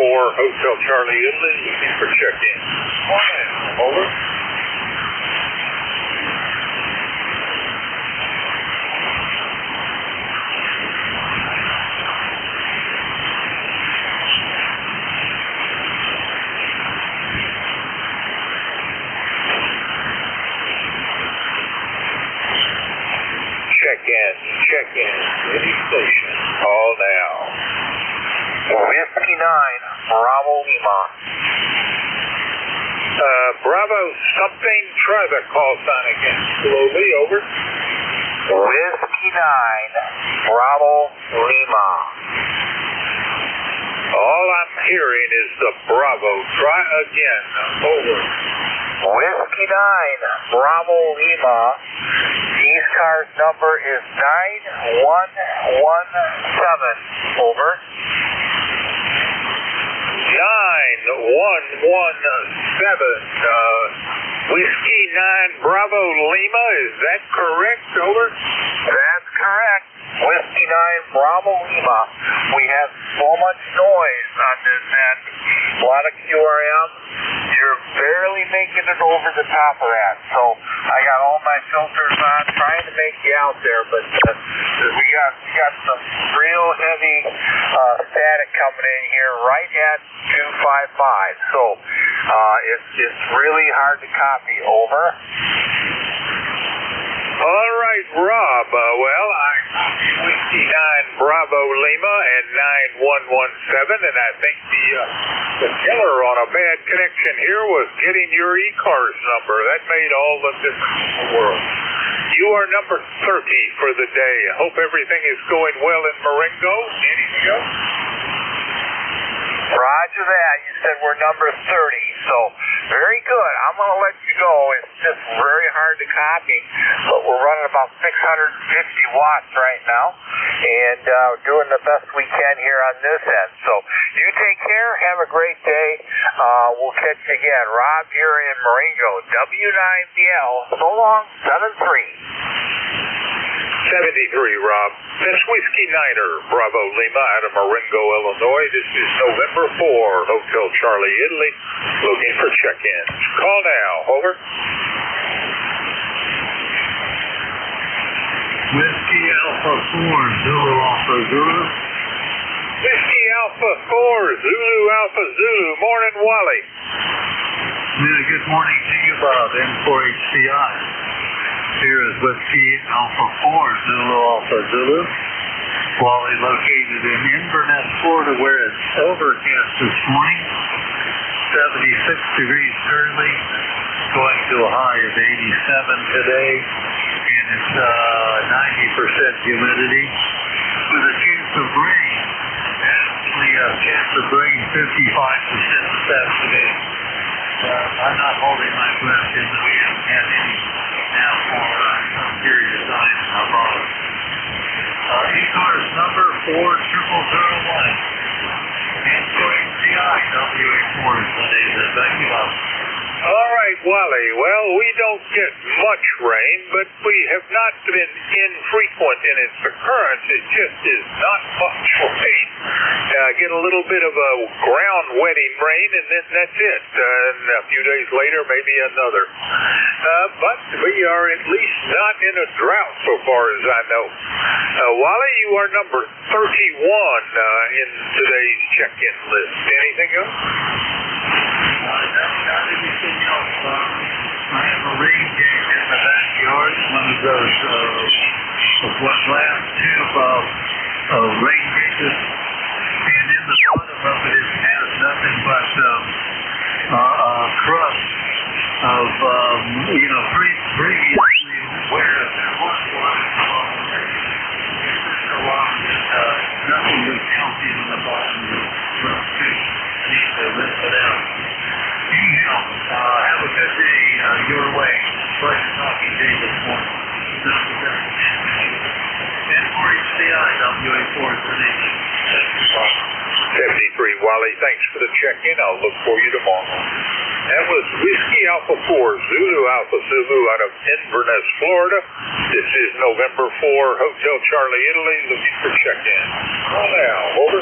Hotel Charlie Italy, looking for check-in. Over. Check-in, any station. Call now. Whiskey 9, Bravo Lima. Bravo something, try the call sign again slowly, over. Whiskey 9, Bravo Lima. All I'm hearing is the Bravo. Try again, over. Whiskey 9, Bravo Lima. ECARS number is 9117. Over. 9117. Whiskey 9 Bravo Lima, is that correct? Over. That's correct. Whiskey 9 Bravo Lima. We have so much noise on this end. A lot of QRM. You're barely making it over the top of that. So I got all my filters on, trying to make you out there, but we got some real heavy static coming in here right at 255. So it's really hard to copy. Over. All right, Rob. Well, I Whiskey 9 Bravo Lima and 9117, and I think the killer on a bad connection here was getting your ECARS number. That made all the difference in the world. You are number 30 for the day. I hope everything is going well in Marengo. Anything else? Roger that. You said we're number 30, so very good. I'm going to let you go. It's just very hard to copy, but we're running about 650 watts right now, and doing the best we can here on this end. So you take care. Have a great day. We'll catch you again. Rob here in Marengo, W9BL. So long, 73, Rob. That's Whiskey Niner, Bravo Lima, out of Marengo, Illinois. This is November 4, Hotel Charlie, Italy, looking for check-ins. Call now, over. Whiskey Alpha 4, Zulu Alpha Zulu. Whiskey Alpha 4, Zulu Alpha Zulu. Morning, Wally. Yeah, good morning to you, Bob, N4HCI. Here is Whiskey Alpha 4, Zulu Alpha Zulu. Wally located in Inverness, Florida, where it's overcast this morning. 76 degrees currently, going to a high of 87 today, and it's 90% humidity with a chance of rain. Actually, a chance of rain 55% this afternoon. I'm not holding my breath in that we haven't had any now for some period of time. ECARS number 40001. And CI WA4 is the name of the document. All right, Wally. Well, we don't get much rain, but we have not been infrequent in its occurrence. It just is not much rain. Get a little bit of a ground wetting rain, and then that's it. And a few days later, maybe another. But we are at least not in a drought so far as I know. Wally, you are number 31 in today's check-in list. Anything else? Not anything else. I have a rain gauge in the backyard, one of those glass tube rain gauges, and in the bottom of it has nothing but crust of, previously where there was water nothing was healthy in the bottom of the crust too. I need to lift it out. Anyhow, have a good day your way. Pleasure talking to you this morning. N4HCI, WA4 is the name. 73, Wally. Thanks for the check-in. I'll look for you tomorrow. That was Whiskey Alpha 4, Zulu Alpha Zulu out of Inverness, Florida. This is November 4, Hotel Charlie, Italy, looking for check-in. Call now, over.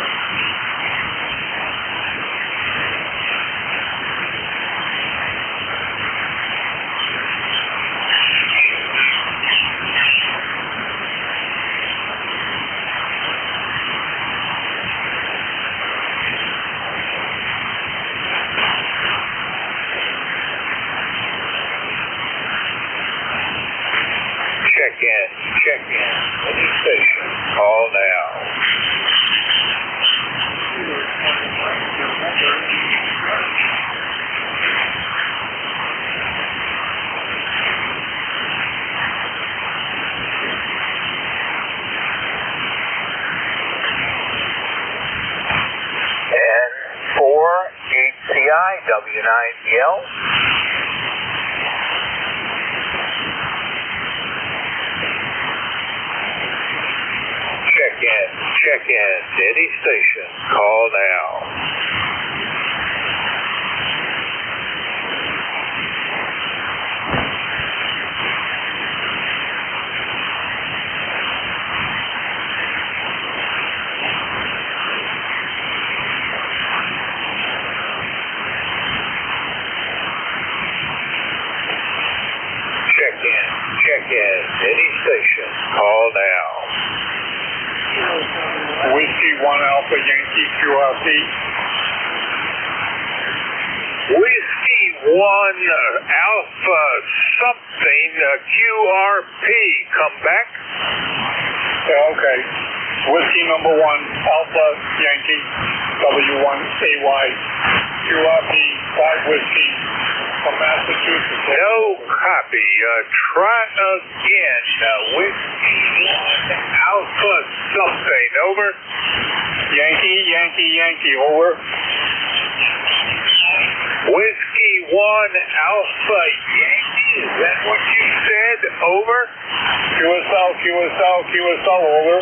W9DL. Check in. Any station. Call now. Check in. Any station. Call now. Whiskey 1 Alpha Yankee QRP. Whiskey 1 Alpha something QRP. Come back. Okay. Whiskey number 1 Alpha Yankee W1AY QRP 5 Whiskey from Massachusetts. No copy. Try again. Whiskey 1 Alpha something. Over. Yankee, over. Whiskey 1 Alpha Yankee. Is that what you said? Over. QSL, over.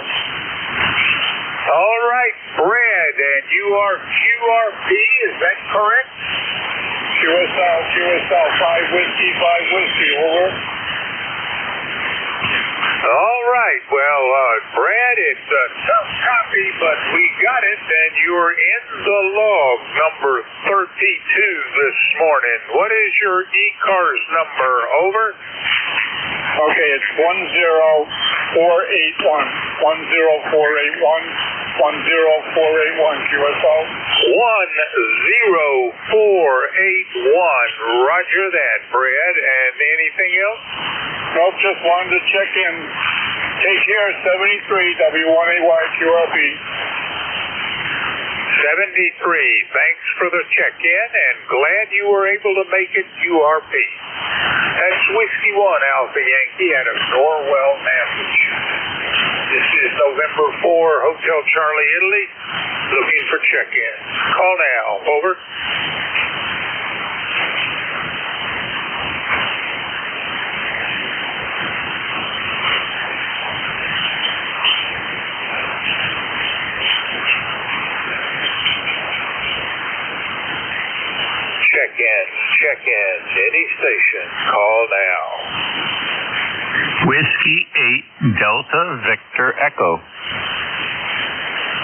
All right, Brad, and you are QRP. Is that correct? QSL, 5 Whiskey, over. All right, well, Brad, it's a tough copy, but we got it, and you're in the log, number 32 this morning. What is your ECARS number? Over. Okay, it's 10481. 10481 QSL. 10481. Roger that, Brad. And anything else? Nope, just wanted to check in. Take care, 73 W1AY QRP. 73. Thanks for the check-in, and glad you were able to make it QRP. That's Whiskey 1 Alpha Yankee out of Norwell, Massachusetts. This is November 4, Hotel Charlie, Italy, looking for check-in. Call now. Over. Check in. Any station. Call now. Whiskey 8 Delta Victor Echo.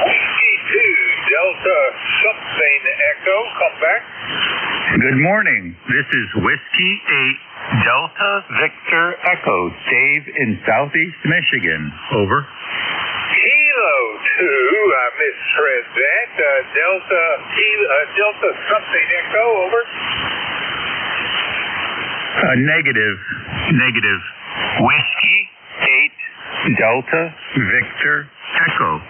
Whiskey 2 Delta something Echo. Come back. Good morning. This is Whiskey 8 Delta Victor Echo. Dave in Southeast Michigan. Over. Kilo 2. I misread that. Delta something Echo. Over. Negative. Whiskey 8 Delta Victor Echo.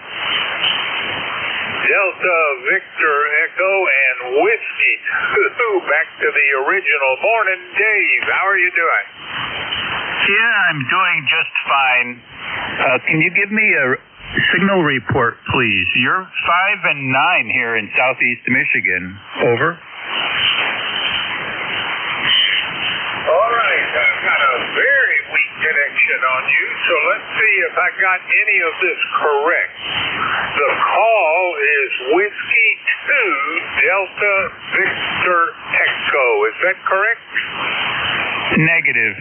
Delta Victor Echo and Whiskey 2. Back to the original. Morning, Dave. How are you doing? Yeah, I'm doing just fine. Can you give me a signal report, please? You're 5 and 9 here in Southeast Michigan. Over. All right, I've got a very weak connection on you, so let's see if I got any of this correct. The call is Whiskey 2 Delta Victor Echo. Is that correct? Negative.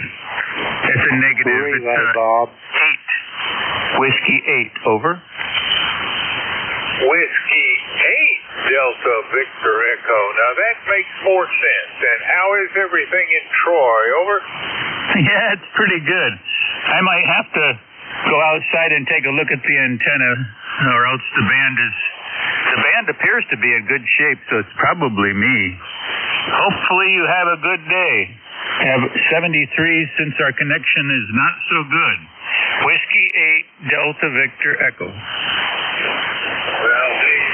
It's a negative. It's Bob. 8. Whiskey 8. Over. Whiskey 8 Delta Victor Echo. Now that makes more sense. And how is everything in Troy? Over. Yeah, it's pretty good. I might have to go outside and take a look at the antenna, or else the band appears to be in good shape, so it's probably me. Hopefully you have a good day. Have 73 since our connection is not so good. Whiskey 8 Delta Victor Echo. Well,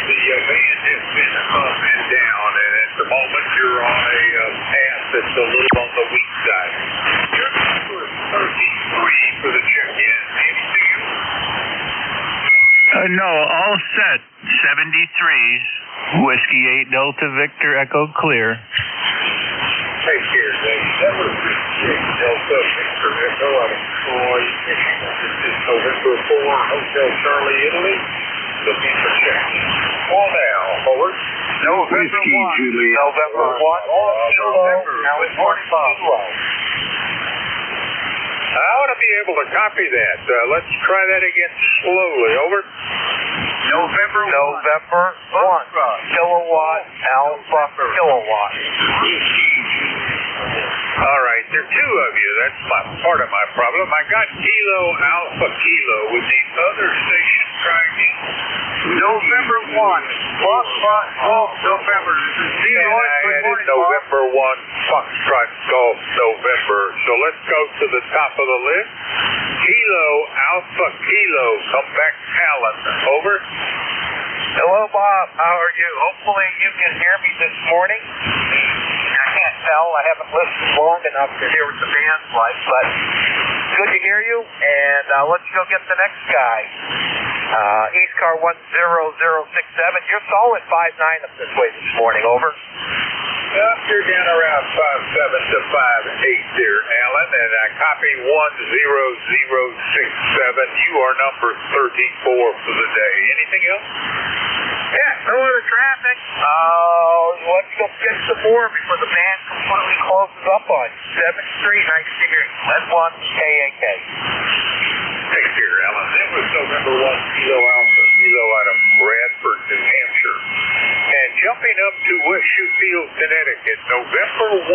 the band has been up and down, and at the moment you're on a path that's a little on the weak side. Your number is 33 for the check-in. Anything else? No, all set. 73s, Whiskey 8 Delta Victor Echo Clear. Take care, Dave. That was Delta Victor Echo out of Troy, Michigan. This is November 4, Hotel Charlie, Italy. Looking for check-in. Call now. Forward. November 1. Juliet. November 1. November. Now it's 45. I ought to be able to copy that. Let's try that again slowly. Over. November 1. Kilowatt Alpha Kilowatt. All right, there are two of you. That's part of my problem. I got Kilo Alpha Kilo with the other station trying in. November 1. Foxtrot Golf November. This is And I added November 1, Foxtrot Golf November. So let's go to the top of the list. Kilo Alpha Kilo. Come back, Alan. Over. Hello, Bob. How are you? Hopefully you can hear me this morning. I can't tell. I haven't listened long enough to hear what the band's like, but good to hear you. And let's go get the next guy. ECARS 10067. You're solid 5'9" up this way this morning. Over. You're down around 5'7" to 5'8" there, Alan, and I copy 10067. You are number 34 for the day. Anything else? Yeah, no other traffic. Let's go get some more before the band completely closes up on 7th Street. Nice to hear you. That's 1 KAK. Take care, Alan. That was November 1, Kilo Alpha Kilo out of Bradford, New Hampshire. And jumping up to West Shoefield, Connecticut, November 1,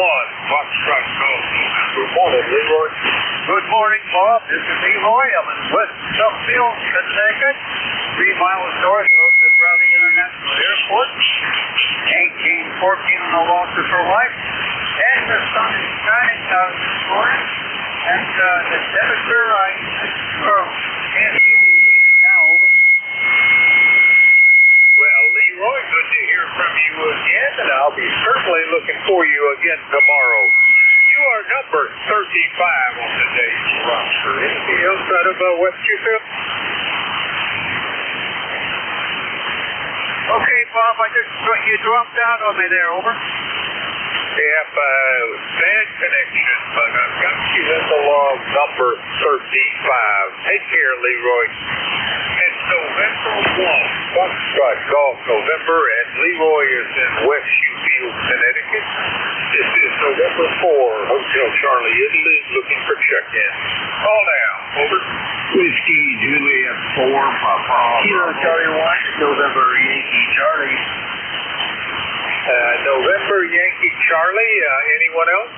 Foxtrot Golf. Good morning, Leroy. Good morning, Bob. This is Leroy. I'm in West Shoefield, Connecticut, 3 miles north of the Raleigh International Airport. 1814 no losses for life. And the sun is shining out this morning. And the temperature, I can't see the heat now. Well, Leroy, good to hear from you again, and I'll be certainly looking for you again tomorrow. You are number 35 on today's roster. Anything else out of West Shoefield? Okay, Bob, you dropped out on me there, over. Yep, bad connection, but I've got you at the log number 35. Take care, Leroy. It's November 1, Foxtrot Golf November, and Leroy is in West Shoefield, Connecticut. This is November 4, Hotel Charlie, Italy, looking for check-in. Call now. Over. Whiskey Juliet 4, Papa. Kilo Charlie 1, November Yankee Charlie. November Yankee Charlie. Anyone else?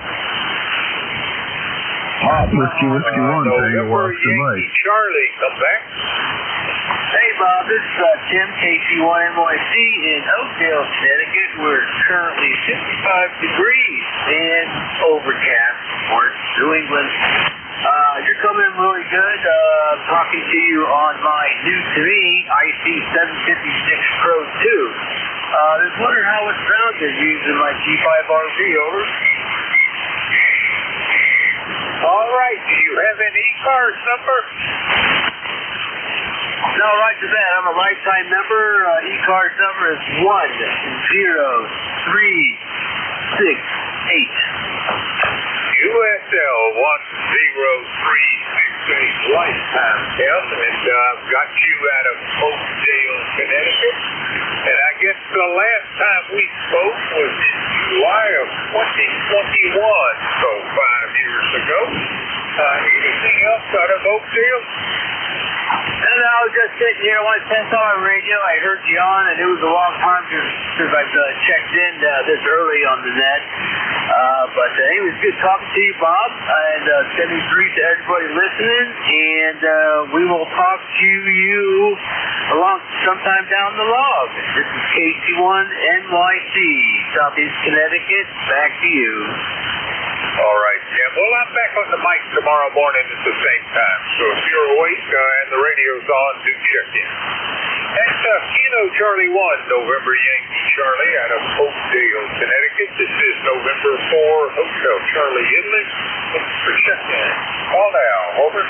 Whiskey 1, November Yankee Charlie. Come back. Hey, Bob, this is Tim, KC1NYC in Oakdale, Connecticut. We're currently 55 degrees and overcast for New England. You're coming in really good. Talking to you on my new to me IC756 Pro 2. Just wondering how it sounded using my G5RV, over. All right. Do you have an ECARS number? No, right to that. I'm a lifetime member. ECARS number is 10368. USL 10368 lifetime, Tim, and I've got you out of Oakdale, Connecticut. And I guess the last time we spoke was in July of 2021, so 5 years ago. Anything else out of Oakdale? And I was just sitting here, I test on my radio. I heard you on, and it was a long time since I've checked in this early on the net. But it was good talking to you, Bob, and sending greet to everybody listening. And we will talk to you along sometime down the log. This is KC1NYC, Southeast Connecticut. Back to you. All right, Tim. Well, I'm back on the mic tomorrow morning at the same time. So if you're awake and the radio's on, do check in. That's Kilo Charlie 1, November Yankee Charlie out of Oakdale, Connecticut. This is November 4, Hotel Charlie, Italy. Looking for check-in. Call now. Over.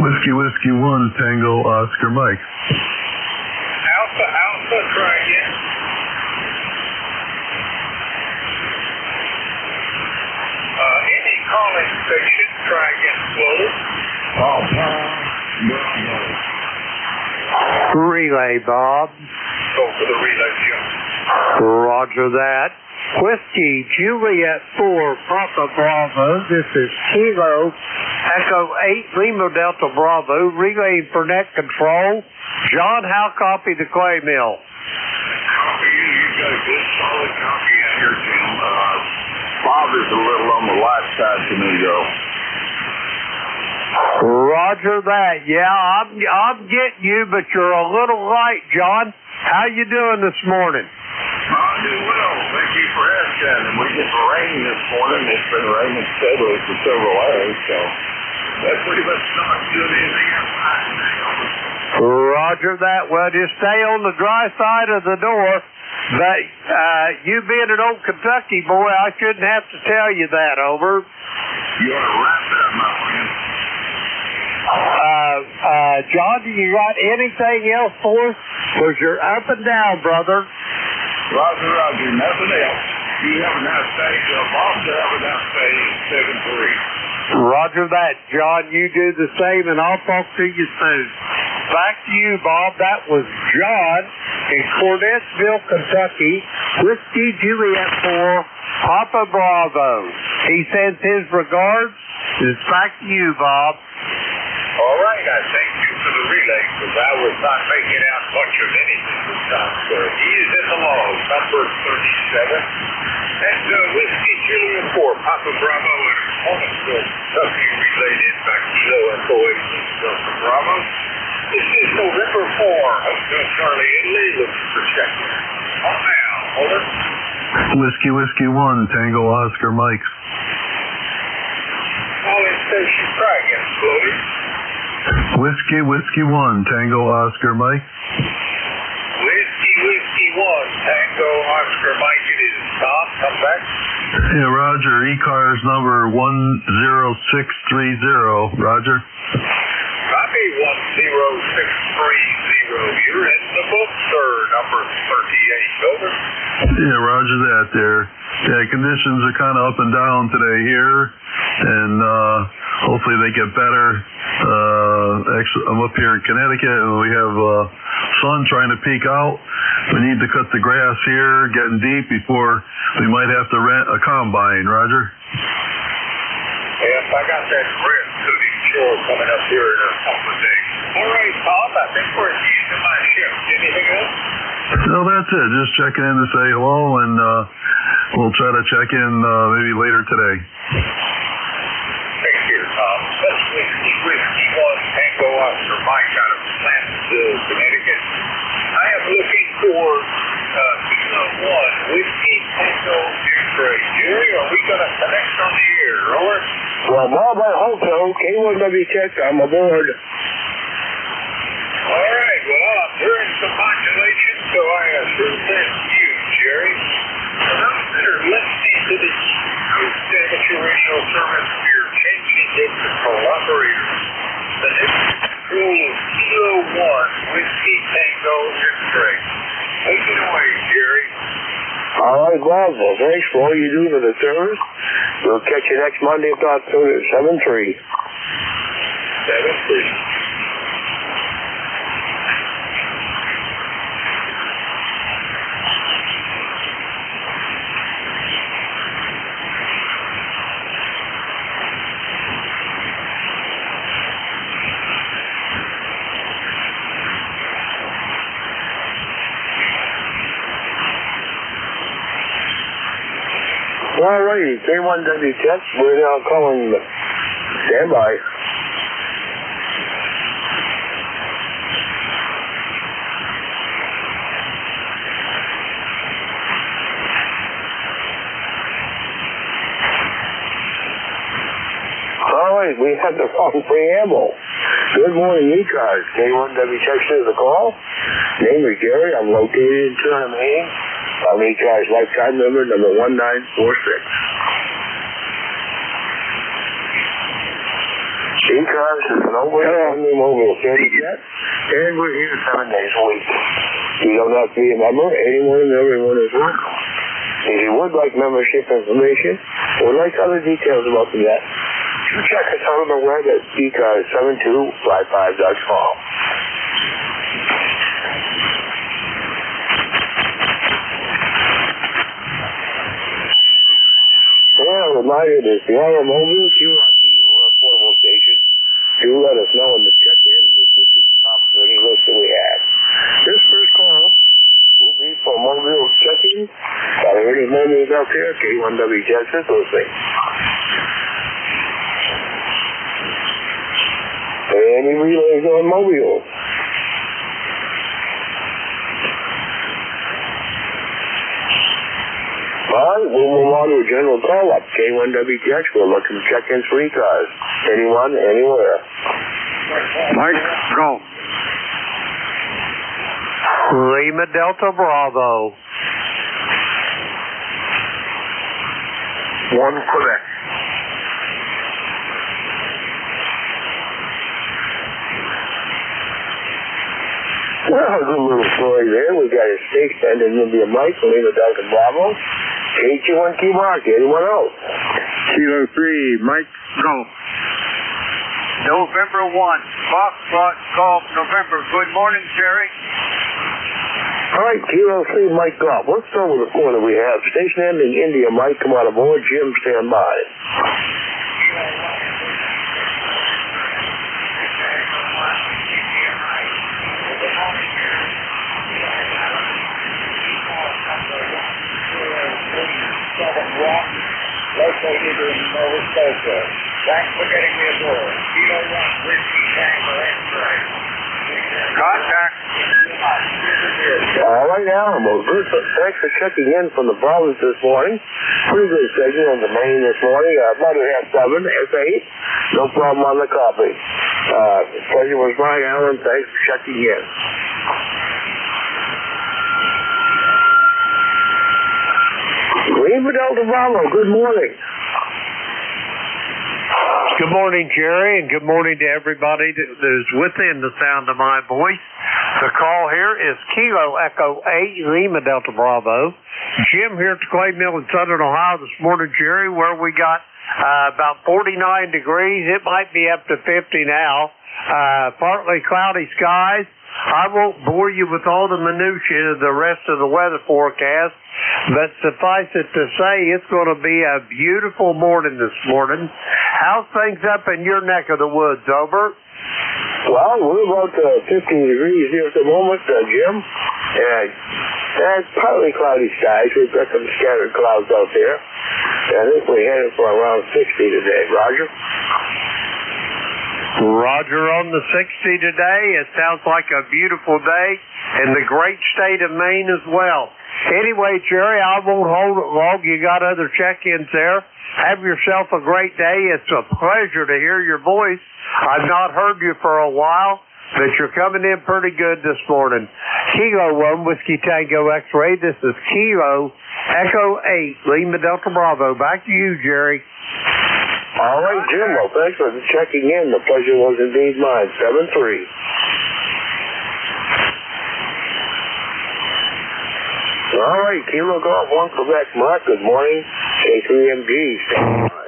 Whiskey 1, Tango Oscar Mike. Out Alpha, try again. Any calling station, try again slowly. Relay, Bob. Go for the relay, Jim. Roger that. Whiskey Juliet 4 Papa Bravo. This is Kilo Echo 8 Lima Delta Bravo. Relaying for net control. John, how copy the clay mill? Copy you. You got a good solid copy out here, Jim. Bob is a little on the light side to me, though. Roger that. Yeah, I'm getting you, but you're a little light, John. How you doing this morning? I'm doing well. Thank you for asking. And we get rain this morning. It's been raining steadily for several hours, so that's pretty much not doing anything outside today. Roger that. Well, just stay on the dry side of the door. But you being an old Kentucky boy, I shouldn't have to tell you that. Over. You are right there, my friend. John, do you got anything else for us? Because you're up and down, brother. Roger, Roger. Nothing else. You have a nice day. Bob, have a nice day. 7-3. Roger that, John. You do the same, and I'll talk to you soon. Back to you, Bob. That was John in Cornettsville, Kentucky. Whiskey Juliet 4, Papa Bravo. He sends his regards. It's back to you, Bob. All right, I thank you for the relay, because I was not making out much of anything this time, sir. He is in the log, number 37. And Whiskey Juliet 4, Papa Bravo, and Cornettsville, Kentucky, relayed in by Kilo Echo 8 Delta Bravo. This is November 4, Hotel Charlie Italy, looking for check-in. On now, over. Whiskey 1, Tango Oscar Mike. Calling station, try again slowly. Whiskey 1, Tango Oscar Mike. Whiskey 1, Tango Oscar Mike, it is Tom, come back. Yeah, Roger, ECARS number 10630, Roger. Copy 10630, you're in the book, sir, number 38, over. Yeah, Roger that there. Yeah, conditions are kind of up and down today here, and hopefully they get better. Actually, I'm up here in Connecticut, and we have sun trying to peek out. We need to cut the grass here, getting deep before we might have to rent a combine, Roger. Yes, I got that rip to the shore coming up here in a couple of days. All right, Tom, I think we're at the end of my shift. Anything else? No, that's it. Just checking in to say hello, and we'll try to check in maybe later today. Thank you, Tom. That's Whiskey 1, Tango Oscar Mike out of Plantsville, Connecticut. I am looking for Kilo 1, Whiskey Tango X-ray. Jerry, are we going to connect on the air, or? Well, Bob, I hope so. K1W check, I'm aboard. All right, well, I'm hearing some modulation, so I assume that's you, Jerry. For those that are listening to the Coast Amateur Radio Service, we're changing net control operators. The net control is Kilo 1, Whiskey Tango X-ray. Take it away, Jerry. All right, Bob. Well, thanks for all you do for the service. We'll catch you next Monday, if not sooner, 7-3. 7-3. All righty, K1W check. We're now calling standby. All right, we had the wrong preamble. Good morning, ECARS. K1W check is the call. Name is Gary. I'm located in Turner, Maine. I'm ECARS lifetime number 1946. ECARS is an overhead mobile service jet, and we're here 7 days a week. You don't have to be a member. Anyone and everyone is welcome. If you would like membership information or like other details about the net, check us out on the web at ECARS7255.com. Yeah, a reminder that if you are a mobile, QRT, or a portable station, do let us know in the check-in and we'll put you on top of any list that we have. This first call will be for mobile check-in. Are there any mobiles out there? K1WTS is listening. Any relays on mobiles? All right, we'll move on to a general call-up. K1WTX, we're looking to check in for ECARS. Anyone, anywhere. Mike, go. Lima Delta Bravo. 1 Quebec. Well, a good little story there. We got a state ending India Mike, Lima Delta Bravo. K21Q Mark, anyone else? Kilo 3, Mike, go. November 1, Foxtrot Golf, November. Good morning, Jerry. All right, Kilo 3, Mike Golf. Let's start with the corner we have. Station ending India Mike, come on aboard. Jim, stand by. Located in Nova Scotia. Thanks for getting me aboard. Kilo 1, Whiskey Tango X-ray. Contact. All right, Alamo. Good. Thanks for checking in from the province this morning. Pretty good signal on the main this morning. About a half 7, S8. No problem on the copy. Pleasure was mine, Alan. Thanks for checking in. Lima Delta Bravo, good morning. Good morning, Jerry, and good morning to everybody that is within the sound of my voice. The call here is Kilo Echo 8, Lima Delta Bravo. Jim here at the Clay Mill in Southern Ohio this morning, Jerry, where we got about 49 degrees. It might be up to 50 now. Partly cloudy skies. I won't bore you with all the minutiae of the rest of the weather forecast, but suffice it to say it's going to be a beautiful morning this morning. How's things up in your neck of the woods, over? Well, we're about 15 degrees here at the moment, Jim. And it's partly cloudy skies. We've got some scattered clouds out there. And I think we're headed for around 60 today. Roger? Roger on the 60 today. It sounds like a beautiful day in the great state of Maine as well. Anyway, Jerry, I won't hold it long. You got other check-ins there. Have yourself a great day. It's a pleasure to hear your voice. I've not heard you for a while, but you're coming in pretty good this morning. Kilo 1, Whiskey Tango X-ray. This is Kilo Echo 8, Lima Delta Bravo. Back to you, Jerry. All right, Jim. Well, thanks for checking in. The pleasure was indeed mine. 7-3. All right, Kilo Golf 1 Quebec Mark. Good morning. K3MG. Stand by.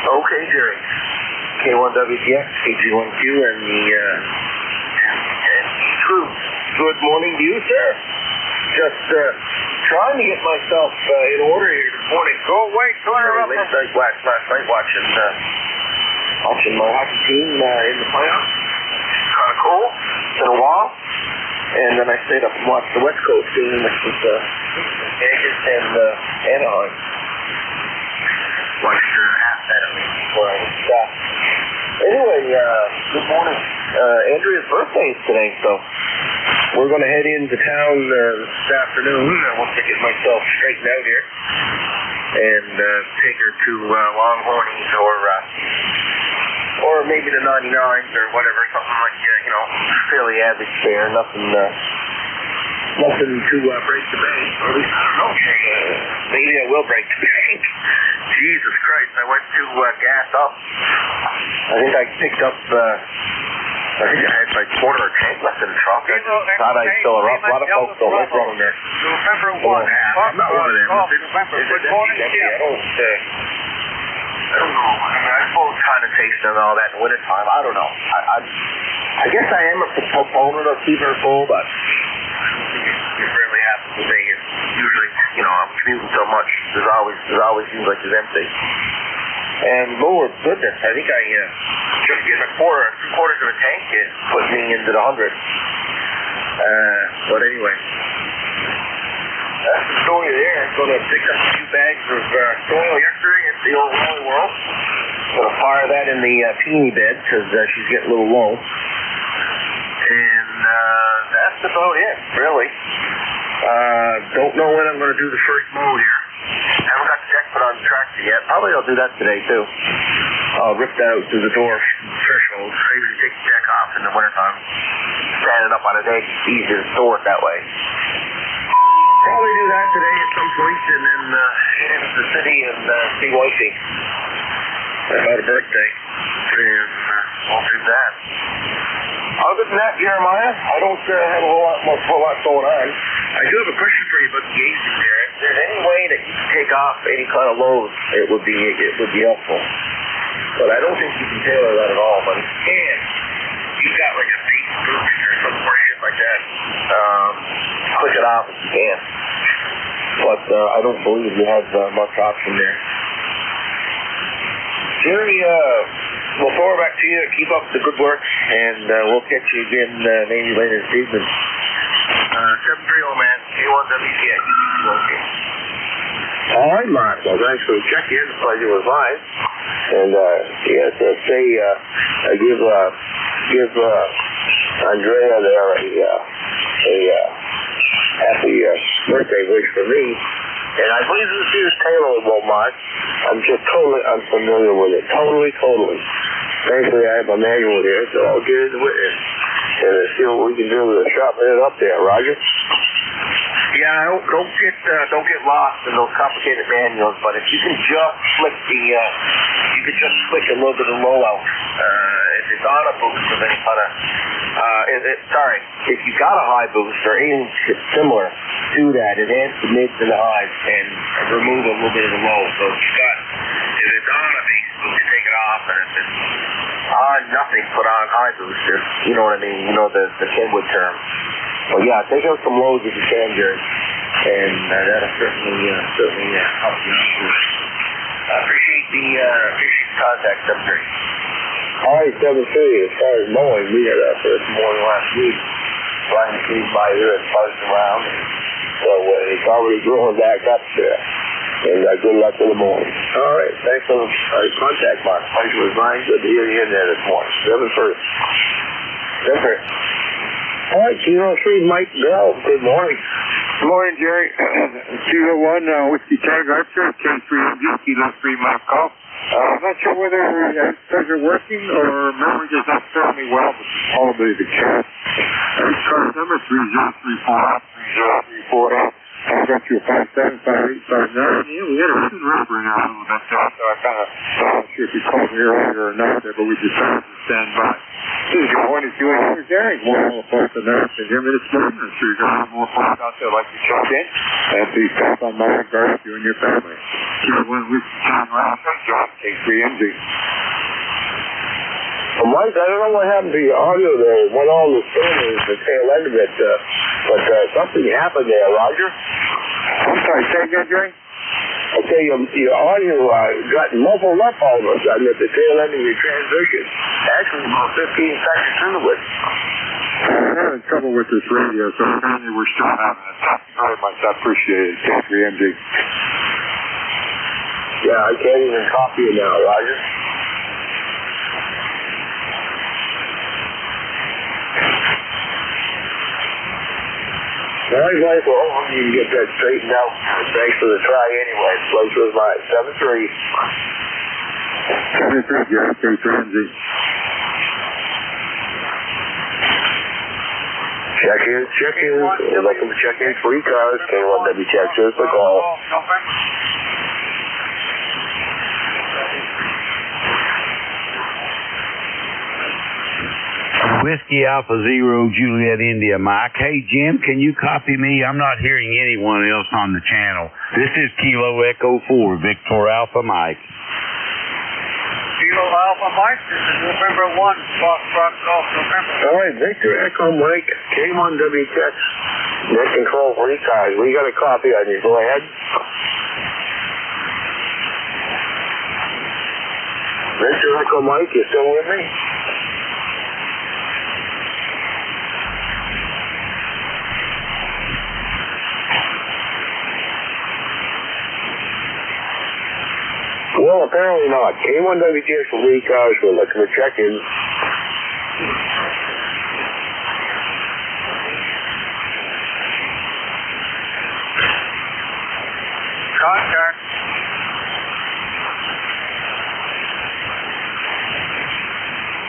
Okay, Jerry. K1WTX, K31Q, and the crew. Good morning to you, sir. Just trying to get myself in order here this morning. Go away, clear up. Last night watching my hockey team in the playoffs. Kind of cool. It's been a while. And then I stayed up and watched the West Coast game with Vegas and Anaheim. Watched half that at least before I was stopped. Anyway, good morning. Andrea's birthday is today, so we're going to head into town this afternoon. Once I get myself straightened out here, and take her to Longhornies or maybe the 99s or whatever, something like fairly average fare. Nothing to break the bank. Or at least I don't know. Maybe I will break the bank. Jesus Christ! I went to gas up. I think I picked up I think I had like quarter of a tank left in the truck. I just thought I'd fill her up. A lot of folks don't like running there. November 1. I'm not one of them. Good morning, Jim. I don't know. I suppose connotation and all that in the wintertime. I don't know. I guess I am a proponent of keeping her full, but it rarely happens to me. It's usually, I'm commuting so much. There's always seems like it's empty. And Lord goodness, I think I just getting three-quarters of a tank it put me into the 100. But anyway, that's the story there. I'm going to pick up a few bags of soil yesterday at the old Rolling World. Going to fire that in the peony bed because she's getting a little low. And that's about it, really. Don't know when I'm going to do the first mow here. Haven't got the deck put on the tractor yet. Probably I'll do that today, too. I'll rip that out through the door threshold. I usually take the deck off in the wintertime. Stand it up on a deck. It's easier to store it that way. Probably do that today at some point, and then head into the city and see Wifey about a birthday. And we'll do that. Other than that, Jeremiah, I don't have a whole lot going on. I do have a question for you about the aging there. If there's any way that you can take off any kind of load, it would be helpful. But I don't think you can tailor that at all. But if you can, you've got like a base boost or some shit like that. Click it off if you can. But I don't believe you have much option there. Jerry, we'll forward back to you. Keep up the good work, and we'll catch you again maybe later this evening. 730, man. K1WCX. Okay. All right, Mark. Well, thanks for checking in. The pleasure was mine. And give Andrea there a happy birthday wish for me. And I believe this is tailorable, Mark. I'm just totally unfamiliar with it. Totally. Thankfully, I have a manual here, so I'll get into it and see what we can do to sharpen it up there, Roger. Yeah, don't get lost in those complicated manuals. But if you can just flick a little bit of low out. If it's on a booster, then kind of. If you got a high booster, anything similar to that, enhance the mids and the highs and remove a little bit of the low. So if it's on a base booster, take it off, and if it's on nothing, put on high booster. You know what I mean? You know the Kenwood term. Well, yeah, take out some lows if you can, Jerry, and that'll certainly help you out. I appreciate the contact, 730. All right, 730. As far as mowing, we had our first morning last week. Flying trees by here and buzzed around. So it's already growing back up there. And good luck in the morning. All right, thanks for the contact, Mark. Pleasure was mine. Good to hear you in there this morning. 730. All right, 203, Mike Bell. Good morning. Good morning, Jerry. 201 Whiskey Tag Archer, K3MG, Kilo 3 Mike Call. I'm not sure whether those are working or memory does not serve me well, but probably the case. ECARS number 3034. I got you a 575859. Yeah, we had a good rubber in there a little bit, so I kind of not sure if you called me earlier or not there, but we decided to stand by. Good morning to you, Jerry. One more folks in there. Can you hear me this morning? I'm sure you got a lot more folks out there like to check in. And please pass on my regards to you and your family. 201 Whiskey Tag Archer, John K3MG. Well, Mike, I don't know what happened to your audio there. It went all the same as the tail end of it, but something happened there, Roger. I'm sorry, say again, Jerry? Okay, your audio got muffled up all of a sudden at the tail end of your transmission. Actually, about 15 seconds into it. I'm having trouble with this radio, so apparently we're still having it. Thank you very much. I appreciate it, K3MG. Yeah, I can't even copy it now, Roger. All right, Michael, hopefully you can get that straightened out. Thanks for the try anyway. Pleasure was mine. 7-3. 7-3, Jerry, K3MG. Check-in. Welcome to check-in for ECARS. K1WCX, here's the call. Whiskey Alpha Zero Juliet India Mike. Hey Jim, can you copy me? I'm not hearing anyone else on the channel. This is Kilo Echo 4, Victor Alpha Mike. Kilo Alpha Mike, this is November 1, Foxtrot Golf November. All right, Victor Echo Mike, K1WTX, net control for ECARS. We got a copy on you. Go ahead. Victor Echo Mike, you still with me? Well, apparently not. K1WTX for ECARS. We're looking for check-ins. Contact.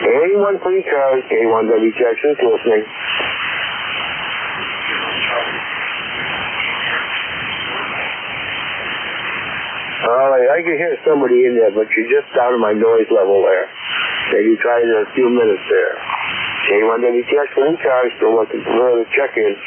Anyone for ECARS, K1WTX is listening. All right, I can hear somebody in there, but you're just down to my noise level there. Maybe try it in a few minutes there. K1WTX for ECARS, still looking for further check-ins.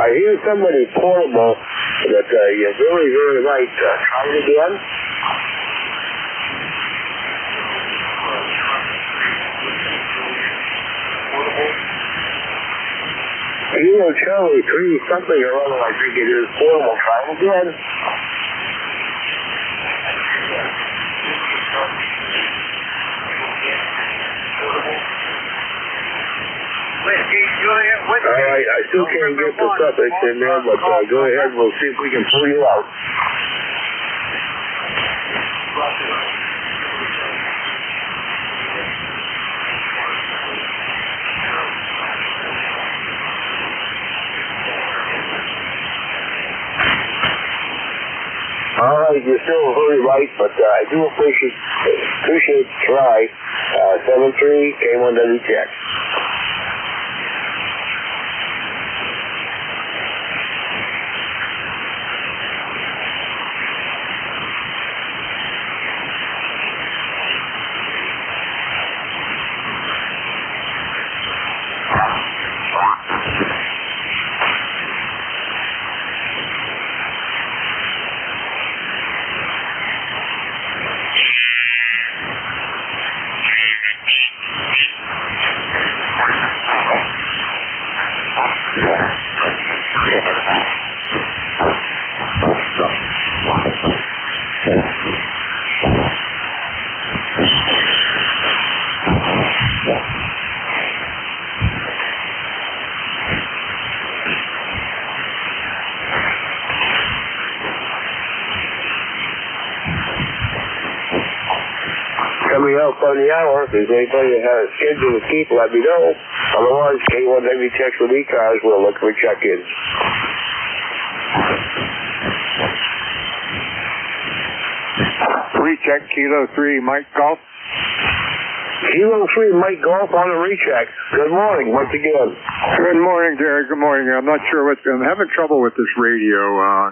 I hear somebody portable, but you're very, very right. Try it again. Kilo Charlie 3 something or other, I think it is portable. Try it again. Whiskey, Juliet, Whiskey. All right, I still can't get the suffix in there, but go ahead. We'll see if we can pull you out. All right, you're still very right, but I do appreciate the try. 7-3, K1WTX. Coming up on the hour, if there's anybody that has a schedule to keep, let me know. Otherwise, K1WTX with ECARS, we'll look for check-ins. Recheck, Kilo 3, Mike Golf. Kilo 3, Mike Golf on the recheck. Good morning, once again. Good morning, Jerry. Good morning. I'm not sure I'm having trouble with this radio,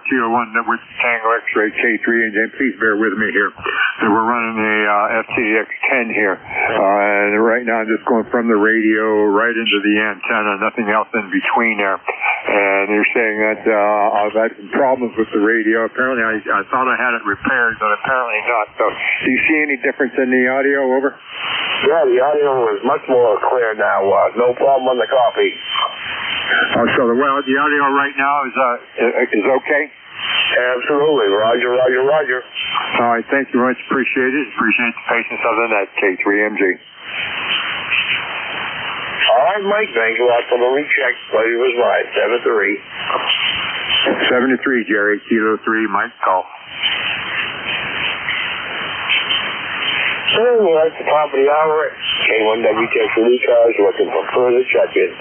Kilo 1 with Tango X-Ray K3 engine. Please bear with me here. So we're running a FTX10 here. And right now I'm just going from the radio right into the antenna, nothing else in between there. And they're saying that I've had some problems with the radio. Apparently I thought I had it repaired, but apparently not. So do you see any difference in the audio? Over? Yeah, the audio is much more clear now. No problem on the copy. So the audio right now is okay? Absolutely. Roger, roger, roger. All right, thank you much. Appreciate it. Appreciate the patience of the net, K3MG. All right, Mike, thanks a lot for the recheck. Pleasure was mine. 7-3. 7-3, Jerry. Kilo 3, Mike Golf. So we're at the top of the hour. K1WTX for ECARS, looking for further check-ins.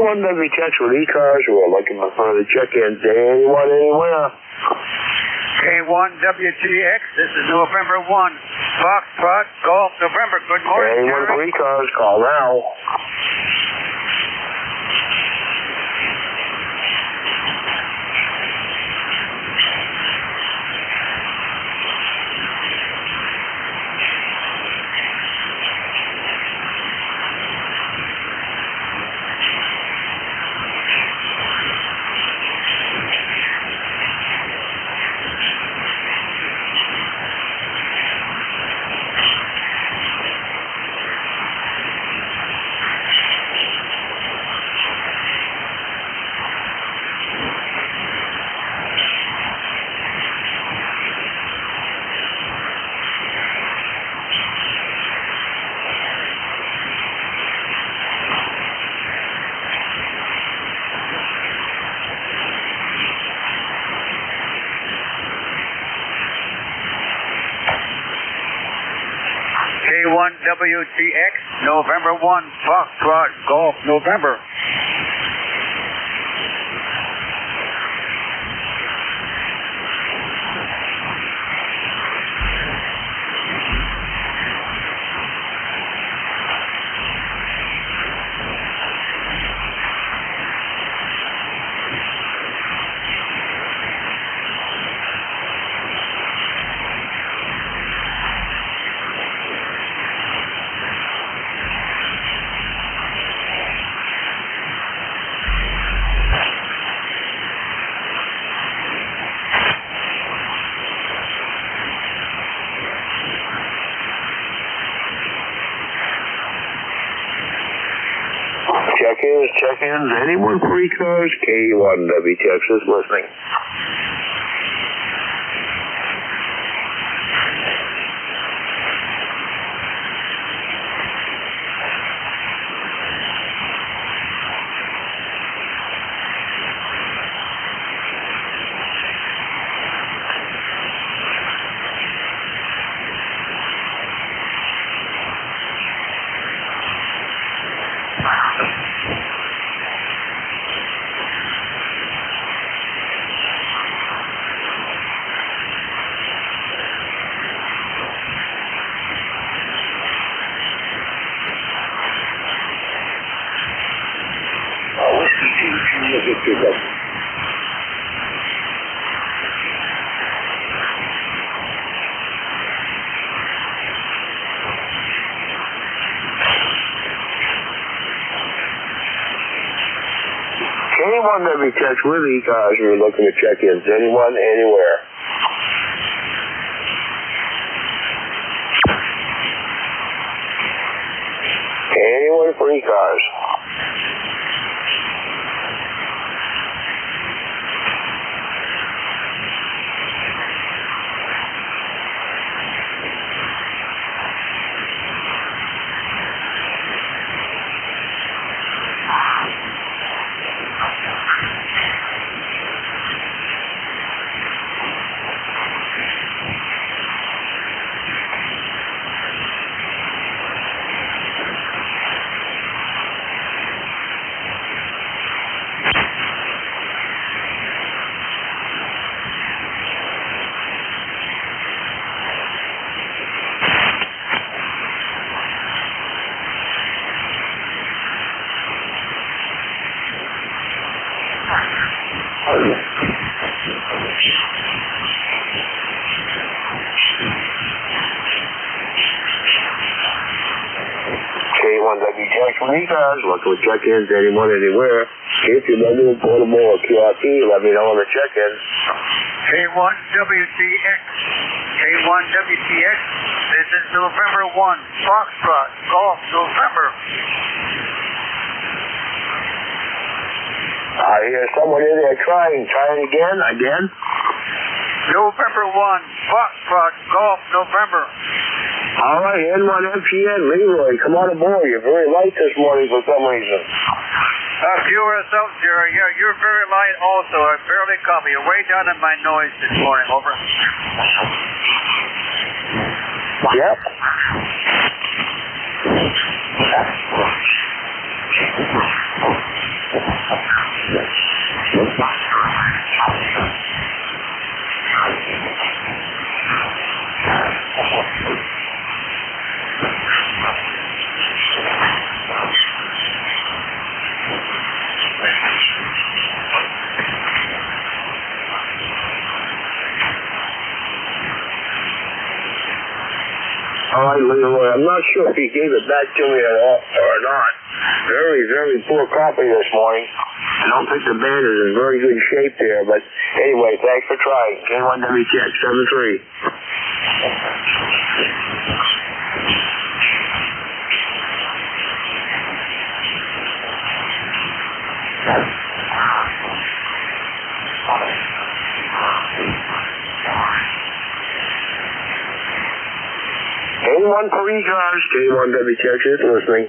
K1WTX with ECARS. We're looking for further check-ins. Anyone, anywhere? K1WTX, this is November 1. Foxtrot, Golf, November. Good morning, Anyone for Jerry. ECARS, call now. K1WTX, November 1, Foxtrot, Golf, November. Check-ins. Anyone for ECARS? K1WTX is listening. K1WTX with ECARS. We're looking at check-ins. Anyone, anywhere? Anyone for ECARS? K1WTX with ECARS. Looking at check-ins. Anyone, anywhere? If you're ready to portable or QRT, let me know on the check-in. K1WTX. K1WTX. This is November 1. Foxtrot, Golf, November. I hear someone in there trying. Try it again. November 1. Foxtrot, Golf, November. All right, N1FGN, Leroy, come on aboard. You're very light this morning for some reason. Few yourself, Jerry. Yeah, you're very light also. I barely copy. You're way down in my noise this morning. Over. Yep. All right, Leroy, I'm not sure if he gave it back to me or not. Very, very poor copy this morning. I don't think the band is in very good shape there, but anyway, thanks for trying. K1WTX 73. K1 for ECARS, K1WTX is listening.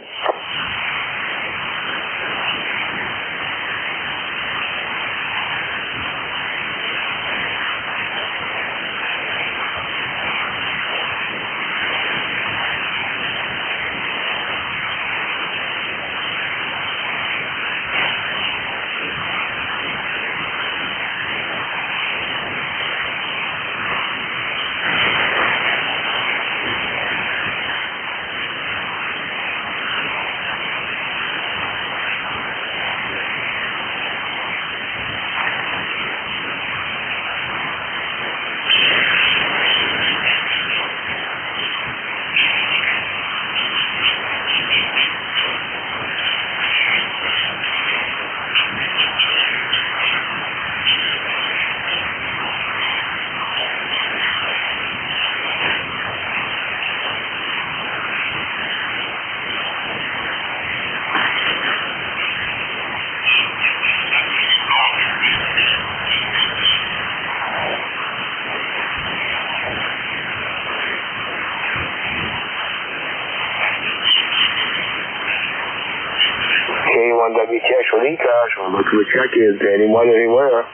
K1WTX with ECARS. We'll look for check-ins anyone, anywhere.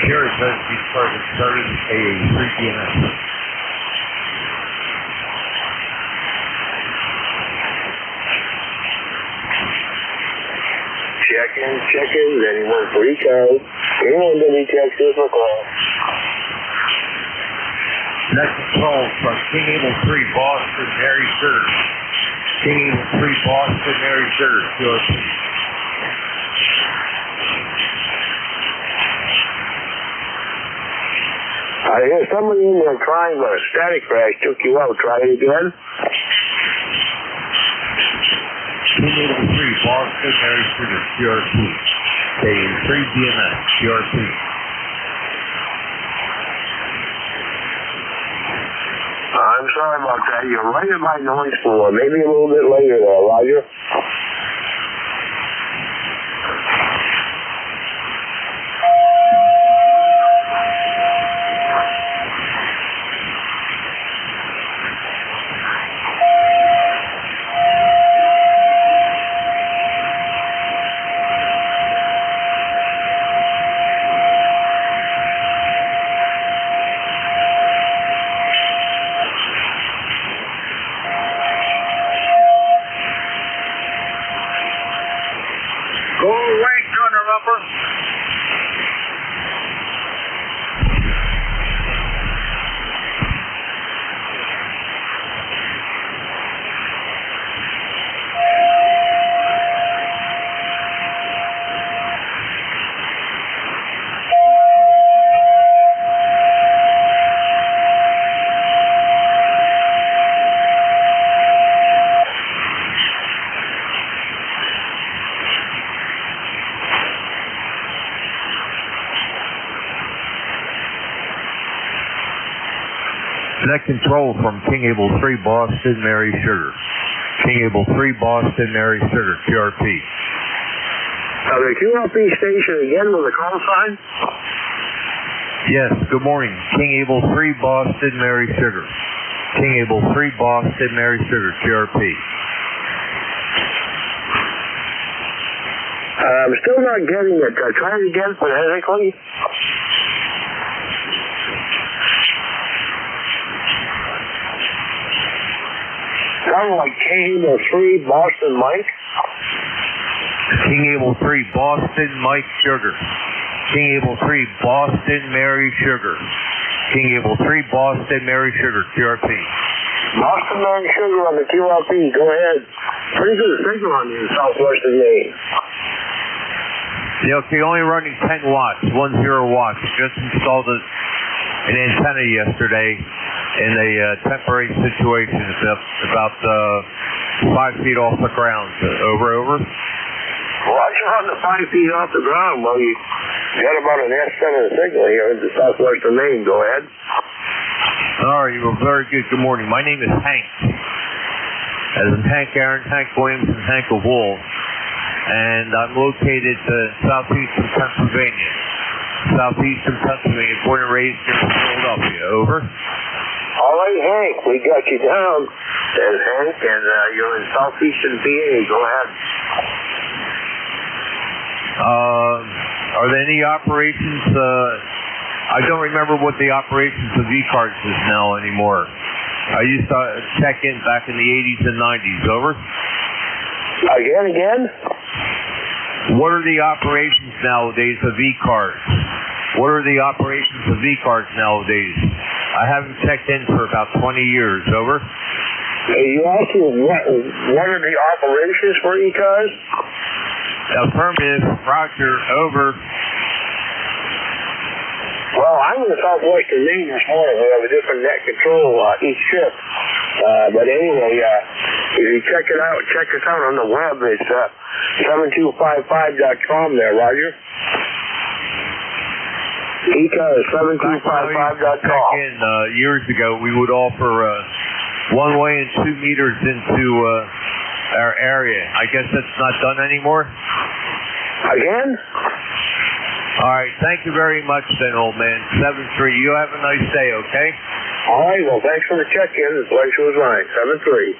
Here it says these targets started a 3PNS. Check-ins, anyone for ECARS. K1WTX is a call. Next call from King Eagle 3, Boston, Mary Sir. King Eagle 3, Boston, Mary Sir. I hear somebody in there trying, but a static crash took you out. Try it again. King Eagle 3, Boston, Mary Sir, QRP. K3 DNS, QRP. I'm sorry about that. You're right at my noise floor. Maybe a little bit later there, Roger. Net control from King Able 3 Boston Mary Sugar. King Able 3 Boston Mary Sugar, QRP. The QRP station again with a call sign? Yes, good morning. King Able 3 Boston Mary Sugar. King Able 3 Boston Mary Sugar, QRP. I'm still not getting it. Try it again phonetically. Sound like King Able 3 Boston Mike? King Able 3 Boston Mike Sugar. King Able 3 Boston Mary Sugar. King Able 3 Boston Mary Sugar, QRP. Boston Mary Sugar on the QRP. Go ahead. Pretty good signal on you in southwestern Maine. Yeah, okay, only running 10 watts, 10 watts. Just installed an antenna yesterday in a temporary situation. It's about 5 feet off the ground. Over. Roger on the 5 feet off the ground. Well, you got about an S7 signal here in the southwestern Maine. Go ahead. All right, well, very good. Good morning. My name is Hank. As in Hank Aaron, Hank Williams, and Hank of Wool. And I'm located southeastern Pennsylvania. Southeastern Pennsylvania, born and raised in Philadelphia. Over. All right, Hank, we got you down. There's Hank, and you're in southeastern PA. Go ahead. Are there any operations? I don't remember what the operations of ECARS is now anymore. I used to check in back in the 80s and 90s. Over. Again? What are the operations nowadays of ECARS? What are the operations of ECARS nowadays? I haven't checked in for about 20 years. Over. You also, what are the operations for ECARS? Affirmative. Roger. Over. Well, I'm in the southwestern Maine this morning. We have a different net control each shift. But anyway, if you check us out on the web. It's 7255.com there, Roger. ECARS7255.com. Years ago, we would offer 1-way and 2 meters into our area. I guess that's not done anymore? Again? All right, thank you very much then, old man. 7-3. You have a nice day, okay? All right, well, thanks for the check-in. The pleasure was mine. 7-3.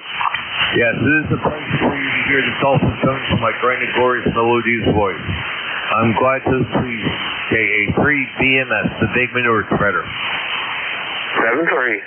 Yes, it is a pleasure for you to hear the dulcet tones from my grandiose melodious voice. I'm glad to see KA3 BMS, the big manure spreader. 7-3.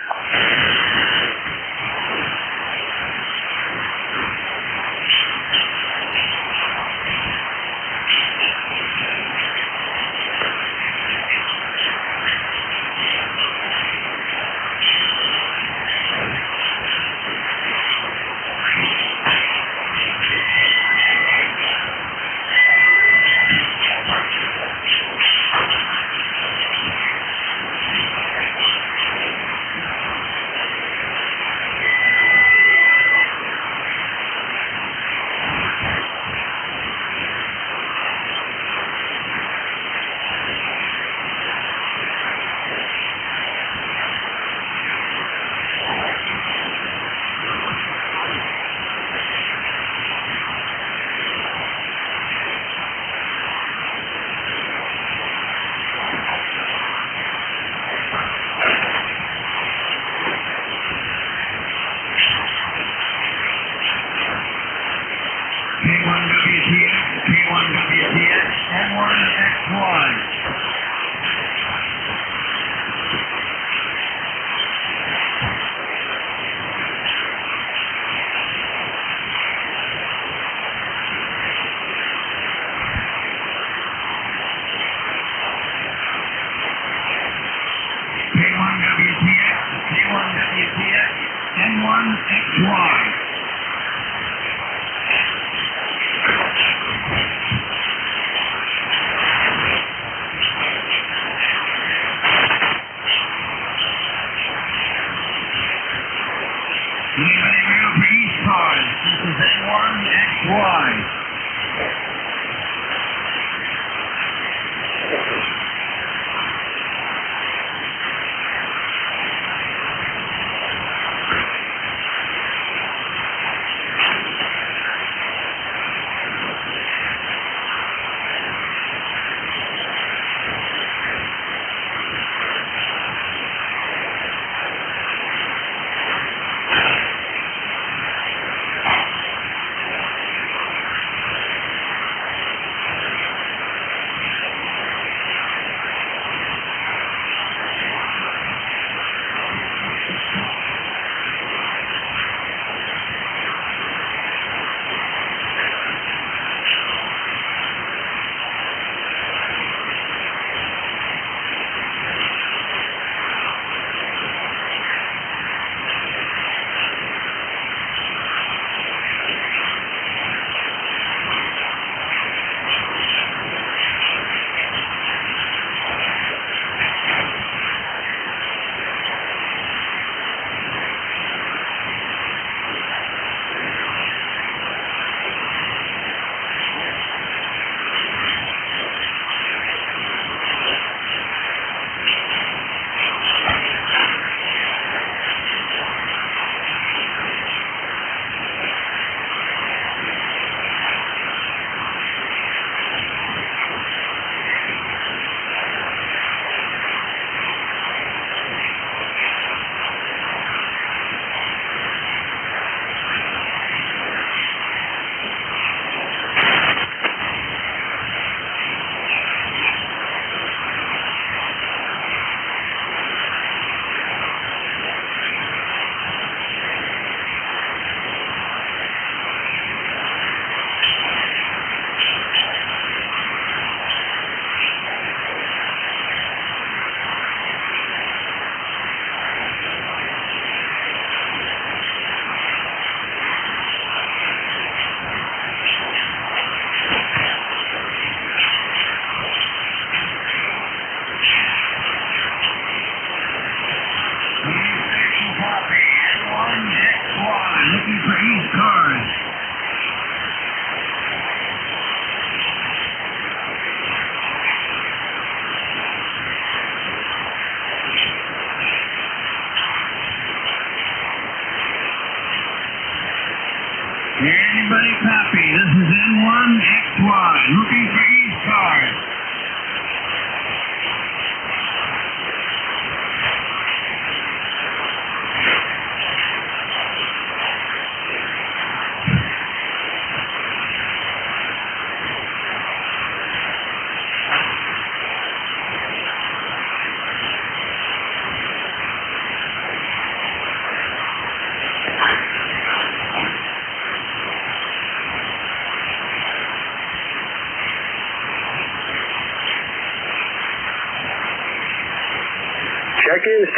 this is N1XY, looking for ECARS.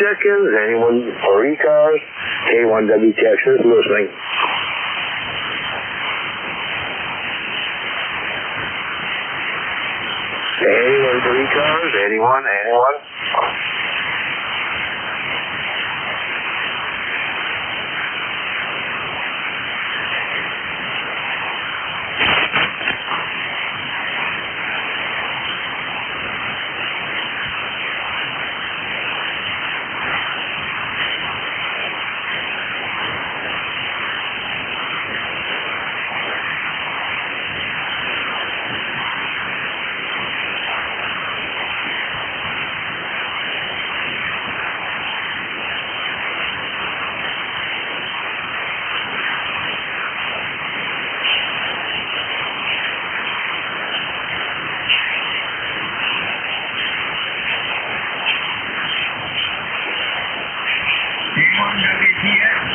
Check-ins. Anyone for ECARS? K1W Texas listening. Anyone for ECARS? Anyone?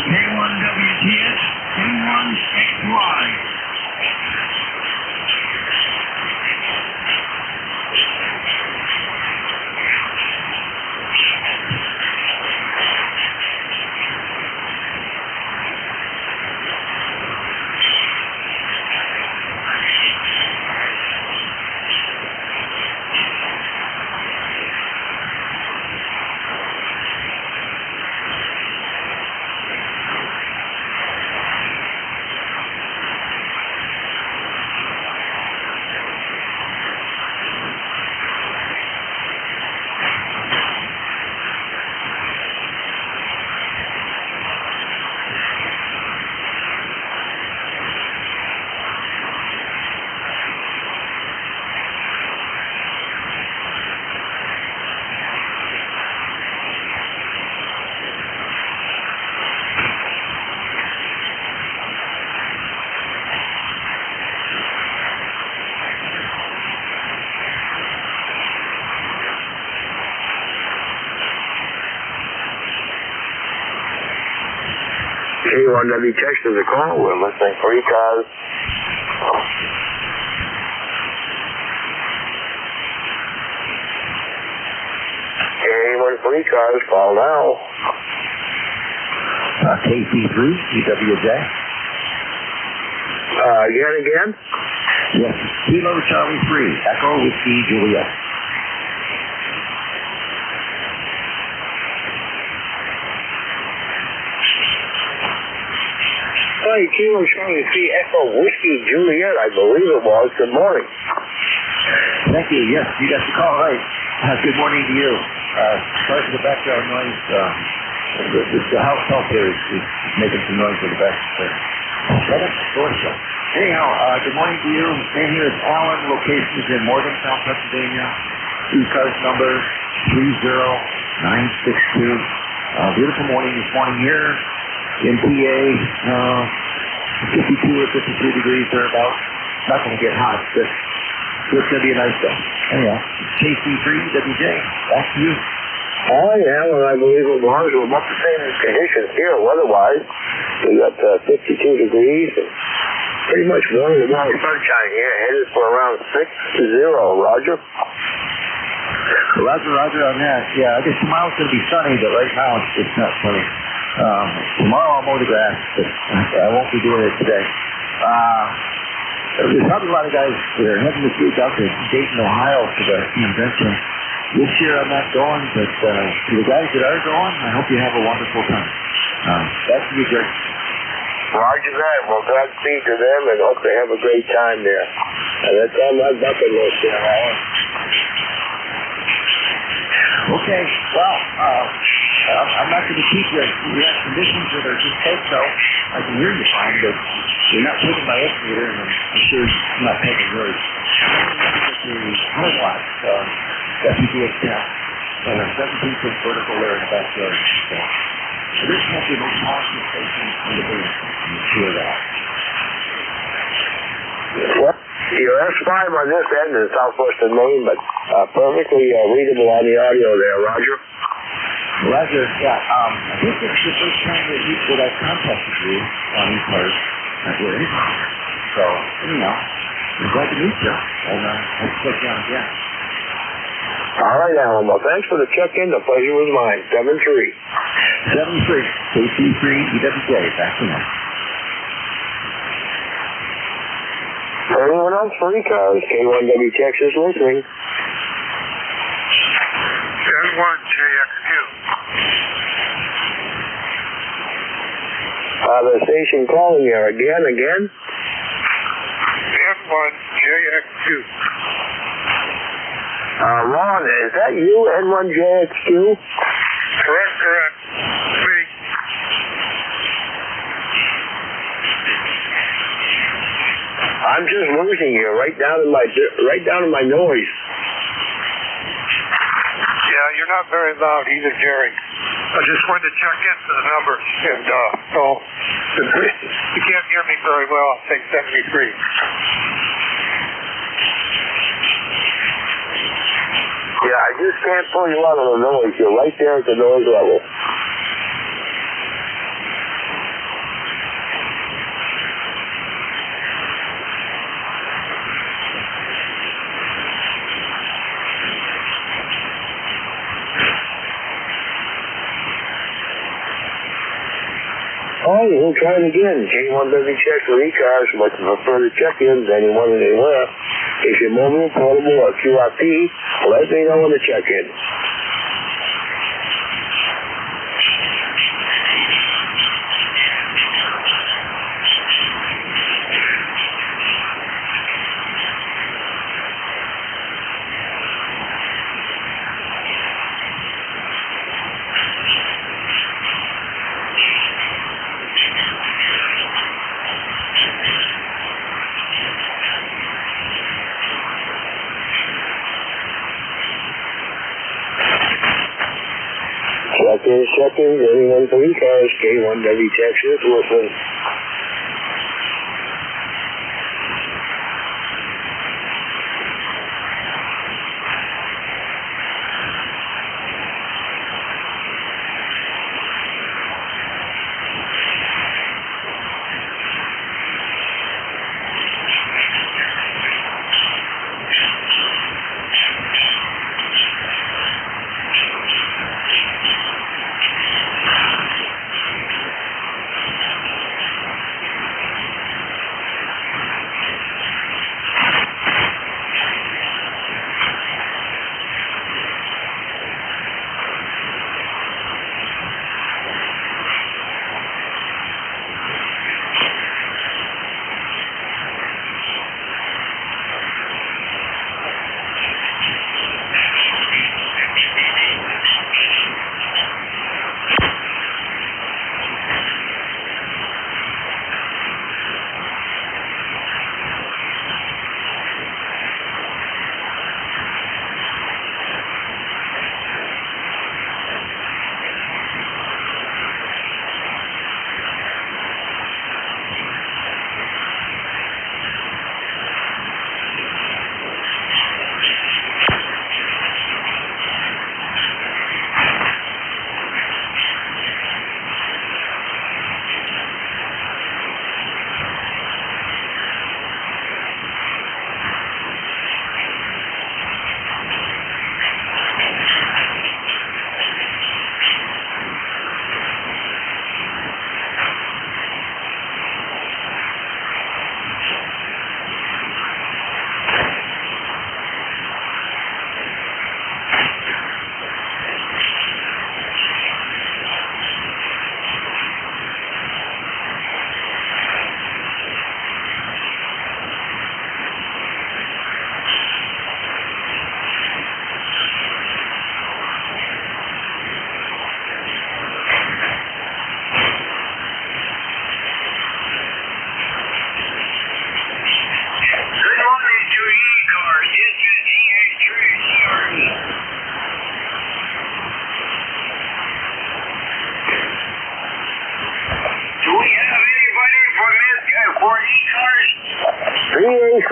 K1WTS, N1XY. K1W Texas is a call. We're listening for ECARS. Anyone for ECARS, call now. KC3, EWJ. Again? Yes. Kilo Charlie 3, Echo Whiskey Juliet. Hi, Kilo Charlie 3, Echo Whiskey Juliet, I believe it was. Good morning. Thank you. Yes, you got the call right. Good morning to you. Sorry for the background noise. The house help here is making some noise for the back. Anyhow, good morning to you. Name here is Alan. Location is in Morgantown, Pennsylvania. ECARS number 30962. Beautiful morning this morning here in PA. 52 or 53 degrees thereabouts. Not going to get hot, but it's going to be a nice day. Anyhow, KC3WJ, back to you. Yeah, well, I believe it was. We're about the same conditions here weather-wise. We got 52 degrees and pretty much warm sunshine here, headed for around 6-0, Roger. Roger on that. Yeah, I guess tomorrow's going to be sunny, but right now it's not sunny. Tomorrow I'll mow the grass, but I won't be doing it today. There's probably a lot of guys that are heading this week out to Dayton, Ohio for the convention. This year I'm not going, but to the guys that are going, I hope you have a wonderful time. Back to you, Jerry. Roger that. Well, Godspeed to them, and hope they have a great time there. And that's on my bucket list there, Alan. Okay, well, I'm not going to keep you. You have conditions that are just so. I can hear you fine, but you're not taking my estimator, and I'm sure you're not taking yours. The 100 watts FPGA cap and a 17-foot vertical there in the backyard. So there can't be no policy station in the building. I'm sure of that. Well, your S5 on this end is southwestern Maine, but perfectly readable on the audio there, Roger. Roger, yeah. I think this is the first time that I've contacted you on ECARS. So, anyhow, I'm glad to meet you. And I'll check you out again. All right, Alan. Well, thanks for the check-in. The pleasure was mine. 7-3. 7-3. KC3 EWJ. Back to now. Anyone else for ECARS? K1W Texas listening. N1JX2. The station calling you again. N1JX2. Ron, is that you, N1JX2? Correct. Me. I'm just losing you right down in my noise. Yeah, you're not very loud either, Jerry. I just wanted to check into the numbers, and so you can't hear me very well. I'll take 73. Yeah, I just can't pull you out of the noise. You're right there at the noise level. Oh, we'll try it again. K1W check for ECARS, but for further check-ins, anyone and anywhere. If you're mobile, portable, or QRP, let me know when to check in. Check-ins, anyone from ECARS, K1W Texas, listen.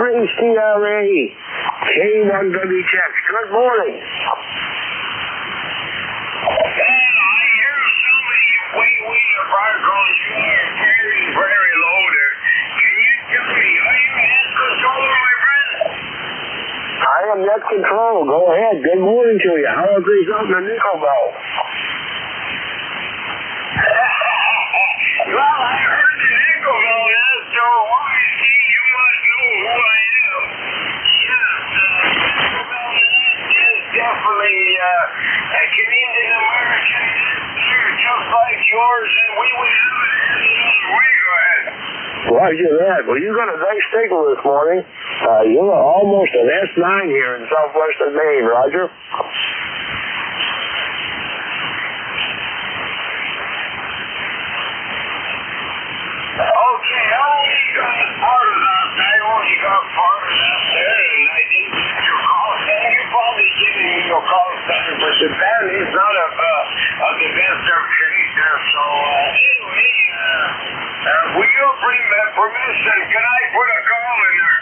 CRA, K1WTX. Good morning. Very low there. Can you tell me, are you net controller, my friend? I am net control. Go ahead. Good morning to you. How are things out in the nickel belt? Well, I heard the nickel belt now, so obviously you must know who I am. Yes, nickel belt is definitely a Canadian American here, just like yours, and we would have it any other way. Go ahead. Roger that. Well, you got a nice signal this morning. You're almost an S9 here in southwestern Maine, Roger. Okay, I only got part of that. I only got part of that there, and I didn't get your call. And you're probably giving me your call center, but the band is not of the best of trade there. So, anyway, with your permission, can I put a call in there?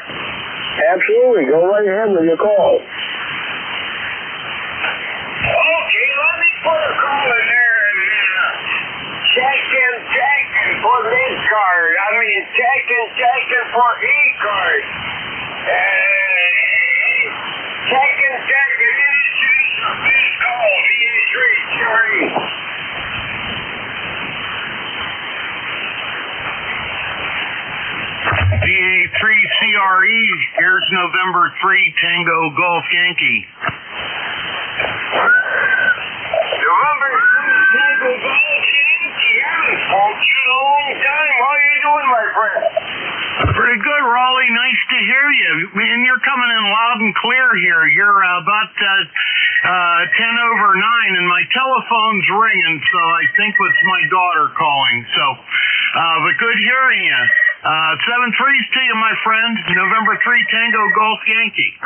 Absolutely. Go right ahead with your call. Okay, let me put a call in there and checking for mid-card. I mean, checking for ECARS. Checking, initiation of mid-call, VA3, DA3CRE, here's November 3, Tango Golf Yankee. November 3, Tango Golf Yankee. I haven't spoken to you in a long time. How are you doing, my friend? Pretty good, Raleigh. Nice to hear you. And you're coming in loud and clear here. You're about 10 over 9, and my telephone's ringing, so I think it's my daughter calling. So, but good hearing you. 7-3s to you, my friend. November 3, Tango Golf Yankee.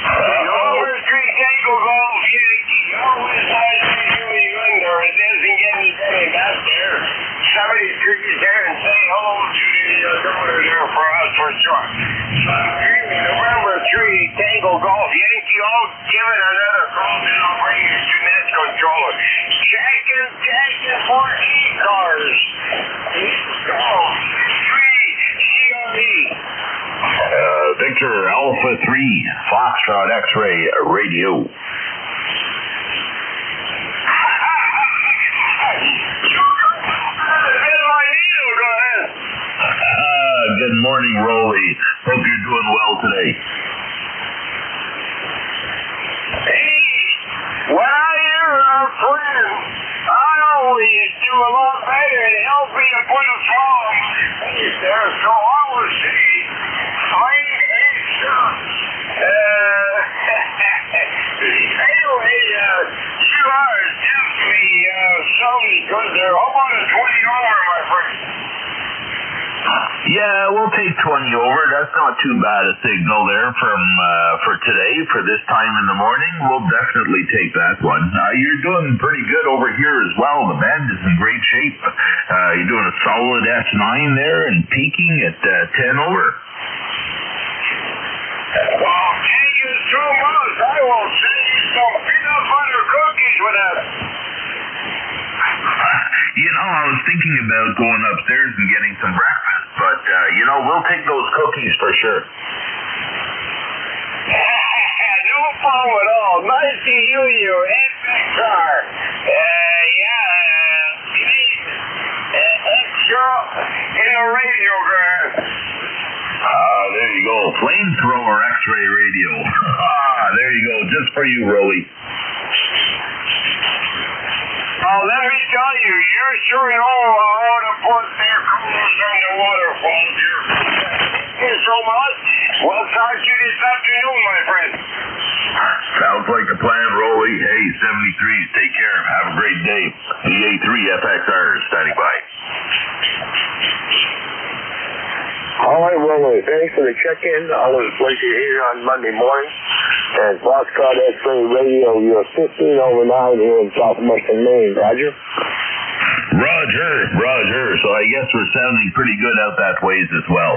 November 3, Tango Golf Yankee. Always nice to meet you under. It doesn't get any better back there. 73 there and say hello to your daughter there for us for sure. November 3, Tango Golf Yankee. I'll give it another call, then I'll bring you to net controller. Checking for ECARS. Victor Alpha 3, Foxtrot X-Ray Radio. Good morning, Rolly. Hope you're doing well today. Hey, when I hear our friend, I always do a lot better and help me to put a smile on my face there, so I will say, anyway, you are definitely something good there. How about a 20 over, my friend? Yeah, we'll take 20 over. That's not too bad a signal there for today, for this time in the morning. We'll definitely take that one. You're doing pretty good over here as well. The band is in great shape. You're doing a solid S9 there and peaking at 10 over. Well, thank you so much. I will send you some peanut butter cookies with that. You know, I was thinking about going upstairs and getting some breakfast, but, we'll take those cookies for sure. No problem at all. Nice to hear you. FXR. Extra in the radio, guys. There you go. Flamethrower X-Ray Radio. There you go. Just for you, Rolly. Let me tell you, you sure know how to put their coolers on the waterfall here. Thank you so much. We'll talk to you this afternoon, my friend. Sounds like a plan, Rolly. Hey, 73s, take care. Have a great day. DA3FXR standing by. All right, Rolly. Thanks for the check-in. Always a pleasure here on Monday morning. And Foxtrot X-Ray Radio, you're 15 over 9 here in southwestern Maine. Roger? Roger. So I guess we're sounding pretty good out that ways as well.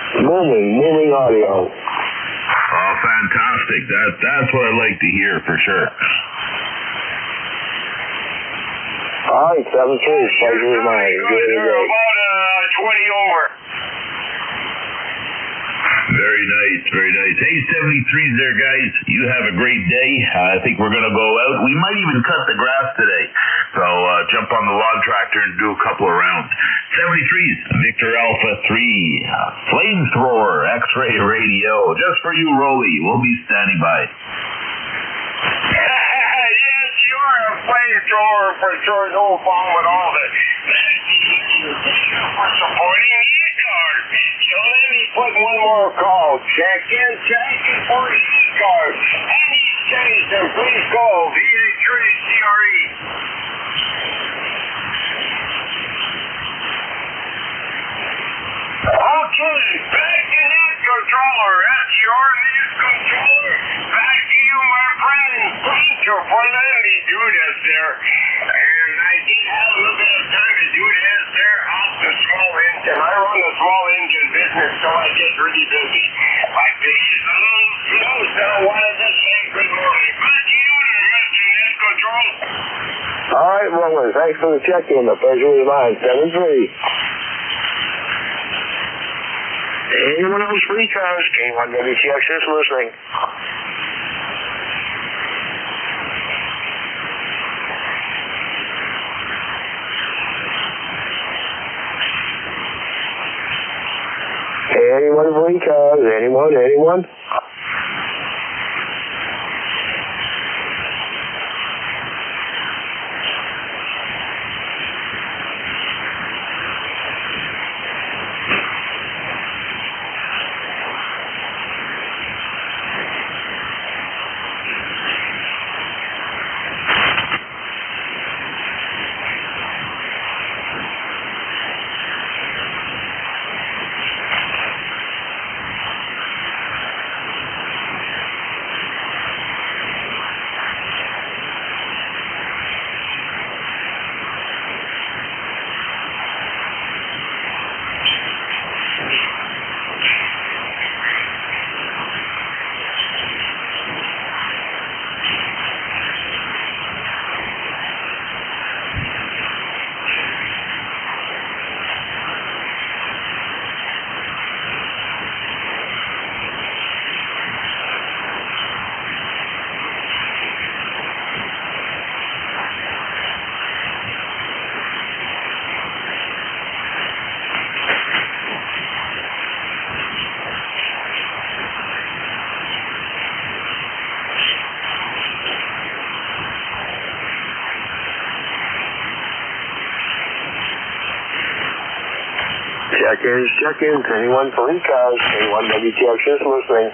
Moving audio. Oh, fantastic. That's what I like to hear for sure. All right, 7-3. Pleasure is mine. Enjoy the day. About 20 over. Very nice, very nice. Hey, 73s there, guys. You have a great day. I think we're going to go out. We might even cut the grass today. So jump on the lawn tractor and do a couple of rounds. 73s, Victor Alpha 3, Flamethrower, X-Ray Radio. Just for you, Rolly. We'll be standing by. Yes, you're a flamethrower for sure. No problem at all. For supporting ECARS. So let me put one more call. Check in for ECARS. Any station, please call VA3CRE. Okay, back to net controller. That's your net controller. Back to you, my friend, and thank you for letting me do this there. And I did have a little bit of time to do this there at the small engine. I run the small engine business, so I get really busy. My day is a little slow, so I wanted to say good morning. Back to you, Mr. Net Control. All right, Roland. Thanks for the check-in. The pleasure is mine. 7-3. Anyone else for ECARS? K1 WTX is listening. Anyone for ECARS? Anyone? Check-ins. Anyone for ECARS? K1 WTX is listening.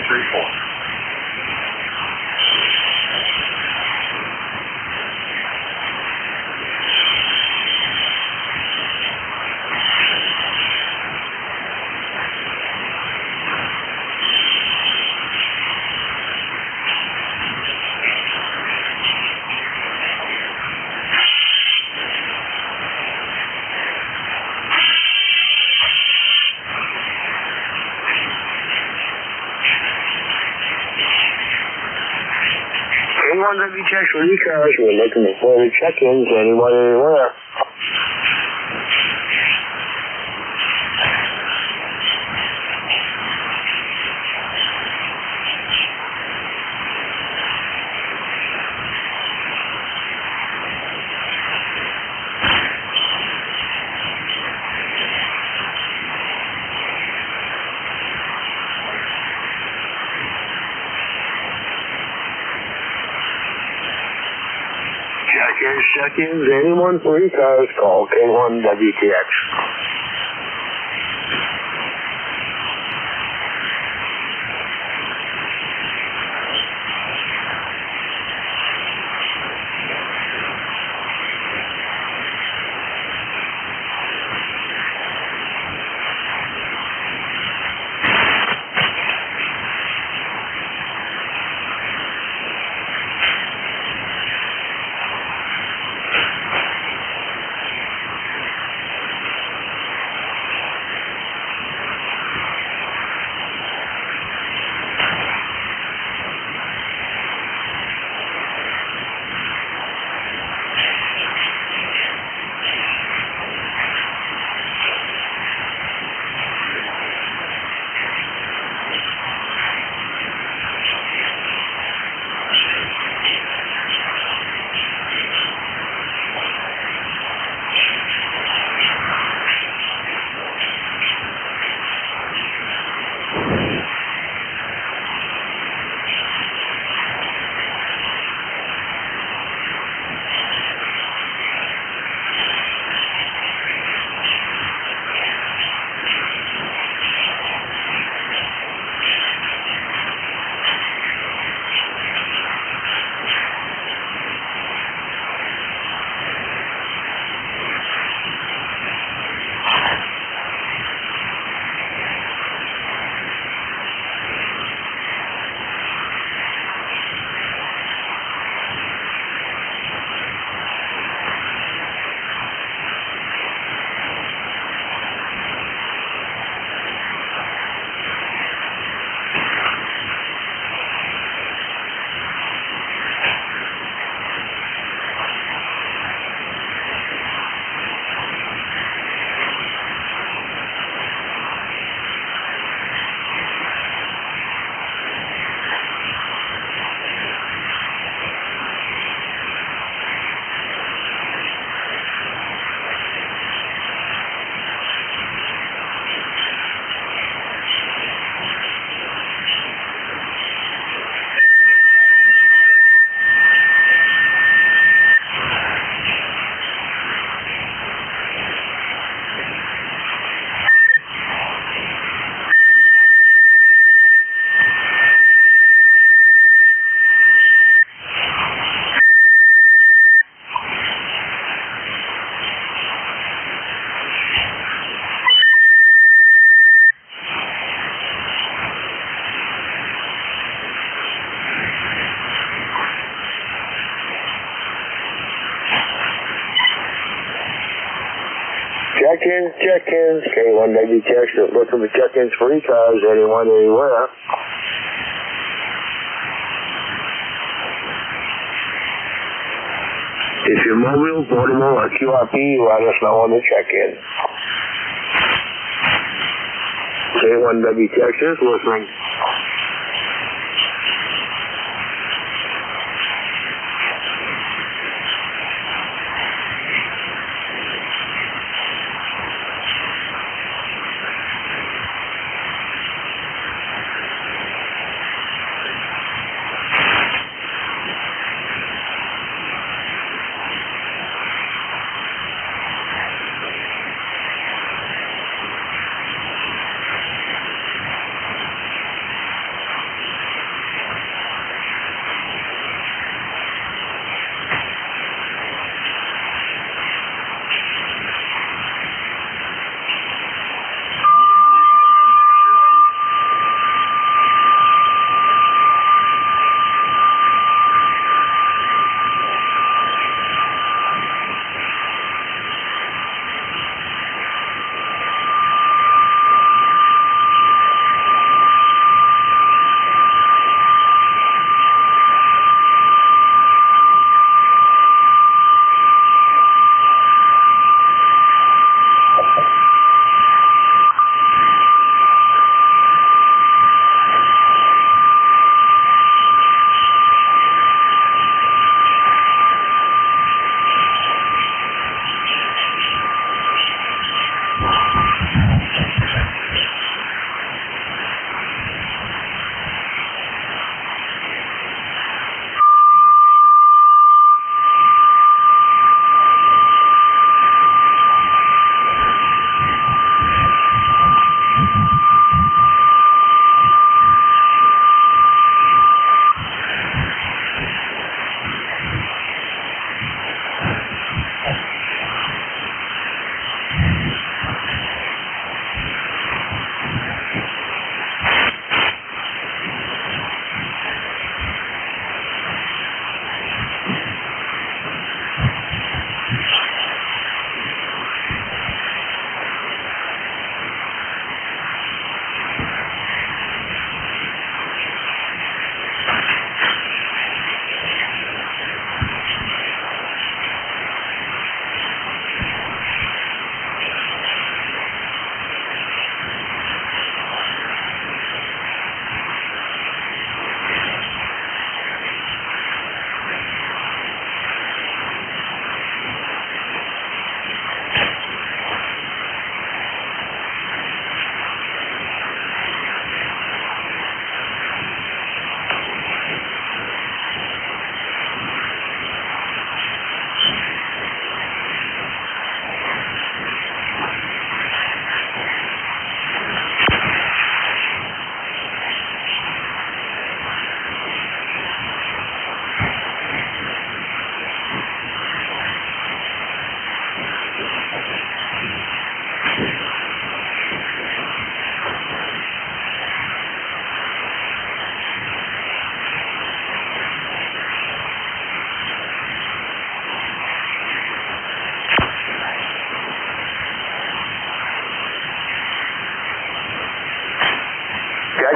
934. Checks for ECARS. We're looking for further check-ins. Anyone anywhere? Check-ins. Anyone for ECARS, call K1WTX. Check-ins. K1WTX is looking for check-ins for ECARS. Anyone, anywhere. If you're mobile, portable, or QRP, let us know on the check-in. K1WTX is listening.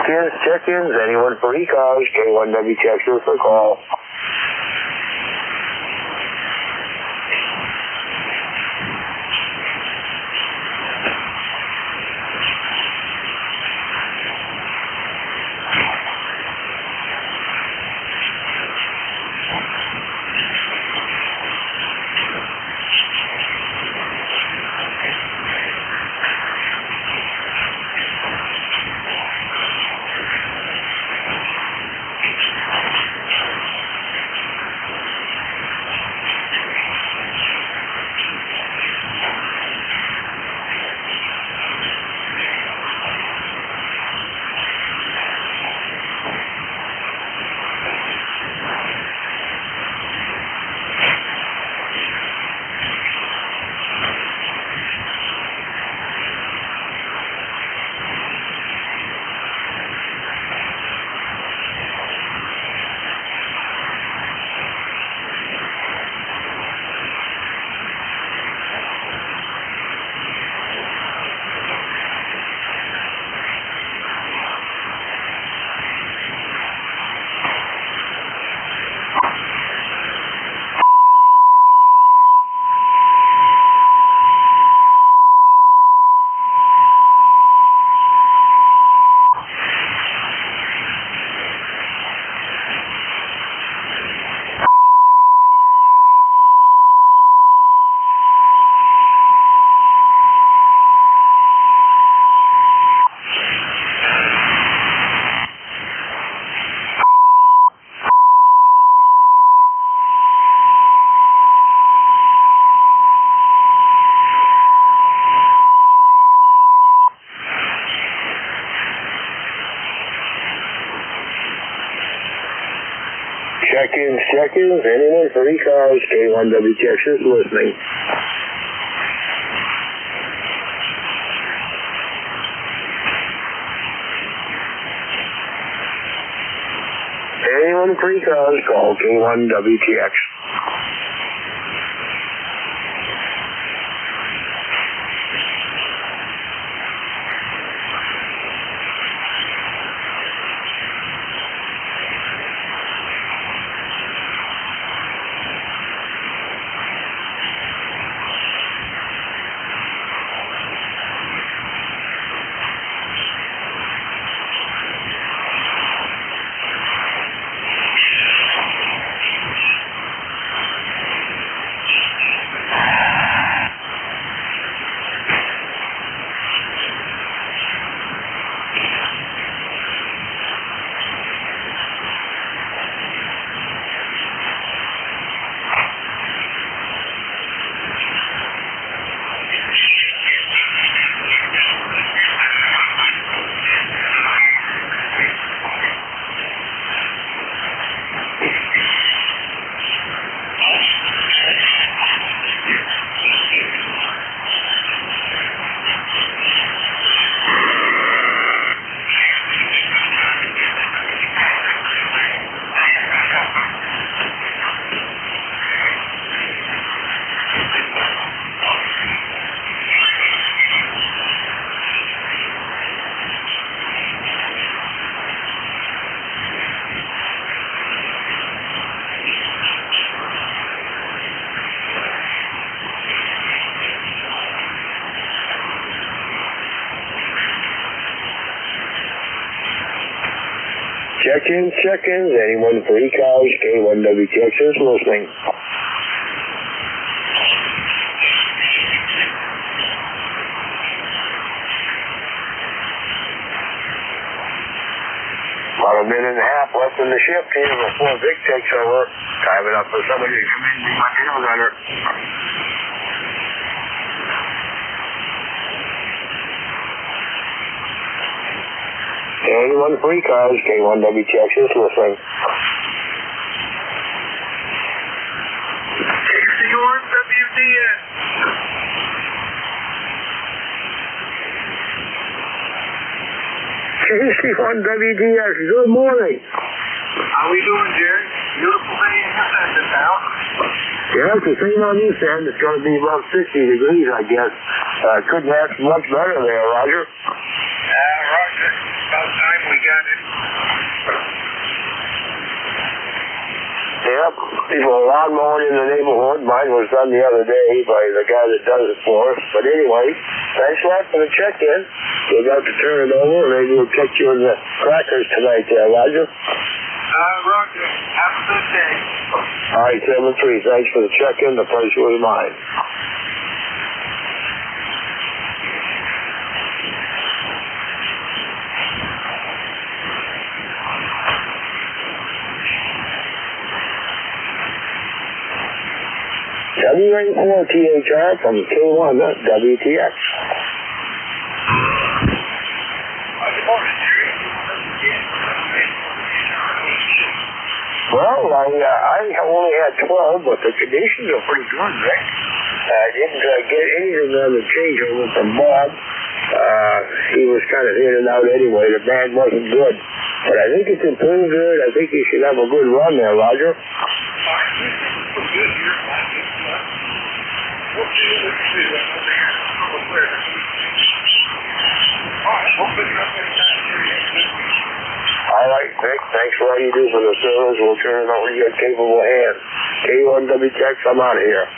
Check-ins, anyone for ECARS, K1W Texas for call. Check-ins, anyone for ECARS, K1W Texas listening. Anyone for ECARS, call K1WTX. Check-ins, anyone for ECARS, K1W Texas listening. About a minute and a half left in the shift here before Vic takes over. Time it up for somebody to come in and be my tail gunner. Anyone for ECARS, K1W Texas listening. KC1WDS. KC1WDS, good morning. How we doing, Jerry? Beautiful day in your end of town. Yeah, it's the same on this end. It's going to be above 60 degrees, I guess. Couldn't ask much better there, Roger. Roger. About time we got it. Yep, people are lawn mowing in the neighborhood. Mine was done the other day by the guy that does it for us. But anyway, thanks a lot for the check-in. We're about to turn it over. Maybe we'll catch you in the crackers tonight there, Roger. Roger. Have a good day. All right, 7-3. Thanks for the check-in. The pleasure was mine. WA4THR from K1 WTX. Well, I only had 12, but the conditions are pretty good, Rick. I didn't get anything on the changeover from Bob. He was kind of in and out anyway. The band wasn't good. But I think it's improved good. I think you should have a good run there, Roger. All right, Vic. Thanks for all you do for the service. We'll turn it over to your capable hands. K1 WTX, I'm out of here.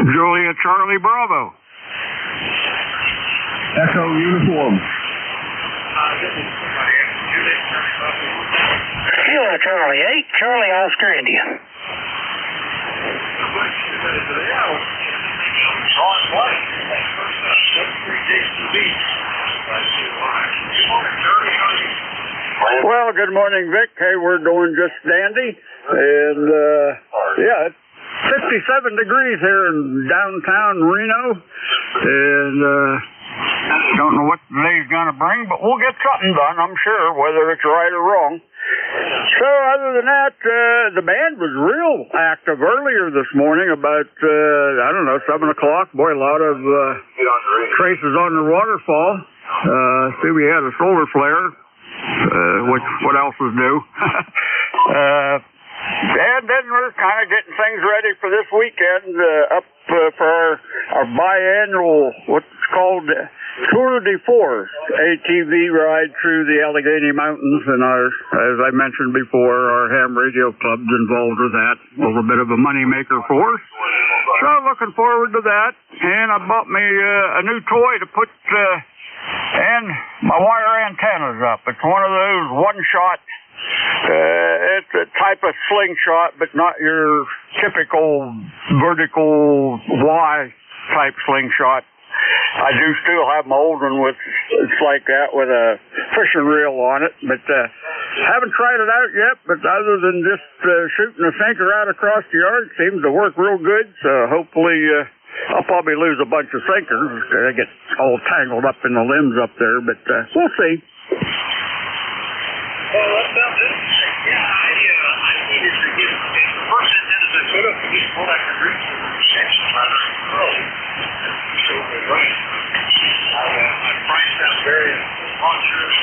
Juliet Charlie Bravo. Echo uniform. Juliet Charlie 8, Charlie Oscar India. Well, good morning, Vic. Hey, we're doing just dandy. And, yeah, it's 57 degrees here in downtown Reno. And, don't know what today's going to bring, but we'll get something done, I'm sure, whether it's right or wrong. So, other than that, the band was real active earlier this morning, about, 7 o'clock. Boy, a lot of traces on the waterfall. See, we had a solar flare, which, what else was new? And then we're kind of getting things ready for this weekend up for our biannual, what's called Tour de Force, ATV ride through the Allegheny Mountains. And as I mentioned before, our ham radio club's involved with that. A little bit of a money maker for us. So I'm looking forward to that. And I bought me a new toy to put and my wire antennas up. It's one of those one-shot. It's a type of slingshot, but not your typical vertical Y-type slingshot. I do still have my old one it's like that with a fishing reel on it, but haven't tried it out yet. But other than just shooting a sinker out across the yard, seems to work real good. So hopefully I'll probably lose a bunch of sinkers. They get all tangled up in the limbs up there, but we'll see. Well, that sounds interesting. Yeah, I needed to get the first antennas I put up, just pull that green section ladder early. So it running. I priced out various launchers,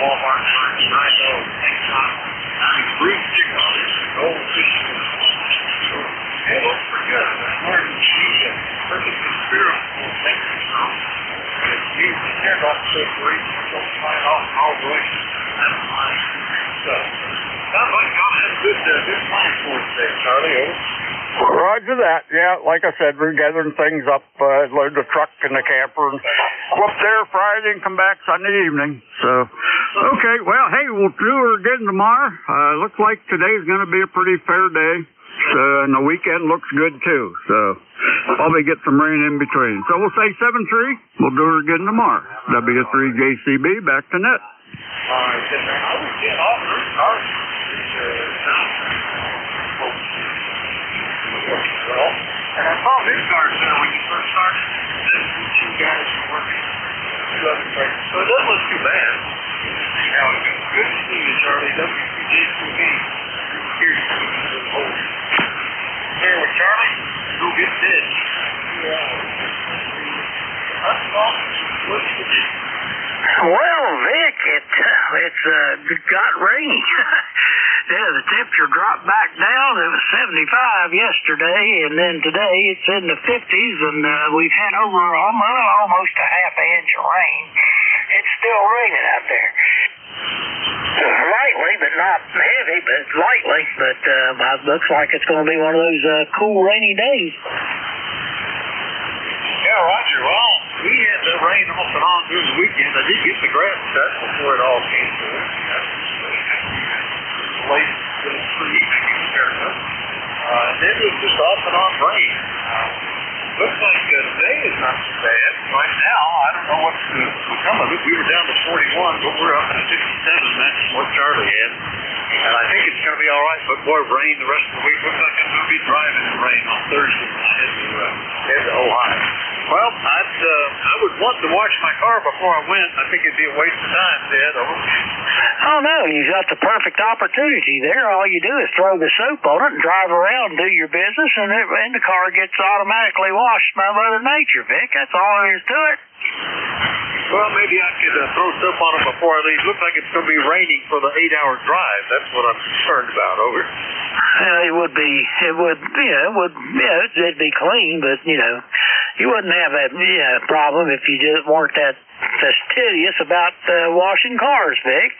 Walmart, I know, Tank-Top, green stick on it, gold fishing. So it looks pretty good. I'm hard to see a perfectly spherical thing. You care about the separation, don't fly off all the way. That's fine. So, sounds like y'all have a good plan for us there, Charlie. Over. Roger that. Yeah, like I said, we're gathering things up, load the truck and the camper, and go up there Friday and come back Sunday evening. So, okay, well, hey, we'll do her again tomorrow. Looks like today's going to be a pretty fair day. And the weekend looks good too. So, probably get some rain in between. So we'll say 7-3. We'll do her again tomorrow. W3JCB, back to net. All right, then I would get off her cars. Well, and I saw ECARS there when you first started. The two guys were working. So it doesn't look too bad. Now, good to see you, Charlie. W3JCB. Here's the hole. There with Charlie. Go get this. That's awesome. Well, Vic, it's got rainy. Yeah, the temperature dropped back down. It was 75 yesterday, and then today it's in the 50s, and we've had over almost a half inch of rain. It's still raining out there. Lightly, but not heavy, but lightly. But it looks like it's going to be one of those cool, rainy days. Yeah, Roger. Well, we had the rain off and on through the weekend. I did get the grass cut before it all came through. Late free comparison. And then it was just off and on rain. Looks like today is not so bad. Right now, I don't know what's going to come of it. We were down to 41, but we're up to 57. That's what Charlie had. And I think it's going to be all right, but boy, rain the rest of the week. Looks like I'm going to be driving in rain on Thursday when I head to Ohio. Well, I would want to wash my car before I went. I think it'd be a waste of time, Dad. Oh, no, you got the perfect opportunity there. All you do is throw the soap on it and drive around and do your business, and the car gets automatically washed by Mother Nature, Vic. That's all there is to it. Well, maybe I could throw soap on it before I leave. Looks like it's going to be raining for the 8-hour drive. That's what I'm concerned about. Over. It'd be clean, but, you wouldn't have that problem if you just weren't that fastidious about washing cars, Vic.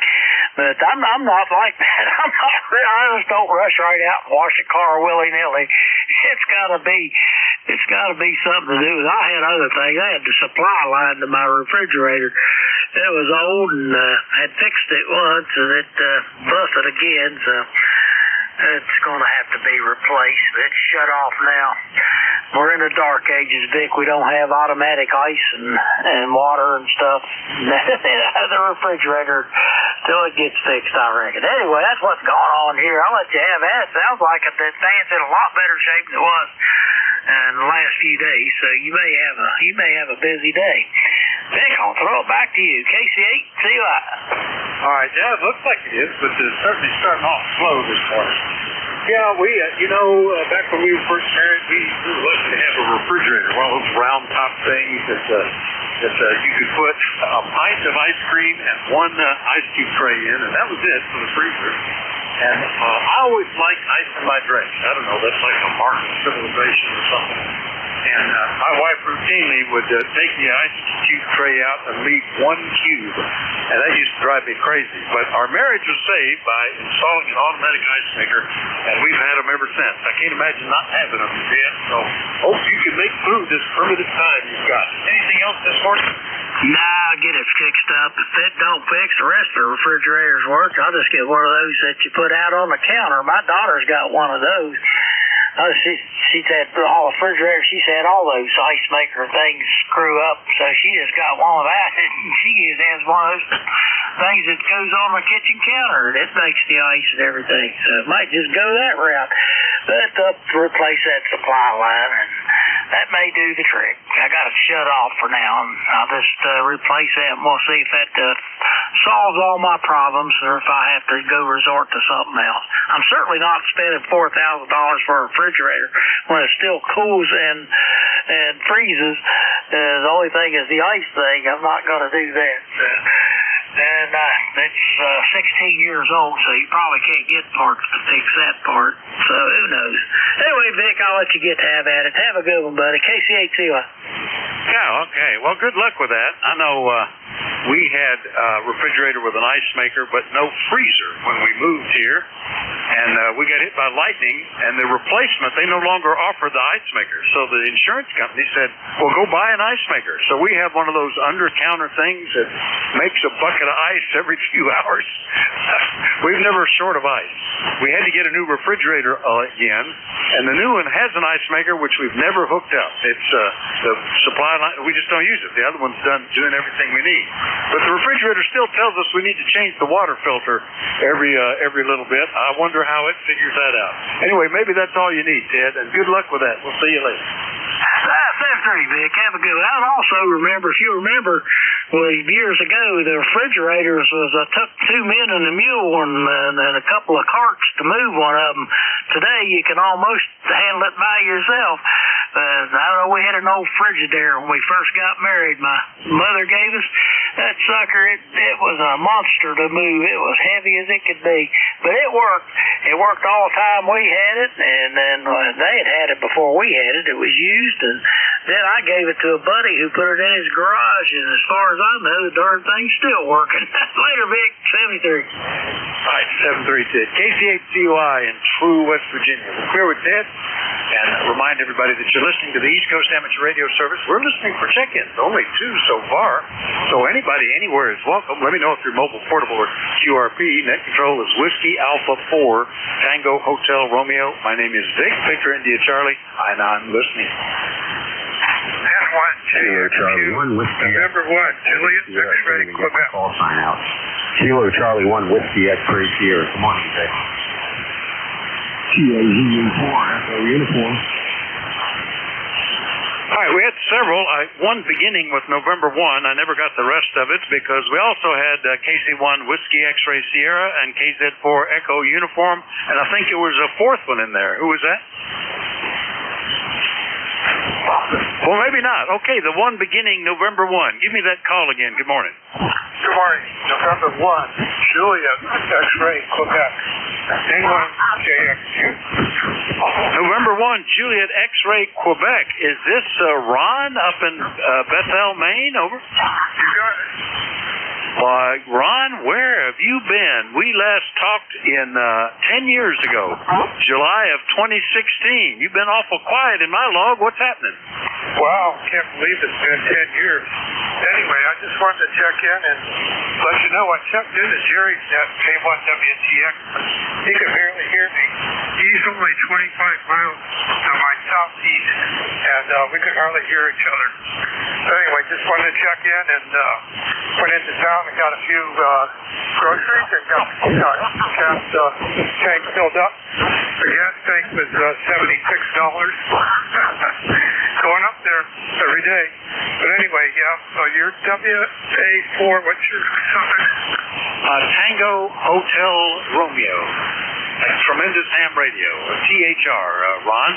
But I'm not like that. I just don't rush right out and wash a car willy-nilly. It's gotta be something to do with. I had other things. I had the supply line to my refrigerator. It was old and had fixed it once, and it busted again. So it's going to have to be replaced. It's shut off now. We're in the dark ages, Vic. We don't have automatic ice and water and stuff out of the refrigerator till it gets fixed, I reckon. Anyway, that's what's going on here. I'll let you have that. It sounds like the stand's in a lot better shape than it was in the last few days, so you may have a busy day. Vic, I'll throw it back to you. KC8, see you later. All right, yeah, it looks like it is, but it's certainly starting off slow this morning. Yeah, we, back when we were first married, we were lucky to have a refrigerator, one of those round top things that you could put a pint of ice cream and one ice cube tray in, and that was it for the freezer. And I always like ice in my drink. I don't know, that's like a mark of civilization or something. And my wife routinely would take the ice cube tray out and leave 1 cube. And that used to drive me crazy. But our marriage was saved by installing an automatic ice maker, and we've had them ever since. I can't imagine not having them yet. So hope you can make through this primitive time you've got. Anything else this morning? Nah, get it fixed up. If it don't fix, the rest of the refrigerators work. I'll just get one of those that you put out on the counter. My daughter's got one of those. She's had all the refrigerators. She's had all those ice maker things screw up, so she just got one of that. And she just has one of those things that goes on the kitchen counter. It makes the ice and everything. So it might just go that route. But replace that supply line, and that may do the trick. I got it shut off for now, and I'll just replace that, and we'll see if that solves all my problems, or if I have to go resort to something else. I'm certainly not spending $4,000 for a refrigerator when it still cools and freezes. The only thing is the ice thing. I'm not going to do that. And it's 16 years old, so you probably can't get parts to fix that part. So who knows? Anyway, Vic, I'll let you get to have at it. Have a good one, buddy. KCATUI. Yeah, okay. Well, good luck with that. I know we had a refrigerator with an ice maker, but no freezer when we moved here. And we got hit by lightning, and the replacement, they no longer offer the ice maker. So the insurance company said, well, go buy an ice maker. So we have one of those under-counter things that makes a bucket of ice every few hours. We've never short of ice. We had to get a new refrigerator again, and the new one has an ice maker, which we've never hooked up. It's the supply line, we just don't use it. The other one's doing everything we need. But the refrigerator still tells us we need to change the water filter every little bit. I wonder how it figures that out. Anyway, maybe that's all you need, Ted, and good luck with that. We'll see you later. That's great, Vic. Have a good one. I also remember, if you remember, years ago, the refrigerators was took 2 men and a mule and a couple of carts to move one of them. Today, you can almost handle it by yourself. I don't know, we had an old Frigidaire when we first got married. My mother gave us that sucker. It was a monster to move. It was heavy as it could be, but it worked. It worked all the time we had it, and then they had it before we had it. It was used, and then I gave it to a buddy who put it in his garage, and as far as I know, the darn thing's still working. Later, Vic. 73. All right, 73 Ted. KCATUI in True, West Virginia. We're clear with Ted, and remind everybody that you're listening to the East Coast Amateur Radio Service. We're listening for check-ins, only 2 so far. So anybody anywhere is welcome. Let me know if you're mobile, portable, or QRP. Net control is Whiskey Alpha 4, Tango Hotel Romeo. My name is Vic, Victor India Charlie, and I'm listening. Kilo Charlie 1 Whiskey. November 1, Juliet, X-ray, Quebec. Call sign out. Kilo Charlie 1 Whiskey X-ray Sierra. Good morning, Vic. Kilo Uniform, Echo Uniform. All right, we had several. One beginning with November 1. I never got the rest of it because we also had KC1 Whiskey X-ray Sierra and KZ4 Echo Uniform, and I think there was a 4th one in there. Who was that? Well, maybe not. Okay, the one beginning November 1. Give me that call again. Good morning. Good morning. November 1, Juliet, X-ray, Quebec. England, JXU. November 1, Juliet, X-ray, Quebec. Is this Ron up in Bethel, Maine? Over? You got it. Why, Ron, where have you been? We last talked in 10 years ago, July of 2016. You've been awful quiet in my log. What's happening? Wow, can't believe it's been 10 years. Anyway, I just wanted to check in and let you know I checked into Jerry's net K1WTX. He could barely hear me. He's only 25 miles to my southeast, and we could hardly hear each other. So anyway, just wanted to check in and went into town and got a few groceries and got gas tank filled up. The gas tank was $76. Going up there every day. But anyway, yeah, so you're WA4, what's your suffix? Tango Hotel Romeo. Tremendous ham radio, THR, Ron.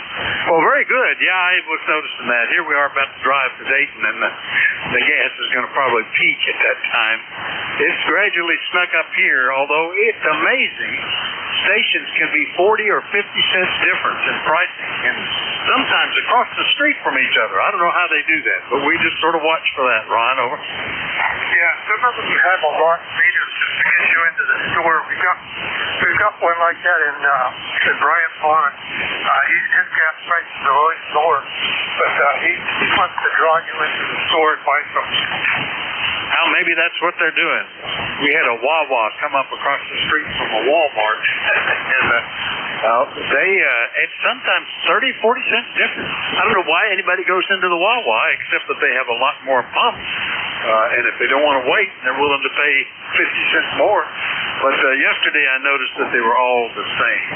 Well, very good. Yeah, I was noticing that. Here we are about to drive to Dayton, and the gas is going to probably peak at that time. It's gradually snuck up here, although it's amazing. Stations can be 40 or 50 cents difference in pricing, and sometimes across the street from each other. I don't know how they do that, but we just sort of watch for that. Ron, over. Yeah, some of them have a lot of meters just to get you into the store. We've got one like that in Bryant Pond. His gas prices are always lower, but he wants to draw you into the store and buy something. How maybe that's what they're doing. We had a Wawa come up across the street from a Walmart, and it's sometimes 30, 40 cents difference. I don't know why anybody goes into the Wawa, except that they have a lot more pumps, and if they don't want to wait, they're willing to pay 50 cents more. But yesterday I noticed that they were all the same,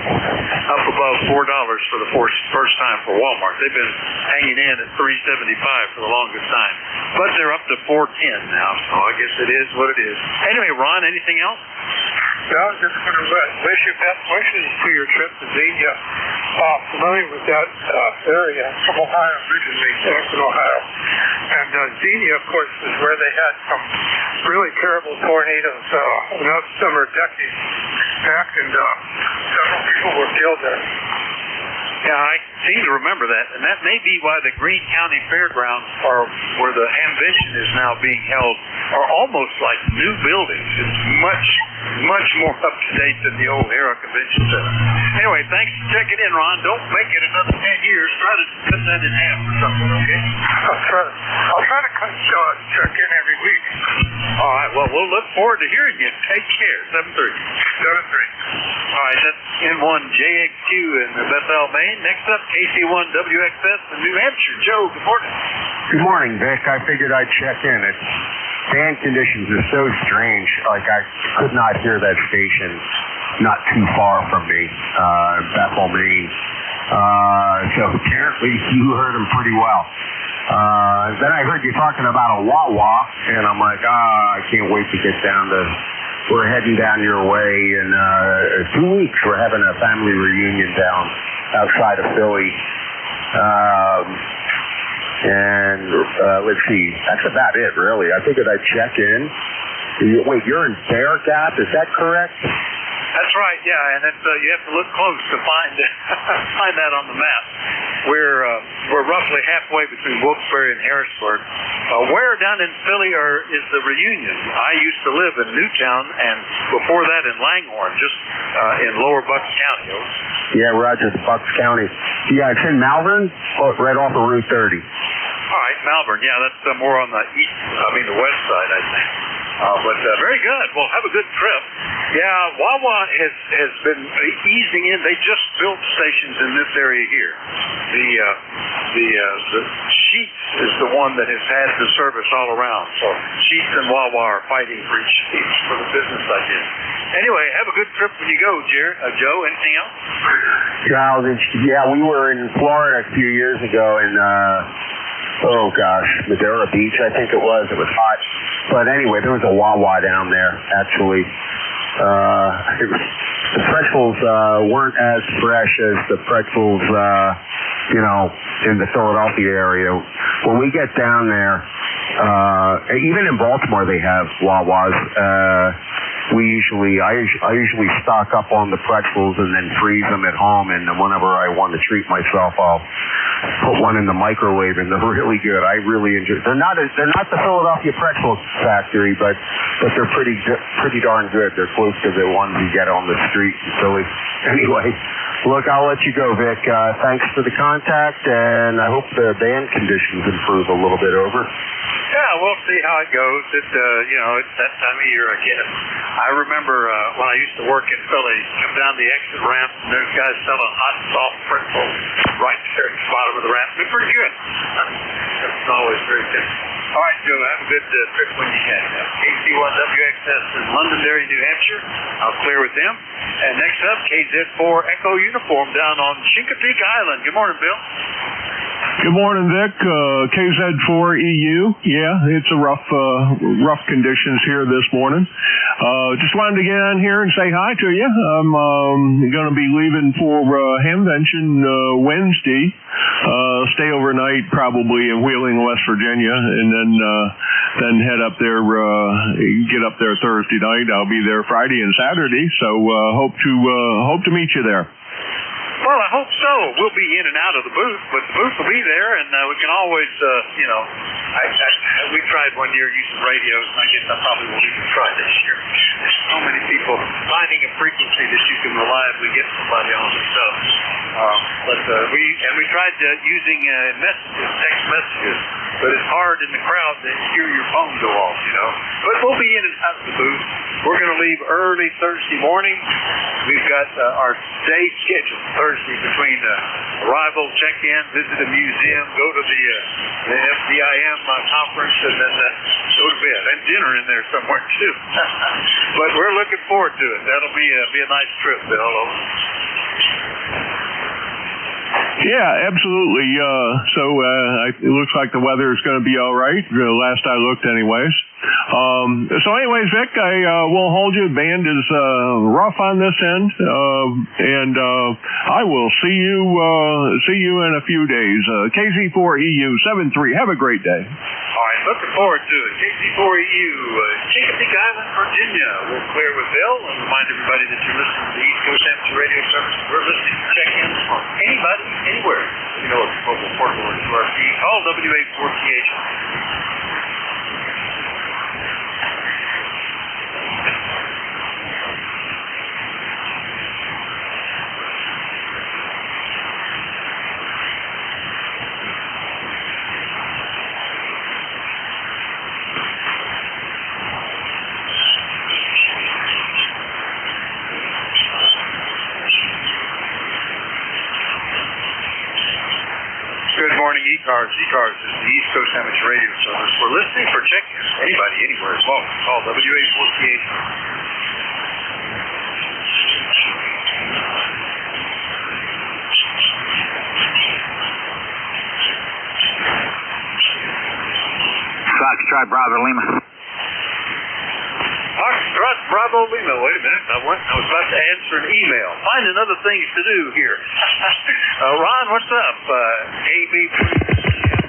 up above $4 for the first time for Walmart. They've been hanging in at $3.75 for the longest time, but they're up to $4.10 now. So I guess it is what it is. Anyway, Ron, anything else? No, just going to wish you best wishes to your trip to Xenia. Familiar with that area. From Ohio originally, Jackson, Ohio. And Xenia, of course, is where they had some really terrible tornadoes another summer decades back, and several people were killed there. Yeah, I seem to remember that, and that may be why the Greene County Fairgrounds, where the Ambition is now being held, are almost like new buildings. It's much more up to date than the old Hera Convention Center. Anyway, thanks for checking in, Ron. Don't make it another 10 years. Try to cut that in half or something, okay? I'll try to check in every week. All right, well, we'll look forward to hearing you. Take care. 7-3. 7-3. All right, that's N1JXQ in Bethel, Maine. Next up, KC1WXS in New Hampshire. Joe, good morning. Good morning, Vic. I figured I'd check in. Band conditions are so strange. Like, I could not hear that station not too far from me, Bethel, Maine. So apparently you heard them pretty well. Then I heard you talking about a Wawa, and I'm like, I can't wait to get down to... We're heading down your way in 2 weeks. We're having a family reunion down outside of Philly. And let's see, that's about it, really. I figured I'd check in. Wait, you're in Bear Gap, is that correct? That's right, yeah, and you have to look close to find that on the map. We're roughly halfway between Wilkes-Barre and Harrisburg. Where down in Philly is the reunion? I used to live in Newtown, and before that in Langhorne, just in Lower Bucks County. Yeah, Roger, Bucks County. Yeah, it's in Malvern, right off of Route 30. All right, Malvern. Yeah, that's more on the the west side, I think. But very good. Well, have a good trip. Yeah, Wawa has been easing in. They just built stations in this area here. The Sheets is the one that has had the service all around. So Sheets and Wawa are fighting for the business idea. Anyway, have a good trip when you go, Joe. Anything else? Yeah, we were in Florida a few years ago, and Madeira Beach, I think it was. It was hot. But anyway, there was a Wawa down there, actually. The pretzels weren't as fresh as the pretzels, in the Philadelphia area. When we get down there, even in Baltimore they have Wawas. I usually stock up on the pretzels and then freeze them at home, and whenever I want to treat myself, I'll put one in the microwave, and they're really good. I really enjoy. They're not the Philadelphia Pretzel Factory, but they're pretty darn good. They're close to the ones you get on the street in Philly. Anyway, look, I'll let you go, Vic. Thanks for the contact, and I hope the band conditions improve a little bit over. Yeah, we'll see how it goes. It's that time of year, I guess. I remember when I used to work in Philly, come down the exit ramp, and there's guys selling hot, soft pretzels right there at the bottom of the ramp. They're pretty good. It's always very good. All right, Joe, have a good trip when you can. KC1WXS in Londonderry, New Hampshire. I'll clear with them. And next up, KZ4 Echo Uniform down on Chincoteague Island. Good morning, Bill. Good morning, Vic. KZ4EU. Yeah, it's a rough conditions here this morning. Just wanted to get on here and say hi to you. I'm going to be leaving for Hamvention Wednesday. Stay overnight probably in Wheeling, West Virginia, and then head up there. Get up there Thursday night. I'll be there Friday and Saturday. So hope to meet you there. Well, I hope so. We'll be in and out of the booth, but the booth will be there, and we can always, we tried one year using radios, and I guess I probably won't even try this year. There's so many people finding a frequency that you can reliably get somebody on the stuff. But we tried using messages, text messages, but it's hard in the crowd to hear your phone go off, But we'll be in and out of the booth. We're going to leave early Thursday morning. We've got our day scheduled Thursday between arrival, check-in, visit a museum, go to the FDIM conference, and then go to bed. And dinner in there somewhere, too. But we're looking forward to it. That'll be a nice trip, Bill. Yeah, absolutely. It looks like the weather is going to be all right. Last I looked, anyways. Anyways, Vic, I will hold you. The band is rough on this end, and I will see you in a few days. KZ4EU 73. Have a great day. All right, looking forward to it. KZ4EU, Chesapeake Island, Virginia. We'll clear with Bill and remind everybody that you're listening to the East Coast Amateur Radio Service. We're listening to check-ins from anybody, anywhere. You know, it's mobile portable or QRC. Call WA4TH. Good morning, ECARS. ECARS is the East Coast Amateur Radio Service. We're listening for check-ins. Anybody, anywhere is welcome. Call WA4TH. Foxtrot Bravo Lima. Foxtrot Bravo Lima. Wait a minute. I was about to answer an email. Finding other things to do here. Ron, what's up?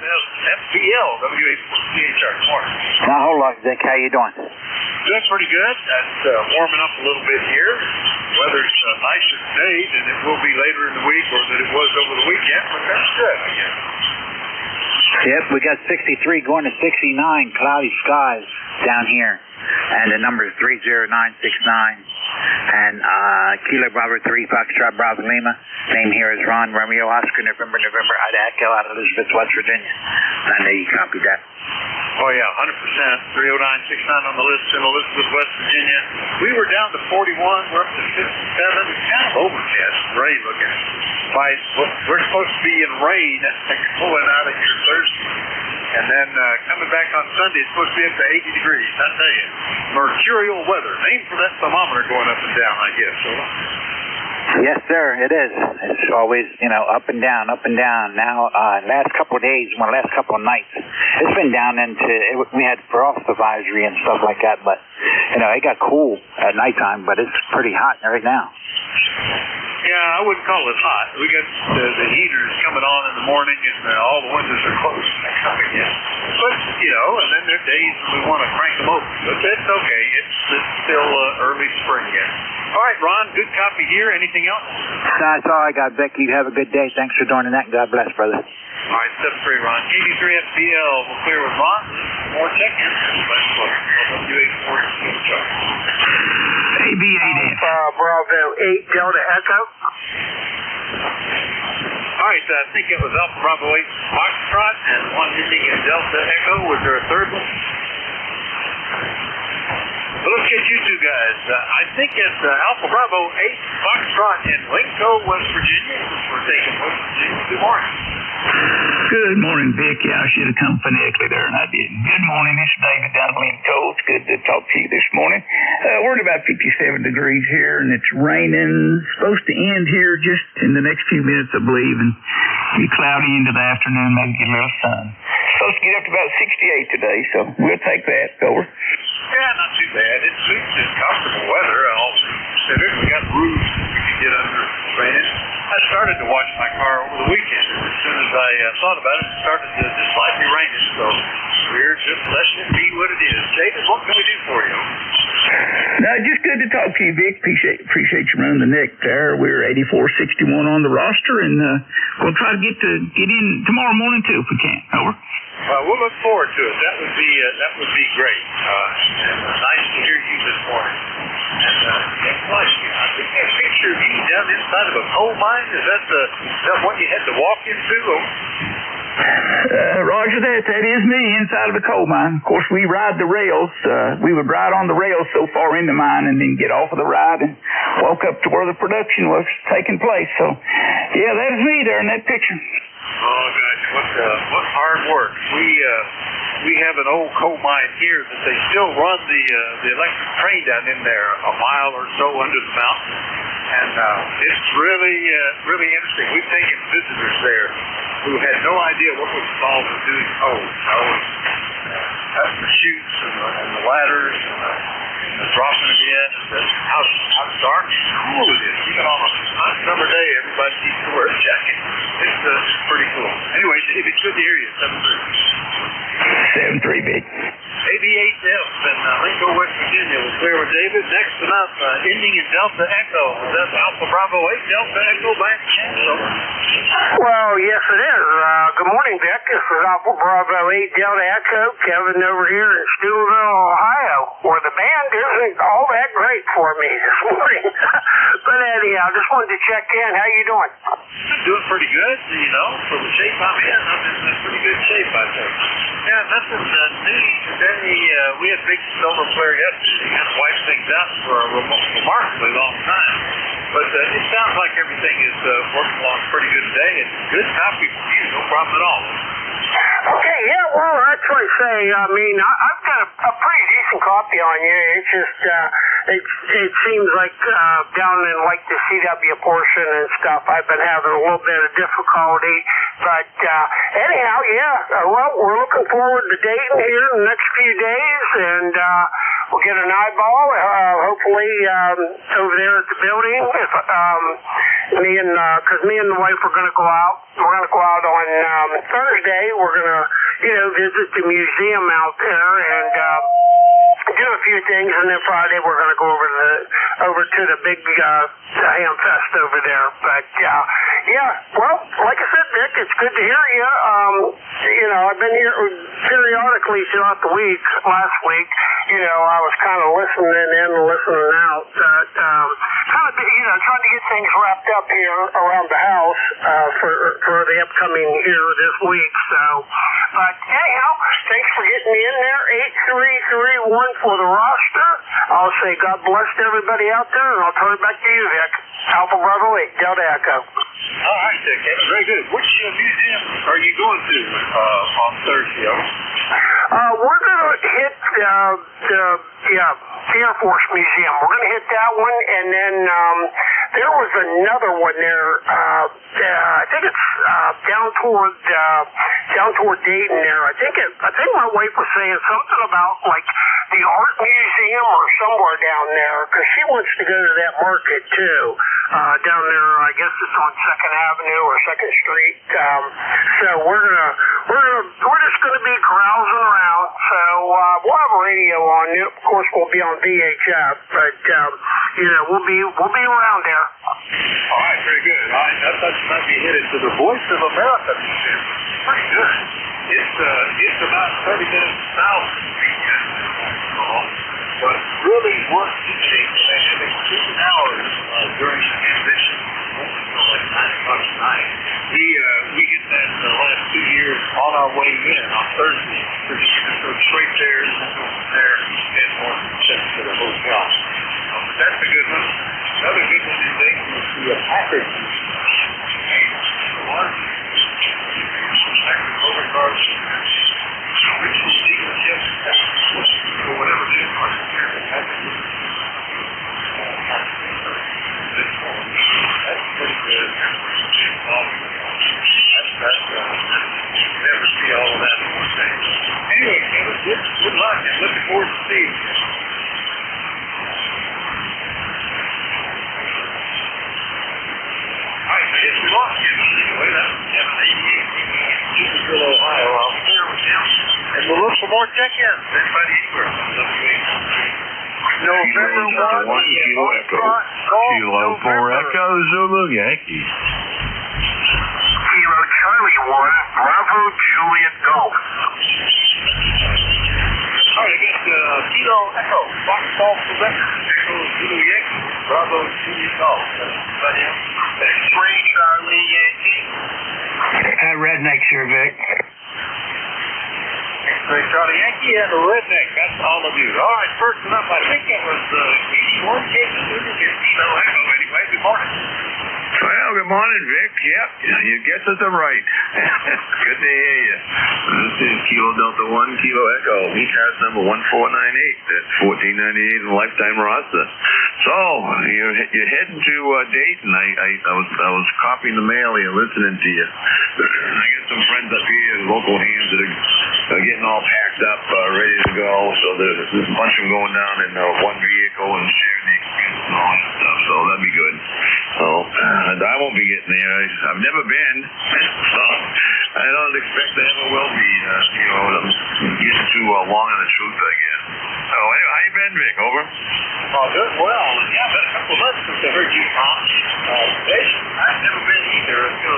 FBL, WA4THR. Morning. Now, hold on, Vic. How you doing? Doing pretty good. It's warming up a little bit here. Weather's nicer today than it will be later in the week or that it was over the weekend, but that's good, I guess. Yep, we got 63 going to 69, cloudy skies down here. And the number is 30969. And Kilo Bravo 3, Foxtrot Bravo Lima. Name here is Ron Romeo Oscar, November, Ida Echo out of Elizabeth, West Virginia. I know you copied that. Oh, yeah, 100%. 30969 on the list in Elizabeth, West Virginia. We were down to 41. We're up to 57. Kind of overcast. Rain looking. We're supposed to be in rain pulling out of here Thursday. And then coming back on Sunday, it's supposed to be up to 80 degrees. I tell you, mercurial weather. Name for that thermometer going up and down, I guess. So, yes, sir, it is. It's always, up and down, up and down. Now, last couple of days, last couple of nights, it's been down we had frost advisory and stuff like that, but, it got cool at nighttime, but it's pretty hot right now. Yeah, I wouldn't call it hot. We got the heaters coming on in the morning, and all the windows are closed. But, and then there are days when we want to crank them open. But it's okay. It's still early spring yet. All right, Ron, good copy here. Anything else? That's all I got, Vic. You have a good day. Thanks for doing that. God bless, brother. All right, 7-3, Ron. KD3FBL. We'll clear with Ron. More check-ins. AB8. Bravo 8 Delta Echo. All right, I think it was Alpha Bravo 8 Foxtrot and one ending in Delta Echo. Was there a third one? Well, let's get you two guys. I think it's Alpha Bravo 8 Foxtrot in Linco, West Virginia. We're taking West Virginia. Good morning. Good morning, Vic. Yeah, I should have come phonetically there, and I didn't. Good morning. This is David down at Glen Cove. It's good to talk to you this morning. We're at about 57 degrees here, and it's raining. It's supposed to end here just in the next few minutes, I believe, and be cloudy into the afternoon, maybe get a little sun. Supposed to get up to about 68 today, so we'll take that. Over. Yeah, not too bad. It's comfortable weather. All considered, we got roofs we can get under raining. I started to wash my car over the weekend. As soon as I thought about it, it started to just slightly raining. So we're just letting it be what it is. David, what can we do for you? No, just good to talk to you, Vic. Appreciate you running the neck there. We're 84-61 on the roster, and we'll try to get in tomorrow morning too if we can. Over. We'll look forward to it. That would be great. Nice to hear you this morning. And I think that picture of you down inside of a coal mine, is that what you had to walk into? Roger that. That is me inside of the coal mine. Of course, we ride the rails. We would ride on the rails so far in the mine and then get off of the ride and walk up to where the production was taking place. So, yeah, that is me there in that picture. Oh, gosh, what hard work. We have an old coal mine here that they still run the electric train down in there a mile or so under the mountain. And it's really interesting. We've taken visitors there who had no idea what was involved in doing coal. The chutes and the ladders and the dropping it in, and how dark and cool it is. Even on a hot summer day, everybody needs to wear a jacket. It's pretty cool. Anyway, it's good to hear you. 7-3, Big. 88F in Lincoln, West Virginia. We'll clear with David. Next one up, ending in Delta Echo. Is that Alpha Bravo 8 Delta Echo by any chance? Over. Well, yes, it is. Good morning, Dick. This is Alpha Bravo 8 Delta Echo. Kevin over here in Steubenville, Ohio, where the band isn't all that great for me this morning. But anyhow, just wanted to check in. How you doing? I'm doing pretty good. For the shape I'm in pretty good shape, I think. Yeah, nothing new today. We had a big solar flare yesterday. Kind of wiped things out for a remarkably long time. But it sounds like everything is working along pretty good today, and good copy from you, no problem at all. Okay, yeah, well, I'd probably say, I've got a pretty decent copy on you. It's just, it seems like down in like the CW portion and stuff, I've been having a little bit of difficulty. But anyhow, well, we're looking forward to dating here in the next few days, and we'll get an eyeball, hopefully, over there at the building. Because me and the wife are going to go out. We're going to go out on Thursday. We're going to, visit the museum out there and do a few things, and then Friday we're going to go over to the big ham fest over there. But well, like I said, Dick, it's good to hear you. I've been here periodically throughout the week. Last week, I was kind of listening in and listening out. Kind of, trying to get things wrapped up here around the house for the upcoming here this week. So, but anyhow, thanks for getting me in there. 8331 for the roster. I'll say God bless to everybody out there, and I'll turn it back to you, Vic. Alpha Bravo 8, Delta Echo. All right, Kevin. Very good. Which museum are you going to on Thursday? We're going to hit the Air Force Museum. We're going to hit that one, and then there was another one there. I think it's down toward Dayton there. I think my wife was saying something about like the art museum or somewhere down there, because she wants to go to that market too. Down there, I guess it's on 2nd Avenue or 2nd Street. So we're just going to be carousing around. So we'll have a radio on. Of course, we'll be on VHF, but we'll be around there. All right, very good. I thought you might be headed to the Voice of America Museum. Pretty good. It's about 30 minutes south of but really worth visiting. They have extended hours during the transition, until like 9 o'clock tonight. We get that the last 2 years on our way in on Thursday. We're just going to go straight there, and then go from there and north and south to the hotel. But that's a good one. Another good one is the Packard. Good luck, and looking forward to seeing you. All right, man, we lost you. Anyway, that was 788 Eaglesville, Ohio. I'll clear with him, and we'll look for more check-ins. Anybody anywhere? November 1, Kilo Echo. Kilo 4 Echo, Zulu, Yankee. Kilo Charlie 1, Bravo Juliet Golf. All right, I got Kilo Echo, Fox Golf Quebec, Echo Zulu Yankee, Bravo Juliet Golf. X-Ray Charlie Yankee. Redneck here, Vic. X-Ray Charlie Yankee and the Redneck. That's all of you. All right, first one up, I think it was 81 KG. Kilo Echo, anyway. Good morning. Well, good morning, Vic. Yep, your guesses are right. Good to hear you. This is Kilo Delta 1, Kilo Echo. ECARS number 1498. That's 1498 in lifetime roster. So, you're heading to Dayton. I was copying the mail here, listening to you. I got some friends up here, local hands that are getting all packed up, ready to go. So there's a bunch of them going down in one vehicle and sharing the expense and all that stuff. So that'd be good. So, and I won't be getting there. I've never been, so I don't expect I ever will be. I'm getting too long in the truth, I guess. So anyway, how you been, Vic? Over? Oh, good. Well, yeah, been a couple of months since I heard you, Tom. I've never been either. So,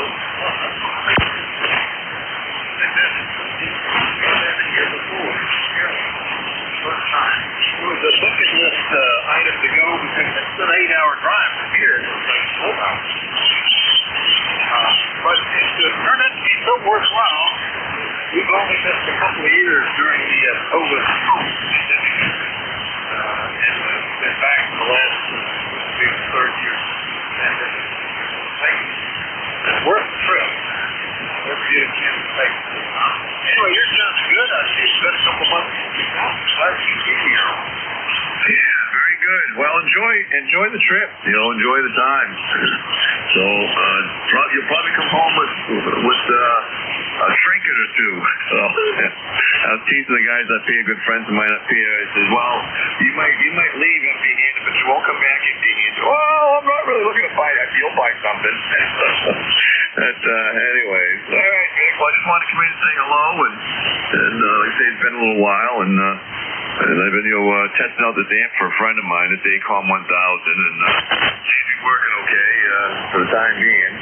I've been here before. First time. It was a bucket list item to go because it's an 8-hour drive from here. It's like 12 hours. But it turned out to be so worthwhile. We've only missed a couple of years during the COVID pandemic. And been back for the last third year. And it's worth the trip. Never get a chance to take it. Anyway, yours sounds good. I see it's been a couple months. Glad to see you here. Yeah, very good. Well, enjoy the trip. Enjoy the time. So you'll probably come home with a trinket or two. So I was teasing the guys up here, good friends of mine up here. I said, well, you might leave empty-handed, but you won't come back empty-handed. Well, I'm not really looking to buy that. You'll buy something. Anyways, all right, Vic. Well, I just wanted to come in and say hello, and like I say, it's been a little while, and I've been testing out this amp for a friend of mine. It's ACOM 1000, and seems to be working okay for the time being.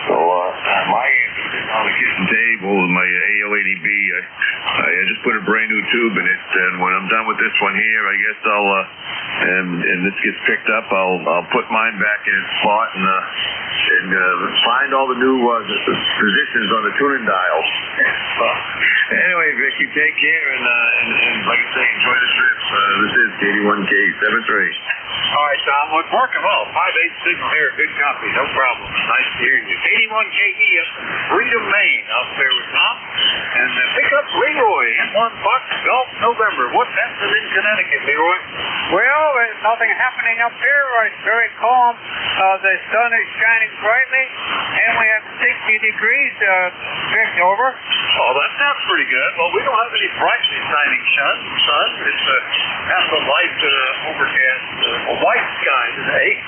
So my amp is on the kitchen table with my AL80B. I just put a brand new tube in it, and when I'm done with this one here, I guess I'll and this gets picked up, I'll put mine back in its spot and find all the new positions on the tuning dial. Anyway, Vic, you take care, and like I say, enjoy the trip. This is KD1K73. All right, Tom. Well, it's working well. 5-8 signal here. Good copy. No problem. Nice to hear you. 81KE up in Freedom, Maine. Out there with Tom. And pick up Leroy in 1 Fox Golf November. What's happening in Connecticut, Leroy? Well, there's nothing happening up here. It's very calm. The sun is shining brightly, and we have 60 degrees. Picked over. Oh, that sounds pretty good. Well, we don't have any brightly shining sun. It's kind of a light overcast, a white sky today.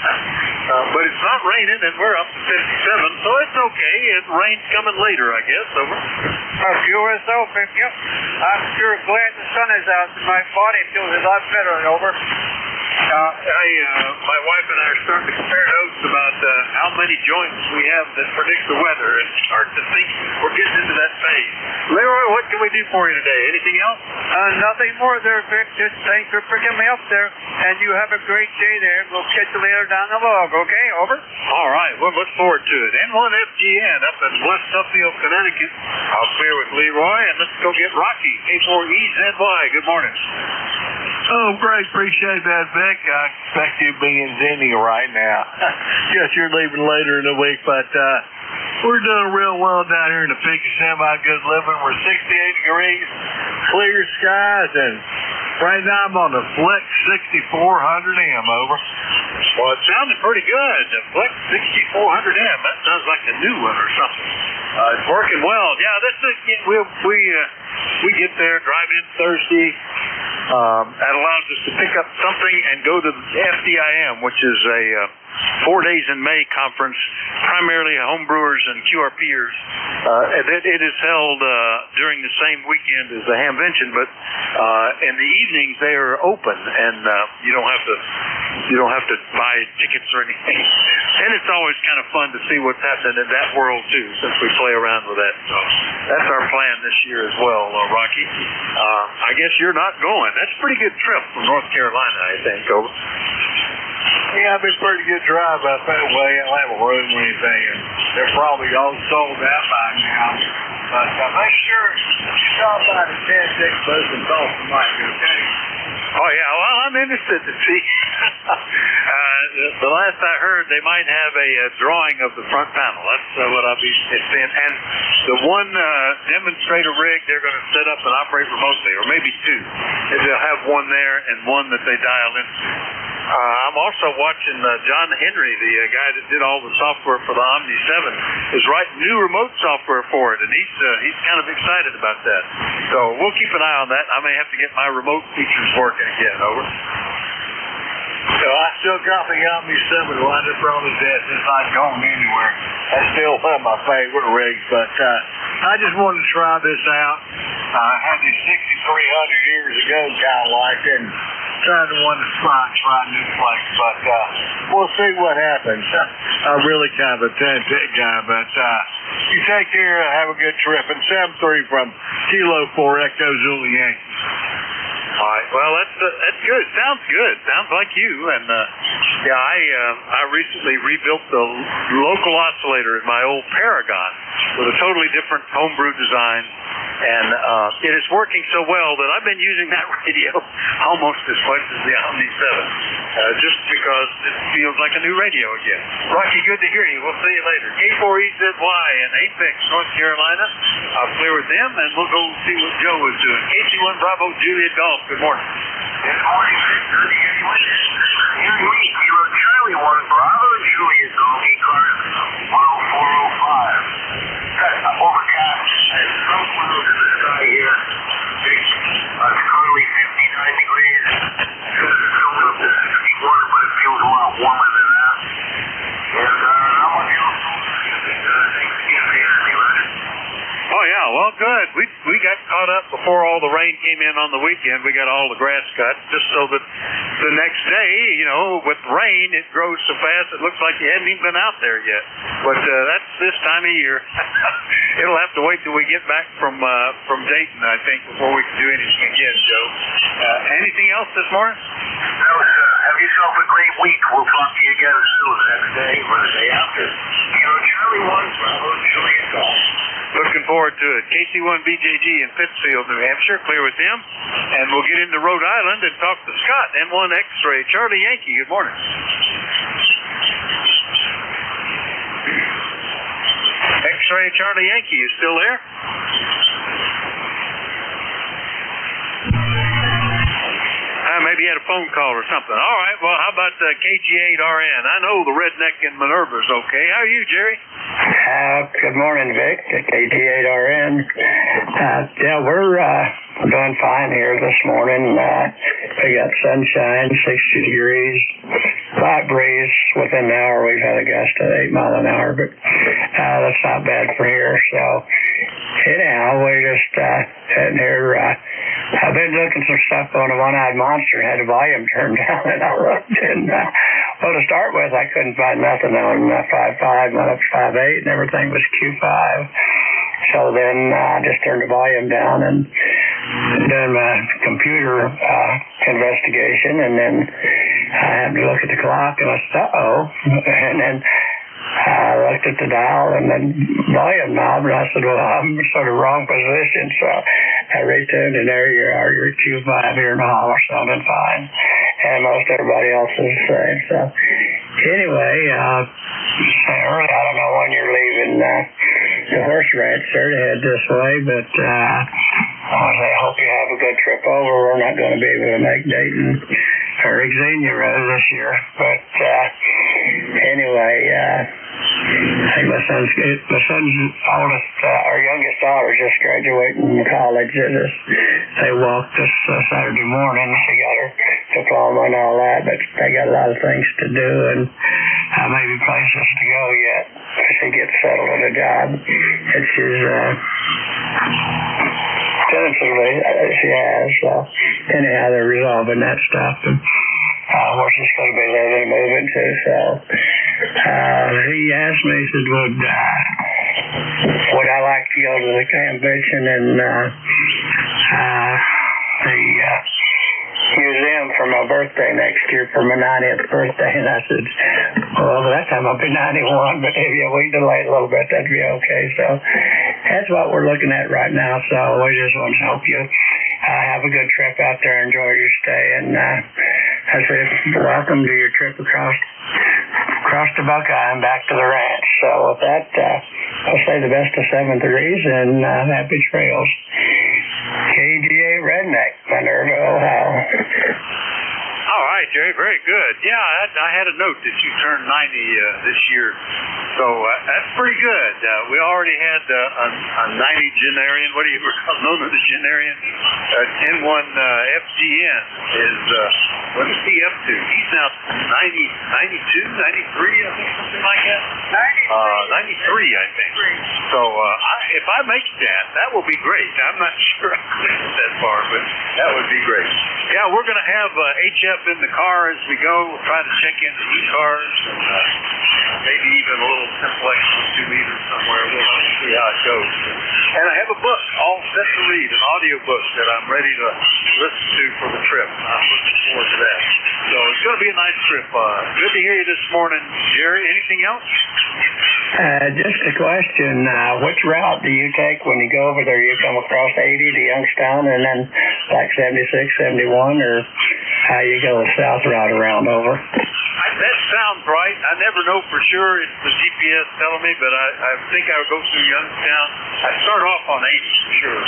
But it's not raining, and we're up to 57, so it's okay. Rain's coming later, I guess. Over. Sure as though, yep. I'm sure glad the sun is out. My body feels a lot better over. My wife and I are starting to compare notes about how many joints we have that predict the weather, and start to think we're getting into that phase. Leroy, what can we do for you today? Anything else? Nothing more there, Vic. Just thanks for picking me up there, and you have a great day there. We'll catch you later down the log, okay? Over. All right, we'll look forward to it. N1FGN up in West Suffield, Connecticut. I'll clear with Leroy, and let's go get Rocky. K4EZY. Good morning. Oh, great. Appreciate that, Vic. I expect you to be in Xenia right now. Yes, you're leaving later in the week, but we're doing real well down here in the peak of semi-good living. We're 68 degrees, clear skies, and right now I'm on the Flex 6400M, over. Well, it sounded pretty good. The Flex 6400M. That sounds like a new one or something. It's working well. Yeah, we we get there, drive in Thursday. That allows us to pick up something and go to the FDIM, which is a 4 days in May conference, primarily homebrewers and QRPers. It is held during the same weekend as the Hamvention, but in the evenings they are open, and you don't have to buy tickets or anything. And it's always kind of fun to see what's happening in that world too, since we play around with that. So that's our plan this year as well, Rocky. I guess you're not going. That's a pretty good trip from North Carolina, I think. Over. Yeah, I've been pretty good drive up that way. I don't have a room or anything, and they're probably all sold out by now. But make sure you stop by the 10-6 booth and talk to Mike, okay? Oh, yeah. Well, I'm interested to see. The last I heard, they might have a drawing of the front panel. That's what I'll be seeing. And the one demonstrator rig they're going to set up and operate remotely, or maybe two. They'll have one there and one that they dial into. I'm also watching John Henry, the guy that did all the software for the Omni 7, is writing new remote software for it, and he's kind of excited about that. So we'll keep an eye on that. I may have to get my remote features working again. Over. So I still got the Omni 7 lined up on his desk. It's not going anywhere. That's still one of my favorite rigs, but I just wanted to try this out. I had this 6,300 years ago kind of like, and tried to one to try a new place, but we'll see what happens. I'm really kind of a 10-pick guy, but you take care, have a good trip, and 7-3 from Kilo 4 Echo Zulu Yankee. All right. Well, that's good. Sounds good. Sounds like you. And I recently rebuilt the local oscillator in my old Paragon with a totally different homebrew design. And it is working so well that I've been using that radio almost as much as the Omni 7, just because it feels like a new radio again. Rocky, good to hear you. We'll see you later. K4EZY in Apex, North Carolina. I'll clear with them, and we'll go see what Joe is doing. KC1 Bravo, Juliet Golf. Good morning. Good morning, Victor. Charlie 1 Bravo, Juliet Golf, ECARS 10405. Overcast and some clouds in the sky here. It's currently 59 degrees. It's going up to 61, but it feels a lot warmer than that. And I'm on the thanks again for your Oh, yeah. Well, good. We got caught up before all the rain came in on the weekend. We got all the grass cut just so that the next day, with rain, it grows so fast it looks like you hadn't even been out there yet. But that's this time of year. It'll have to wait till we get back from Dayton, I think, before we can do anything again, Joe. Anything else this morning? No, have yourself a great week. We'll talk to you again soon, next day or the day after. Charlie 1 Bravo, Juliet Golf. Looking forward to it. KC1BJG in Pittsfield, New Hampshire. Clear with them. And we'll get into Rhode Island and talk to Scott, N1 X-Ray. Charlie Yankee, good morning. X-Ray Charlie Yankee, you still there? Maybe you had a phone call or something. All right, well, how about KG8RN? I know the redneck in Minerva's okay. How are you, Jerry? Good morning, Vic. KG8RN. We're doing fine here this morning. We got sunshine, 60 degrees, light breeze. Within an hour, we've had a gust of 8 miles an hour, but that's not bad for here. So, anyhow, we're just sitting here. I've been looking some stuff on a one-eyed monster and had the volume turned down, and I looked, and well, to start with, I couldn't find nothing on 5.5, went up to 5.8, and everything was Q5. So then I just turned the volume down and done my computer investigation, and then I happened to look at the clock, and I said, uh-oh, and then I looked at the dial and then volume knob, and I said, well, I'm sort of wrong position, so I retuned, and there you are, you're Q5 here in the holler, sounding fine, and most everybody else is the same. So anyway, Sarah, I don't know when you're leaving the horse ranch there to head this way, but I hope you have a good trip over. We're not going to be able to make Dayton or Xenia Road this year, but anyway, I think my son's oldest, our youngest daughter just graduated from college. They walked this Saturday morning. She got her diploma and all that, but they got a lot of things to do and maybe places to go yet. She gets settled at a job that she's tentatively she has. Anyhow, they're resolving that stuff and where she's going to be living and moving to. So he asked me, he said, would I like to go to the convention and the museum for my birthday next year, for my 90th birthday? And I said, well, by that time I'll be 91, but if we can delay it a little bit, that'd be okay. So that's what we're looking at right now. So we just want to help you have a good trip out there, enjoy your stay, and I said, welcome to your trip across the Buckeye and back to the ranch. So with that, I'll say the best of 7 threes and happy trails. KGA Redneck, Minerva, Ohio. All right, Jerry, very good. Yeah, I had a note that you turned 90 this year, so that's pretty good. We already had a 90-genarian. What do you known as a genarian? N1 FGN is, what is he up to? He's now 92, 93, I think, something like that. 93, I think. So if I make that will be great. I'm not sure I can get that far, but that would be great. Yeah, we're going to have HF in the car as we go. We'll try to check into ECARS and maybe even a little simplex on 2 meters somewhere. We'll have to see how it goes. And I have a book all set to read, an audio book that I'm ready to listen to for the trip. I'm looking forward to that. So it's going to be a nice trip. Good to hear you this morning, Jerry. Anything else? Just a question. Which route do you take when you go over there? You come across 80 to Youngstown and then like 76, 71, or how you go the south route around over? That sounds right. I never know for sure. It's the GPS telling me, but I think I would go through Youngstown. I start off on 80 for sure.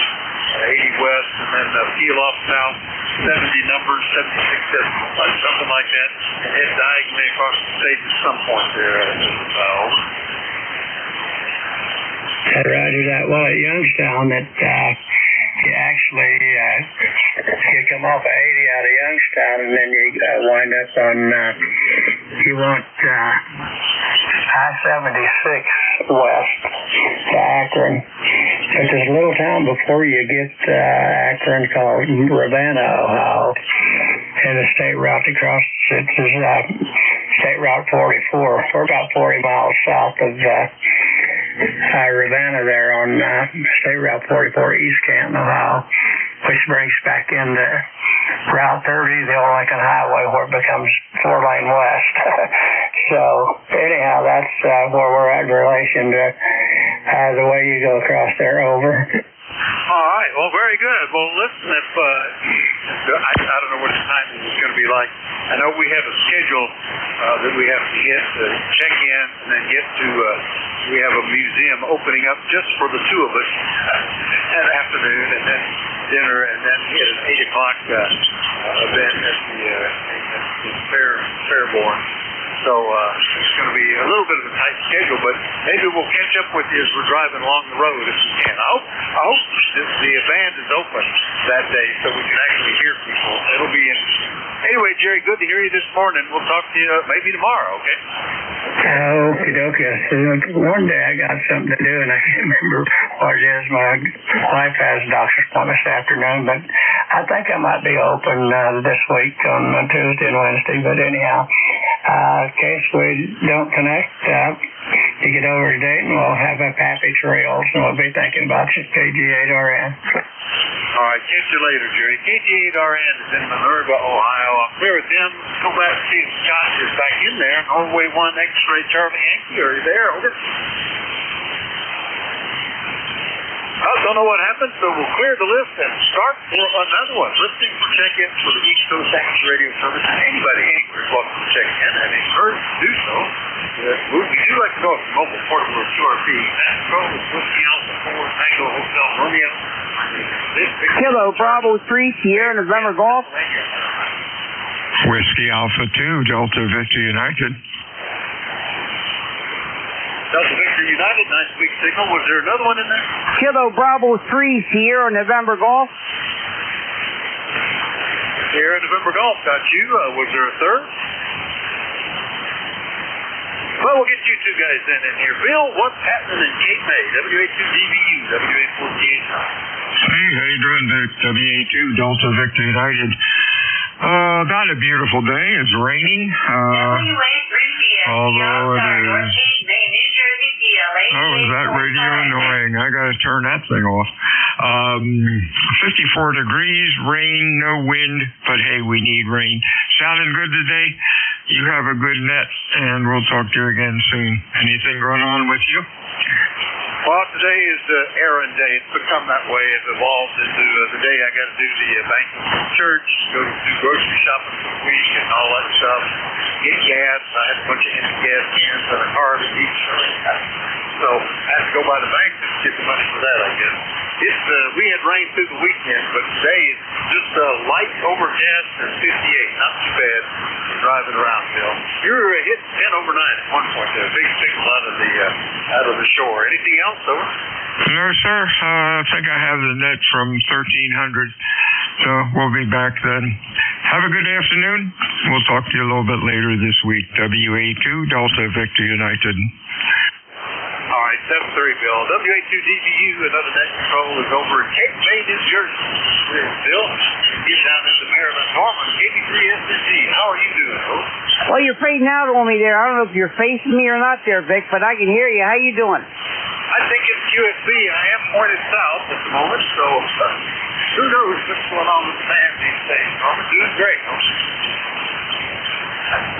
80 west and then peel off south, 70 numbers, 76, something like that, and head diagonally across the state at some point there. Roger that. Well, at Youngstown, you actually you come off of 80 out of Youngstown, and then you wind up on you want I-76 west to Akron. But there's a little town before you get Akron called Ravenna, Ohio, and the state route across it is State Route 44. We're about 40 miles south of Ravenna there on State Route 44, East Canton, Ohio, which brings back into Route 30, the old Lincoln Highway, where it becomes 4-lane west. So anyhow, that's where we're at in relation to the way you go across there. Over. All right. Well, very good. Well, listen, if I don't know what the timing is going to be like. I know we have a schedule that we have to get to check in and then get to. We have a museum opening up just for the two of us that afternoon, and then dinner, and then we had an 8 o'clock event at the Fairborn. So it's going to be a little bit of a tight schedule, but maybe we'll catch up with you as we're driving along the road if we can. I hope the band is open that day so we can actually hear people. It'll be interesting. Anyway, Jerry, good to hear you this morning. We'll talk to you maybe tomorrow, okay? Okie dokie. One day I got something to do, and I can't remember what it is. My wife has a doctor's appointment this afternoon, but I think I might be open this week on Tuesday and Wednesday. But anyhow, in case we don't connect, you get over to Dayton, we'll have up happy trails, and we'll be thinking about you, KG8RN. All right, catch you later, Jerry. KG8RN is in Minerva, Ohio. I'm clear with them. Go back and see if Scott is back in there. Norway 1 X-ray Charlie Yankee, are you there? Over. I don't know what happened, so we'll clear the list and start for another one. Listening for check-in for the East Coast Access Radio Service. Anybody anywhere is welcome to check in and encouraged to do so. We do like to go with mobile portable QRP. Mexico with Whiskey Alpha 4, Tango Hotel Romeo. Kilo Bravo 3, Sierra November Golf. Whiskey Alpha 2, Delta Victor United. Delta Victor United, nice big signal. Was there another one in there? Kilo Bravo 3 Sierra November Golf. Sierra November Golf, got you. Was there a third? Well, we'll get you two guys then in here. Bill, what's happening in Cape May? WA2DVU, WA48. Hey, how you doing, Vic? WA2 Delta Victor United. Got a beautiful day. It's raining. Although it is... Oh, is that radio annoying? I gotta turn that thing off. 54 degrees, rain, no wind, but hey, we need rain. Sounding good today? You have a good net, and we'll talk to you again soon. Anything going on with you? Well, today is errand day. It's become that way. It's evolved into the day I got to do the bank church, go to do grocery shopping for the week and all that stuff. Get gas. I had a bunch of empty gas cans in a car to eat. So I had to go by the bank to get the money for that, I guess. We had rain through the weekend, but today it's just light overcast and 58. Not too bad driving around, Bill. You were hitting 10 over 9 at one point there. Big signal out of the shore. Anything else, over? No, sir. I think I have the net from 1300. So we'll be back then. Have a good afternoon. We'll talk to you a little bit later this week. WA2 Delta Victor United. All right, 7-3, Bill. WA2DVU, another net control, is over in Cape May, New Jersey. Bill, he's down in the Maryland. Norman, KB3SNG. How are you doing, Bill? Well, you're fading out on me there. I don't know if you're facing me or not there, Vic, but I can hear you. How you doing? I think it's QSB. I am pointed south at the moment, so who knows what's going on with the band these days. Norman, doing great.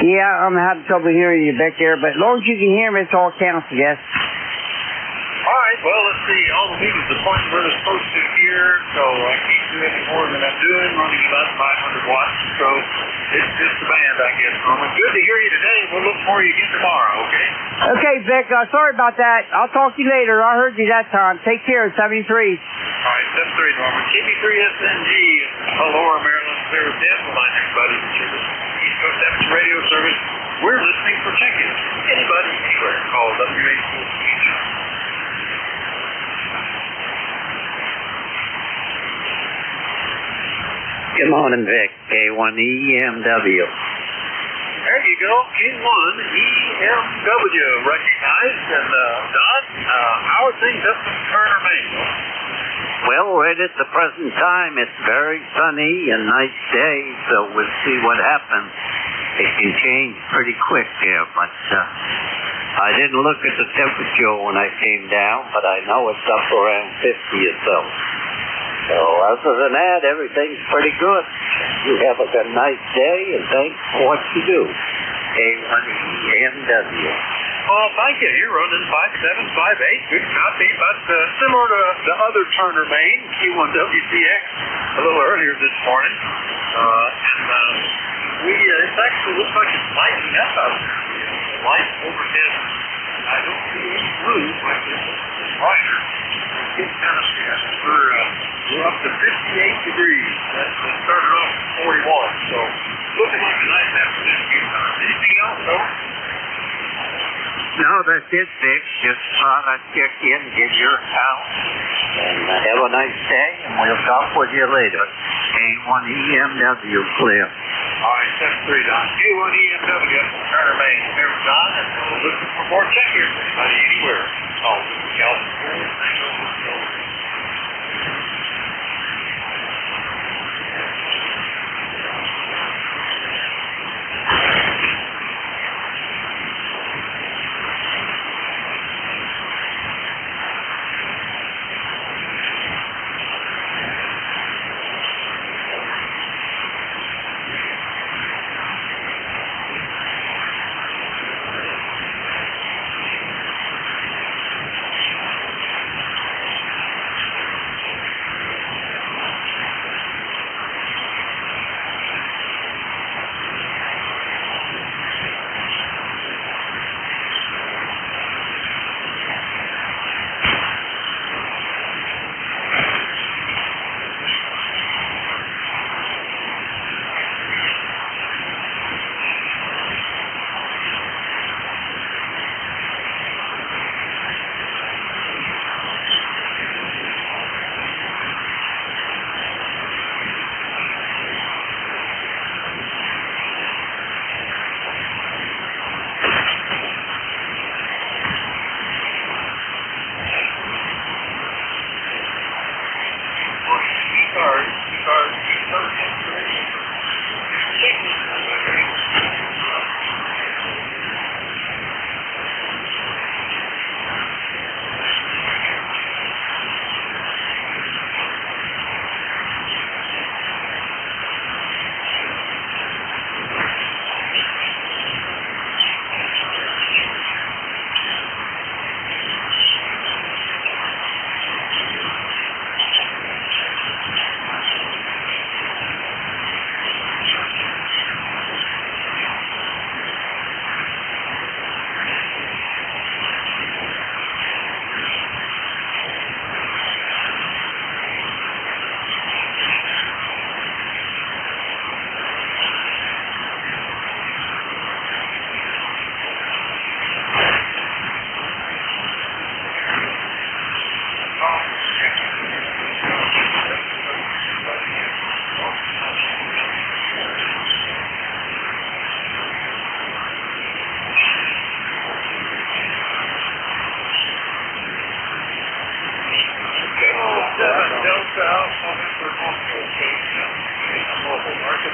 Yeah, I'm having trouble hearing you back there, but as long as you can hear me, it's all counts, I guess. All right, well, let's see. All the meters are pointing where they're supposed to here, so I can't do any more than I'm doing, running about 500 watts. So it's just the band, I guess, Norman. Good to hear you today. We'll look for you again tomorrow, okay? Okay, Vic, sorry about that. I'll talk to you later. I heard you that time. Take care, 73. All right, 7-3, Norman. KB3SNG, Aurora, Maryland, clear of death. Remind everybody that you're listening. East Coast Amateur Radio Service. We're listening for check-ins. Anybody, anywhere. Call WA4. Good morning, Vic. K1EMW. There you go. K1EMW recognized. And Don, how are things up in Turner, Maine? Well, right at the present time, it's very sunny and nice day, so we'll see what happens. It can change pretty quick here, but I didn't look at the temperature when I came down, but I know it's up around 50 or so. So other than that, everything's pretty good. You have a good nice day, and thanks for what you do. K1EMW. Well, thank you. You're running 5758. Good copy, but similar to the other Turner Maine, Q1WCX, a little earlier this morning. It actually looks like it's lightening up out there. Light overhead. I don't see any blue, but it's brighter. It's kind of we're up to 58 degrees. That started off at 41, so looking like a nice afternoon. Anything else, though? No, that's it, Vic. Just thought I'd check in, give your account, and have a nice day, and we'll talk with you later. K1EMW clear. All right, 7-3, Don. K1EMW up in Turner, Maine. There's Don, and we're looking for more check-ins. Anybody anywhere? Oh, California.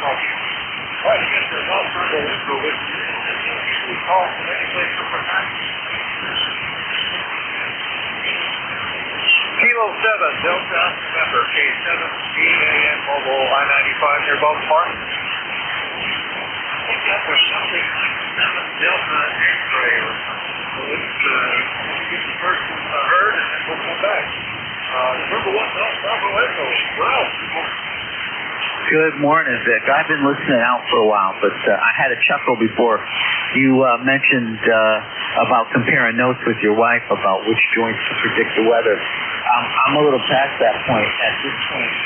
Try to get their golf number info with you. We call from any place for time. Kilo 7, Delta November, K7, EAN Mobile I-95 near Baltimore. I think that was something like 7 Delta X-ray or something. So let's get the first one heard and then we'll come back. Number 1, Bravo Echo. Ralph, good morning. Good morning, Vic. I've been listening out for a while, but I had a chuckle before you mentioned about comparing notes with your wife about which joints to predict the weather. I'm a little past that point. At this point,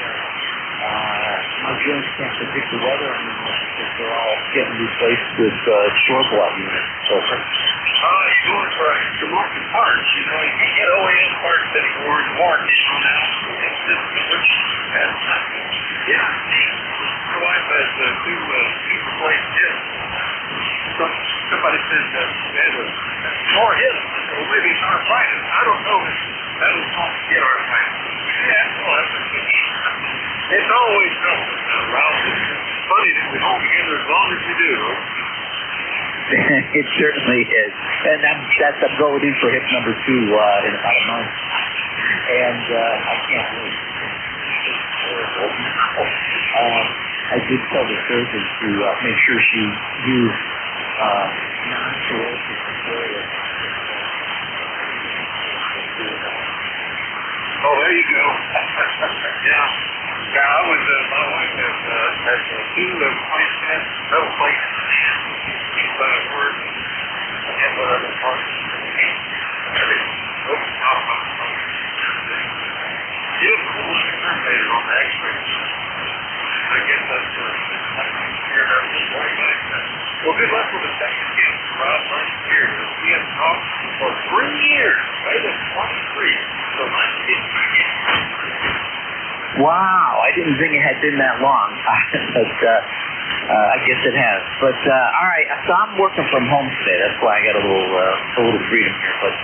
my joints can't predict the weather anymore because they're all getting replaced with shore block units. So, you're doing right. You're marking parts. You know, you can't get OEM parts anymore. The warranties run out. Yeah, my wife has two replaced discs. Somebody said they had a more hits. Well, maybe it's arthritis. I don't know if that was going to get arthritis. Yeah, well, that's a good thing. It's always something, Ralph. It's funny that we hold together as long as we do. It certainly is. And that's I'm going in for hip number 2 in about a month. And I can't wait. I did tell the surgeon to make sure she used non-corrosive material. Oh, there you go. Yeah. Yeah, I was, my wife has 2 metal plates in her hand. She's by a word and whatever parts. Everything. You have a whole lot of terminator on the x-rays. I guess that's here this way back then. Well, good luck with the second game, Rob. Last year, we have talked for 3 years. Right at 23. So nice to get back in. Wow, I didn't think it had been that long, but I guess it has. But all right, so I'm working from home today. That's why I got a little freedom here. But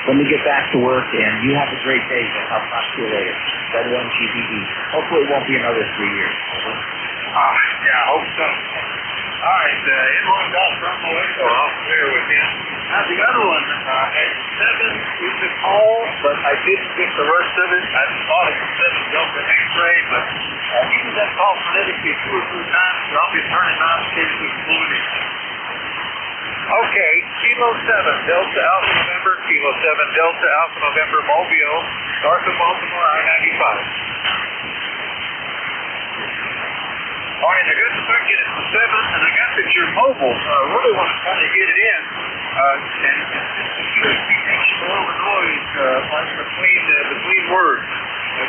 let me get back to work, and you have a great day. I'll talk to you later. Better than GBE. Hopefully, it won't be another 3 years. Yeah, I hope so. All right, inline golf from Moeco. I'm familiar with him. Now, the other one had 7 with the call, but I didn't get the rest of it. I thought it was 7 Delta X-ray, but give me that call phonetically 2 or 3 times, so I'll be turning on to see if we can move it. Okay, Kilo 7 Delta Alpha November, Kilo 7 Delta Alpha November Mobile, north of Baltimore, I-95. All right, I got the bucket at the 7, and I got that you're mobile. I really want to kind of get it in. And the USB makes a little noise between words.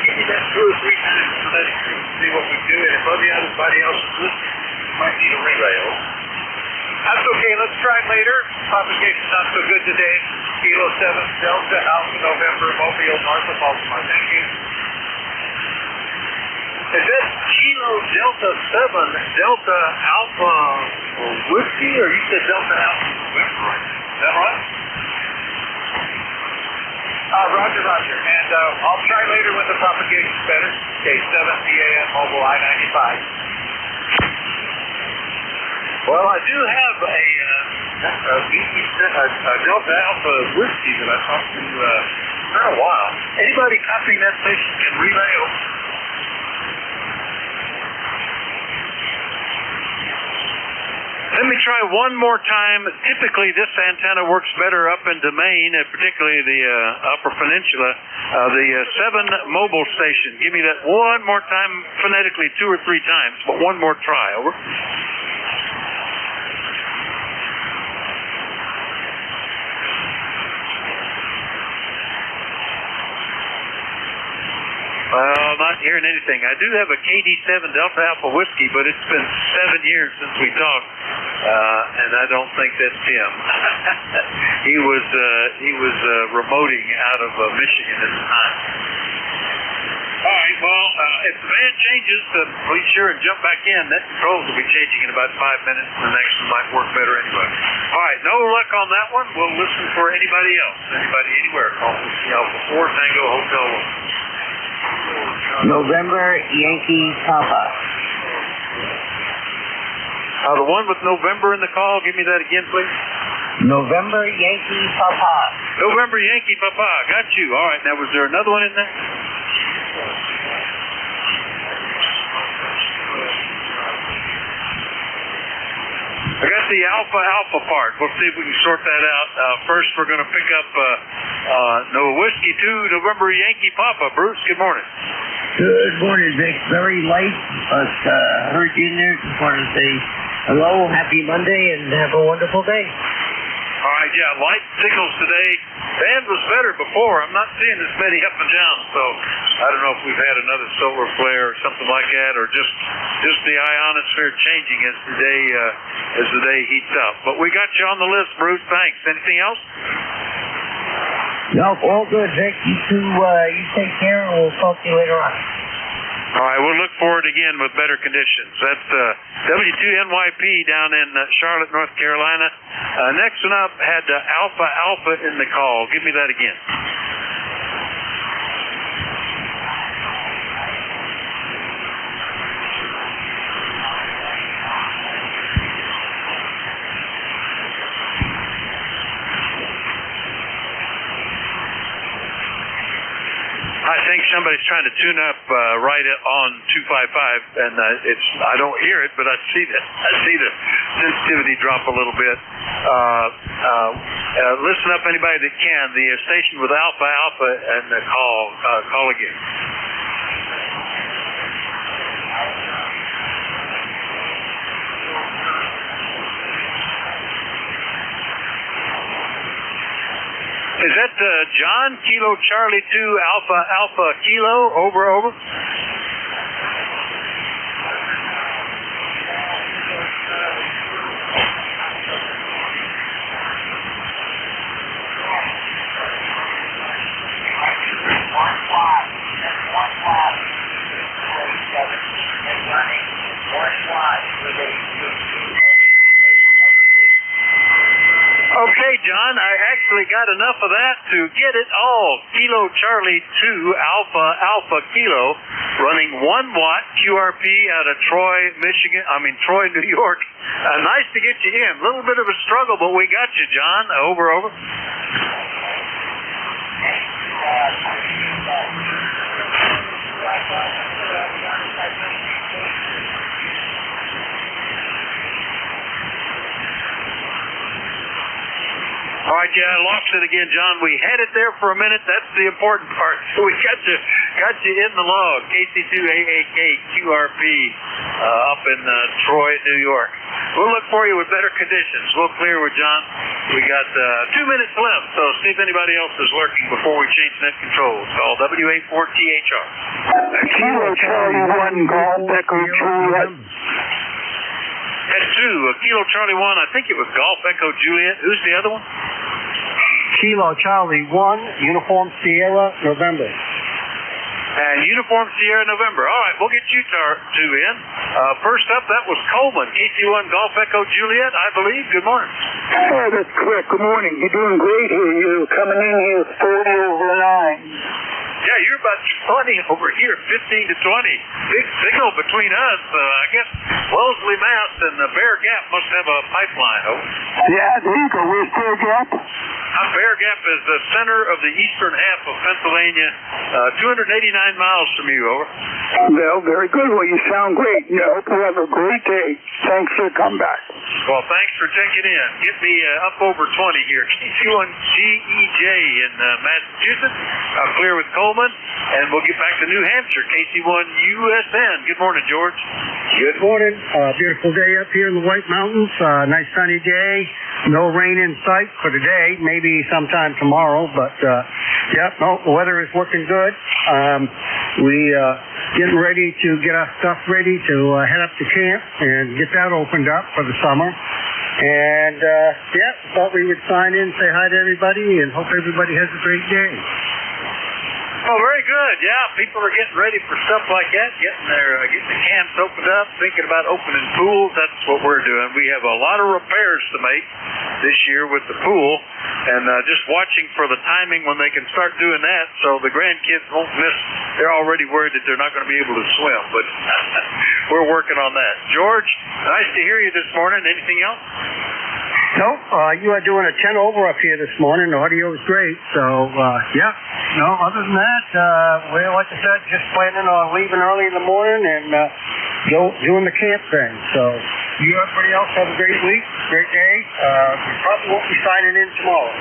Give me that 2 or 3 times phonetically to see what we do. And if anybody else is listening, you might need a relay. That's okay. Let's try it later. Propagation's not so good today. Kilo 7 Delta Alpha November Mobile, north of Baltimore. Thank you. Is that Kilo Delta 7 Delta Alpha Whiskey, or you said Delta Alpha November? Is that right? Roger. And I'll try later when the propagation's better. Okay, 7 DAM Mobile I-95. Well, I do have a Delta Alpha Whiskey that I talked to for a while. Anybody copying that station can relay over. Let me try one more time. Typically, this antenna works better up into Maine, particularly the Upper Peninsula. The 7 mobile station. Give me that one more time phonetically 2 or 3 times, but one more try. Over. Well, I'm not hearing anything. I do have a KD7 Delta Alpha Whiskey, but it's been 7 years since we talked, and I don't think that's him. He was remoting out of Michigan at the time. All right, well, if the band changes, be sure and jump back in. That controls will be changing in about 5 minutes, and the next one might work better anyway. All right, no luck on that one. We'll listen for anybody else, anybody anywhere. Call Alpha 4 Tango Hotel 1. November Yankee Papa. The one with November in the call, give me that again, please. November Yankee Papa. November Yankee Papa, got you. All right, now was there another one in there? I got the Alpha part. We'll see if we can sort that out. First, we're going to pick up Whiskey 2, November Yankee Papa. Bruce, good morning. Good morning, Vic. Very light, but heard you in there. Just wanted to say hello, happy Monday, and have a wonderful day. All right, yeah, light signals today. Band was better before. I'm not seeing as many up and down, so I don't know if we've had another solar flare or something like that, or just the ionosphere changing as the day heats up. But we got you on the list, Bruce. Thanks. Anything else? No, all good, Vic. You two, you take care, and we'll talk to you later on. All right, we'll look forward again with better conditions. That's W2NYP down in Charlotte, North Carolina. Next one up had Alpha in the call. Give me that again. I think somebody's trying to tune up right on 255, and I don't hear it, but I see the sensitivity drop a little bit. Listen up, anybody that can. The station with Alpha, and call again. Is that John, Kilo Charlie 2, Alpha Kilo, over? Okay, John, I actually got enough of that to get it all. Kilo Charlie 2, Alpha Kilo, running 1 watt QRP out of Troy, New York. Nice to get you in. A little bit of a struggle, but we got you, John. Over. All right, yeah, I lost it again, John. We had it there for a minute. That's the important part. So we got you in the log. KC2AAK QRP up in Troy, New York. We'll look for you with better conditions. We'll clear with John. We got 2 minutes left, so see if anybody else is lurking before we change net controls. Call W84THR. Kilo Charlie 1, Golf Echo Juliet. Had 2, Kilo Charlie 1, I think it was Golf Echo Juliet. Who's the other one? Kilo Charlie 1, Uniform Sierra, November. And Uniform Sierra, November. All right, we'll get you two in. First up, that was Coleman, KC1 Golf Echo Juliet, I believe. Good morning. Oh, that's correct. Good morning. You're doing great here. You're coming in here 40/9. Yeah, you're about 20 over here, 15 to 20. Big signal between us. I guess Wellesley, Mass. and Bear Gap must have a pipeline, over. Yeah, there you go. Where's Bear Gap? Bear Gap is the center of the eastern half of Pennsylvania, 289 miles from you, over. Well, very good. Well, you sound great. I hope you have a great day. Thanks for the comeback. Well, thanks for checking in. Get me up over 20 here. KC1 GEJ in Massachusetts. I'll clear with Coleman, and we'll get back to New Hampshire. KC1 USN. Good morning, George. Good morning. Beautiful day up here in the White Mountains. Nice sunny day. No rain in sight for today. Maybe sometime tomorrow, but the weather is working good. We getting ready to get our stuff ready to head up to camp and get that opened up for the summer. And thought we would sign in, say hi to everybody, and hope everybody has a great day. Oh, very good. Yeah, people are getting ready for stuff like that, getting the camps opened up, thinking about opening pools. That's what we're doing. We have a lot of repairs to make. this year with the pool, and just watching for the timing when they can start doing that, so the grandkids won't miss. They're already worried that they're not going to be able to swim, but we're working on that. George, nice to hear you this morning. Anything else? Nope, you are doing a 10 over up here this morning. The audio is great. So, yeah. No, other than that, well, like I said, just planning on leaving early in the morning and doing the camp thing. So, you everybody else have a great week, great day. We probably won't be signing in tomorrow.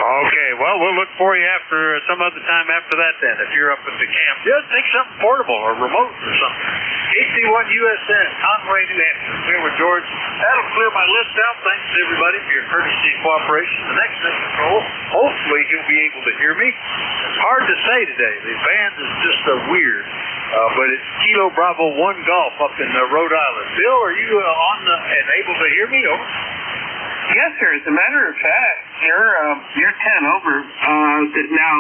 Okay, well, we'll look for you after some other time after that then, if you're up at the camp. Just take something portable or remote or something. NJ2US, Conway, New Hampshire. Here with George. That'll clear my list out. Thanks to everybody for your courtesy and cooperation. The next Net Control, hopefully he'll be able to hear me. It's hard to say today. The band is just weird. But it's Kilo Bravo 1 Golf up in Rhode Island. Bill, are you on and able to hear me? Over. Yes, sir. As a matter of fact, you're 10 over. Now,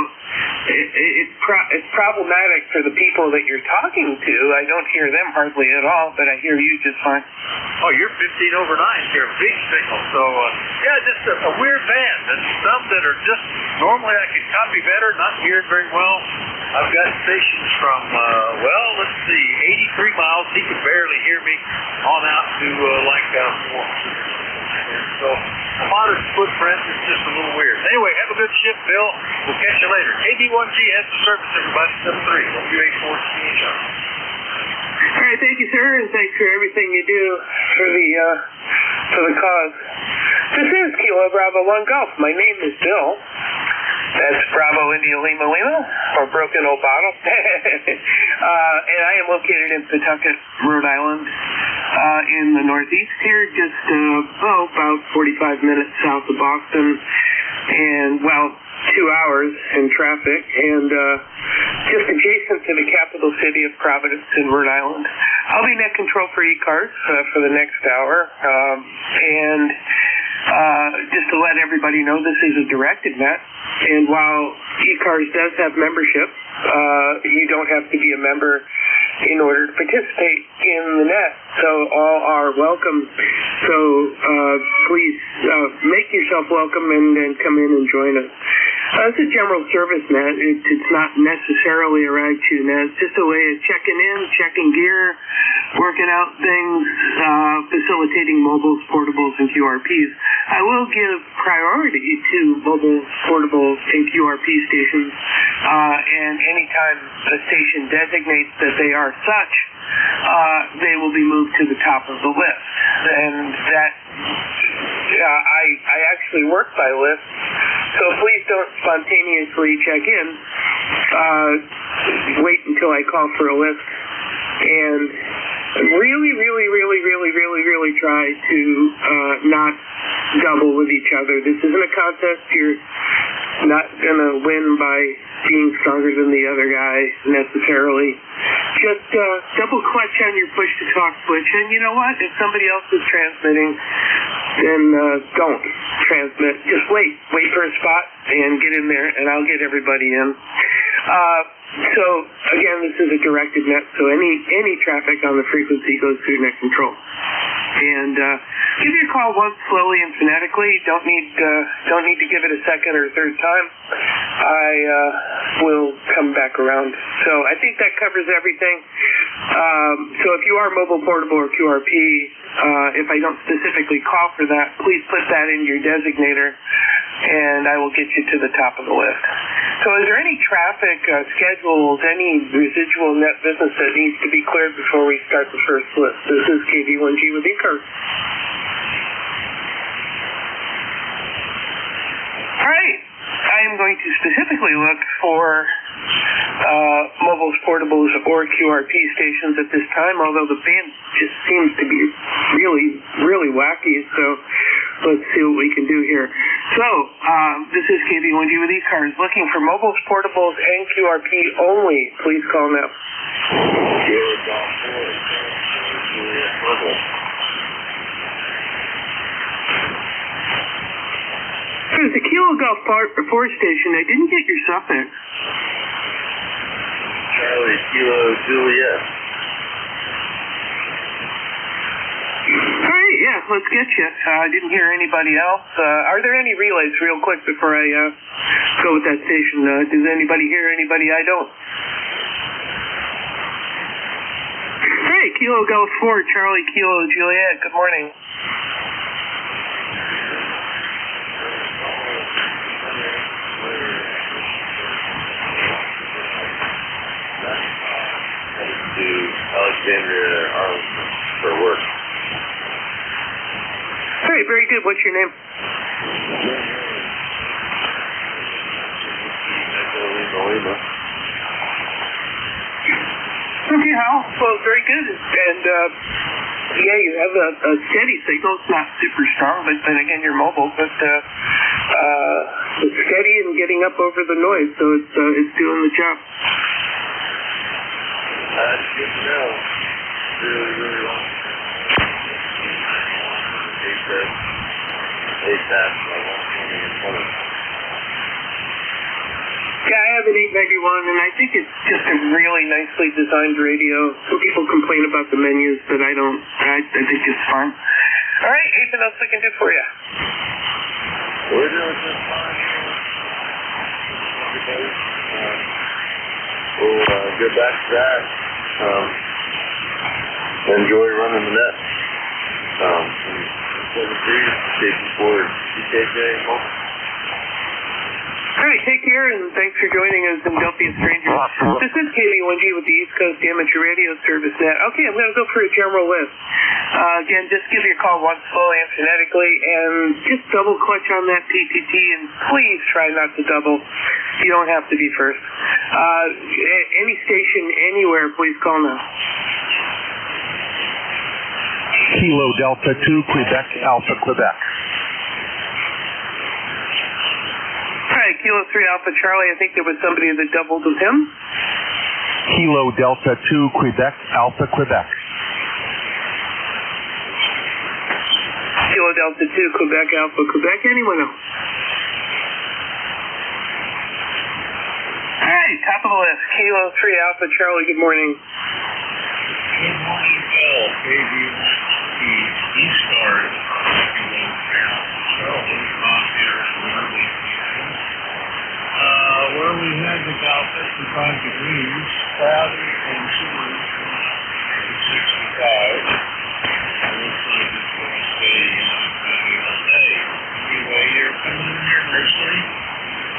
it's problematic for the people that you're talking to. I don't hear them hardly at all, but I hear you just fine. Oh, you're 15 over 9 here, big signal. So, yeah, just a weird band. And some that are just, normally I could copy better, not hear it very well. I've got stations from, let's see, 83 miles. He could barely hear me on out to so, a modest footprint is just a little weird. Anyway, have a good shift, Bill. We'll catch you later. KB1G has the service, everybody. 73 WA4 CHR. All right, thank you, sir, and thanks for everything you do for the cause. This is Kilo Bravo 1 Golf. My name is Bill. That's Bravo India Lima Lima, or Broken Old Bottle. And I am located in Pawtucket, Rhode Island, in the northeast here, just about 45 minutes south of Boston, and 2 hours in traffic, and just adjacent to the capital city of Providence in Rhode Island. I'll be net control for ECARS for the next hour, and just to let everybody know, this is a directed net, and while ECARS does have membership, you don't have to be a member in order to participate in the net, so all are welcome. So please make yourself welcome and come in and join us. It's a general service net. It's not necessarily a Rag 2 net. It's just a way of checking in, checking gear, working out things, facilitating mobiles, portables, and QRPs. I will give priority to mobiles, portables, and QRP stations, and anytime a station designates that they are such, they will be moved to the top of the list. And that, I actually work by list, so please don't spontaneously check in. Wait until I call for a list. And really try to not double with each other. This isn't a contest. You're not going to win by being stronger than the other guy necessarily. Just double clutch on your push-to-talk switch. And you know what? If somebody else is transmitting, then don't transmit. Just wait for a spot and get in there, and I'll get everybody in. So, again, this is a directed net, so any traffic on the frequency goes through net control. And give me a call once slowly and phonetically. Don't need to give it a second or a third time. I will come back around. So I think that covers everything. So if you are mobile, portable, or QRP, if I don't specifically call for that, please put that in your designator, and I will get you to the top of the list. So is there any traffic schedules, any residual net business that needs to be cleared before we start the first list? This is KB1G with ECARS. All right. I am going to specifically look for mobiles, portables, or QRP stations at this time, although the band just seems to be really wacky, so let's see what we can do here. So, this is KB1G with ECARS, looking for mobiles, portables, and QRP only. Please call now. There's a Kilo Golf 4 station. I didn't get your suffix. Charlie, Kilo, Juliet. All right, yeah, let's get you. I didn't hear anybody else. Are there any relays real quick before I go with that station? Does anybody hear anybody I don't? Hey, Kilo Golf 4, Charlie Kilo Juliet, good morning. To Alexandria for work. All right, very good. What's your name? Okay, Hal. Well, very good. And yeah, you have a steady signal. It's not super strong, but again, you're mobile. But it's steady and getting up over the noise, so it's doing the job. That's good to know. Really, really long. Yeah, I have an 891, and I think it's just a really nicely designed radio. Some people complain about the menus, but I don't. I think it's fine. All right, anything else I can do for you? We're doing just fine. We'll get back to that. Enjoy running the net. 73, station 4, CKJ. All right, take care, and thanks for joining us in Delphia Strangers. This is KV1G with the East Coast Amateur Radio Service Net. Okay, I'm going to go for a general list. Again, just give your call once slowly and phonetically, and just double clutch on that PTT, and please try not to double. You don't have to be first. Any station, anywhere, please call now. Kilo Delta 2, Quebec, Alpha, Quebec. All right, Kilo 3 Alpha Charlie, I think there was somebody that doubled with him. Kilo Delta 2, Quebec, Alpha, Quebec. Kilo Delta 2, Quebec, Alpha, Quebec. Anyone else? All right, top of the list. Kilo 3 Alpha Charlie, good morning. Good morning, Bill. KV1G, ECARS, Charlie, Bob here in Birmingham. Where we had about 55 degrees, cloudy and chilly to 65. It looks like it's going to stay cloudy all day. Anyway, you're coming in here nicely.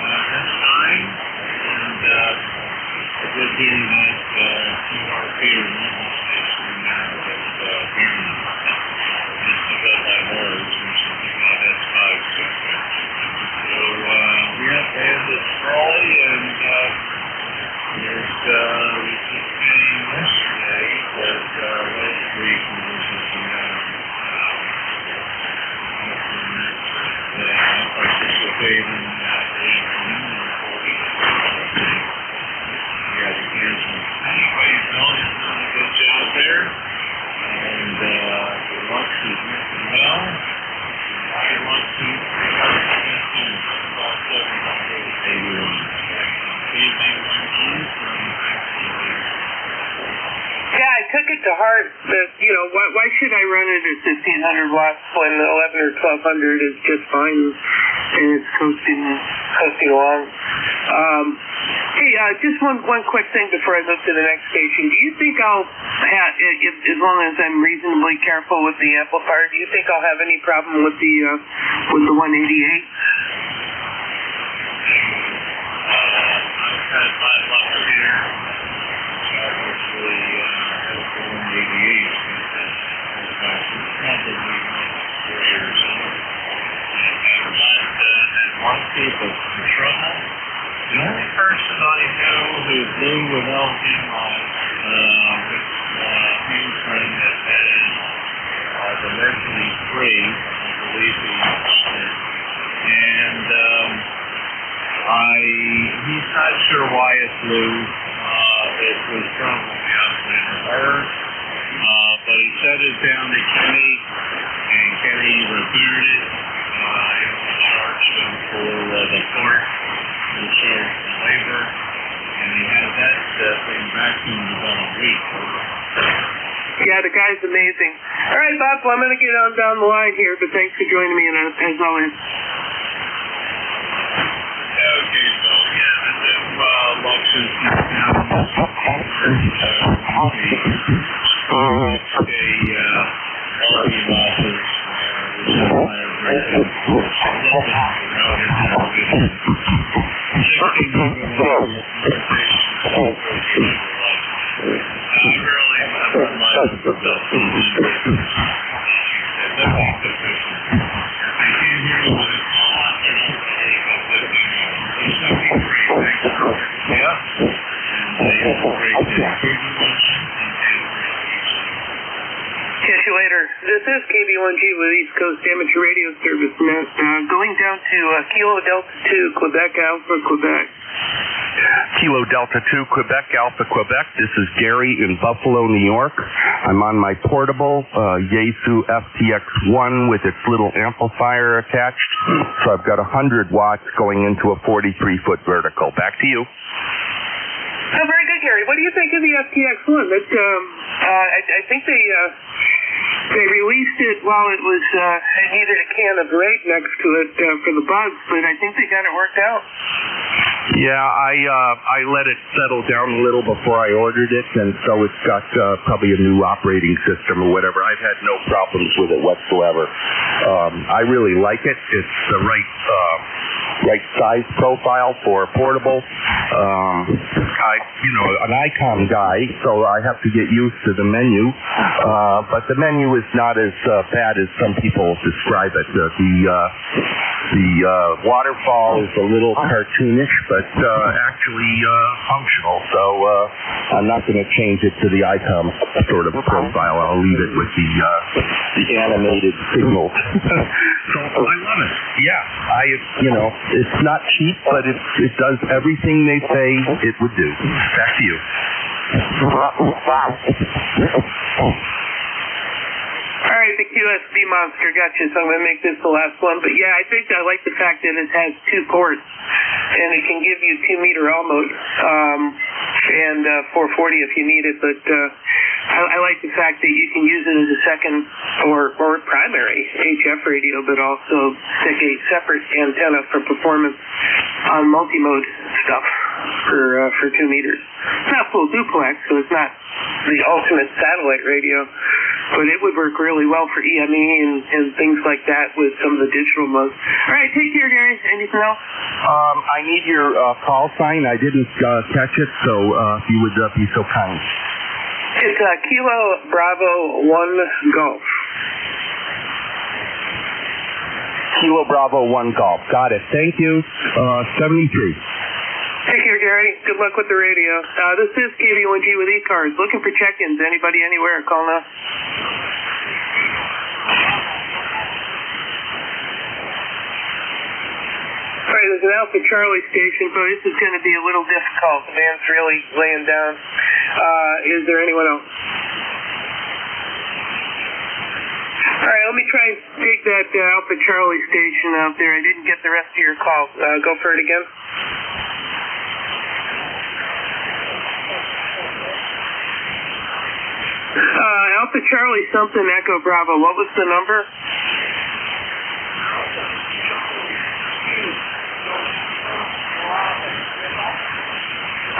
That's fine. And I did hear that QRP removal station now that's hearing just about my words or something like that. That's 5 seconds. So we have to end this trolley, and there's we just came yesterday, but last week we were just participate in the afternoon reporting. Yeah, the cancel. Anyway, Bill is doing a good job there, and the lunch is working well. I want to Yeah, I took it to heart that, why should I run it at 1,500 watts when 11 or 1,200 is just fine and it's coasting along. Hey, just one quick thing before I move to the next station. Do you think I'll have, as long as I'm reasonably careful with the amplifier, do you think I'll have any problem with the 188? I've had my luck here. I've actually had a 188 probably 4 years old. And I've not had one peep of trouble. The only person I know who blew without him on was a friend that had the Mercury 3, I believe he did. And he's not sure why it blew. It was probably outside of her. But he set it down to Kenny, and Kenny repaired it. He only charged him for the part, and charged the labor, and he had that thing vacuumed about a week. Yeah, the guy's amazing. All right, Bob, well, I'm going to get on down the line here, but thanks for joining me, and as always. Okay, so yeah, this is Washington Catch you later. This is KB1G with East Coast Amateur Radio Service, man. Going down to Kilo Delta 2, Quebec Alpha, Quebec. Kilo Delta 2, Quebec Alpha, Quebec. This is Gary in Buffalo, New York. I'm on my portable Yaesu FTX1 with its little amplifier attached. So I've got 100 watts going into a 43-foot vertical. Back to you. Oh, very good, Gary. What do you think of the FTX1? That, I think they released it while it was it needed a can of Raid next to it for the bugs, but I think they got it worked out. Yeah, I let it settle down a little before I ordered it, and so it's got probably a new operating system or whatever. I've had no problems with it whatsoever. I really like it. It's the right size profile for a portable. An Icon guy, so I have to get used to the menu. But the menu is not as bad as some people describe it. The waterfall is a little cartoonish, but actually functional. So I'm not going to change it to the Icon sort of profile. I'll leave it with the animated signals. So I love it. Yeah, it's not cheap, but it does everything they say it would do. Back to you. All right, the QSB monster, gotcha. So I'm going to make this the last one. But yeah, I think I like the fact that it has 2 ports, and it can give you 2-meter all mode, and 440 if you need it. But I like the fact that you can use it as a second or primary HF radio, but also stick a separate antenna for performance on multi-mode stuff for 2 meters. It's not full duplex, so it's not the ultimate satellite radio, but it would work really well for EME and things like that with some of the digital modes. All right, take care, Gary. Anything else? I need your call sign. I didn't catch it, so if you would be so kind. It's Kilo Bravo 1 Golf. Kilo Bravo 1 Golf. Got it. Thank you. 73. Take care, Gary. Good luck with the radio. This is KB1G with ECARS. Looking for check-ins. Anybody, anywhere, call now. All right, there's an Alpha Charlie station, but this is going to be a little difficult. The man's really laying down. Is there anyone else? All right, let me try and take that Alpha Charlie station out there. I didn't get the rest of your call. Go for it again. Alpha Charlie something Echo Bravo. What was the number?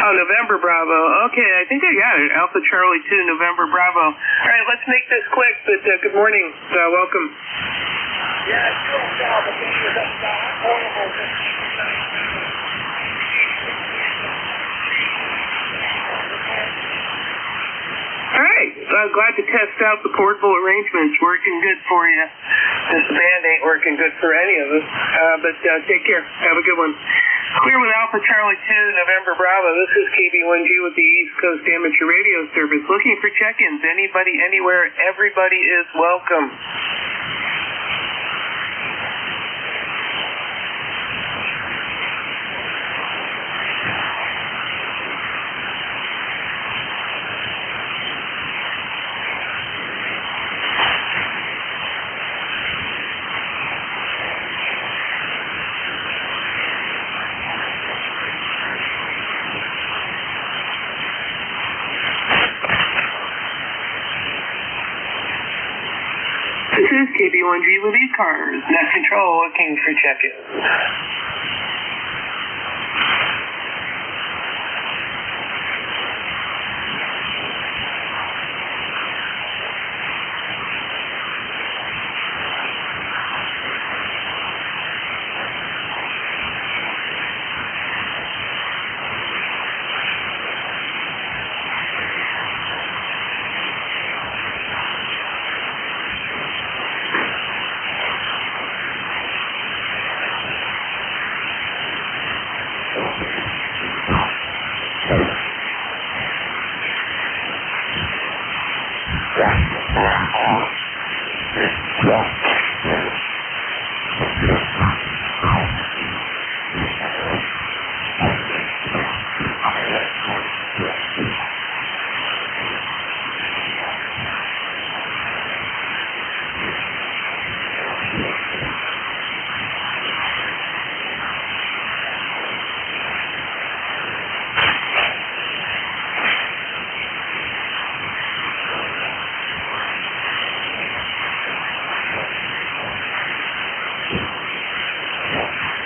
Oh, November Bravo. Okay, I think I got it. Alpha Charlie 2, November Bravo. All right, let's make this quick, but good morning. Welcome. All right, glad to test out the portable arrangements. Working good for you. This band ain't working good for any of us, but take care. Have a good one. Clear with Alpha Charlie 2, November Bravo. This is KB1G with the East Coast Amateur Radio Service. Looking for check-ins. Anybody, anywhere, everybody is welcome. This is KB1G with ECARS. Net Control looking for check-ins.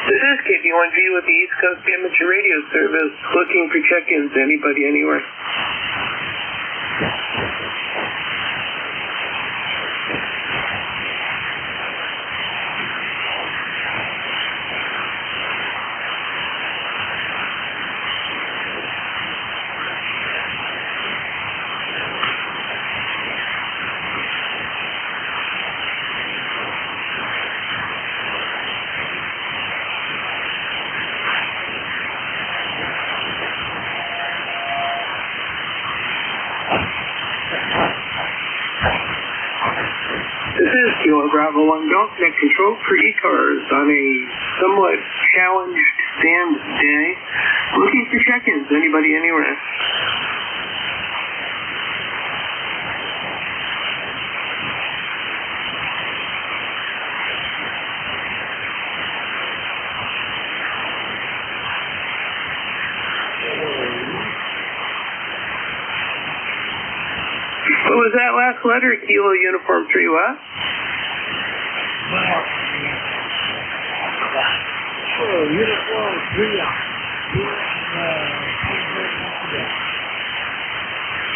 This is KB1G with the East Coast Amateur Radio Service, looking for check-ins. Anybody, anywhere? This is Kilo Bravo 1 Golf, Net Control for ECARS on a somewhat challenged stand day. Looking for check-ins. Anybody, anywhere? What was that last letter? Kilo Uniform 3 what? Uniform 3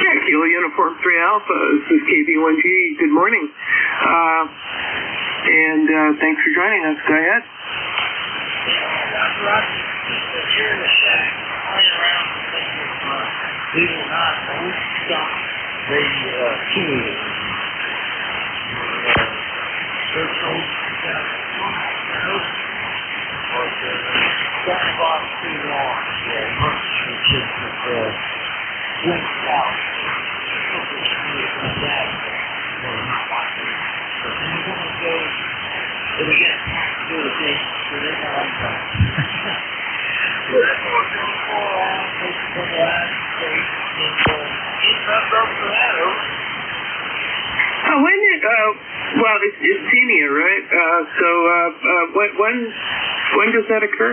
Yeah, Kilo Uniform 3 Alpha. This is KB1G. Good morning. And thanks for joining us. Go ahead. Here in the shack, playing around with things believe it or not, don't stop. They accumulated. Search those starting off too long. Yeah, emergency kids that blinked out. But then one of those, it'll get attacked to the day, so they're not on time. When did, well, it's senior, right? When does that occur?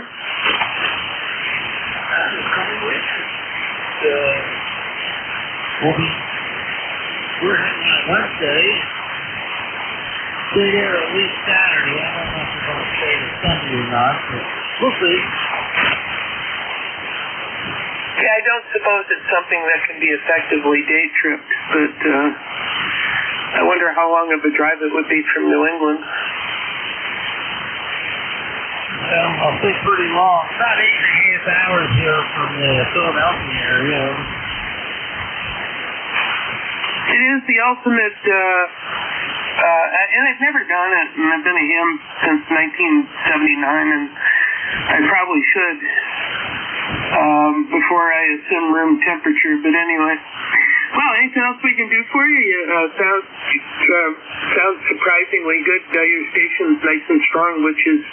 We're hanging on Wednesday. Be there at least Saturday. I don't know if we're going to stay to Sunday or not, but we'll see. Yeah, I don't suppose it's something that can be effectively day tripped, but I wonder how long of a drive it would be from New England. Well, I'll say pretty long. About 8.5 hours here from the Philadelphia area. It is the ultimate, and I've never done it, and I've been a ham since 1979, and I probably should before I assume room temperature, but anyway. Well, anything else we can do for you? Sounds surprisingly good. Your station's nice and strong, which is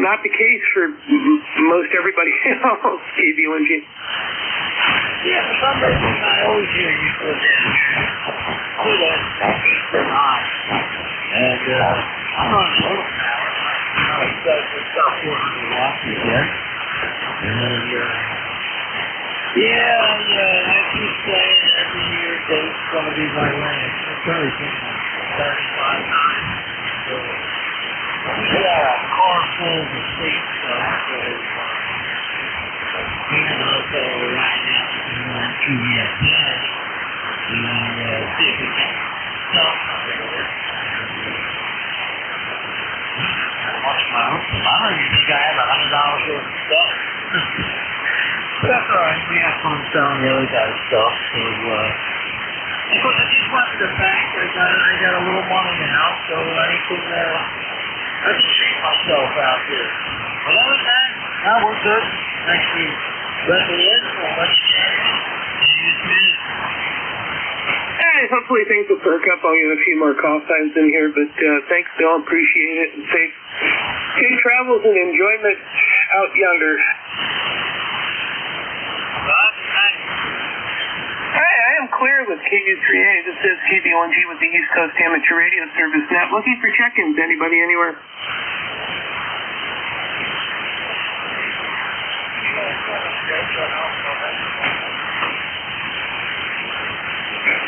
not the case for most everybody else, KB1G. Yeah, for some reason I always hear you go down here. Good at 8 or 9. And I'm on a little power. I'm not excited for stuff 400 watts again. And yeah, I keep saying every year Dave's going to be my ranch. It's very simple. So we got a car full of seats, so and also right now on ECARS, see if we can stop there. Watch my own. I don't even think I have $100 worth of stuff. That's all right. We have fun selling the other guy's stuff. So, of course, I just went to the bank. I got a little money now, so I can treat myself out here. Well, other than that, no, we're good. Thanks for letting me in. We'll let you in just a minute. Hey, hopefully things will perk up. I'll get a few more call signs in here, but thanks, Bill. Appreciate it. And safe travels and enjoyment out yonder. Hi, I am clear with KU3A. This is KB1G with the East Coast Amateur Radio Service Net. Looking for check-ins. Anybody anywhere?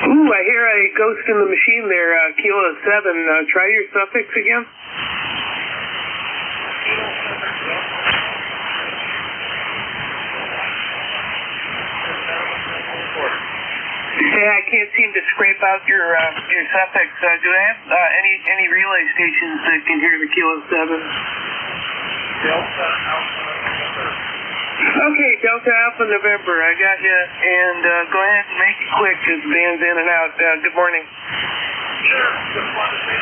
Ooh, I hear a ghost in the machine there, Kilo 7. Try your suffix again. Yeah, I can't seem to scrape out your suffix. Do they have any relay stations that can hear the Kilo 7? Delta Alpha November. Okay, Delta Alpha November. I got you. And go ahead and make it quick because the band's in and out. Good morning. Sure. Just want to say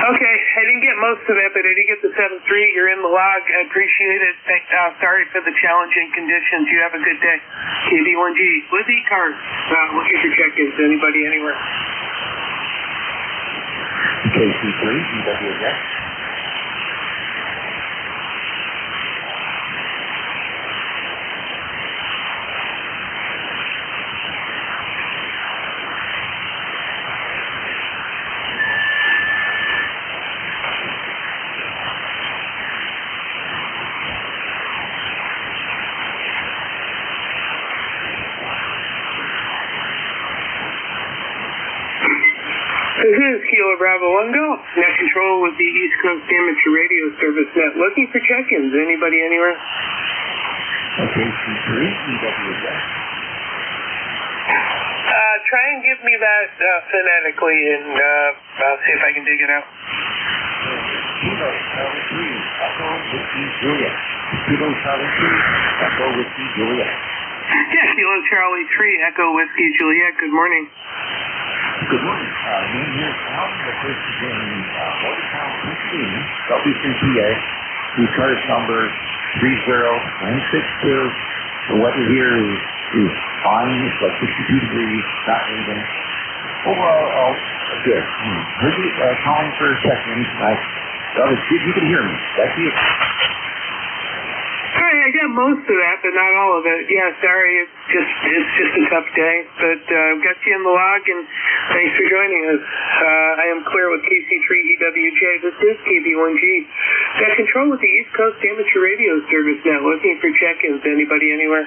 Okay, I didn't get most of that, but I did get the 7-3. You're in the log. I appreciate it. Sorry for the challenging conditions. You have a good day. KB1G with ECARS. Looking for check-ins. Anybody anywhere? KC3, NJ2US. This is Kilo Bravo 1 Golf. Net control with the East Coast Amateur Radio Service Net. Looking for check-ins. Anybody anywhere? KC3, NJ2US. Try and give me that phonetically, and I'll see if I can dig it out. Kilo Charlie 3, Echo Whiskey Juliet. Kilo Charlie 3, Echo Whiskey Juliet. Yeah, Kilo Charlie 3, Echo Whiskey Juliet. Good morning. Good morning. Name here is Alan. The first is in Morgantown, Pennsylvania, W3PA. ECARS number 30962. The weather here is fine. It's like 62 degrees, not raining. Overall, all good. Heard you calling for a second. Let's see if you can hear me. That's it. Sorry, I got most of that, but not all of it. Yeah, sorry, it's just a tough day. But I've got you in the log, and thanks for joining us. I am clear with KC3EWJ. This is KB1G. Got control with the East Coast Amateur Radio Service now. Looking for check-ins. Anybody anywhere?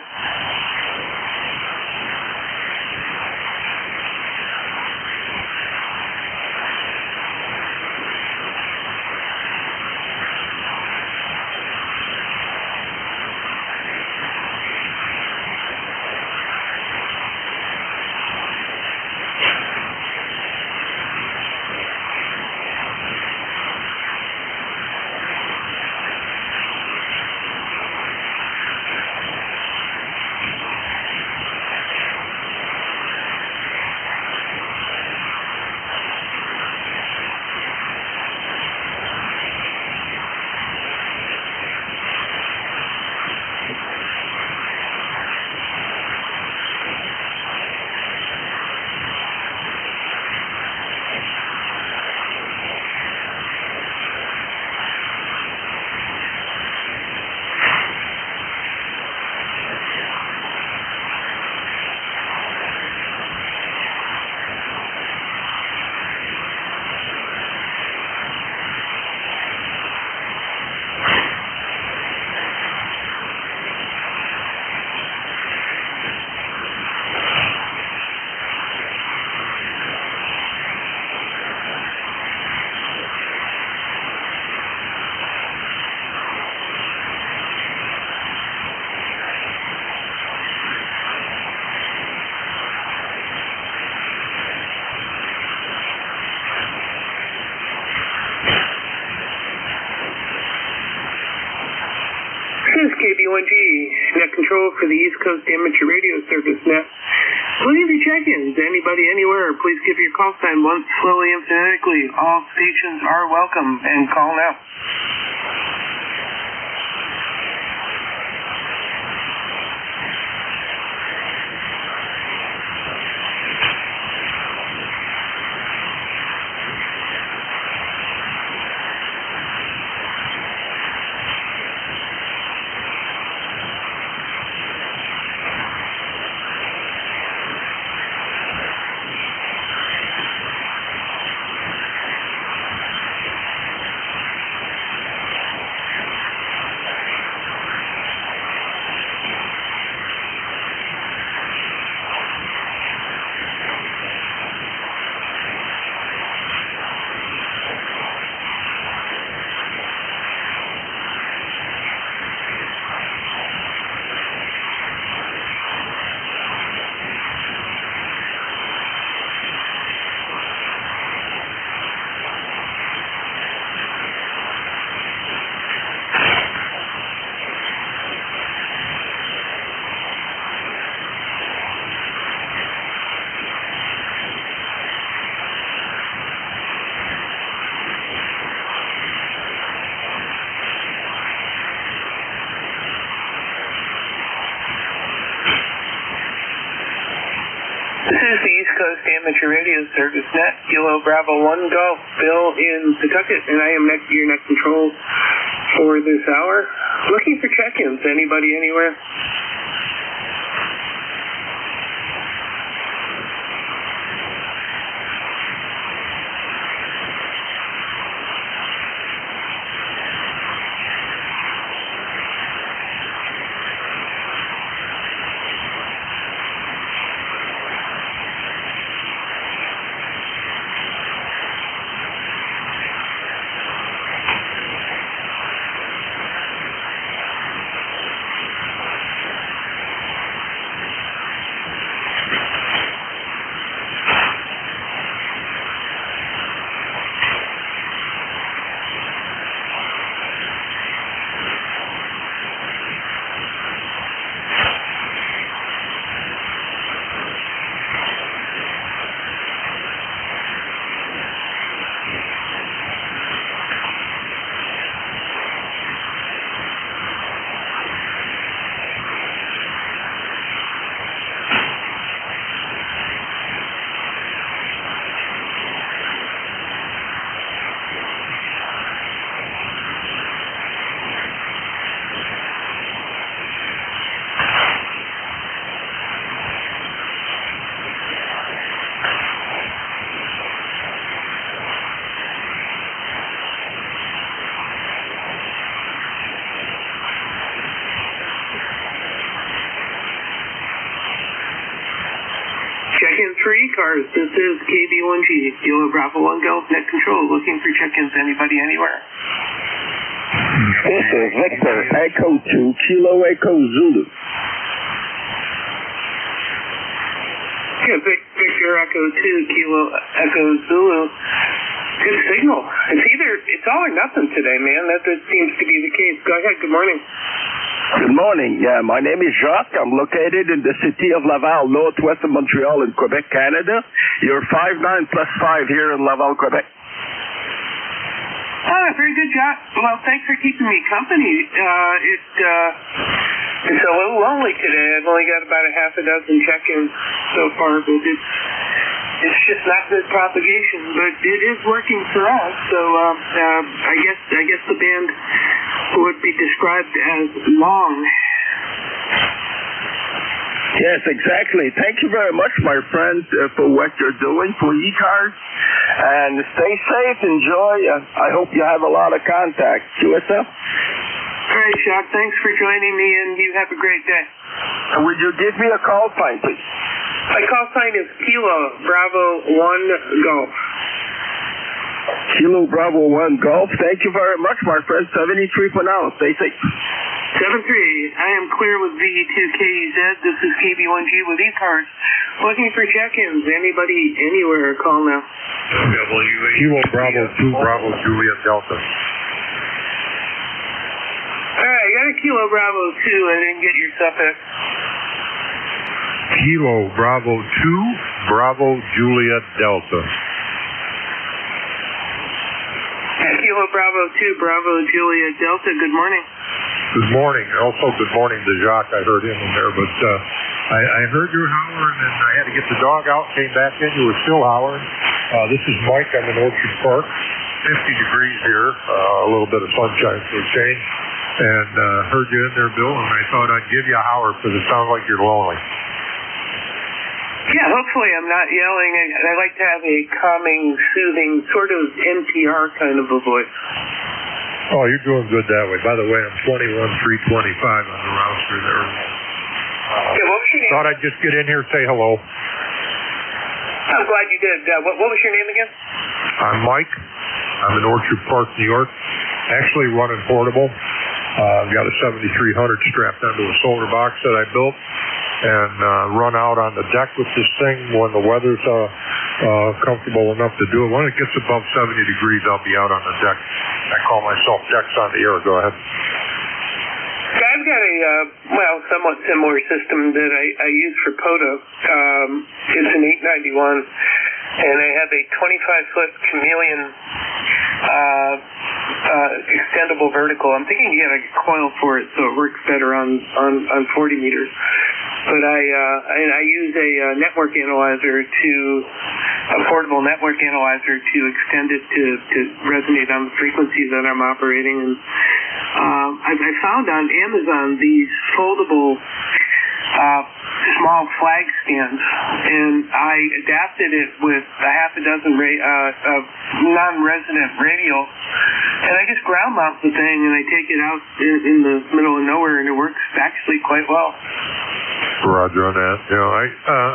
KB1G, net control for the East Coast Amateur Radio Service net. Looking for check-ins. Anybody anywhere, please give your call sign once, slowly and phonetically. All stations are welcome, and call now. This is the East Coast Amateur Radio Service net, Kilo Bravo 1 Golf, Bill in Pawtucket, and I am your net control for this hour. Looking for check-ins. Anybody anywhere? Check-in for ECARS. This is KB1G, Kilo Bravo 1 Golf, net control. Looking for check-ins. Anybody anywhere? This is Victor Echo 2, Kilo Echo Zulu. Yeah, Victor Echo 2, Kilo Echo Zulu. Good signal. It's all or nothing today, man. That seems to be the case. Go ahead. Good morning. Good morning. Yeah, my name is Jacques. I'm located in the city of Laval, northwest of Montreal in Quebec, Canada. You're 5'9" plus 5 here in Laval, Quebec. Oh, very good, Jacques. Well, thanks for keeping me company. It's a little lonely today. I've only got about a half a dozen check-ins so far, but it's just not good propagation. But it is working for us, so I guess the band would be described as long. Yes, exactly. Thank you very much, my friend, for what you're doing for ECARS. And stay safe, enjoy. I hope you have a lot of contact. QSL? All right, Jacques, thanks for joining me, and you have a great day. Would you give me a call sign, please? My call sign is Kilo Bravo 1 Golf. Kilo Bravo 1 Golf. Thank you very much, my friend. 73 for now. Stay safe. 7-3. I am clear with VE2KZ. This is KB1G with ECARS. Looking for check-ins. Anybody, anywhere, call now. Kilo Bravo 2 Bravo Juliet Delta. All right, I got a Kilo Bravo 2. I didn't get your suffix. Kilo Bravo 2, Bravo Juliet Delta. Kilo Bravo 2, Bravo Juliet Delta. Good morning. Good morning. Also, good morning to Jacques. I heard him in there, but I heard you howling, and I had to get the dog out. Came back in. You were still howling. This is Mike. I'm in Orchard Park. 50 degrees here. A little bit of sunshine for a change. And heard you in there, Bill, and I thought I'd give you a holler because it sounds like you're lonely. Yeah, hopefully I'm not yelling. I like to have a calming, soothing, sort of NPR kind of a voice. Oh, you're doing good that way. By the way, I'm 21,325 on the roster there. Okay, what was your name? Thought I'd just get in here and say hello. I'm glad you did. What was your name again? I'm Mike. I'm in Orchard Park, New York. Actually running portable. I've got a 7300 strapped onto a solar box that I built and run out on the deck with this thing when the weather's comfortable enough to do it. When it gets above 70 degrees, I'll be out on the deck. I call myself Decks on the Air. Go ahead. I've got a, somewhat similar system that I use for POTA. It's an 891, and I have a 25-foot chameleon extendable vertical. I'm thinking you have a coil for it so it works better on 40 meters. But I use a network analyzer a portable network analyzer to extend it to resonate on the frequency that I'm operating. And I found on Amazon these foldable small flag stands, and I adapted it with a half a dozen non-resident radio, and I just ground mount the thing and I take it out in the middle of nowhere, and it works actually quite well. Roger on that. You know,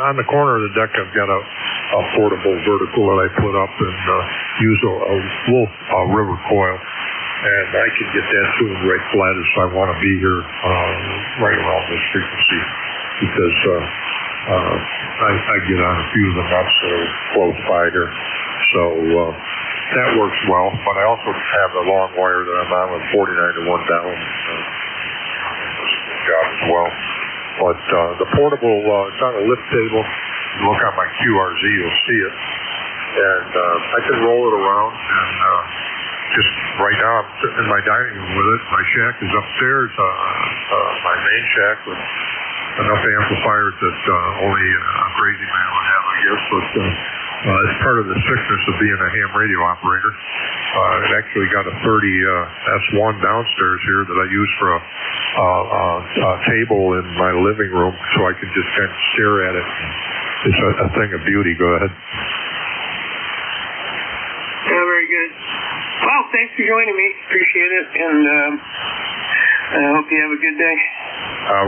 on the corner of the deck, I've got a portable vertical that I put up and use a wolf river coil, and I can get that tuned right flat as I want to be here, right around this frequency, because I get on a few of the nuts that are close by here. So that works well, but I also have a long wire that I'm on with 49 to 1 down. Does a good job as well. But the portable, it's on a lift table. You look on my QRZ, you'll see it. And I can roll it around, and just right now I'm sitting in my dining room with it. My shack is upstairs, my main shack with enough amplifiers that only a crazy man would have, I guess. But it's part of the sickness of being a ham radio operator. It actually got a 30 S1 downstairs here that I use for a table in my living room, so I can just kind of stare at it. It's a thing of beauty. Go ahead. Yeah, very good. Well, thanks for joining me. Appreciate it, and I hope you have a good day.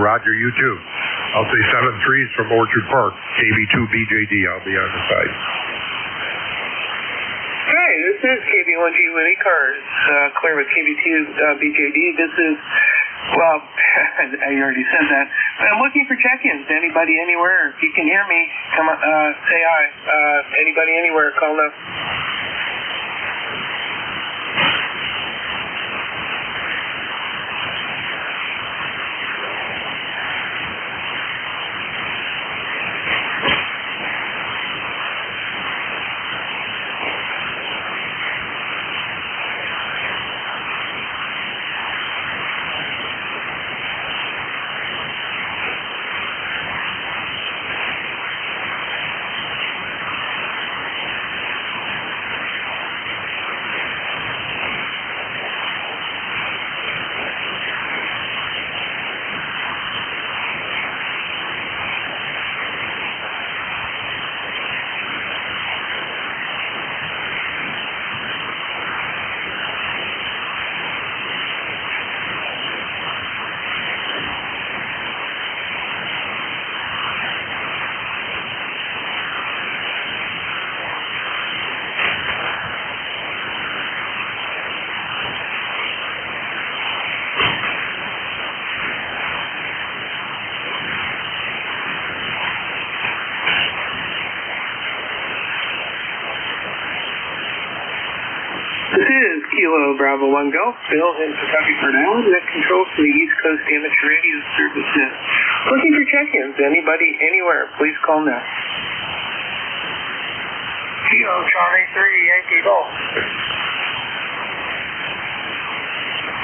Roger, you too. I'll say 7-3s from Orchard Park, KB2BJD. I'll be on the side. Hi, this is KB1G with ECARS, clear with KB2BJD. This is, well, I already said that. I'm looking for check-ins. Anybody anywhere? If you can hear me, come on, say hi. Anybody anywhere, call now. Bravo 1 Golf. Bill in Kentucky for an hour. Net control for the East Coast Amateur Radio Service Net. Looking for check-ins. Anybody, anywhere, please call now. Kilo Charlie 3 Yankee Golf.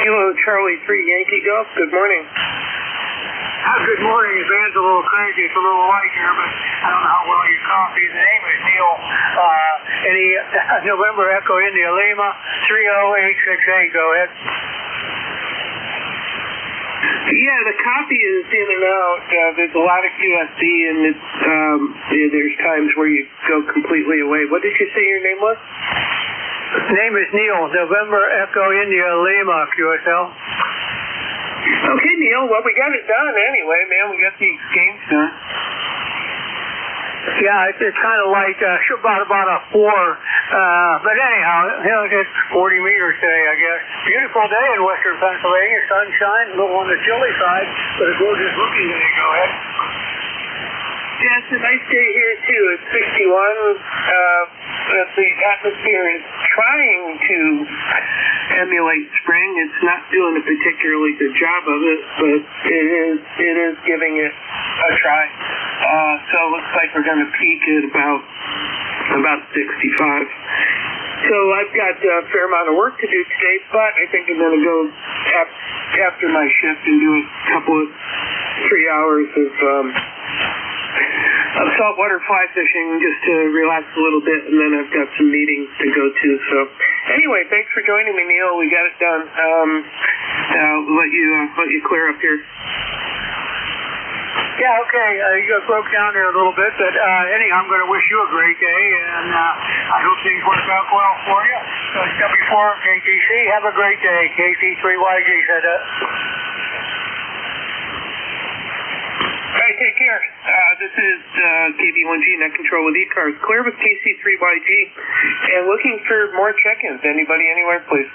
Kilo Charlie 3 Yankee Golf. Good morning. Good morning. His band's a little crazy. It's a little light here, but I don't know how well you copy. The name is Neil. November Echo India Lima 30868. Go ahead. Yeah, the copy is in and out. There's a lot of QSD, and it's, there's times where you go completely away. What did you say your name was? Name is Neil. November Echo India Lima QSL. Okay, Neil. Well, we got it done anyway, man. We got these games done. Yeah, it's kind of like about a 4. But anyhow, it's 40 meters today, I guess. Beautiful day in western Pennsylvania. Sunshine, a little on the chilly side, but a gorgeous looking day. Go ahead. Yeah, it's a nice day here, too. It's 61. The atmosphere is trying to emulate spring. It's not doing a particularly good job of it, but it is giving it a try. So it looks like we're going to peak at about 65. So I've got a fair amount of work to do today, but I think I'm going to go after my shift and do a couple of 3 hours of saltwater fly fishing just to relax a little bit, and then I've got some meetings to go to. So anyway, thanks for joining me, Neil. We got it done. I'll let you clear up here. Yeah, okay. You broke down there a little bit, but anyhow, I'm going to wish you a great day, and I hope things work out well for you. W4 KTC, have a great day. KT3YG said that. All right, take care. This is KB1G, Net Control with ECARS. Clear with KC3YG, and looking for more check-ins. Anybody, anywhere, please.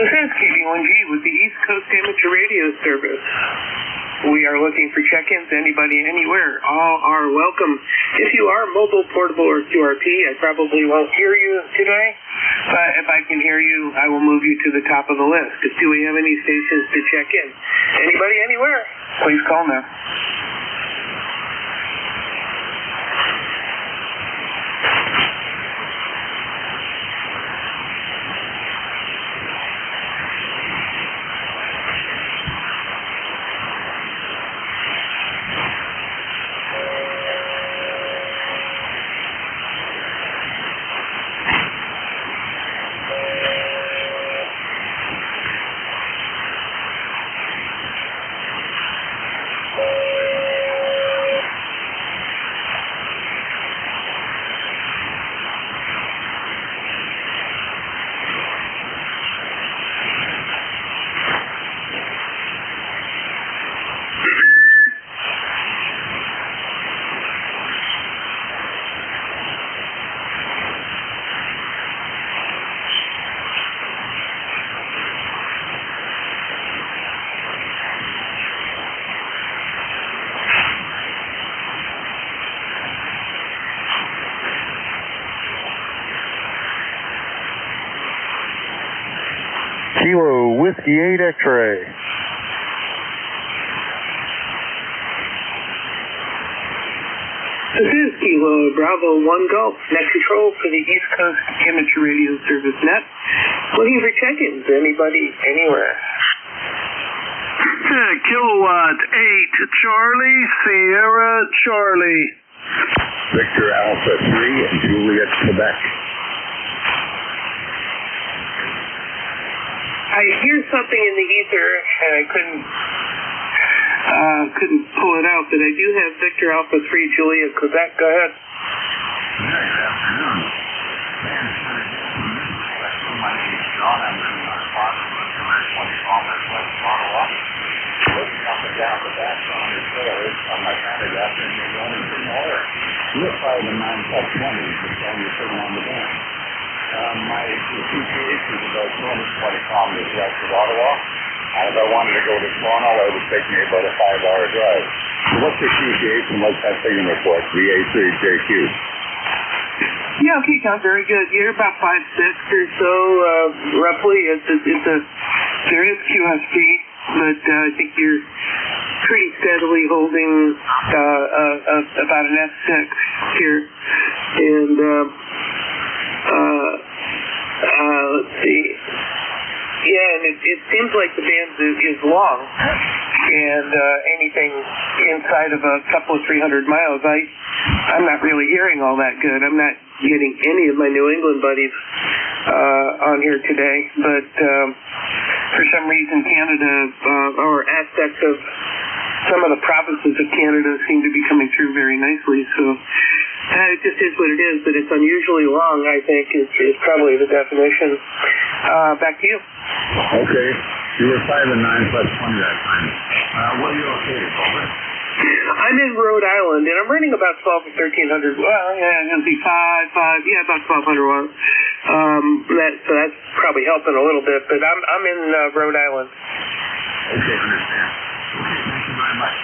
This is KB1G with the East Coast Amateur Radio Service. We are looking for check-ins. Anybody, anywhere. All are welcome. If you are mobile, portable, or QRP, I probably won't hear you today. But if I can hear you, I will move you to the top of the list. Do we have any stations to check in? Anybody, anywhere? Please call now. Kilo Whiskey 8 X-ray. This is Kilo Bravo 1 Golf, net control for the East Coast Amateur Radio Service Net. Looking for check-ins, anybody, anywhere. Kilowatt 8, Charlie, Sierra, Charlie. Victor Alpha 3 and Juliet, Quebec. I hear something in the ether, and I couldn't pull it out, but I do have Victor Alpha 3, Juliet, Quebec. Go ahead. Good afternoon. My name is John. I'm living on a farm in 20 kilometers west of Ottawa. Looking up and down the back on your trailers on my pantograph and you're going into more. You're probably the 9+20, which is you're sitting on the band. My PPH is about 220 kilometers west of Ottawa. And if I wanted to go to Toronto, it would take me about a 5-hour drive. So what's your QTH and what's that signal report? VA3JQ. Yeah, okay, John, very good. You're about 5'6" or so, roughly. There is QSP, but I think you're pretty steadily holding about an S6 here. And let's see. Yeah, and it seems like the band is long, and anything inside of a couple of 300 miles, I'm not really hearing all that good. I'm not getting any of my New England buddies on here today, but for some reason Canada, or aspects of some of the provinces of Canada seem to be coming through very nicely, so it just is what it is, but it's unusually long, I think, is probably the definition. Back to you. Okay. You were 5 and 9+20 that time. Where are you located, Over? I'm in Rhode Island, and I'm running about 12 or 1,300. Well, yeah, it'll be about 1,200 watts. So that's probably helping a little bit, but I'm in Rhode Island. Okay, understand. Okay, thank you very much.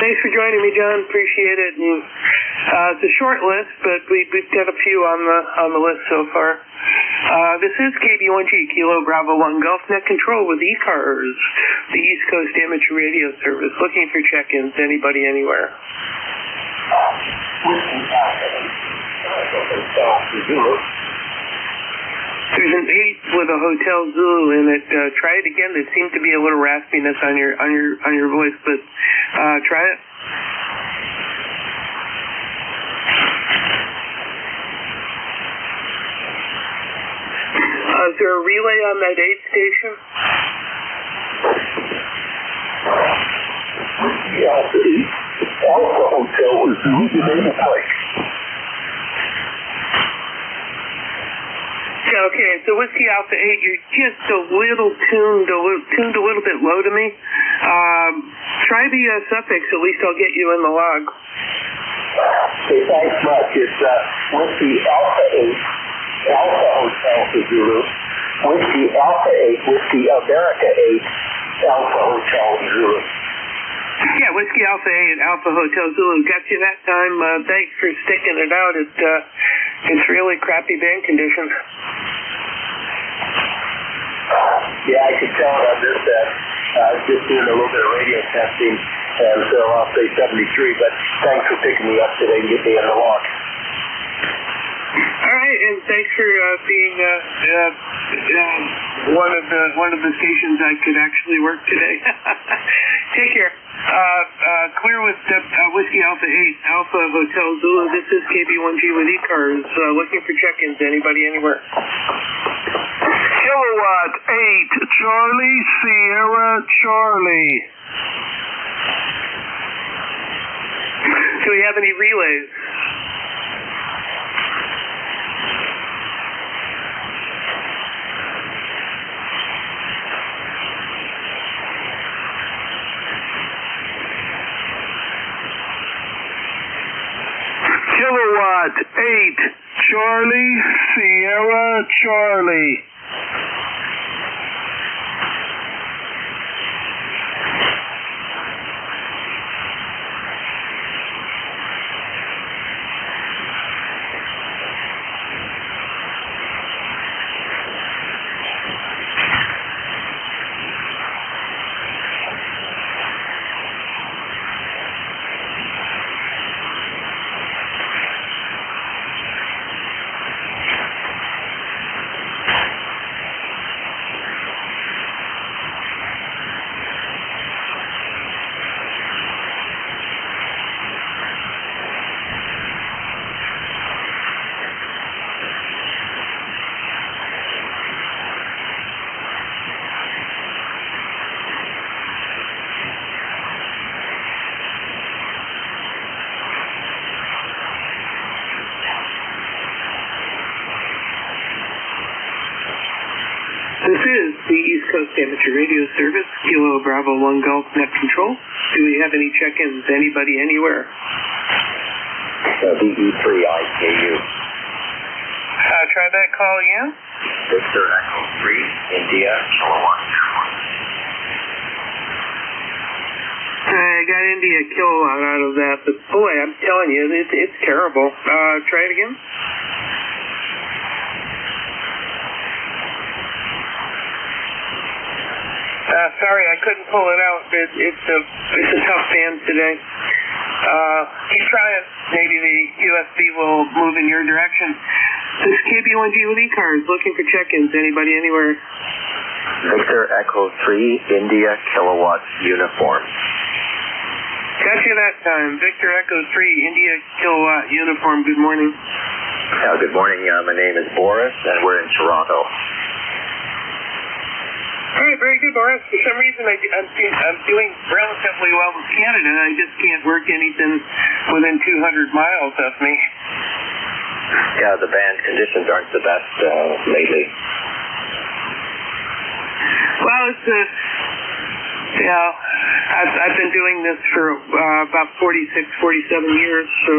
Thanks for joining me, John. Appreciate it. And it's a short list, but we've got a few on the list so far. This is KB1G, Kilo Bravo 1 Golf, net control with ECARS, the East Coast Amateur Radio Service. Looking for check-ins, anybody, anywhere. There's an 8 with a Hotel Zulu in it. Try it again. There seems to be a little raspiness on your voice, but try it. Is there a relay on that 8 station? Yeah, Alpha Hotel is the name of the place. Yeah, okay, so Whiskey Alpha 8, you're just a little tuned a little bit low to me. Try the suffix, at least I'll get you in the log. Okay, thanks much. It's Whiskey Alpha 8. Alpha Hotel Zulu, Whiskey Alpha 8, Whiskey America 8, Alpha Hotel Zulu. Yeah, Whiskey Alpha 8, Alpha Hotel Zulu. Got you that time. Thanks for sticking it out. It's really crappy band conditions. Yeah, I could tell it on this Just doing a little bit of radio testing, and so I'll say 73, but thanks for picking me up today and getting me on the walk. All right, and thanks for being one of the stations I could actually work today. Take care. Clear with Whiskey Alpha 8, Alpha Hotel Zulu. This is KB1G with ECARS. Looking for check-ins. Anybody, anywhere? Kilowatt 8, Charlie, Sierra, Charlie. Do we have any relays? Kilowatt 8, Charlie, Sierra, Charlie. This is the East Coast Amateur Radio Service, Kilo Bravo 1 Golf Net Control. Do we have any check-ins? Anybody, anywhere? VE3 IKU. Try that call again. Victor Echo 3, India, Kilowatt. I got India Kilowatt out of that, but boy, I'm telling you, it's terrible. Try it again. Sorry, I couldn't pull it out. It's a tough band today. Keep trying. Maybe the USB will move in your direction. This is KB1G with ECARS, looking for check-ins. Anybody, anywhere? Victor Echo 3, India, Kilowatt, Uniform. Got you that time. Victor Echo 3, India, Kilowatt, Uniform. Good morning. Good morning. My name is Boris, and we're in Toronto. All right, very good, Boris. For some reason, I'm doing relatively well with Canada. I just can't work anything within 200 miles of me. Yeah, the band conditions aren't the best lately. Well, it's I've been doing this for about 46, 47 years, so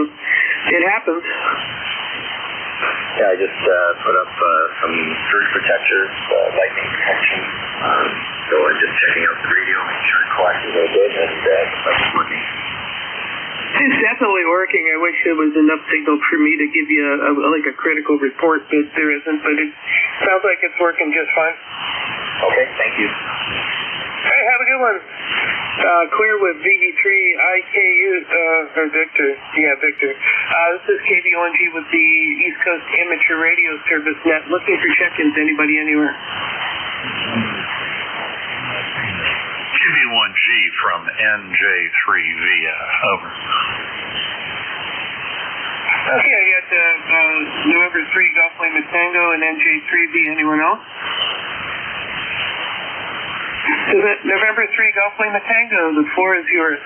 it happens. Yeah, I just put up some surge protectors, lightning protection. So I'm just checking out the radio, making sure collections are good, and it's working. It's definitely working. I wish there was enough signal for me to give you a critical report, but there isn't. But it sounds like it's working just fine. Okay, thank you. Hey, have a good one. Clear with VE3 IKU, or Victor. Yeah, Victor. This is KB1G with the East Coast Amateur Radio Service Net. Looking for check-ins. Anybody, anywhere? KB1G from NJ2US. Over. Okay, I got November 3 Golf Lima Tango and NJ3B. Anyone else? November 3 Golf Lima Tango. The floor is yours.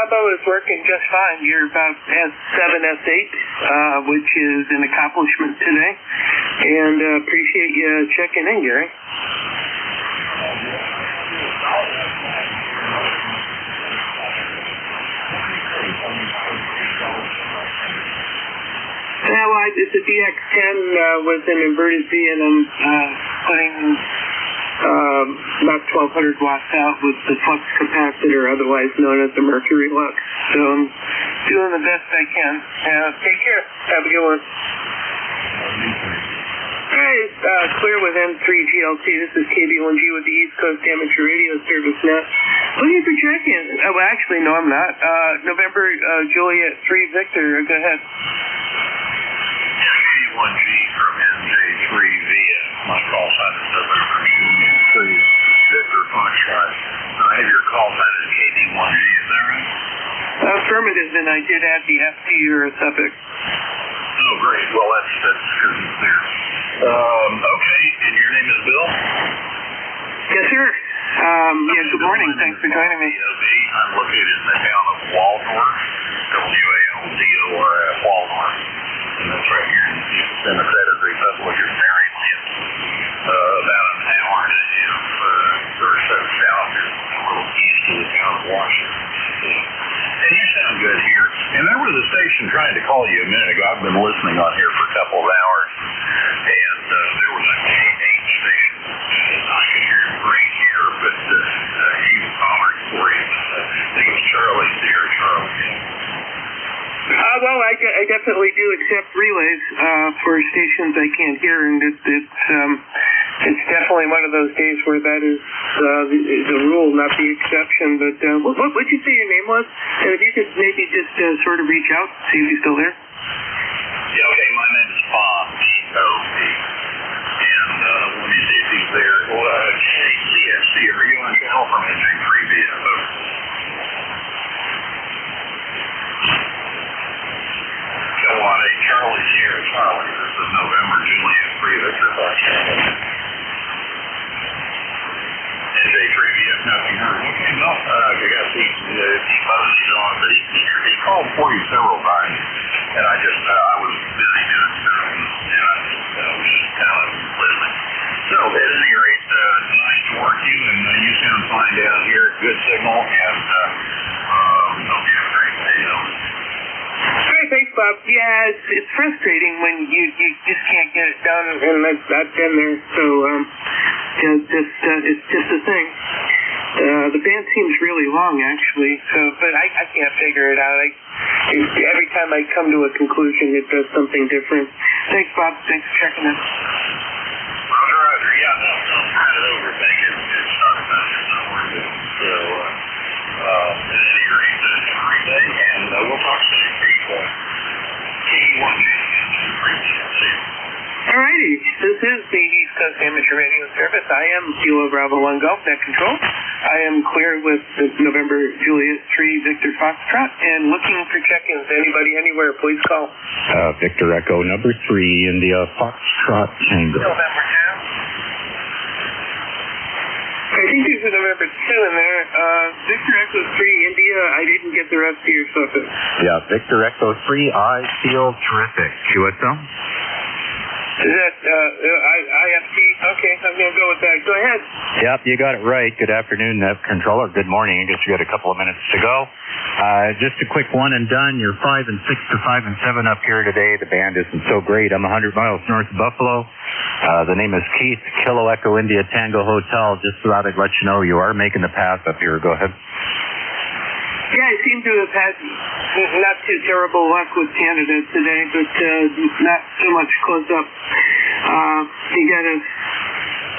Bravo is working just fine. You're about S7, S8, which is an accomplishment today. And appreciate you checking in, Gary. Well, it's a DX10 with an inverted V, and I'm putting about 1,200 watts out with the flux capacitor, otherwise known as the mercury lux. So I'm doing the best I can. Take care. Have a good one. All right, clear with N3GLT. This is KB1G with the East Coast Amateur Radio Service now. Looking for check-in. Well, actually, no, I'm not. November Juliet 3 Victor. Go ahead. KB1G from NJ2US. My call sign is November Juliet 3 Victor Foxtrot. I have your call sign as KB1G. Is that right? Affirmative, and I did add the FT or a suffix. Oh, great. Well, that's because it's there. Okay, and your name is Bill? Yes, sir. Good morning. Thanks for joining me. I'm located in the town of Waldorf, Waldorf, Waldorf. And that's right here in the Democratic Republic of Maryland. About an hour and a half or so south, a little east of the town of Washington, D.C. And you sound good here. And there was a station trying to call you a minute ago. I've been listening on here for a couple of hours. And there was a K8 station. I could hear him great here, but he was hollering for you. I think it was Charlie D or Charlie. Well, I definitely do accept relays for stations I can't hear, and it's definitely one of those days where that is the rule, not the exception. But what did you say your name was? And if you could maybe just sort of reach out, see if he's still there. Yeah, okay, my name is Bob, B-O-B. And let me see if he's there. CSC, are you on channel from NJ3VF? Kilowatt 8, Charlie Sierra Charlie. This is November Juliet 3 Victor Foxtrot. NJ3VF, nothing heard. Okay, no, I guess he's on, but he called for you several times, and I was busy doing stuff, and I was just kind of listening. So, at any rate, it's nice to work you, and you sound fine down here, good signal, and hope you have a great day. All right, thanks, Bob. Yeah, it's frustrating when you just can't get it done, and I've been there, so it's just a thing. The band seems really long, actually, but I can't figure it out. Every time I come to a conclusion, it does something different. Thanks, Bob. Thanks for checking in. Roger. Yeah, no, don't turn it over. Thank you. It's not worth it. So, at any rate, have a great day, and we'll talk soon. All righty. This is the East Coast Amateur Radio Service. I am Kilo Bravo 1 Golf Net Control. I am clear with the November Juliet 3 Victor Foxtrot and looking for check-ins. Anybody, anywhere, please call. Victor Echo number 3 India Foxtrot Tango. November 2. I think there's a November 2 in there. Victor Echo 3 India. I didn't get the rest of your stuff. Yeah, Victor Echo 3. I feel terrific. QSL. Is that IFT? Okay, I'm going to go with that. Go ahead. Yep, you got it right. Good afternoon, Net Controller. Good morning. I guess you got a couple of minutes to go. Just a quick one and done. You're 5 and 6 to 5 and 7 up here today. The band isn't so great. I'm 100 miles north of Buffalo. The name is Keith, Kilo Echo India Tango Hotel. Just thought I'd let you know you are making the pass up here. Go ahead. Yeah, I seem to have had not too terrible luck with Canada today, but not so much close up. You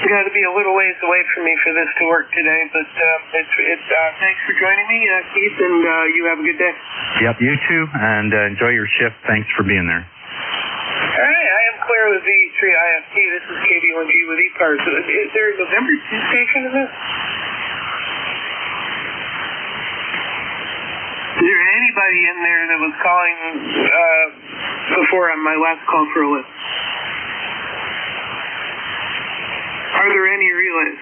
gotta be a little ways away from me for this to work today, but thanks for joining me, Keith, and you have a good day. Yep, you too, and enjoy your shift. Thanks for being there. All right, I am clear with V3 IFT. This is KB1G with ECARS. Is there a November 2 station in this? Is there anybody in there that was calling before on my last call for a lift? Are there any relays?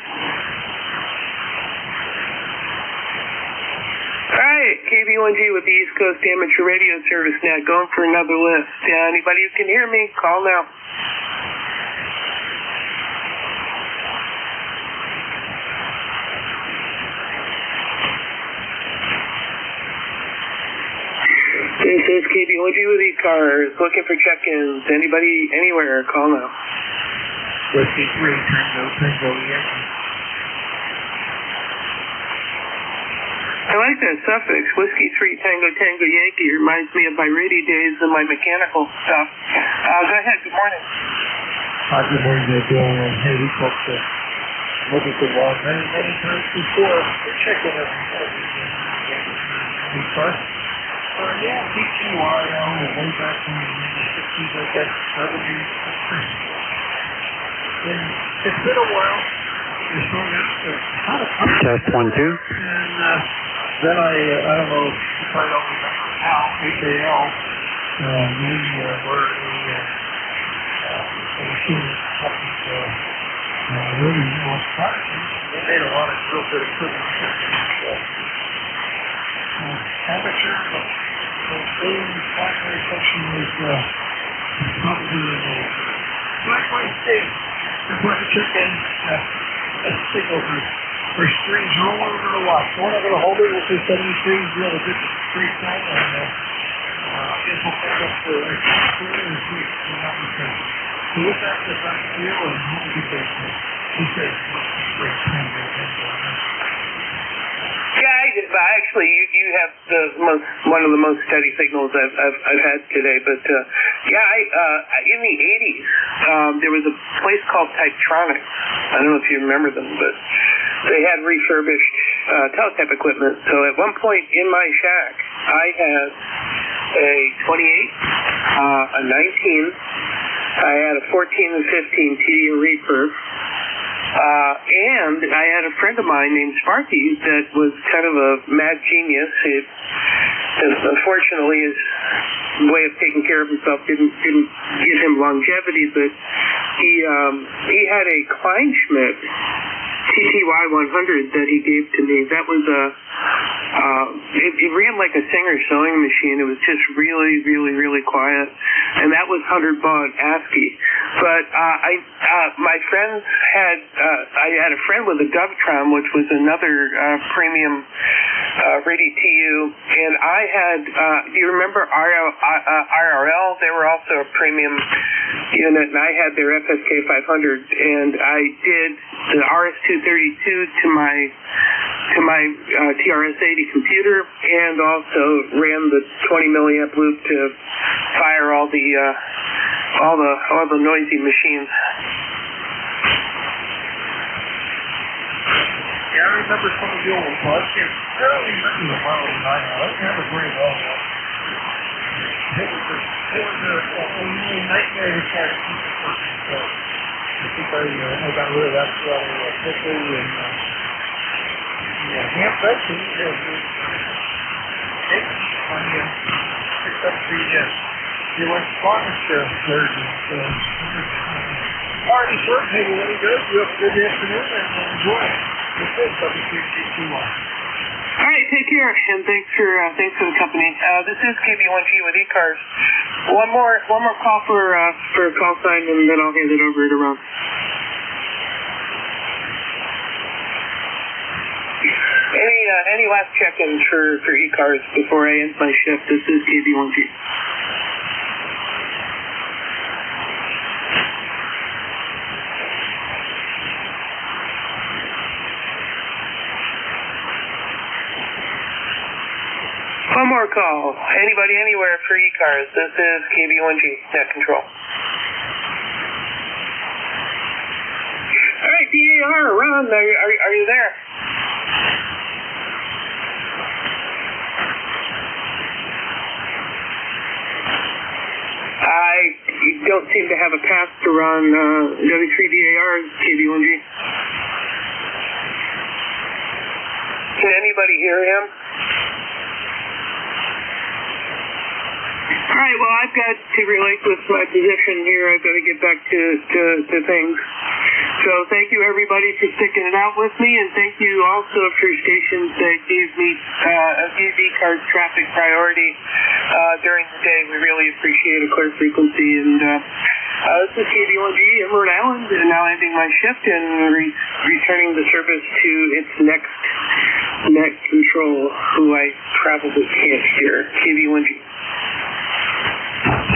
All right, KB1G with the East Coast Amateur Radio Service now, going for another list. Anybody who can hear me, call now. This is KB1G with ECARS, looking for check-ins. Anybody, anywhere, call now. Whiskey 3, Tango, Yankee. I like that suffix, Whiskey 3, Tango, Yankee. Reminds me of my radio days and my mechanical stuff. Go ahead, good morning. Hi, good morning, hey, we folks looking for one many times before. We're checking every car. Yeah, PTYL, way back in the 60s, I guess, 70s. And it's been a while. You're showing up. Test 1, 2. And then I don't know if you probably don't remember Al, AKL. We were a machine company, really electronically. They made a lot of real good equipment. Amateur, but the main primary function was probably black-white state. That's why I took in a signal for strings all over the lot. So we're not going to hold it with the 73, we have a good straight time, and I guess we'll pick up the clear and see what happens there. So with that, the back wheel and we'll get there. He says, great time there. Yeah, actually, you have one of the most steady signals I've had today. But in the 80s, there was a place called Typetronics. I don't know if you remember them, but they had refurbished teletype equipment. So at one point in my shack, I had a 28, a 19, I had a 14 and 15 TD and Reaper. And I had a friend of mine named Sparky that was kind of a mad genius. Unfortunately, his way of taking care of himself didn't give him longevity, but he had a Kleinschmidt TTY 100 that he gave to me. That was it ran like a Singer sewing machine. It was just really, really, really quiet, and that was 100 baud ASCII. But my friends had I had a friend with a Govtron, which was another premium radio TU, and I had do you remember IRL? They were also a premium unit, and I had their FSK 500, and I did the RS-232 to my TRS-80 computer, and also ran the 20 milliamp loop to fire all the noisy machines. Yeah, I remember some of the old ones. I don't remember the model 9. I don't remember very well. It was a nightmare to try to keep it working. So I think I got rid of that rather quickly. And Hamp Benson has picked up the electronics version. So party short, maybe really good. You have a good afternoon and enjoy it. This is W3G2Y. All right, take care, and thanks for the company. This is KB1G with ECARS. One more call for a call sign, and then I'll hand it over to Ron. Any last check-ins for ECARS before I end my shift? This is KB1G. One more call. Anybody, anywhere for ECARS. This is KB1G, net control. All right, DAR, Ron, are you there? I don't seem to have a pass to run W3DAR, KB1G. Can anybody hear him? All right, well, I've got to relinquish my position here. I've got to get back to things. So thank you everybody for sticking it out with me, and thank you also for stations that gave ECARS traffic priority during the day. We really appreciate a clear frequency. And this is KV1G in Rhode Island, and now ending my shift and returning the service to its next net control, who I probably can't hear. KV1G.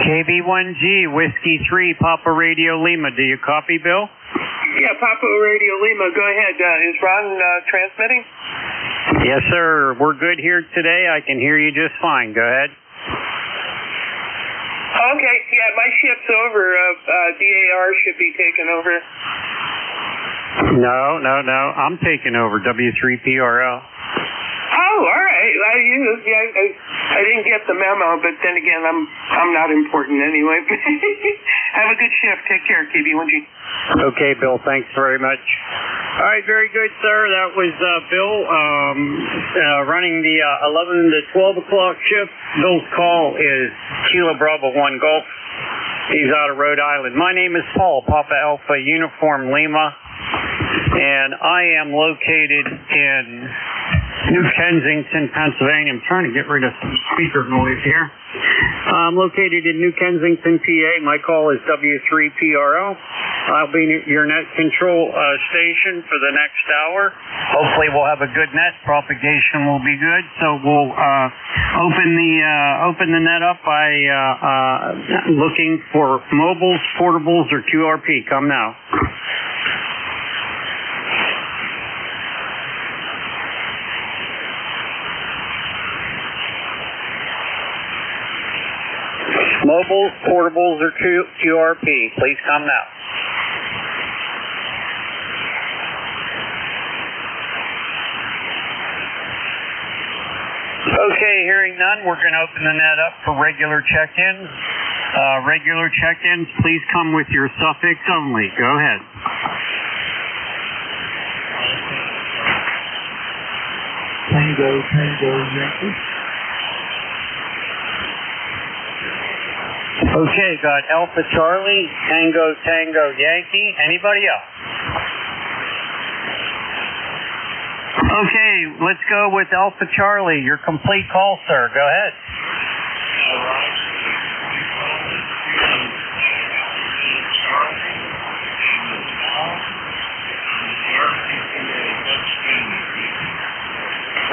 KV1G, Whiskey 3, Papa Radio Lima. Do you copy, Bill? Yeah, Papa Radio Lima, go ahead. Is Ron transmitting? Yes, sir. We're good here today. I can hear you just fine. Go ahead. Okay, yeah, my shift's over. DAR should be taking over. No. I'm taking over, W3PRL. Oh, all right. I didn't get the memo, but then again, I'm not important anyway. Have a good shift. Take care, KV1G. Okay, Bill. Thanks very much. All right, very good, sir. That was Bill running the 11 to 12 o'clock shift. Bill's call is Kilo Bravo 1 Golf. He's out of Rhode Island. My name is Paul, Papa Alpha Uniform Lima, and I am located in New Kensington, Pennsylvania. I'm trying to get rid of some speaker noise here. I'm located in New Kensington, PA. My call is W3PRO. I'll be your net control station for the next hour. Hopefully we'll have a good net. Propagation will be good. So we'll open the net up by looking for mobiles, portables, or QRP. Come now. Mobiles, portables, or QRP, please come now. Okay, hearing none, we're going to open the net up for regular check-ins. Regular check-ins, please come with your suffix only. Go ahead. Tango, Yankee. Okay, got Alpha Charlie, Tango Yankee. Anybody else? Okay, let's go with Alpha Charlie. Your complete call, sir. Go ahead.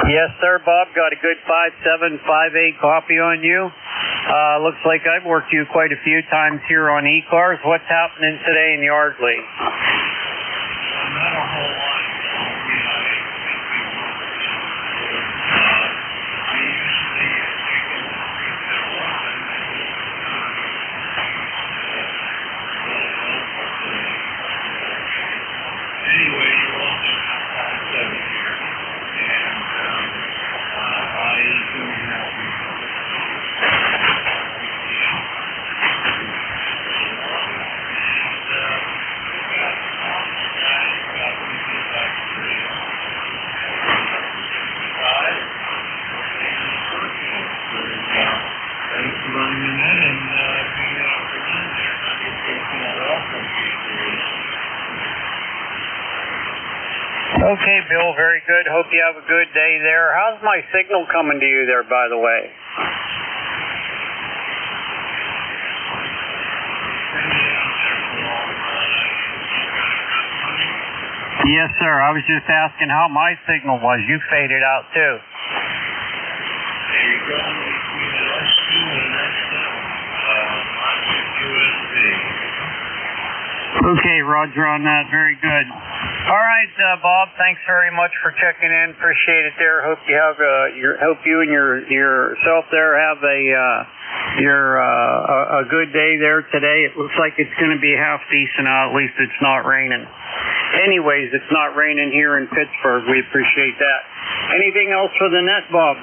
Yes, sir, Bob. Got a good 5758 copy on you. Looks like I've worked you quite a few times here on ECARS. What's happening today in Yardley? Not a whole lot. Anyway, you're all doing outside 7 here, and I don't have thanks for running the net and being an afternoon there. Not your personal welcome. Okay, Bill, very good. Hope you have a good day there. How's my signal coming to you there, by the way? Yes, sir. I was just asking how my signal was. You faded out, too. There you go. Between an S2 and an S7. Okay, Roger on that. Very good. All right, Bob. Thanks very much for checking in. Appreciate it there. Hope you have hope you and yourself there have a good day there today. It looks like it's going to be half decent out. At least it's not raining. Anyways, it's not raining here in Pittsburgh. We appreciate that. Anything else for the net, Bob?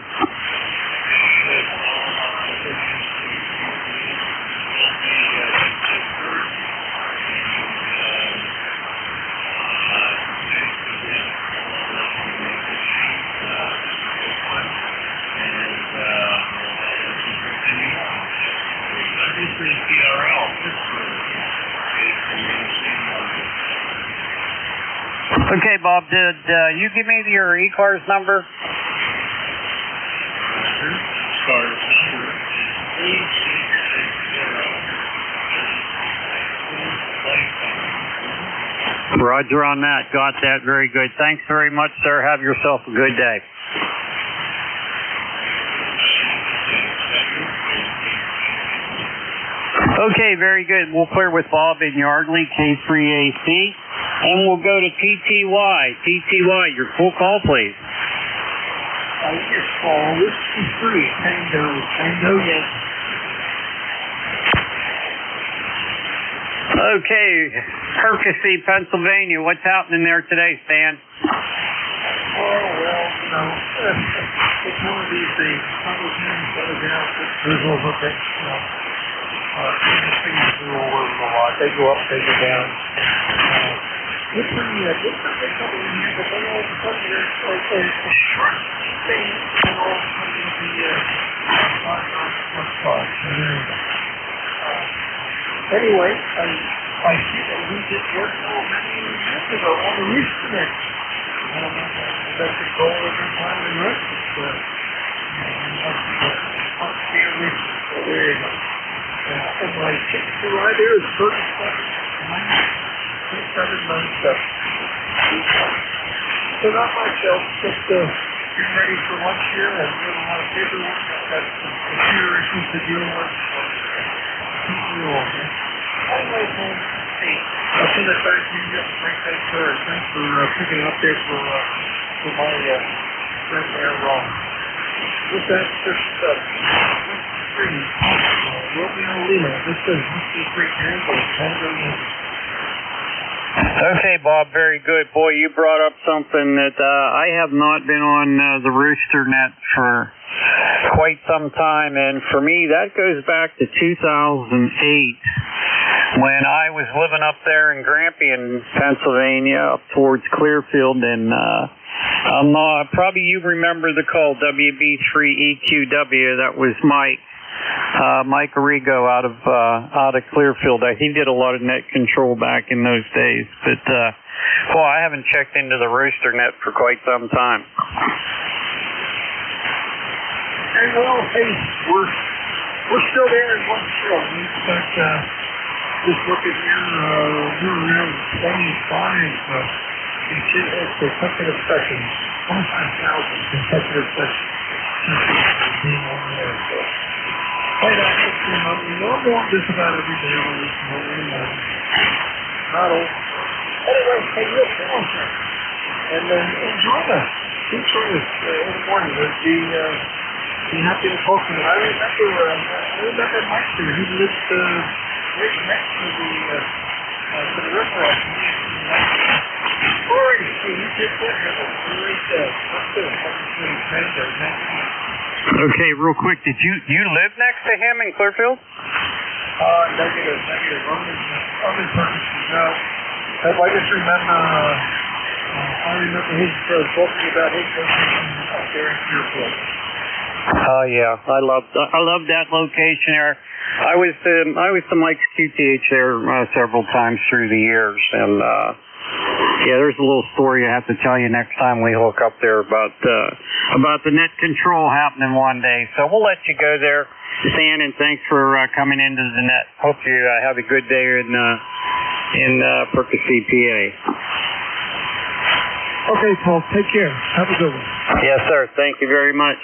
Okay, Bob, did you give me your ECARS number? ECARS number is 8660. Roger on that. Got that. Very good. Thanks very much, sir. Have yourself a good day. Okay, very good. We'll clear with Bob in Yardley, K3AC, and we'll go to TTY. TTY, your full call, please. Yes, Paul. This is 3. Tango, yes. Okay, Percy, Pennsylvania. What's happening there today, Stan? Oh, well, it's one of these things. Republicans, other outfits, there's a little bit, things go over a lot. They go up, they go down. It's pretty couple in here, but then all of a sudden there's like a short thing, and all of a sudden anyway, I see that we did work many years ago on the reef connect. That's the goal of the time and rest. There you go. And my ticket to ride there is 3797. So not much else, just getting ready for lunch here and doing a lot of paperwork. I've got some computer issues to deal with. Anyway, hey, I'll send that back to you. Yes, thanks for picking up there for my friend there, Ron. With that, just Romeo Lima. This is great Tango. Okay, Bob, very good. Boy, you brought up something that I have not been on the Rooster Net for quite some time, and for me, that goes back to 2008 when I was living up there in Grampian, Pennsylvania, up towards Clearfield, and probably you remember the call WB3EQW. That was Mike Arrigo out of Clearfield. He did a lot of net control back in those days, but boy, I haven't checked into the Rooster Net for quite some time. And well, hey, we're still there in one show. We've got just looking here, we're around 25 consecutive sessions, 25,000 consecutive sessions being on there. So quite active, we're on just about every day on this morning. Not all. Anyway, hey, real pleasure. And enjoy us. In the morning. Be happy to talk to you. I remember Mike here. He lived right next to the river. He did that. Okay, real quick, did you live next to him in Clearfield? Negative. Other purposes. Now, I just remember. I remember his talking about his up there in Clearfield. Oh yeah, I love that location there. I was the Mike's QTH there several times through the years, and yeah, there's a little story I have to tell you next time we hook up there about the net control happening one day. So we'll let you go there, Stan, and thanks for coming into the net. Hope you have a good day in Percy, PA. Okay, Paul, take care. Have a good one. Yes, sir. Thank you very much.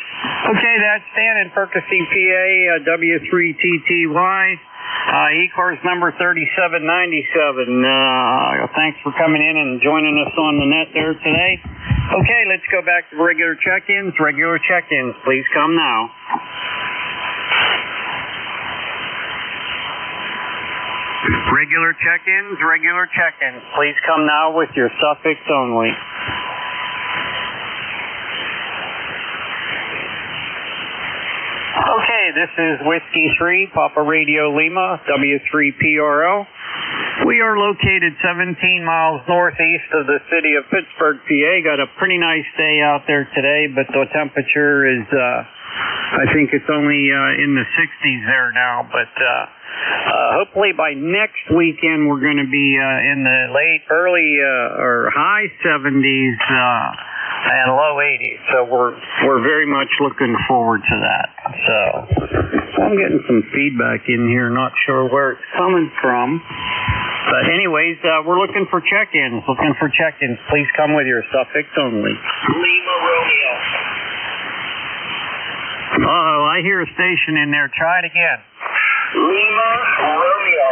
Okay, that's Stan in Percy, PA, W3TTY, ECARS number 3797. Thanks for coming in and joining us on the net there today. Okay, let's go back to regular check-ins. Regular check-ins, please come now. Regular check-ins, please come now with your suffix only. Okay, this is Whiskey 3, Papa Radio Lima, W3PRO. We are located 17 miles northeast of the city of Pittsburgh, PA. Got a pretty nice day out there today, but the temperature is I think it's only in the 60s there now, but hopefully by next weekend we're going to be in the early or high 70s and low 80s. So we're very much looking forward to that. So I'm getting some feedback in here, not sure where it's coming from. But anyways, we're looking for check-ins. Please come with your suffix only. Lima Romeo. Uh-oh, I hear a station in there. Try it again. Lima Romeo.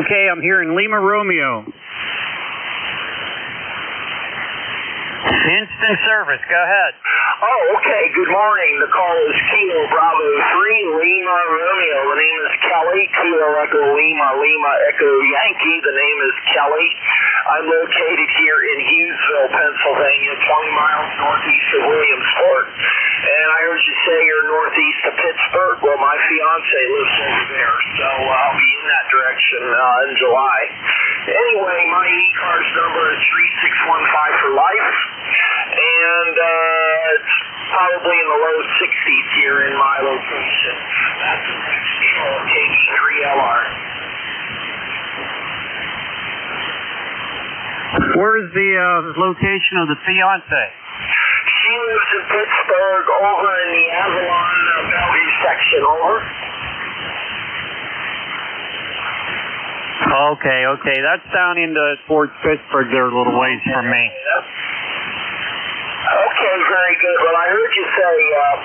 Okay, I'm hearing Lima Romeo. Instant service, go ahead. Oh, okay, good morning. The call is Kilo Bravo 3, Lima Romeo. The name is Kelly. Kilo Echo Lima, Lima Echo Yankee. The name is Kelly. I'm located here in Hughesville, Pennsylvania, 20 miles northeast of Williamsport. And I heard you say you're northeast of Pittsburgh. Well, my fiance lives over there, so I'll be in that direction in July. Anyway, my ECARS number is 3615 for life. And it's probably in the low 60s here in my location. That's the next control, KD3LR. Where's the location of the fiance? She lives in Pittsburgh, over in the Avalon Bellevue section, over. Okay, that's down into towards Pittsburgh there a little ways from me. Okay, very good. Well, I heard you say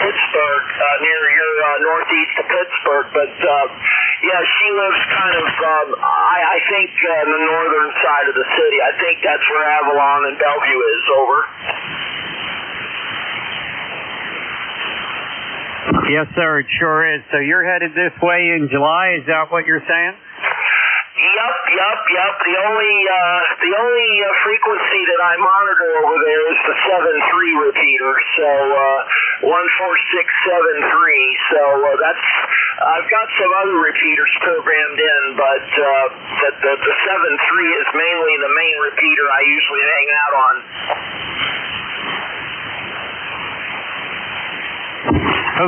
Pittsburgh, near your northeast of Pittsburgh, but yeah, she lives kind of, I think, on the northern side of the city. I think that's where Avalon and Bellevue is, over. Yes, sir, it sure is. So you're headed this way in July, is that what you're saying? Yep. The only frequency that I monitor over there is the 7-3 repeater, so 14673. So that's I've got some other repeaters programmed in, but the 7-3 is mainly the main repeater I usually hang out on.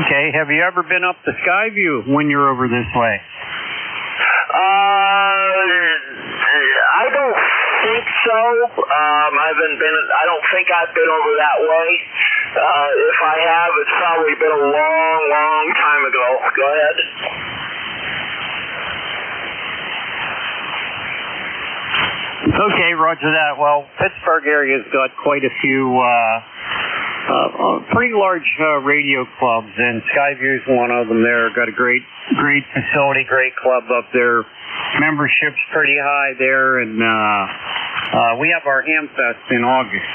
Okay, have you ever been up to Skyview when you're over this way? I don't think so. I don't think I've been over that way. If I have, it's probably been a long time ago. Go ahead. Okay, roger that. Well, Pittsburgh area's got quite a few pretty large radio clubs, and Skyview's one of them there. Got a great facility, great club up there. Membership's pretty high there, and we have our Hamfest in August.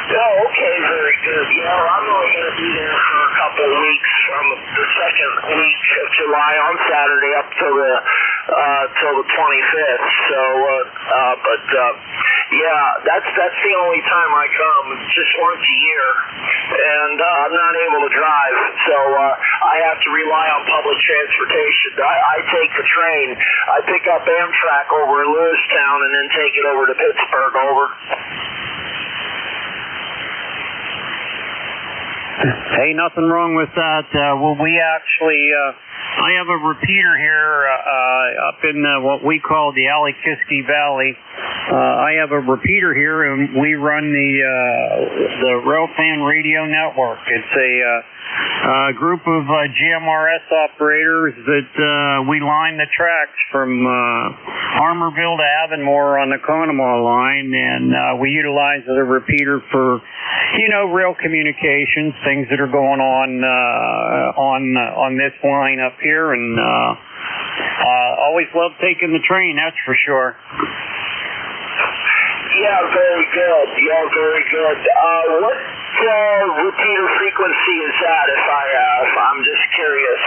Oh, okay, very good. Yeah, well, I'm only going to be there for a couple of weeks from the second week of July on Saturday up till the 25th. So, yeah, that's the only time I come, just once a year, and I'm not able to drive, so I have to rely on public transportation. I take the train. I pick up Amtrak over in Lewistown and then take it over to Pittsburgh, over. Hey, nothing wrong with that. Well, we actually, I have a repeater here up in what we call the Alikiski Valley. I have a repeater here, and we run the Railfan Radio Network. It's a group of GMRS operators that we line the tracks from Harmerville to Avonmore on the Conemaugh line, and we utilize the repeater for, rail communications, things that are going on this line up here, and always love taking the train, that's for sure. Yeah, very good. What repeater frequency is that, if I'm just curious?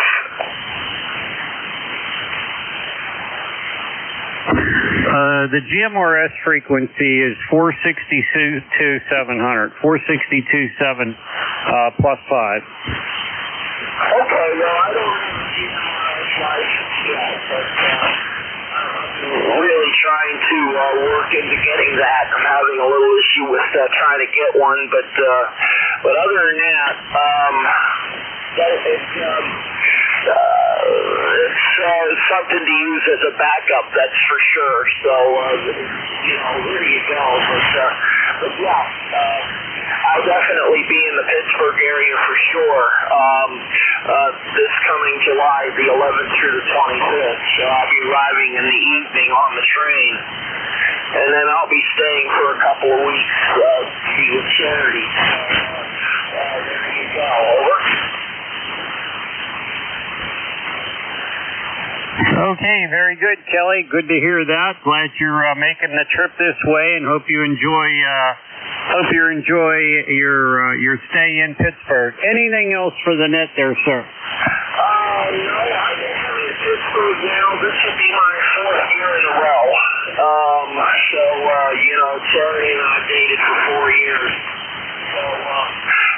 The GMRS frequency is 462.700, 462.7 plus 5. Okay, well, I don't have a GMRS license yet, but really trying to work into getting that. I'm having a little issue with trying to get one, but other than that, it's something to use as a backup, that's for sure. So, there you go. But yeah, I'll definitely be in the Pittsburgh area for sure. This coming July, the 11th through the 25th. So I'll be arriving in the evening on the train. And then I'll be staying for a couple of weeks to be with charity. There you go. Over. Okay, very good, Kelly. Good to hear that. Glad you're making the trip this way, and hope you enjoy your stay in Pittsburgh. Anything else for the net there, sir? No, I've been having Pittsburgh now. This will be my 4th year in a row. Charity and I dated for 4 years. So,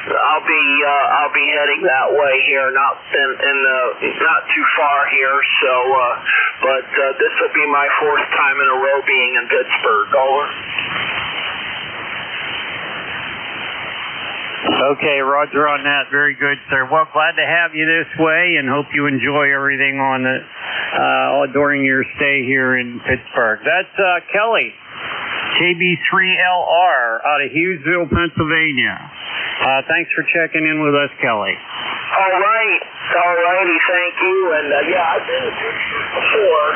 I'll be heading that way here, not too far here. So, but this will be my 4th time in a row being in Pittsburgh. Over. Okay, Roger on that. Very good, sir. Well, glad to have you this way, and hope you enjoy everything during your stay here in Pittsburgh. That's Kelly, KB3LR out of Hughesville, Pennsylvania. Thanks for checking in with us, Kelly. All right. All righty. Thank you. And I've been to Pittsburgh before,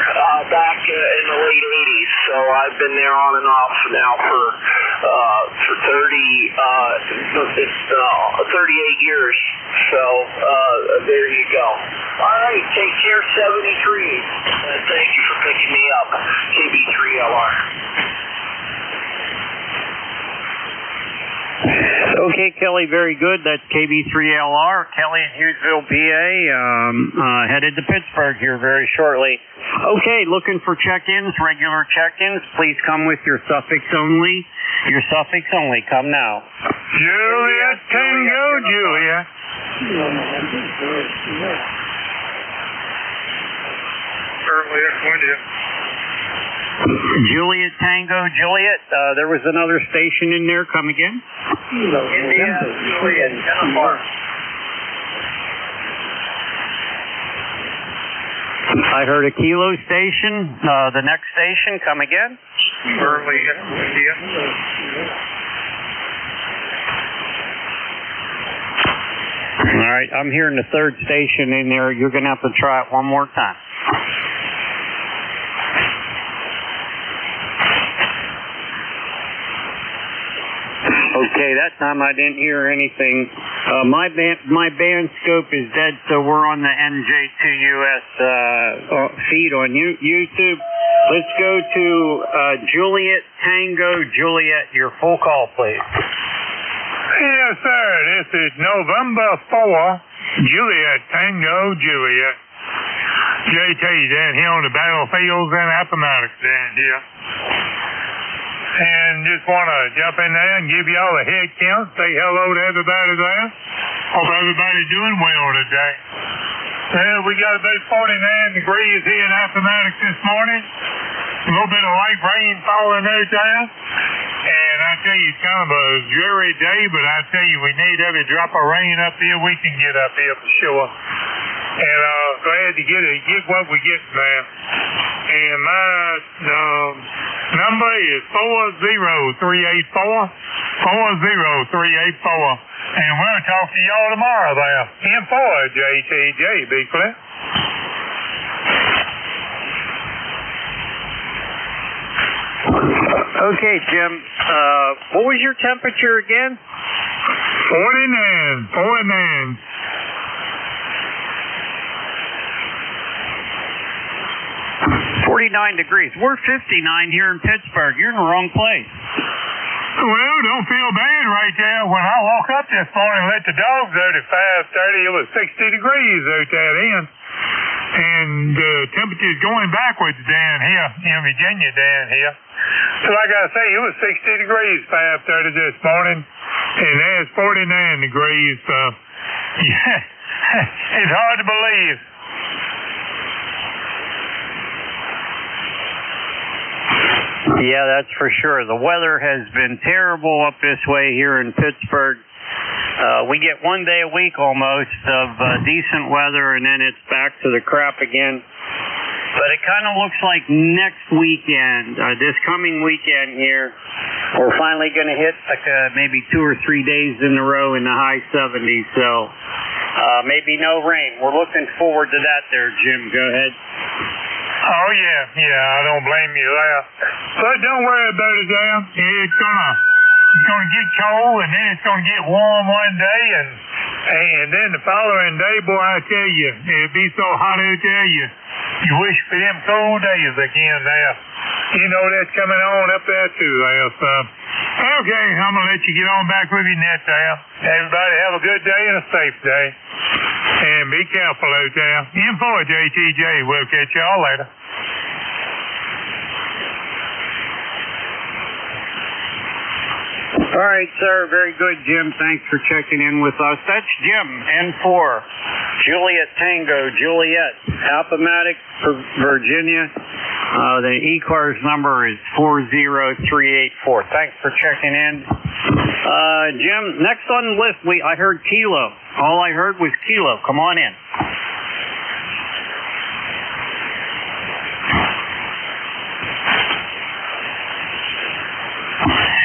back in the late 80s. So I've been there on and off now for 38 years. So there you go. All right. Take care, 73. Thank you for picking me up, KB3LR. Okay, Kelly, very good. That's KB3LR. Kelly in Hughesville, PA, headed to Pittsburgh here very shortly. Okay, looking for check-ins, regular check-ins. Please come with your suffix only. Your suffix only. Come now. Juliet, Tango, Juliet. Earlier, India. Juliet, Tango, Juliet. There was another station in there. Come again? India, Juliet, Jennifer. I heard a kilo station. The next station. Come again? Early, India. All right. I'm hearing the 3rd station in there. You're going to have to try it one more time. Okay, that time I didn't hear anything. My band scope is dead, so we're on the NJ2US feed on YouTube. Let's go to Juliet, Tango, Juliet. Your full call, please. Yes, sir. This is November 4, Juliet, Tango, Juliet. JT down here on the battlefields and Appomattox down here. And just want to jump in there and give y'all a head count, say hello to everybody there. Hope everybody's doing well today. Well, we got about 49 degrees here in Appomattox this morning. A little bit of light rain falling out there. And I tell you, it's kind of a dreary day, but I tell you, we need every drop of rain up here we can get up here for sure. And glad to get what we get now. And my number is 40384. 40384. And we'll talk to y'all tomorrow there. In for JTJ, be clear. Okay, Jim. What was your temperature again? 49. 49. 49 degrees. We're 59 here in Pittsburgh. You're in the wrong place. Well, don't feel bad right there. When I woke up this morning and let the dogs out at 5:30, it was 60 degrees out there then. And the temperature's going backwards down here in Virginia down here. So like I say, it was 60 degrees 5:30 this morning. And there's 49 degrees. Yeah, it's hard to believe. Yeah, that's for sure. The weather has been terrible up this way here in Pittsburgh. We get 1 day a week almost of decent weather, and then it's back to the crap again. But it kind of looks like next weekend, this coming weekend here, we're finally going to hit like maybe 2 or 3 days in a row in the high 70s. So maybe no rain. We're looking forward to that there, Jim. Go ahead. Oh, yeah, I don't blame you there. But don't worry about it, Dan. It's gonna get cold, and then it's gonna get warm one day, and then the following day, boy, I tell you, it'll be so hot out there, you wish for them cold days again there. You know that's coming on up there too there. So, okay, I'm gonna let you get on back with your net there. Everybody have a good day and a safe day. And be careful out there. In for JTJ. We'll catch y'all later. All right, sir. Very good, Jim. Thanks for checking in with us. That's Jim, N4, Juliet Tango, Juliet, Appomattox, Virginia. The ECARS number is 40384. Thanks for checking in. Jim, next on the list, I heard Kilo. All I heard was Kilo. Come on in.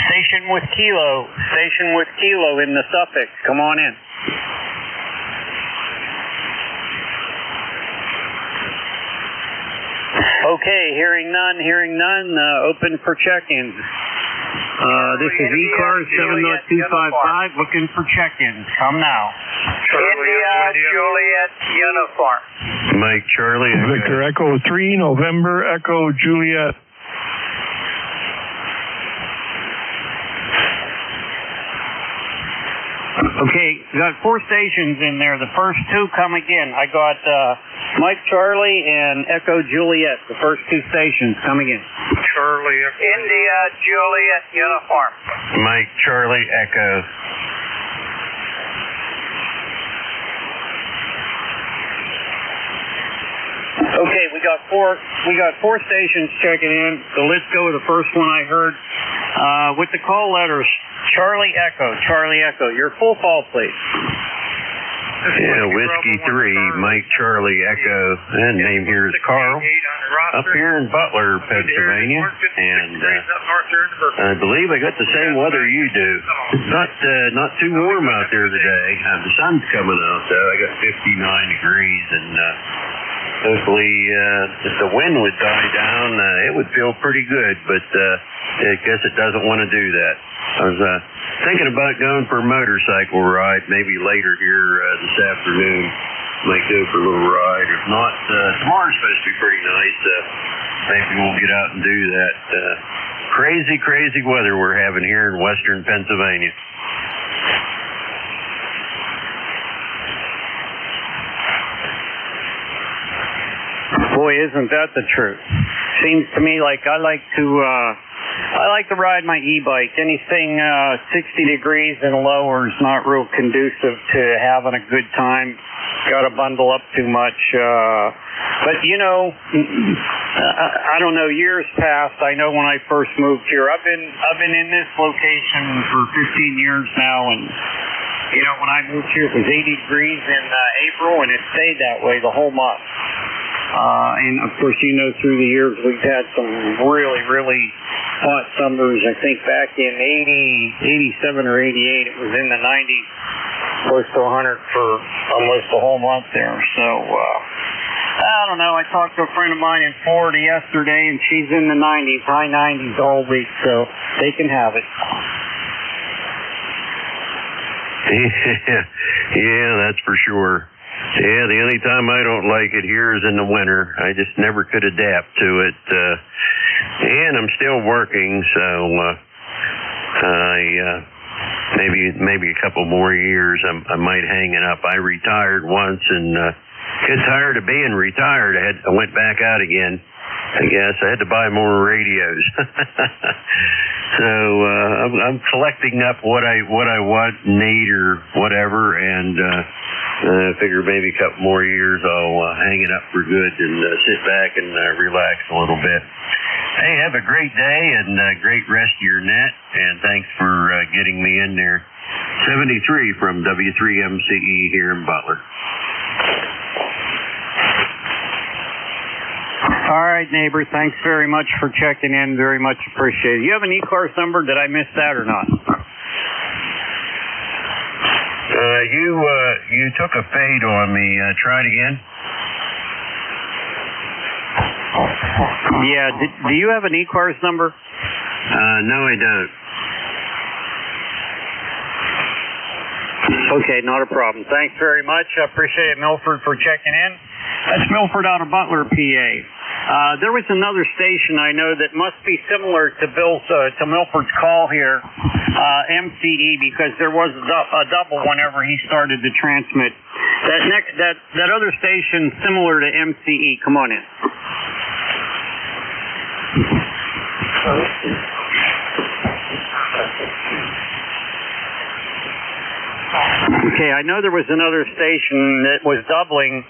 Station with Kilo in the suffix. Come on in. Okay, hearing none. Open for check-ins. This is ECARS 70255, looking for check-ins. Come now. India, Juliet, Uniform. Mike Charlie. Victor Echo 3, November Echo Juliet. Okay, got 4 stations in there. The first 2 come again. I got Mike Charlie and Echo Juliet. The first 2 stations come again. Charlie. India, Juliet, Uniform. Mike Charlie Echo. Okay, we got 4 stations checking in. So let's go with the first one I heard. With the call letters, Charlie Echo. Your full call, please. Yeah, Whiskey 3, Mike Charlie Echo. And name here is Carl. Up here in Butler, Pennsylvania. And I believe I got the same weather you do. It's not too warm out there today. The sun's coming out, though. I got 59 degrees, and hopefully if the wind would die down, it would feel pretty good, but I guess it doesn't want to do that. I was thinking about going for a motorcycle ride maybe later here this afternoon. Might go for a little ride. If not, tomorrow's supposed to be pretty nice. Maybe we'll get out and do that. Crazy weather we're having here in western Pennsylvania. Boy, isn't that the truth? Seems to me like I like to ride my e-bike. Anything 60 degrees and lower is not real conducive to having a good time. Got to bundle up too much. But you know, I don't know. Years past, I know when I first moved here, I've been in this location for 15 years now, and you know, when I moved here, it was 80 degrees in April, and it stayed that way the whole month. And of course, you know, through the years, we've had some really hot summers. I think back in 87 or 88, it was in the 90s, close to 100 for almost the whole month there. So, I don't know. I talked to a friend of mine in Florida yesterday, and she's in the 90s, high 90s all week, so they can have it. Yeah, that's for sure. Yeah, the only time I don't like it here is in the winter. I just never could adapt to it. And I'm still working, so maybe a couple more years I might hang it up. I retired once and got tired of being retired. I went back out again. I guess I had to buy more radios. So I'm collecting up what I want, need, or whatever, and I figure maybe a couple more years I'll hang it up for good and sit back and relax a little bit. Hey, have a great day and great rest of your net, and thanks for getting me in there. 73 from W3MCE here in Butler. All right, neighbor. Thanks very much for checking in. Very much appreciated. You have an ECARS number? Did I miss that or not? You took a fade on me. Try it again. Yeah. Do you have an ECARS number? No, I don't. Okay, not a problem. Thanks very much. I appreciate it, Milford, for checking in. That's Milford out of Butler, PA. There was another station I know that must be similar to Milford's call here, MCE, because there was a double whenever he started to transmit. That other station similar to MCE. Come on in. Okay, I know there was another station that was doubling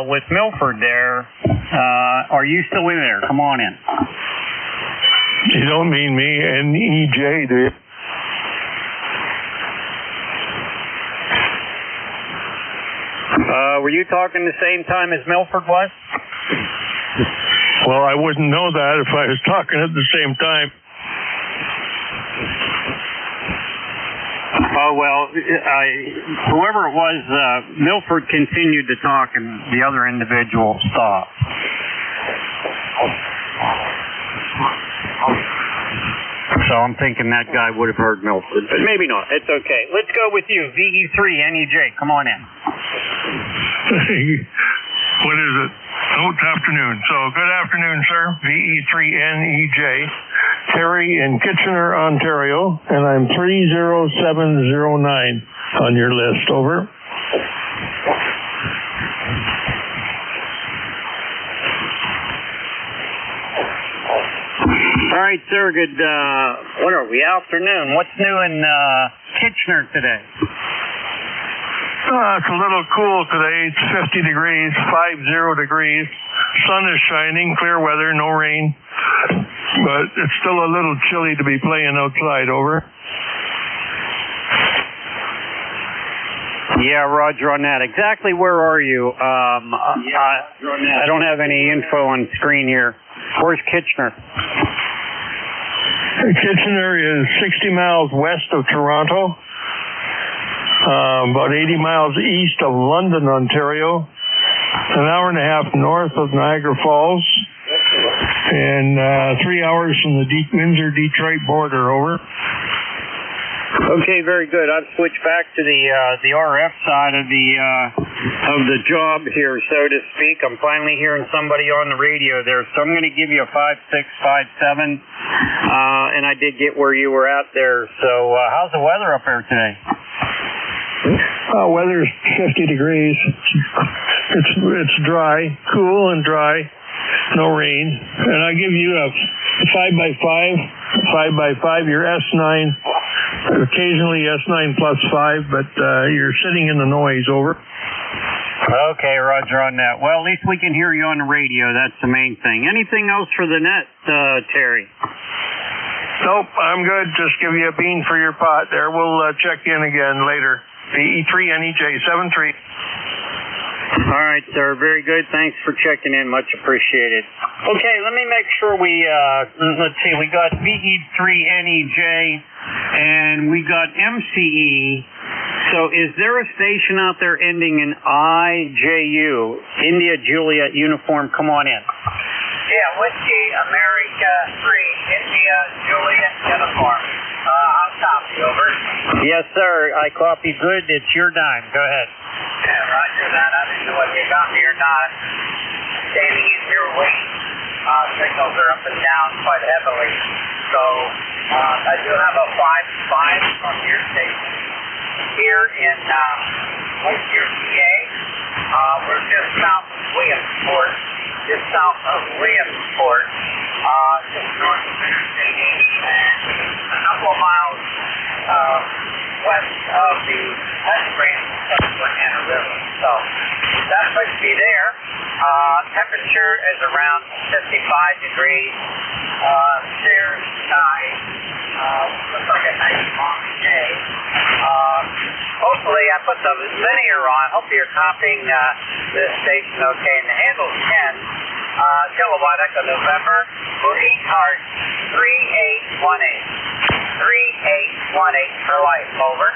with Milford there. Are you still in there? Come on in. You don't mean me, NEJ, do you? Were you talking the same time as Milford was? Well, I wouldn't know that if I was talking at the same time. Oh, well, whoever it was, Milford continued to talk and the other individual stopped. So I'm thinking that guy would have heard Milford, but maybe not. It's okay. Let's go with you, VE3NEJ. Come on in. What is it? Oh, it's afternoon. So good afternoon, sir. VE3NEJ. Terry in Kitchener, Ontario, and I'm 30709 on your list. Over. All right, sir. Good, what are we, afternoon. What's new in Kitchener today? It's a little cool today. It's 50 degrees, 50 degrees. Sun is shining, clear weather, no rain. But it's still a little chilly to be playing outside. Over. Yeah, Roger on that. Exactly where are you? I don't have any info on screen here. Where's Kitchener? Kitchener is 60 miles west of Toronto, about 80 miles east of London, Ontario, an hour and a half north of Niagara Falls, and 3 hours from the Windsor-Detroit border. Over. Okay, very good. I've switched back to the RF side of the job here, so to speak. I'm finally hearing somebody on the radio there, so I'm going to give you a 5657, and I did get where you were at there. So how's the weather up there today? Weather's 50 degrees. It's dry, cool and dry, no rain. And I give you a 5x5, your S9, occasionally S9 plus 5, but you're sitting in the noise. Over. Okay, Roger on that. Well, at least we can hear you on the radio. That's the main thing. Anything else for the net, Terry? Nope, I'm good. Just give you a bean for your pot there. We'll check in again later. VE3NEJ73. All right, sir. Very good. Thanks for checking in. Much appreciated. Okay, let me make sure let's see, we got VE3NEJ and we got MCE. So is there a station out there ending in IJU, India Juliet Uniform? Come on in. Yeah, Whiskey America 3, India Juliet Uniform. I'll copy, over. Yes, sir. I copy good. It's your dime. Go ahead. Yeah, roger that. I don't know whether you got me or not. Standing in your wait. Signals are up and down quite heavily. So I do have a 5-5 from your station here in Whiskey, PA. We're just south of Williamsport. Just north of Interstate 80, and a couple of miles west of the west branch of the Susquehanna River. So that's what you see there. Temperature is around 55 degrees. Clear sky. Looks like a nice long day. Hopefully, I put the linear on. Hopefully, you're copying this station okay. And the handle's 10 kilowatt Echo November for ECARS 3818. 3818 for life. Over.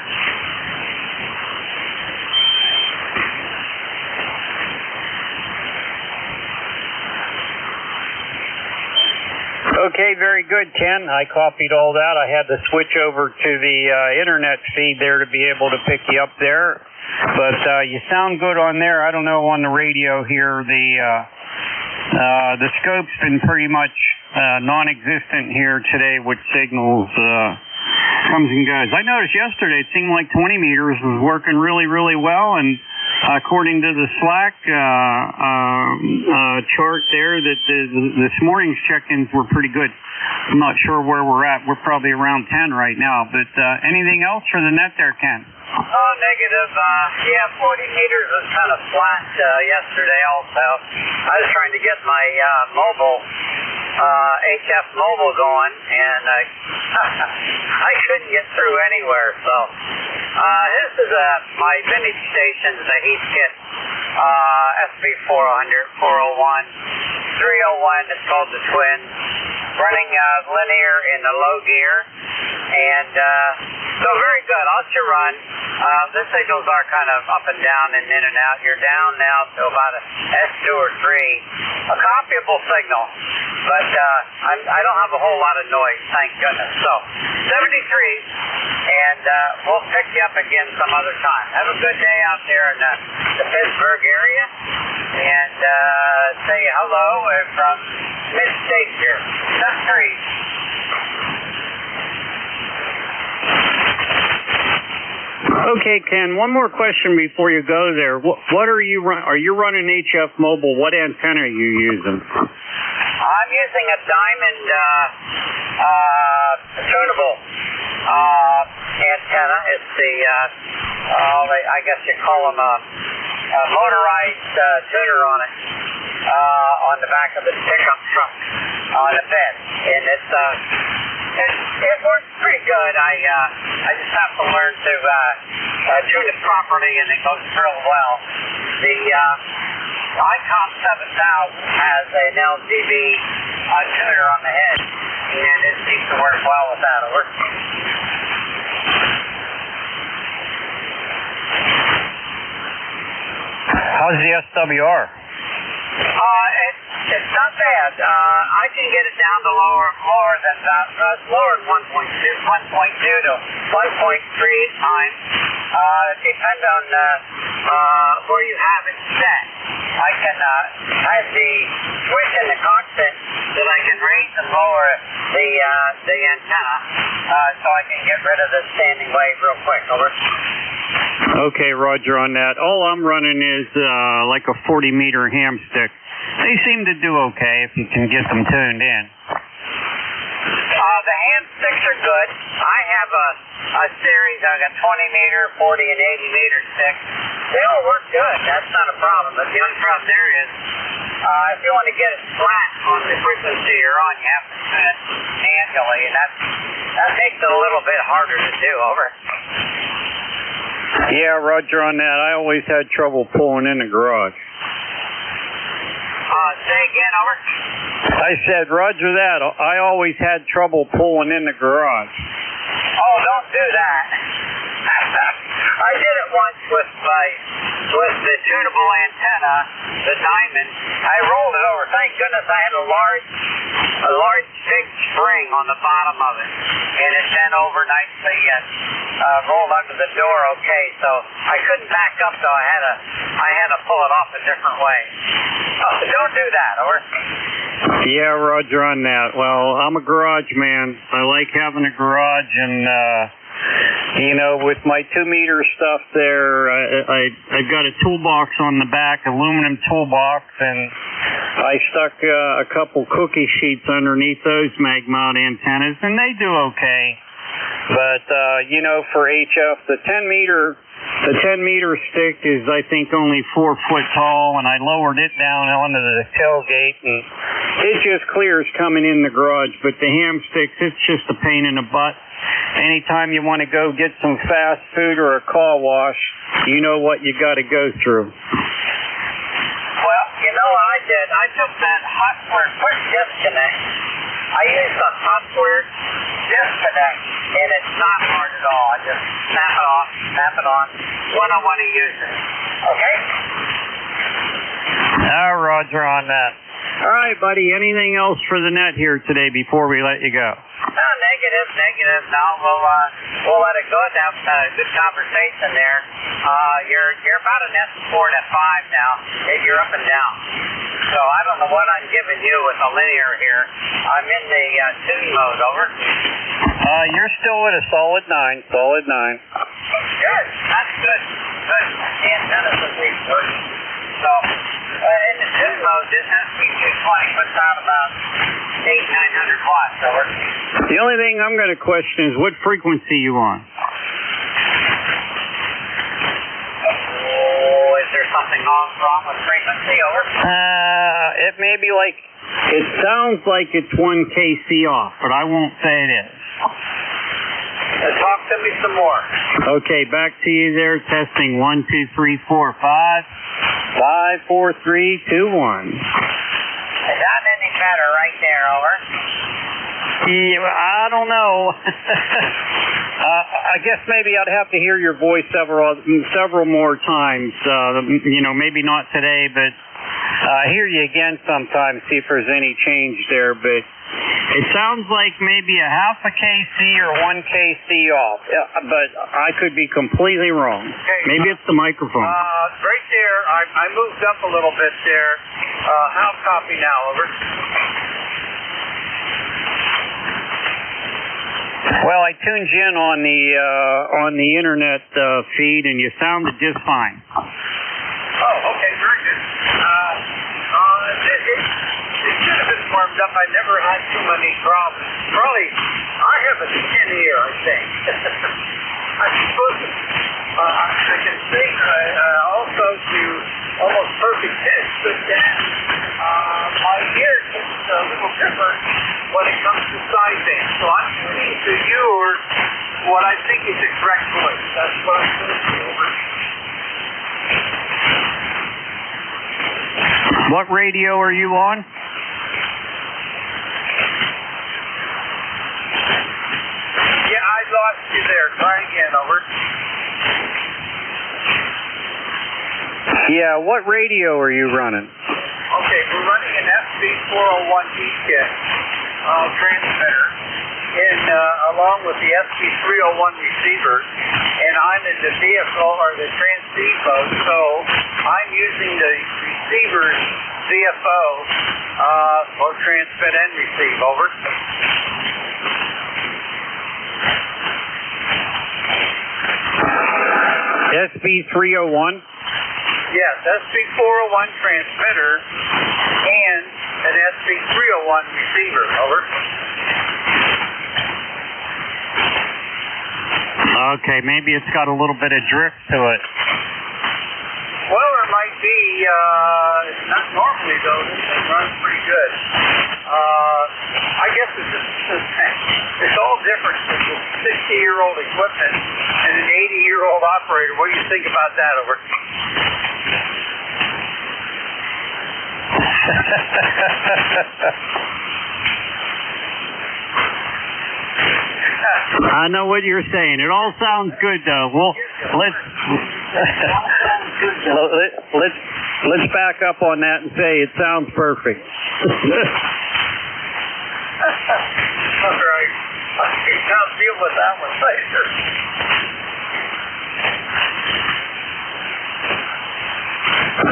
Okay, very good, Ken. I copied all that. I had to switch over to the internet feed there to be able to pick you up there. But you sound good on there. I don't know on the radio here. The scope's been pretty much non-existent here today with signals. Comes and goes. I noticed yesterday it seemed like 20 meters was working really, really well, and according to the Slack chart there, that this morning's check-ins were pretty good. I'm not sure where we're at. We're probably around 10 right now. But anything else for the net there, Ken? Oh, negative. 40 meters was kind of flat yesterday also. I was trying to get my mobile, HF mobile going, and I couldn't get through anywhere. So this is my vintage station, the Heath Kit SB 400, 401, 301. It's called the Twin. Running linear in the low gear, and so very good. I'll let you run. The signals are kind of up and down and in and out. You're down now to about a S2 or 3, a copyable signal, but I don't have a whole lot of noise, thank goodness. So 73, and we'll pick you up again some other time. Have a good day out there in the Pittsburgh area, and say hello from mid-state here. That's great. Okay, Ken, one more question before you go there. What are you running HF Mobile? What antenna are you using? I'm using a Diamond tunable antenna. It's the, I guess you call them a motorized tuner on it, on the back of the pickup truck on the bed. And it works pretty good. I just have to learn to tune it properly, and it goes real well. The ICOM 7000 has an LGB tuner on the head, and it seems to work well with that. Over. How's the SWR? It's not bad. I can get it down to lower than that. Lower than 1.2 to 1.3 times. Depend on where you have it set. I can have the switch in the cockpit that I can raise and lower the antenna, so I can get rid of the standing wave real quick. Over. Okay, Roger on that. All I'm running is like a 40-meter ham stick. They seem to do okay if you can get them tuned in. The hand sticks are good. I have a series. I've got 20-meter, 40, and 80-meter sticks. They all work good. That's not a problem. But the only problem there is if you want to get it flat on the frequency you're on, you have to tune it manually, and that makes it a little bit harder to do. Over. Yeah, Roger on that. I always had trouble pulling in the garage. Say again, over. I said, Roger that. I always had trouble pulling in the garage. Oh, don't do that. I did it once with the tunable antenna, the Diamond. I rolled it over. Thank goodness I had a large big spring on the bottom of it, and it bent over nicely and rolled under the door okay. So I couldn't back up, so I had to pull it off a different way. Oh, don't do that, over. Yeah, Roger on that. Well, I'm a garage man. I like having a garage, and with my 2-meter stuff there, I've got a toolbox on the back, aluminum toolbox, and I stuck a couple cookie sheets underneath those mag mount antennas, and they do okay. But, for HF, the 10 meter stick is, I think, only 4 foot tall, and I lowered it down onto the tailgate, and it just clears coming in the garage. But the ham sticks, it's just a pain in the butt. Anytime you want to go get some fast food or a car wash, you know what you got to go through. Well, you know what I did? I took that Hustler quick disconnect. I used a Hustler disconnect, and it's not hard at all. I just snap it off, snap it on when I want to use it. Okay? Roger on that. All right, buddy. Anything else for the net here today before we let you go? No, negative. No, we'll let it go. Have a good conversation there. You're about an S4 and F5 now. You're up and down. So I don't know what I'm giving you with a linear here. I'm in the tune mode. Over. You're still at a solid 9. Solid 9. Good. That's good. Good. The antennas at least good. So in the tune mode, this SP220 puts out about 800-900 watts. Over. The only thing I'm going to question is what frequency you on. Oh, is there something wrong with frequency? Over. It may be like, it sounds like it's 1 kc off, but I won't say it is. Talk to me some more. Okay, back to you there. Testing 1, 2, 3, 4, 5. 5, 4, 3, 2, 1. Is that any better right there? Over. Yeah, I don't know. I guess maybe I'd have to hear your voice several more times. Maybe not today, but hear you again sometime, see if there's any change there. But it sounds like maybe a half a kc or 1 kc off. But I could be completely wrong. Okay. Maybe it's the microphone. Right there, I moved up a little bit there. How copy now? Over. Well, I tuned you in on the internet feed, and you sounded just fine. Oh, okay, very good. It should have been warmed up. I never had too many problems. Probably, I have a skin ear, I think. I suppose I can sing also to almost perfect pitch, but then my ear gets a little different when it comes to sideband. So I'm tuning to your, what I think is the correct voice. That's what I'm tuning to. Over. What radio are you on? Yeah, I lost you there. Try again. Over. Yeah, what radio are you running? Okay, we're running an SB401 kit transmitter, and along with the SB301 receiver, and I'm in the vehicle or the transceive mode, so I'm using the receiver's VFO for transmit and receive. Over. SB301? Yes, SB401 transmitter and an SB301 receiver. Over. Okay, maybe it's got a little bit of drift to it. Well, there might be, not normally though, this thing runs pretty good. I guess it's all different. It's a 60-year-old equipment and an 80-year-old operator. What do you think about that? Over. I know what you're saying. It all sounds good, though. Well, let's back up on that and say it sounds perfect. All right. I'll deal with that one later.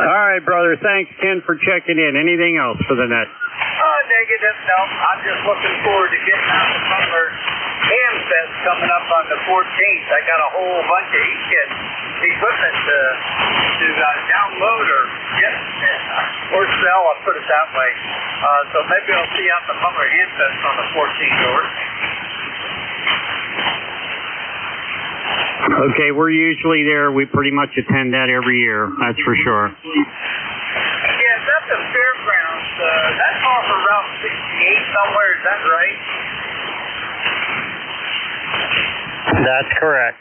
All right, brother. Thanks, Ken, for checking in. Anything else for the net? Negative. No, I'm just looking forward to getting out the Butler ham sets coming up on the 14th. I got a whole bunch of e-kit equipment to download or get or sell. I'll put it that way. So maybe I'll see out the Butler ham sets on the 14th. Over. Okay, we're usually there. We pretty much attend that every year, that's for sure. Yeah, it's at the fairgrounds. That's off of Route 68 somewhere, is that right? That's correct.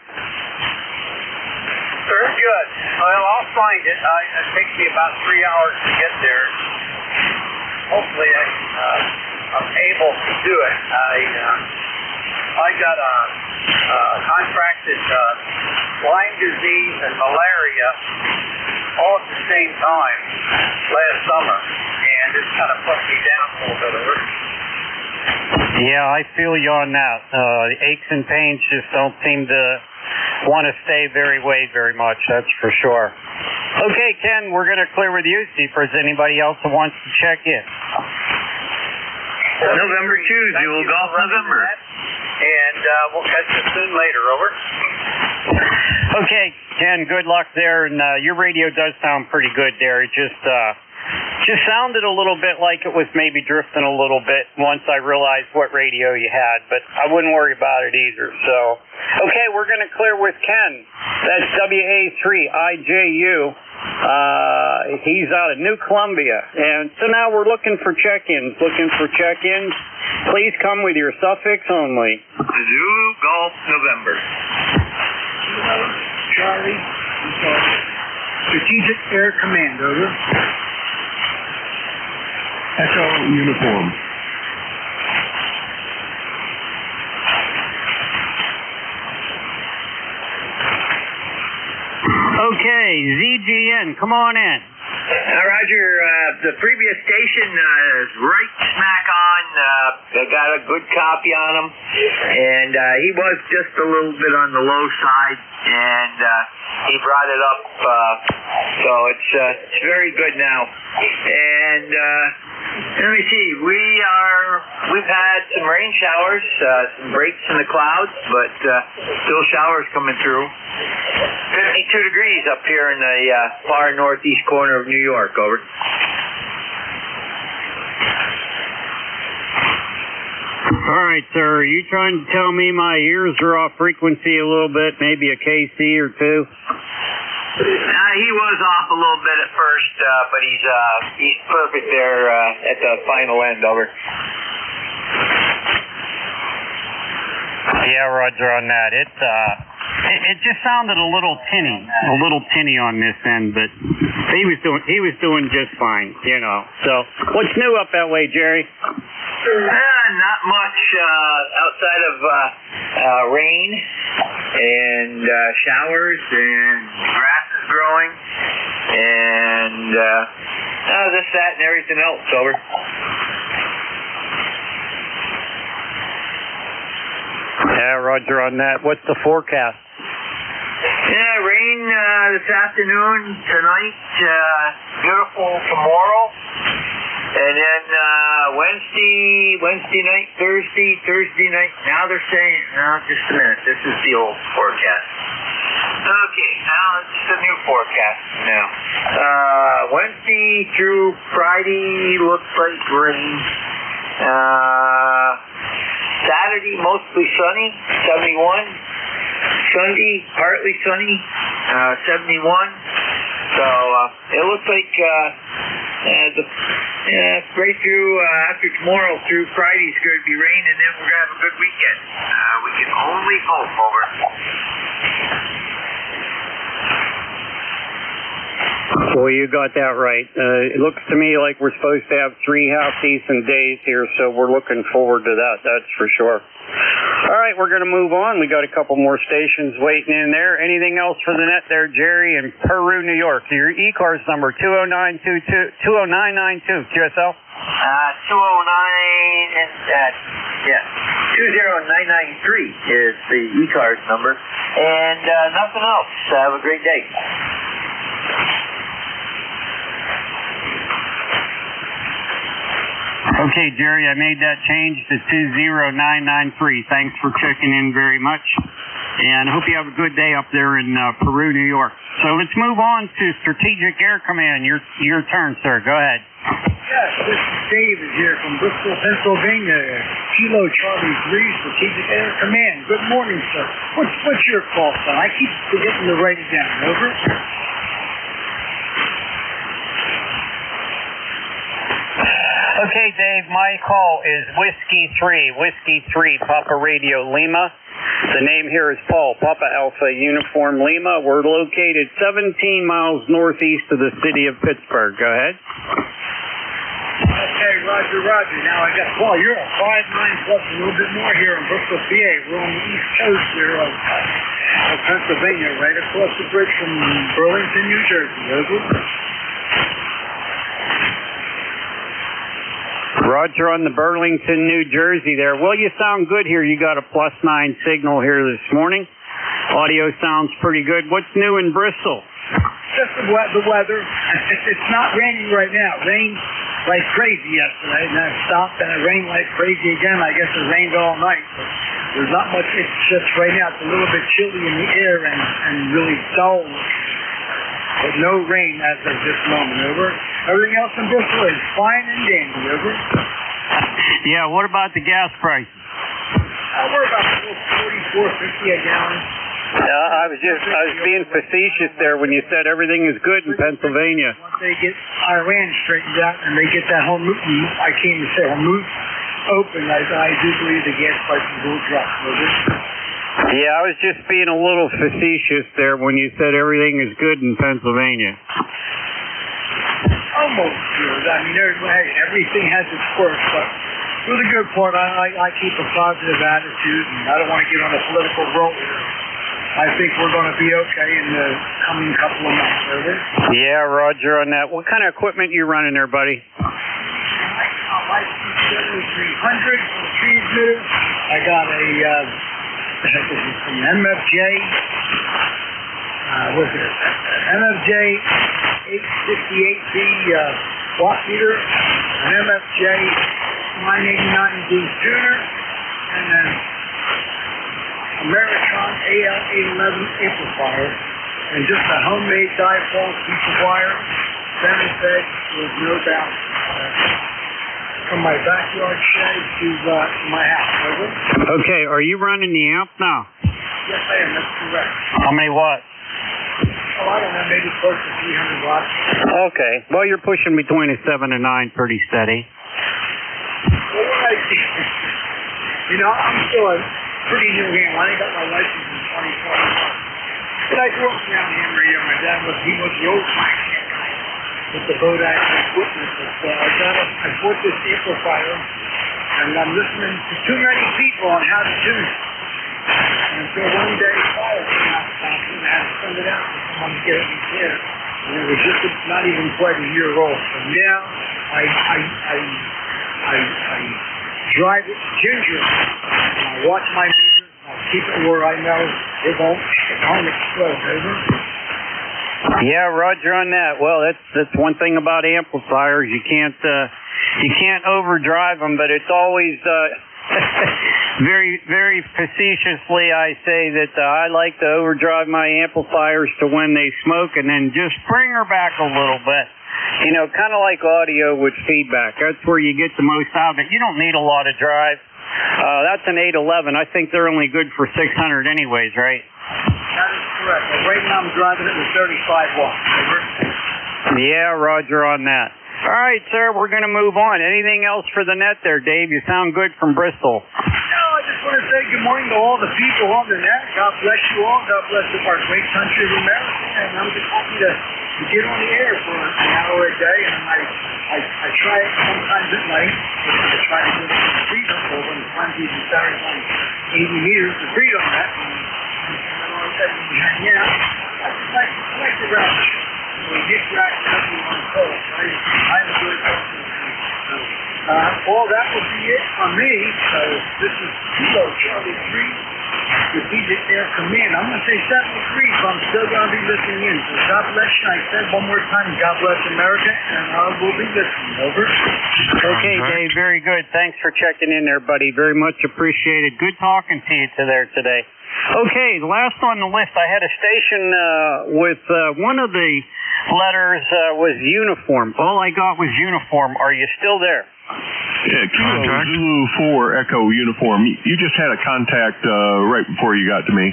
Very good. Well, I'll find it. It takes me about 3 hours to get there. Hopefully I'm able to do it. I got a contracted Lyme disease and malaria all at the same time last summer, and it's kind of put me down a little bit over. Yeah, I feel you on that. The aches and pains just don't seem to want to stay very much, that's for sure. Okay, Ken, we're going to clear with you, see if there's anybody else that wants to check in. November 2, Dual Golf November. And we'll catch you soon later, over. Okay, Ken, good luck there, and your radio does sound pretty good there. It just sounded a little bit like it was maybe drifting a little bit once I realized what radio you had, but I wouldn't worry about it either. So, okay, we're going to clear with Ken. That's WA3IJU. He's out of New Columbia, and so now we're looking for check-ins. Please come with your suffix only. Zulu Golf November. Charlie, Strategic Air Command, over. Echo uniform. Okay, ZGN, come on in. Roger, the previous station is right smack on. I got a good copy on him, and he was just a little bit on the low side, and he brought it up, so it's very good now. And let me see, we've had some rain showers, some breaks in the clouds, but still showers coming through. 52 degrees up here in the far northeast corner of New York, over. All right, sir, are you trying to tell me my ears are off frequency a little bit, maybe a KC or two? He was off a little bit at first, but he's perfect there at the final end, over. Yeah, Roger on that. It just sounded a little tinny on this end, but he was doing just fine, you know. So, what's new up that way, Jerry? Not much outside of rain and showers and grass is growing and this, that, and everything else, over. Yeah, Roger on that. What's the forecast? Yeah, rain this afternoon, tonight, beautiful tomorrow, and then Wednesday night, Thursday night. Now they're saying, just a minute, this is the old forecast. Okay, now it's the new forecast now. Wednesday through Friday looks like rain. Saturday, mostly sunny, 71. Sunday, partly sunny, 71. So it looks like right through after tomorrow through Friday is going to be rain, and then we're going to have a good weekend. We can only hope, over. Well, you got that right. It looks to me like we're supposed to have 3 half-decent days here, so we're looking forward to that, that's for sure. All right, we're going to move on. We got a couple more stations waiting in there. Anything else for the net there, Jerry, in Peru, New York? Your ECARS number, 20992, 20992, QSL? 20993 is the ECARS number. And nothing else. Have a great day. Okay, Jerry, I made that change to 20993. Thanks for checking in very much. And I hope you have a good day up there in Peru, New York. So let's move on to Strategic Air Command. Your turn, sir. Go ahead. Yes, this is Dave here from Bristol, Pennsylvania. Kilo Charlie 3, Strategic Air Command. Good morning, sir. What's your call sign? I keep forgetting to write it down. Over. Okay, Dave, my call is Whiskey 3, Papa Radio Lima. The name here is Paul, Papa Alpha Uniform Lima. We're located 17 miles northeast of the city of Pittsburgh. Go ahead. Okay, Roger. Now I got, Paul, you're a 5'9" plus a little bit more here in Bristol, PA. We're on the east coast here of Pennsylvania, right across the bridge from Burlington, New Jersey. Over. Roger on the Burlington, New Jersey there. Well, you sound good here. You got a +9 signal here this morning. Audio sounds pretty good. What's new in Bristol? Just the weather. It's not raining right now. It rained like crazy yesterday, and then it stopped, and it rained like crazy again. I guess it rained all night. But there's not much. It's just right now. It's a little bit chilly in the air and really dull. But no rain as of this moment. Over. Everything else in Bristol is fine and dandy. Over. Yeah. What about the gas prices? We're about $44.50 a gallon. I was being facetious there when you said everything is good in Pennsylvania. Once they get Iran straightened out and they get that Hormuz, I came to say Hormuz open, I do believe the gas prices will drop. Yeah, I was just being a little facetious there when you said everything is good in Pennsylvania. Almost good. I mean, everything has its quirks, but for the good part, I keep a positive attitude, and I don't want to get on a political roll here. I think we're going to be okay in the coming couple of months, over. Yeah, Roger on that. What kind of equipment you running there, buddy? My 7300 transmitter. I got a from MFJ. What's it? MFJ 868B watt meter, an MFJ 989D tuner, and then Ameritron AL811 amplifier, and just a homemade dipole piece of wire, center fed with no doubt. From my backyard shed to my house. Over. Okay, are you running the amp now? Yes, I am. That's correct. How many watts? Oh, I don't know, maybe close to 300 watts. Okay, well, you're pushing between a 7 and 9 pretty steady. Well, I'm still a pretty new hand. I got my license in 2021. But I grew up around ham radio. My dad was the old guy with the Bodak equipment. But I bought this amplifier, and I'm listening to too many people on how to tune it. And so one day, fire came out and I had to send it out to someone to get it repaired. And it was just not even quite a year old. So now I drive it gingerly. I watch my meters. I keep it where I know it won't explode. Over. Yeah, Roger on that. Well, that's one thing about amplifiers. You can't overdrive them, but it's always very, very facetiously I say that I like to overdrive my amplifiers to when they smoke and then just bring her back a little bit. You know, kind of like audio with feedback. That's where you get the most out of it. You don't need a lot of drive. That's an 811. I think they're only good for 600 anyways, right? That is correct. Well, right now I'm driving it with 35 watts. Over. Yeah, Roger on that. All right, sir, we're going to move on. Anything else for the net there, Dave? You sound good from Bristol. No, I just want to say good morning to all the people on the net. God bless you all. God bless our great country of America. And I'm just happy to get on the air for an hour a day. And I try it sometimes at night. I try to get some freedom over and sometimes even Saturday on 80 meters of freedom on that. Yeah, I like the route. We get back to everyone cold. I enjoy talking to you. Well, that will be it on me. This is Kilo Charlie 3, Strategic Air Command. I'm going to say 7 degrees, so I'm still going to be listening in. So God bless you. I said one more time, God bless America, and I will be listening. Over. Okay, Dave, very good. Thanks for checking in there, buddy. Very much appreciated. Good talking to you today. Okay, last on the list, I had a station with one of the letters was uniform. All I got was uniform. Are you still there? Yeah, Kilo Zulu 4 Echo Uniform. You just had a contact right before you got to me.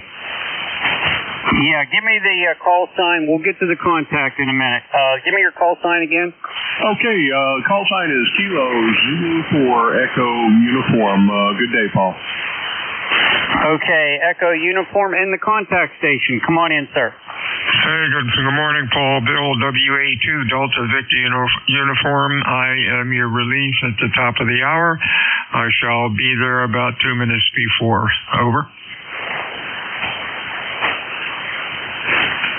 Yeah, give me the call sign. We'll get to the contact in a minute. Give me your call sign again. Okay, call sign is Kilo Zulu 4 Echo Uniform. Good day, Paul. Okay, Echo Uniform and the contact station. Come on in, sir. Hey, good morning, Paul. Bill, WA2 Delta Victor Uniform. I am your relief at the top of the hour. I shall be there about 2 minutes before. Over.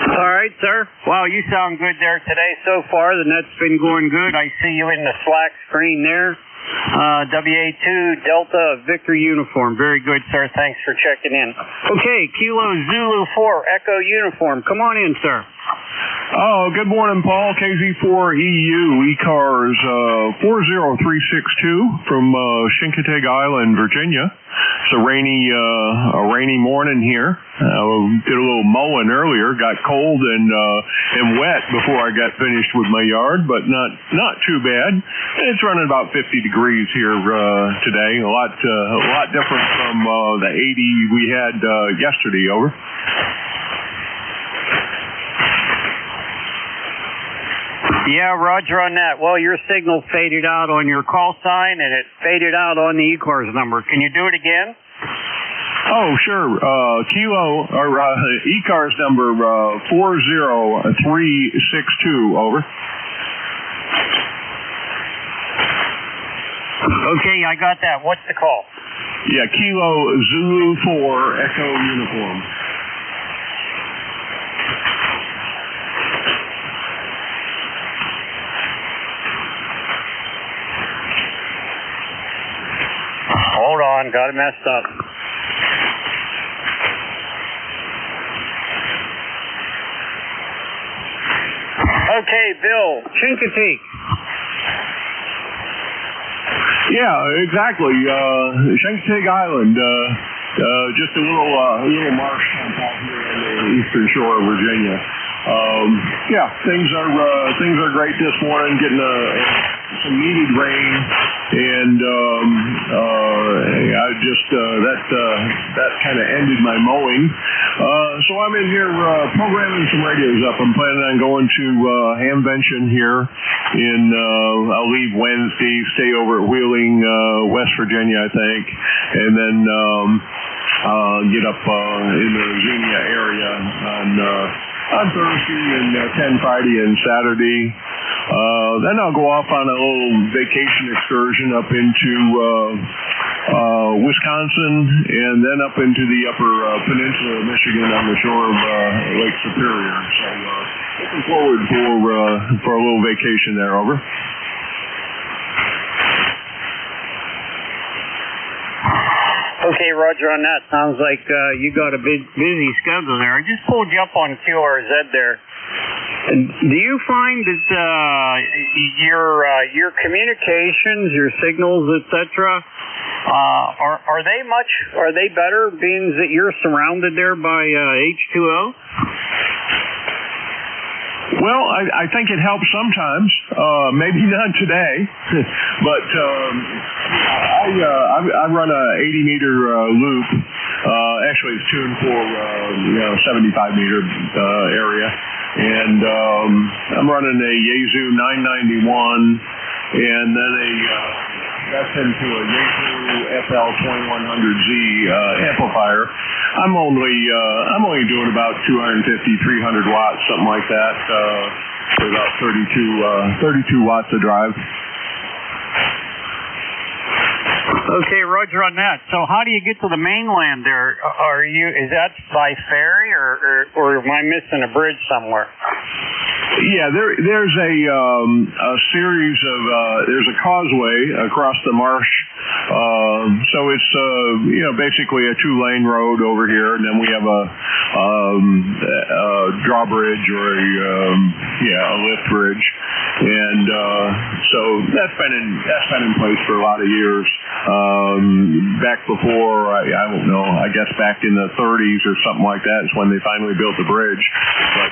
All right, sir. Wow, you sound good there today so far. The net's been going good. I see you in the Slack screen there. WA2 Delta Victor Uniform. Very good, sir. Thanks for checking in. Okay, Kilo Zulu 4 Echo Uniform. Come on in, sir. Oh, good morning, Paul. KZ4EU ECARS 40362 from Chincoteague Island, Virginia. It's a rainy morning here. Did a little mowing earlier. Got cold and wet before I got finished with my yard, but not too bad. It's running about 50 degrees here today. A lot different from the 80 we had yesterday. Over. Yeah, roger on that. Well, your signal faded out on your call sign, and it faded out on the ECARS number. Can you do it again? Oh, sure. Kilo, or ECARS number 40362, over. Okay, I got that. What's the call? Yeah, Kilo Zulu 4 Echo Uniform. Hold on, got it messed up. Okay, Bill, Chincoteague. Yeah, exactly. Chincoteague Island, just a little marsh out here on the eastern shore of Virginia. Yeah, things are great this morning. Getting some needed rain, and I just that kind of ended my mowing. So I'm in here programming some radios up. I'm planning on going to Hamvention here I'll leave Wednesday, stay over at Wheeling, West Virginia, I think, and then get up in the Xenia area on Thursday and 10 Friday and Saturday. Then I'll go off on a little vacation excursion up into Wisconsin, and then up into the upper peninsula of Michigan on the shore of Lake Superior. So looking forward for a little vacation there. Over. Okay, roger on that. Sounds like you got a busy schedule there. I just pulled you up on QRZ there. Do you find that your communications, your signals, etc., are they better, being that you're surrounded there by H2O? Well, I think it helps sometimes. Maybe not today, but I run a 80-meter loop. Actually, it's tuned for 75-meter area, and I'm running a Yaesu 991, and then that's into a Yaesu FL2100Z amplifier. I'm only doing about 250, 300 watts, something like that, for about 32 watts of drive. Okay, roger on that. So how do you get to the mainland there? Is that by ferry, or am I missing a bridge somewhere? Yeah, there's a series of there's a causeway across the marsh. So it's basically a 2-lane road over here, and then we have a drawbridge or a lift bridge, and so that's been in place for a lot of years. Back before I don't know, I guess back in the 30s or something like that is when they finally built the bridge. But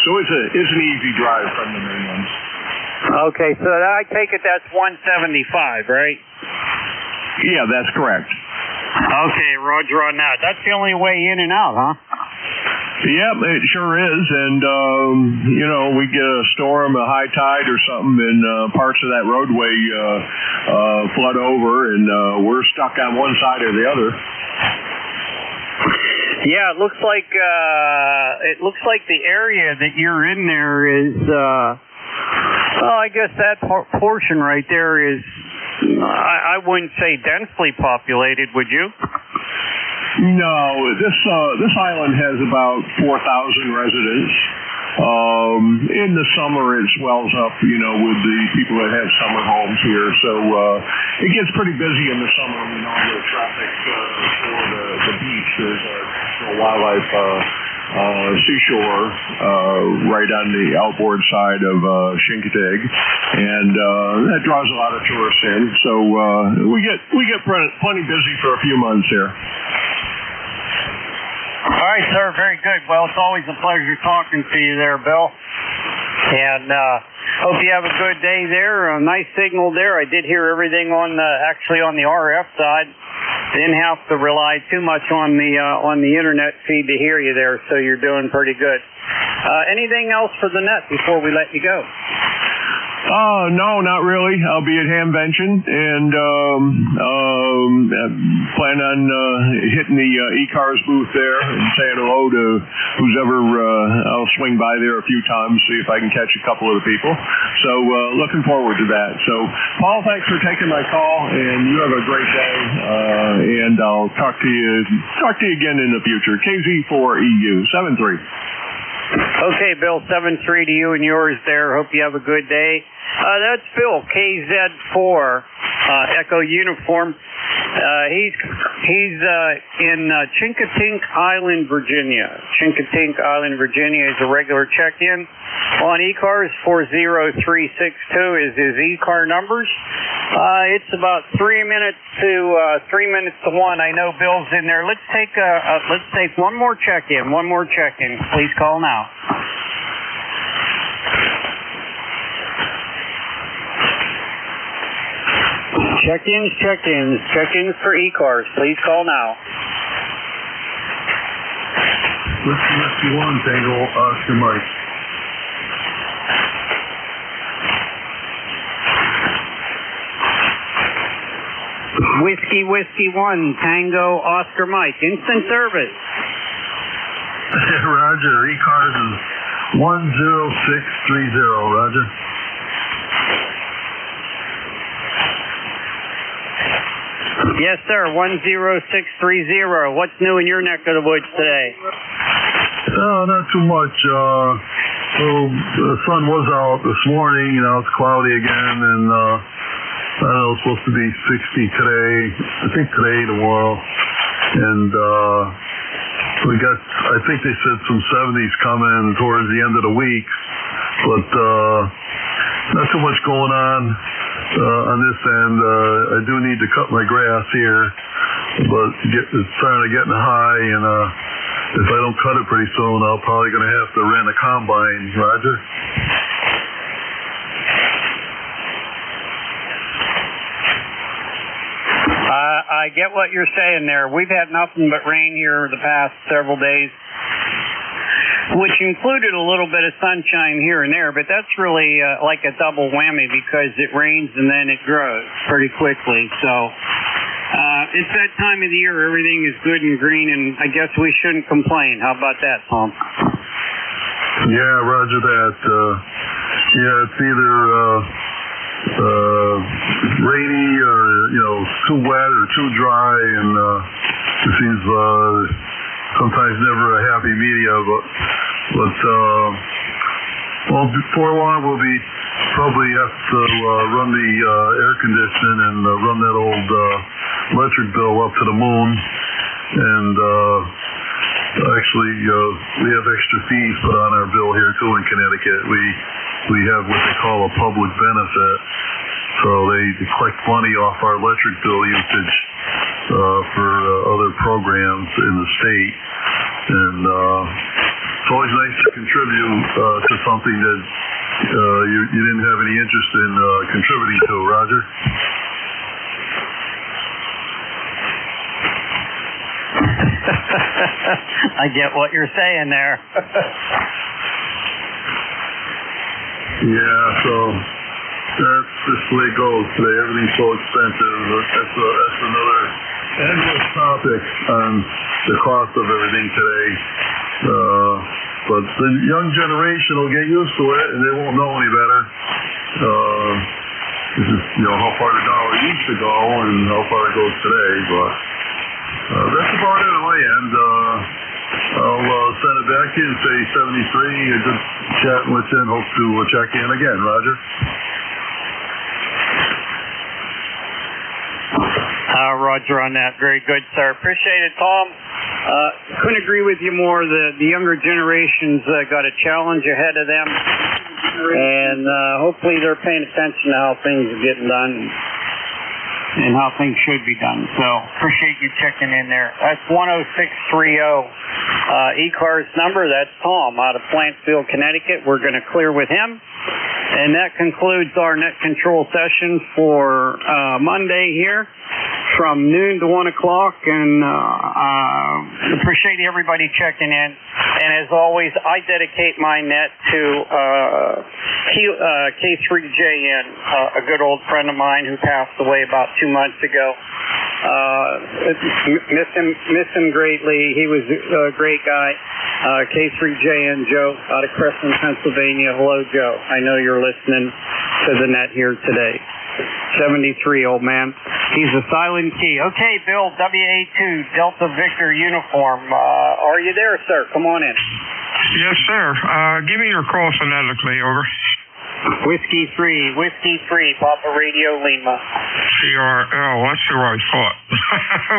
so it's an easy drive from the mainland. Okay, so I take it that's 175, right? Yeah, that's correct. Okay, roger on that. That's the only way in and out, huh? Yep, it sure is. And, we get a storm, a high tide or something, and parts of that roadway flood over, and we're stuck on one side or the other. Yeah, it looks like the area that you're in there is, I guess that portion right there is, I wouldn't say densely populated, would you? No, this island has about 4,000 residents. In the summer, it swells up, with the people that have summer homes here. So it gets pretty busy in the summer when all the traffic for the beach. There's a wildlife seashore right on the outboard side of Chincoteague, and that draws a lot of tourists in. So we get plenty busy for a few months here. All right, sir. Very good. Well, it's always a pleasure talking to you there, Bill. And hope you have a good day there. A nice signal there. I did hear everything on the RF side. Didn't have to rely too much on the internet feed to hear you there, so you're doing pretty good. Anything else for the net before we let you go? No, not really. I'll be at Hamvention and plan on hitting the ECARS booth there and saying hello to who's ever. I'll swing by there a few times, see if I can catch a couple of the people. So looking forward to that. So Paul, thanks for taking my call, and you have a great day. And I'll talk to you again in the future. KZ4EU 73. Okay, Bill, 7-3 to you and yours there. Hope you have a good day. That's Bill, KZ4, Echo Uniform. He's in Chincoteague Island, Virginia. Chincoteague Island, Virginia is a regular check-in. On ECARS, 40362 is his ECAR numbers. It's about 3 minutes to 1. I know Bill's in there. Let's take one more check-in. Please call now. Check-ins for ECARS. Please call now. Whiskey 1, Tango, Oscar Mike. Whiskey 1, Tango, Oscar Mike. Instant service. Roger, ECARS is 10630, Roger. Yes, sir, 10630. What's new in your neck of the woods today? Oh, not too much. The sun was out this morning. It's cloudy again, and it's supposed to be 60 today. I think today, tomorrow. And I think they said some 70s coming towards the end of the week. But not too much going on this end. I do need to cut my grass here, but it's starting to get high, and if I don't cut it pretty soon, I'm probably going to have to rent a combine. Roger. I get what you're saying there. We've had nothing but rain here the past several days, which included a little bit of sunshine here and there, but that's really like a double whammy because it rains and then it grows pretty quickly. So it's that time of the year. Everything is good and green, and I guess we shouldn't complain. How about that, Tom? Yeah, roger that. It's either rainy or too wet or too dry, and it seems sometimes never a happy medium. But before long we'll be probably have to run the air conditioning and run that old electric bill up to the moon, and actually we have extra fees put on our bill here too in Connecticut. We have what they call a public benefit, so they collect money off our electric bill usage for other programs in the state, and it's always nice to contribute to something that you didn't have any interest in contributing to, Roger? I get what you're saying there. Yeah, so that's just the way it goes today. Everything's so expensive. That's another endless topic on the cost of everything today. But the young generation will get used to it, and they won't know any better. This is, how far the dollar used to go and how far it goes today. But that's about it on my end. I'll send it back to you and say 73. A good chatting with you, and hope to check in again, Roger. Roger on that. Very good, sir. Appreciate it, Tom. Couldn't agree with you more. The younger generations got a challenge ahead of them, and hopefully they're paying attention to how things are getting done and how things should be done. So appreciate you checking in there. That's 10630 ECARS number. That's Tom out of Plantsfield, Connecticut. We're going to clear with him. And that concludes our net control session for Monday here from noon to 1 o'clock. And appreciate everybody checking in. And as always, I dedicate my net to K3JN, a good old friend of mine who passed away about 2 months ago. Miss him greatly. He was a great guy. K3JN Joe out of Crestland, Pennsylvania. Hello, Joe. I know you're listening to the net here today. 73, old man. He's a silent key. Okay, Bill, WA2, Delta Victor uniform. Are you there, sir? Come on in. Yes, sir. Give me your call phonetically, over. Whiskey 3, Papa Radio Lima. That's who I thought.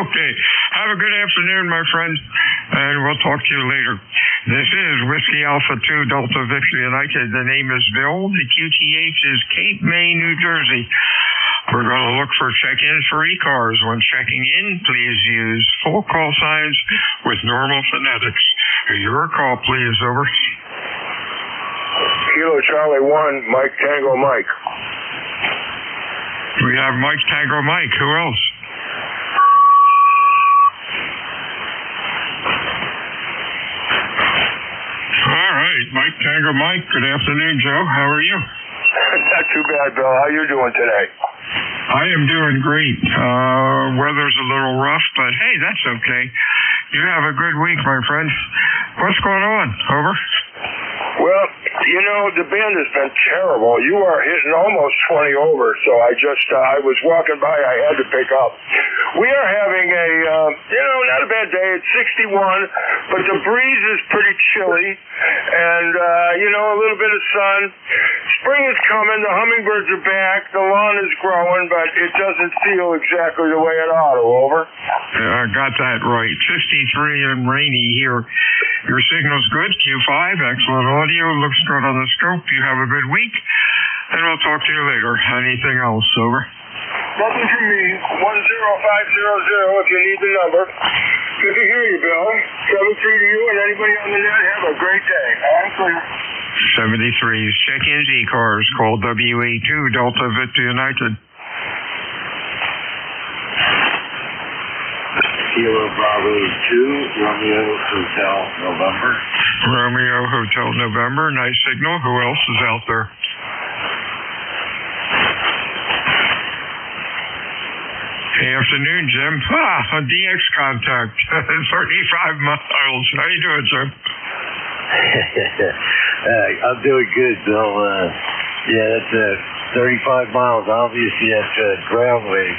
Okay. Have a good afternoon, my friend, and we'll talk to you later. This is Whiskey Alpha 2 Delta Victor United. The name is Bill. The QTH is Cape May, New Jersey. We're going to look for check-ins for ECARS. When checking in, please use full call signs with normal phonetics. Your call, please, over. Kilo Charlie 1, Mike Tango Mike. We have Mike Tango Mike. Who else? All right, Mike Tango Mike. Good afternoon, Joe. How are you? Not too bad, Bill. How you doing today? I am doing great. Weather's a little rough, but hey, that's okay. You have a good week, my friend. What's going on? Over. Well, the band has been terrible. You are hitting almost 20 over, so I was walking by, I had to pick up. We are having a, not a bad day. It's 61, but the breeze is pretty chilly, and, a little bit of sun. Spring is coming, the hummingbirds are back, the lawn is growing, but it doesn't feel exactly the way it ought to, over. I got that right. 53 and rainy here. Your signal's good, Q5, excellent audio, looks good on the scope. You have a good week, and we'll talk to you later. Anything else, over? Nothing from me. 10500 if you need the number. Good to hear you, Bill. 73 to you and anybody on the net. Have a great day. I'm clear. 73's check-ins ECARS. Call WA2 Delta Victor United. Kilo Bravo 2, Romeo Hotel November. Romeo Hotel November. Nice signal. Who else is out there? Hey, afternoon, Jim. A DX contact. 35 miles. How you doing, Jim? I'm doing good, Bill. That's 35 miles. Obviously, that's ground wave.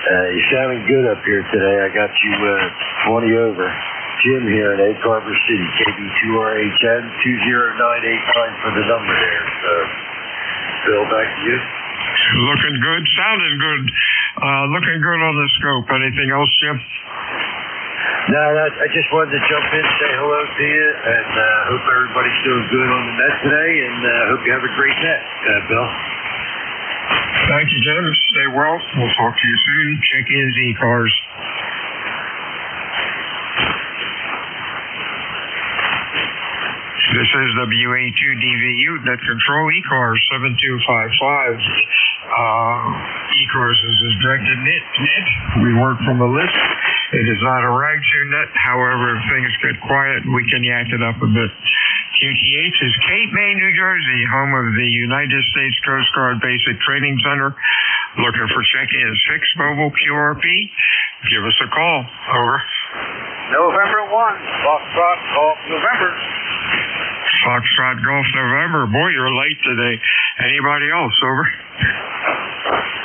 You're sounding good up here today. I got you 20 over. Jim here in Egg Harbor City, KB2RH10 20989 for the number there. So, Bill, back to you. Looking good, sounding good, looking good on the scope. Anything else, Jim? No, I just wanted to jump in and say hello to you, and hope everybody's doing good on the net today, and hope you have a great net, Bill. Thank you, Jim. Stay well. We'll talk to you soon. Check in ECARS. This is WA2DVU, Net Control, ECARS 7255. ECARS is a directed net. We work from a list. It is not a rag to net. However, if things get quiet, we can yak it up a bit. QTH is Cape May, New Jersey, home of the United States Coast Guard Basic Training Center. Looking for check-ins, fixed mobile QRP? Give us a call. Over. November 1, Foxtrot Golf November. Foxtrot Golf November. Boy, you're late today. Anybody else? Over.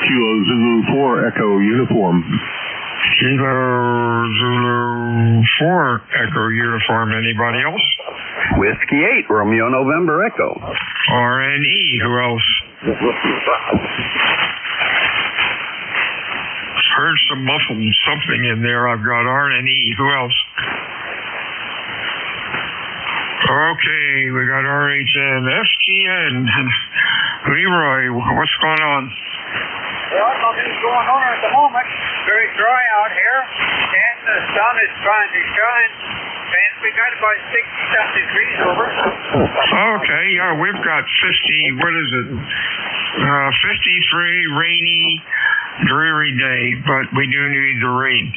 Kilo Zulu 4 Echo Uniform. Kilo Zulu 4 Echo Uniform. Anybody else? Whiskey 8 Romeo November Echo. RNE. Who else? Heard some muffled something in there. I've got RNE. Who else? Okay, we got RHN, FGN. Leroy, what's going on? Well, nothing's going on at the moment. Very dry out here, and the sun is trying to shine. And we got about 60-something degrees over. Okay, yeah, we've got 50, what is it? 53 rainy, dreary day, but we do need the rain.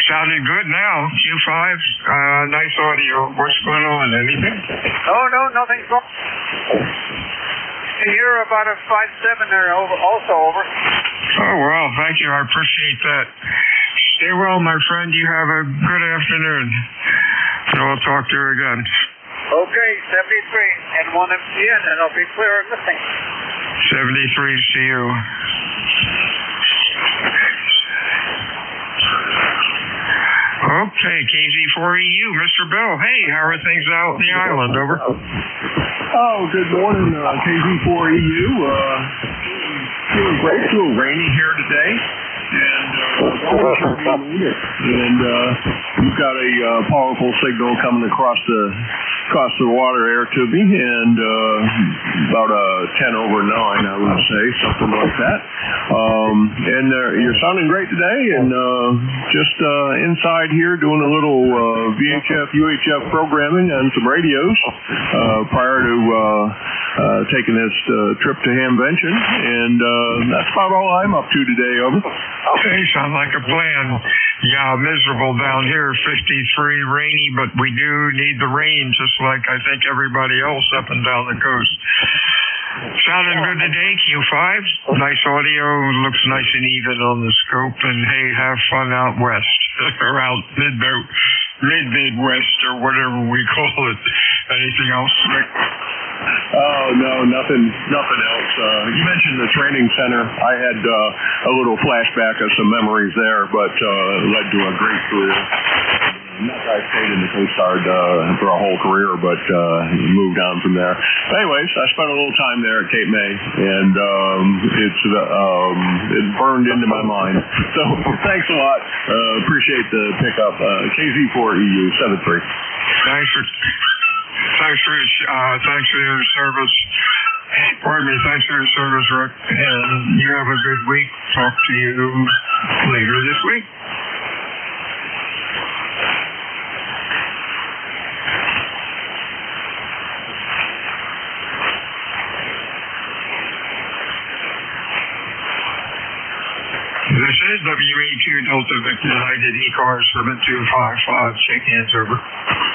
Sounding good now, Q5. Nice audio. What's going on? Anything? Oh, no, nothing's wrong. And you're about a 5.7 there also over. Oh, well, thank you. I appreciate that. Stay well, my friend. You have a good afternoon. And I'll talk to you again. Okay, 73. And 1 MCN, and I'll be clear of missing. 73, see you. Okay, KZ4EU, Mr. Bill. Hey, how are things out in the island? Over. Oh, good morning, KZ4EU. Feeling great. It's a little rainy here today. And you've got a powerful signal coming across the water air to me, and about a 10 over 9, I would say, something like that. And you're sounding great today, and just inside here doing a little VHF, UHF programming on some radios prior to taking this trip to Hamvention, and that's about all I'm up to today. Over. Okay, sounds like a plan. Yeah, miserable down here, 53, rainy, but we do need the rain, just like I think everybody else up and down the coast. Sounding good today, Q5. Nice audio, looks nice and even on the scope, and hey, have fun out west, or out mid-Midwest, or whatever we call it. Anything else, Rick? Oh, no, nothing else. You mentioned the training center. I had a little flashback of some memories there, but led to a great career. Not that I stayed in the Coast Guard for a whole career, but moved on from there. But anyways, I spent a little time there at Cape May, and it burned into my mind. So thanks a lot. Appreciate the pickup. KZ4EU 73. Thanks for your service. Pardon me, thanks for your service, Rick. And you have a good week. Talk to you later this week. This is WA2 Delta Victor United ECARS 7255. Shake hands, over.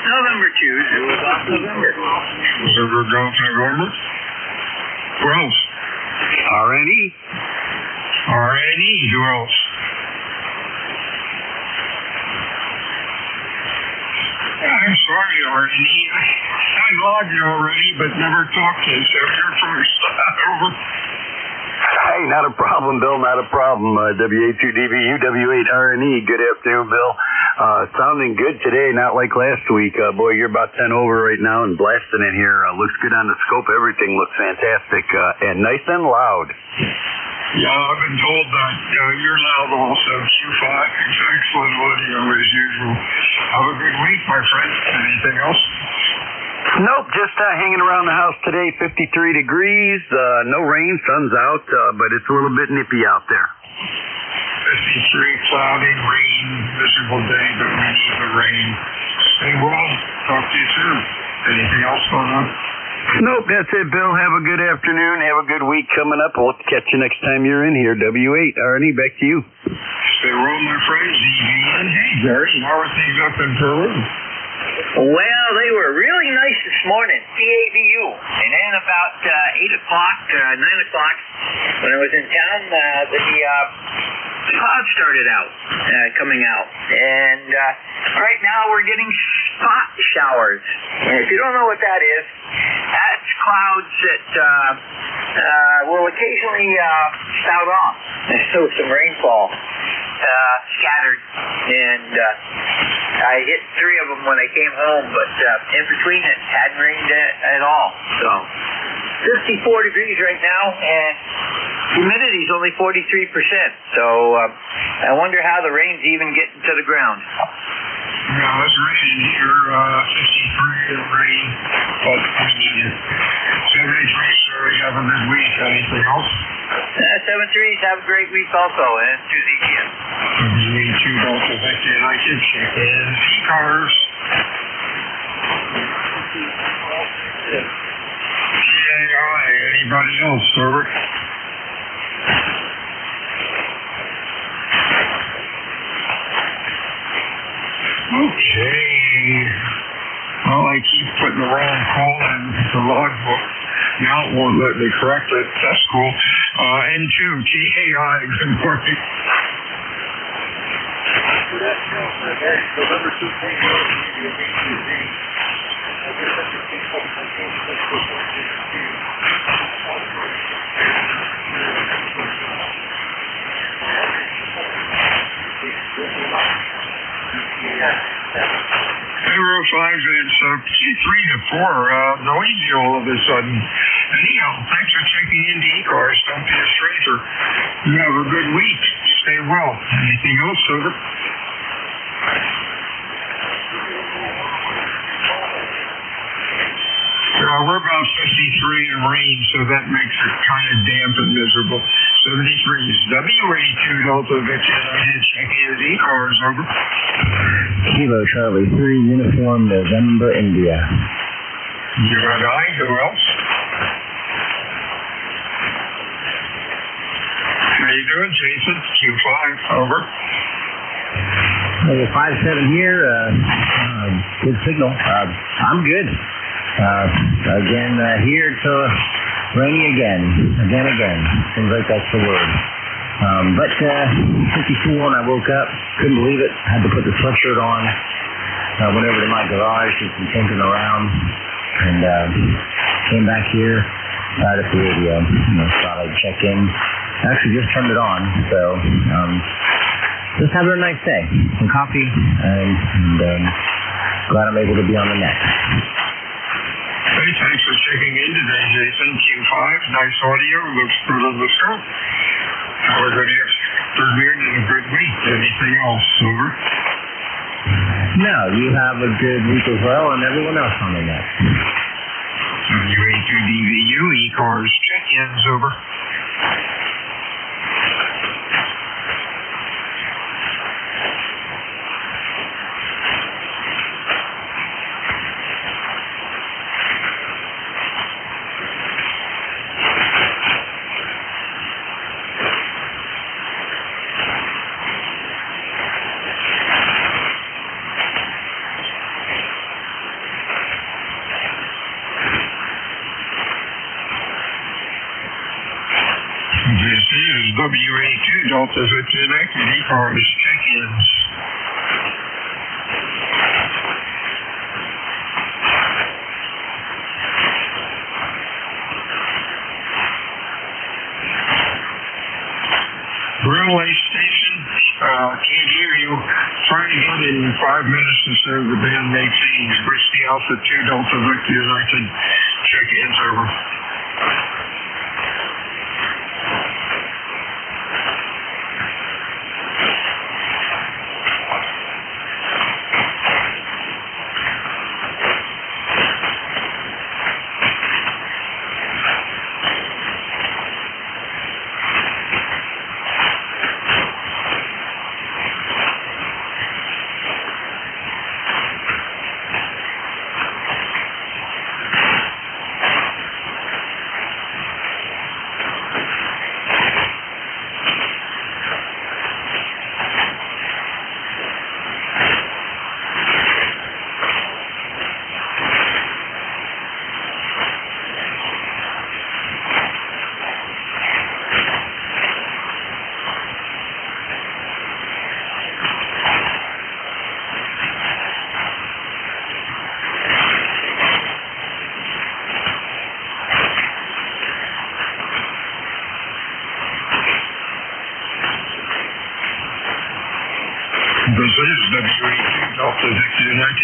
November 2, Zulu Golf November. Zulu Golf November. Who else? RNE. RNE. Who else? I'm sorry, RNE. I logged you already, but never talked to you, so you're first. Over. Hey, not a problem, Bill, not a problem. WA2DVU, W8RNE. Good afternoon, Bill. Sounding good today, not like last week. Boy, you're about 10 over right now and blasting in here. Looks good on the scope. Everything looks fantastic and nice and loud. Yeah, I've been told that you're loud also. Q5, excellent audio as usual. Have a good week, my friend. Anything else? Nope, just hanging around the house today, 53 degrees, no rain, sun's out, but it's a little bit nippy out there. 53, cloudy, rain, miserable day, but we need the rain. Stay well. Talk to you soon. Anything else going on? Nope, that's it, Bill. Have a good afternoon. Have a good week coming up. We'll catch you next time you're in here. W8, Arnie, back to you. Stay well, my friends. EVN. Hey, Gary, how are things up in Peru? Well, they were really nice this morning, CABU. And then about 8 o'clock, 9 o'clock, when I was in town, the clouds started coming out. And right now we're getting spot showers. And if you don't know what that is, that's clouds that will occasionally spout off and show some rainfall scattered. And I hit 3 of them when I came home, but in between it hadn't rained at all. So 54 degrees right now, and humidity is only 43%. So I wonder how the rain's even getting to the ground. Yeah, it's raining here, 53 and rain, but we need it. 73, so we have a good week. Anything else? 7-3s, have a great week also, and to the ECARS. NJ2 Delta Victor United, check in ECARS. CAI, anybody else, over? Okay. Well, I keep putting the wrong call in the logbook. Now it won't let me correct it. That's cool. N2, TAI, good morning. November 05, it's 3 to 4. Noisy all of a sudden. Anyhow, thanks for checking into ECARS. Don't be a stranger. You have a good week. Stay well. Anything else, over? We're about 53 in rain, so that makes it kind of damp and miserable. 73 is WA2 Delta Victor United. Check in with ECARS, over. Kilo Charlie 3, Uniform November, India. You and I, who else? How you doing, Jason? Q5, over. Hey, 5-7 here, good signal. I'm good. Again, here to rainy again. Seems like that's the word. But 54 when I woke up, couldn't believe it. Had to put the sweatshirt on. Went over to my garage, did some tinkering around, and came back here, fired up the radio. Thought I'd check in. Actually, just turned it on, so just having a nice day. Some coffee, and glad I'm able to be on the net. Hey, thanks for checking in today, Jason. Q5, nice audio, looks good on the show. Have a good afternoon and a good week. Anything else, over? No, you have a good week as well, and everyone else on the net. WA2DVU, ECARS, check-ins, over. This is WA2 Delta Victor United, ECARS, check-ins. Railway station, can't hear you. Try again in 5 minutes instead of the band may change. Whiskey Alpha 2 Delta Victor United, check-ins, over.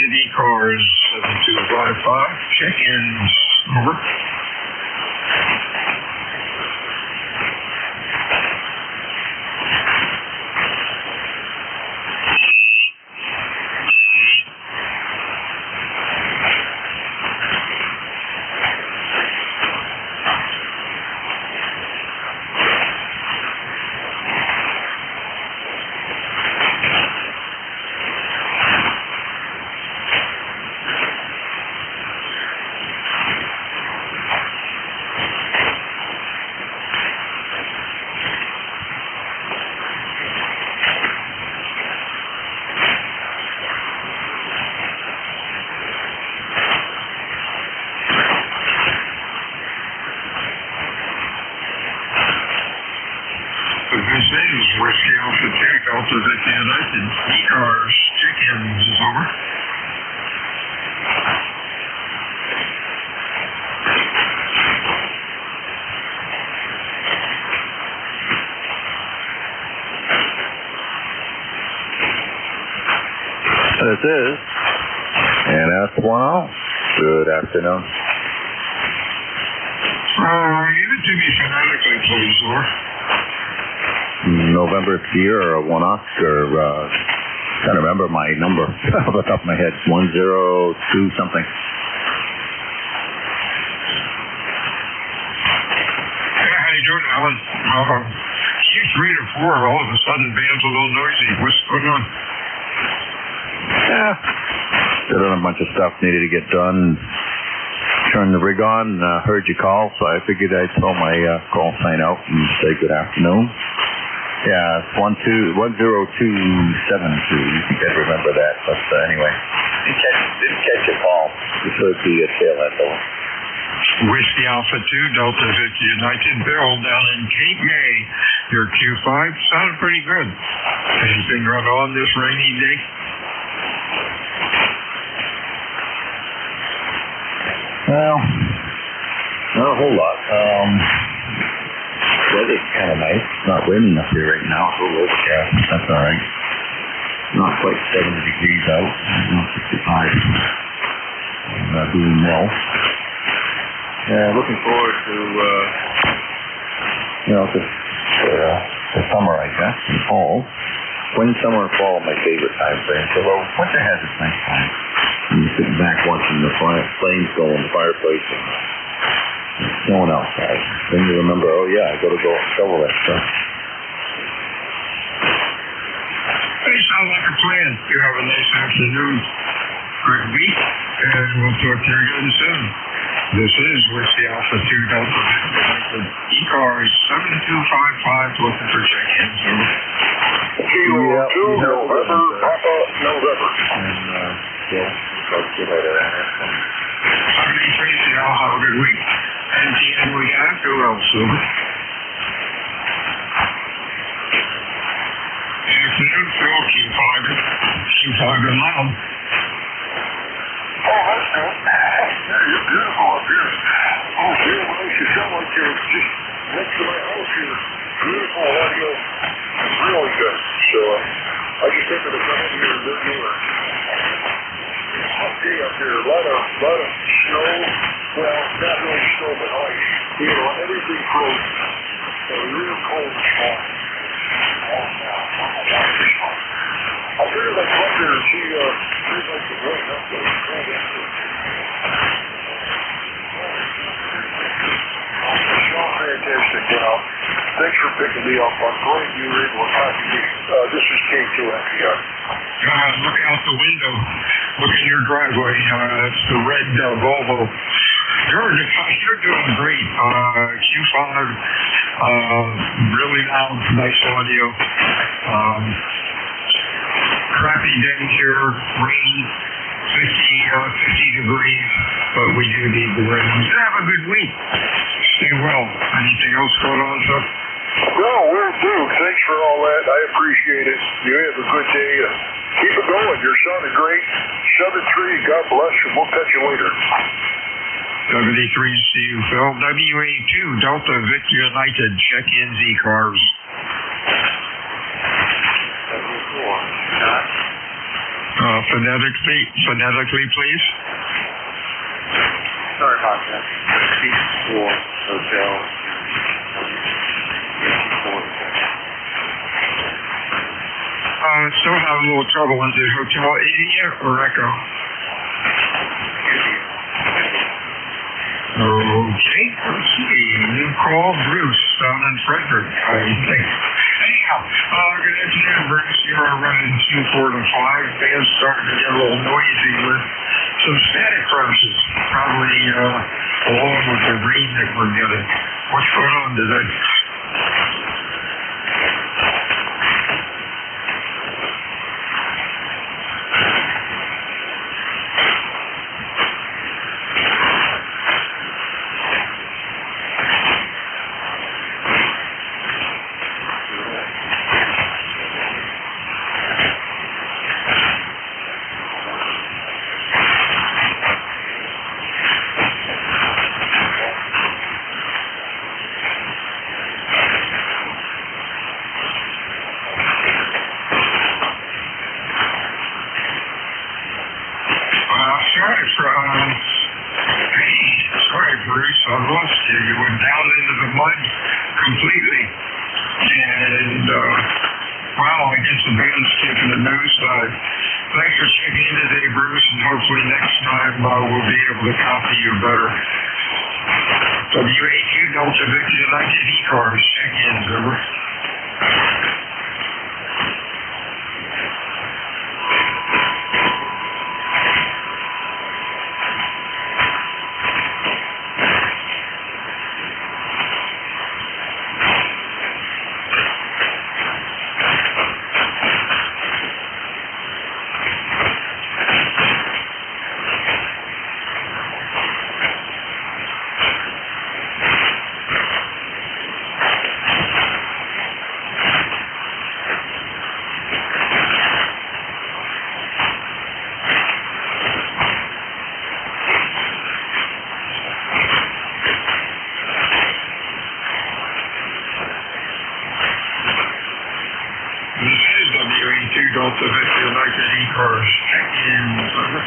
United ECARS 7255. Check-ins. Over. This is Whiskey Alpha 2, Delta Victor United. ECARS check-ins is over. This is NS10. Good afternoon. Give it to me phonetically, please, sir. November Sierra 1 Oscar. Can't remember my number off the top of my head. 102 something. Hey, how you doing, Alan? Q3 to 4, all of a sudden, band's a little noisy. What's going on? Yeah. Did a bunch of stuff needed to get done. Turned the rig on. Heard you call, so I figured I'd throw my call sign out and say good afternoon. Yeah, it's 10272. You think I'd remember that, but anyway. Didn't catch your call. Just heard the tailhead though. Whiskey Alpha 2, Delta Victor United. Bill down in Cape May. Your Q5 sounded pretty good. Anything run on this rainy day? Well, not a whole lot. Weather's kind of nice. It's not raining up here right now. It's a little overcast. That's all right. Not quite 70 degrees out. Not 65. I'm doing well. Yeah, looking forward to, the summer, I guess, and fall. Spring, summer, and fall are my favorite time frame. So, well, winter has its nice time. And you're sitting back watching the flames go in the fireplace and it's snowing outside. Then you remember, oh yeah, I gotta go shovel that stuff. Hey, sounds like a plan. You have a nice afternoon. Great week. And we'll talk to you again soon. This is Whiskey Alpha 2 Delta Victor ECARS 7255 looking for check-ins. Kilo 2, November, Papa, November. And, talk to you later. Somebody Tracy, I'll have a good week. NTN we got, who else? Afternoon, Phil, Q5 and loud. Oh, that's good. Yeah, you're beautiful up here. Oh, dear, what makes you sound like you're just next to my house here? Beautiful audio. It's really good. So, I just think of the come in here and live here. It's a hot day up here. A lot of snow. Well, not really snow, but ice. You know, everything frozen. So, real cold and small. I figured I'd come here and see, things like the rain up there. Fantastic. Thanks for picking me up. I'm glad you were able to talk to me. This is K2NPR. Look out the window. Look in your driveway. It's the red Volvo. You're doing great. Q5, really loud, nice audio. Crappy day here, rain, 50 degrees, but we do need the rain. Have a good week. Stay well. Anything else going on, sir? No, we'll do. Thanks for all that. I appreciate it. You have a good day. Keep it going. You're sounding great. 7-3. God bless you. We'll catch you later. 73 to you, Phil. WA2, Delta Victor United. Check-ins, ECARS. Phonetically, please. Sorry about that. Whiskey 4 Hotel. Still have a little trouble. Is it Hotel India or Echo? Okay, let's see. New call, Bruce, down in Frederick, I think. Anyhow, good afternoon, Bruce. You are running 2, 4 to 5. Band's starting to get a little noisy with some static crashes, probably along with the rain that we're getting. What's going on today? Sorry, Bruce, I lost you. You went down into the mud completely. And, wow, I guess the band's taking a nosedive. Thanks for checking in today, Bruce, and hopefully next time we'll be able to copy you better. WA2 Delta Victor United ECARS, check-ins, over. Delta Victor United ECARS, check-ins, over.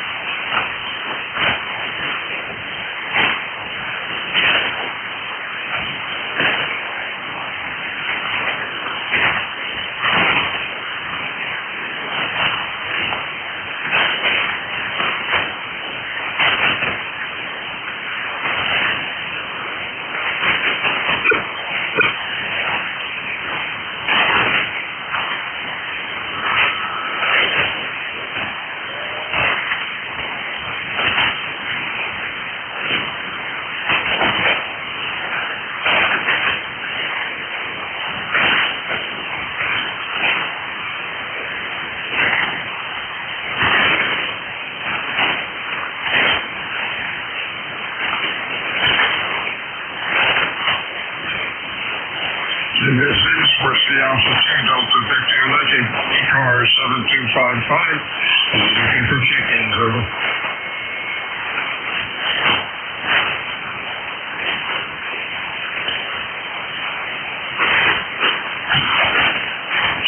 This is Whiskey Alpha 2 Delta Victor United ECARS 7255. Looking for check-ins, over.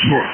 Sure.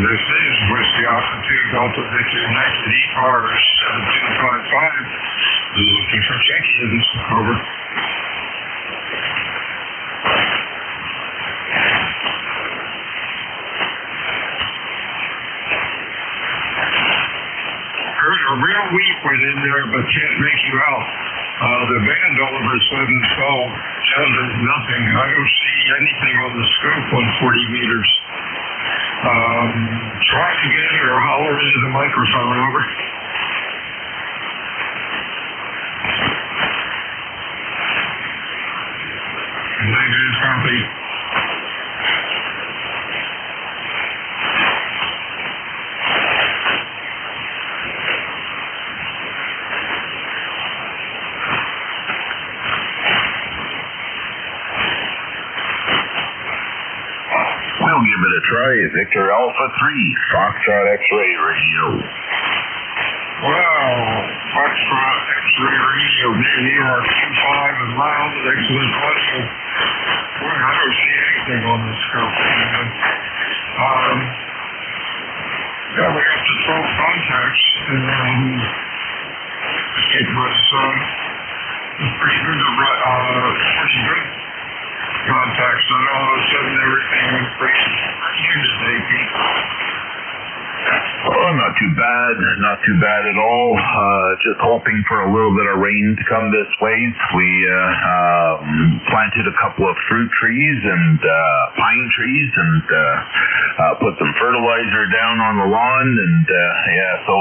This is Whiskey Alpha 2 Delta Victor United ECARS 7255. Looking for check-ins, over. Heard a real weep was in there, but can't make you out. The band all of a sudden fell down to nothing. I don't see anything on the scope on 40 meters. Try again or holler into the microphone, over. Negative copy. We'll give it a try. Victor Alpha 3, Foxtrot X-Ray Radio. Wow, Foxtrot X-Ray Radio, near Q5 and mild with excellent audio. Boy, I don't see anything on the scope. Yeah, we got the 12 contacts, and it was pretty good contacts, and all of a sudden everything went crazy. Tuesday, Pete. Oh, not too bad. Not too bad at all. Just hoping for a little bit of rain to come this way. We planted a couple of fruit trees and pine trees and put some fertilizer down on the lawn. And so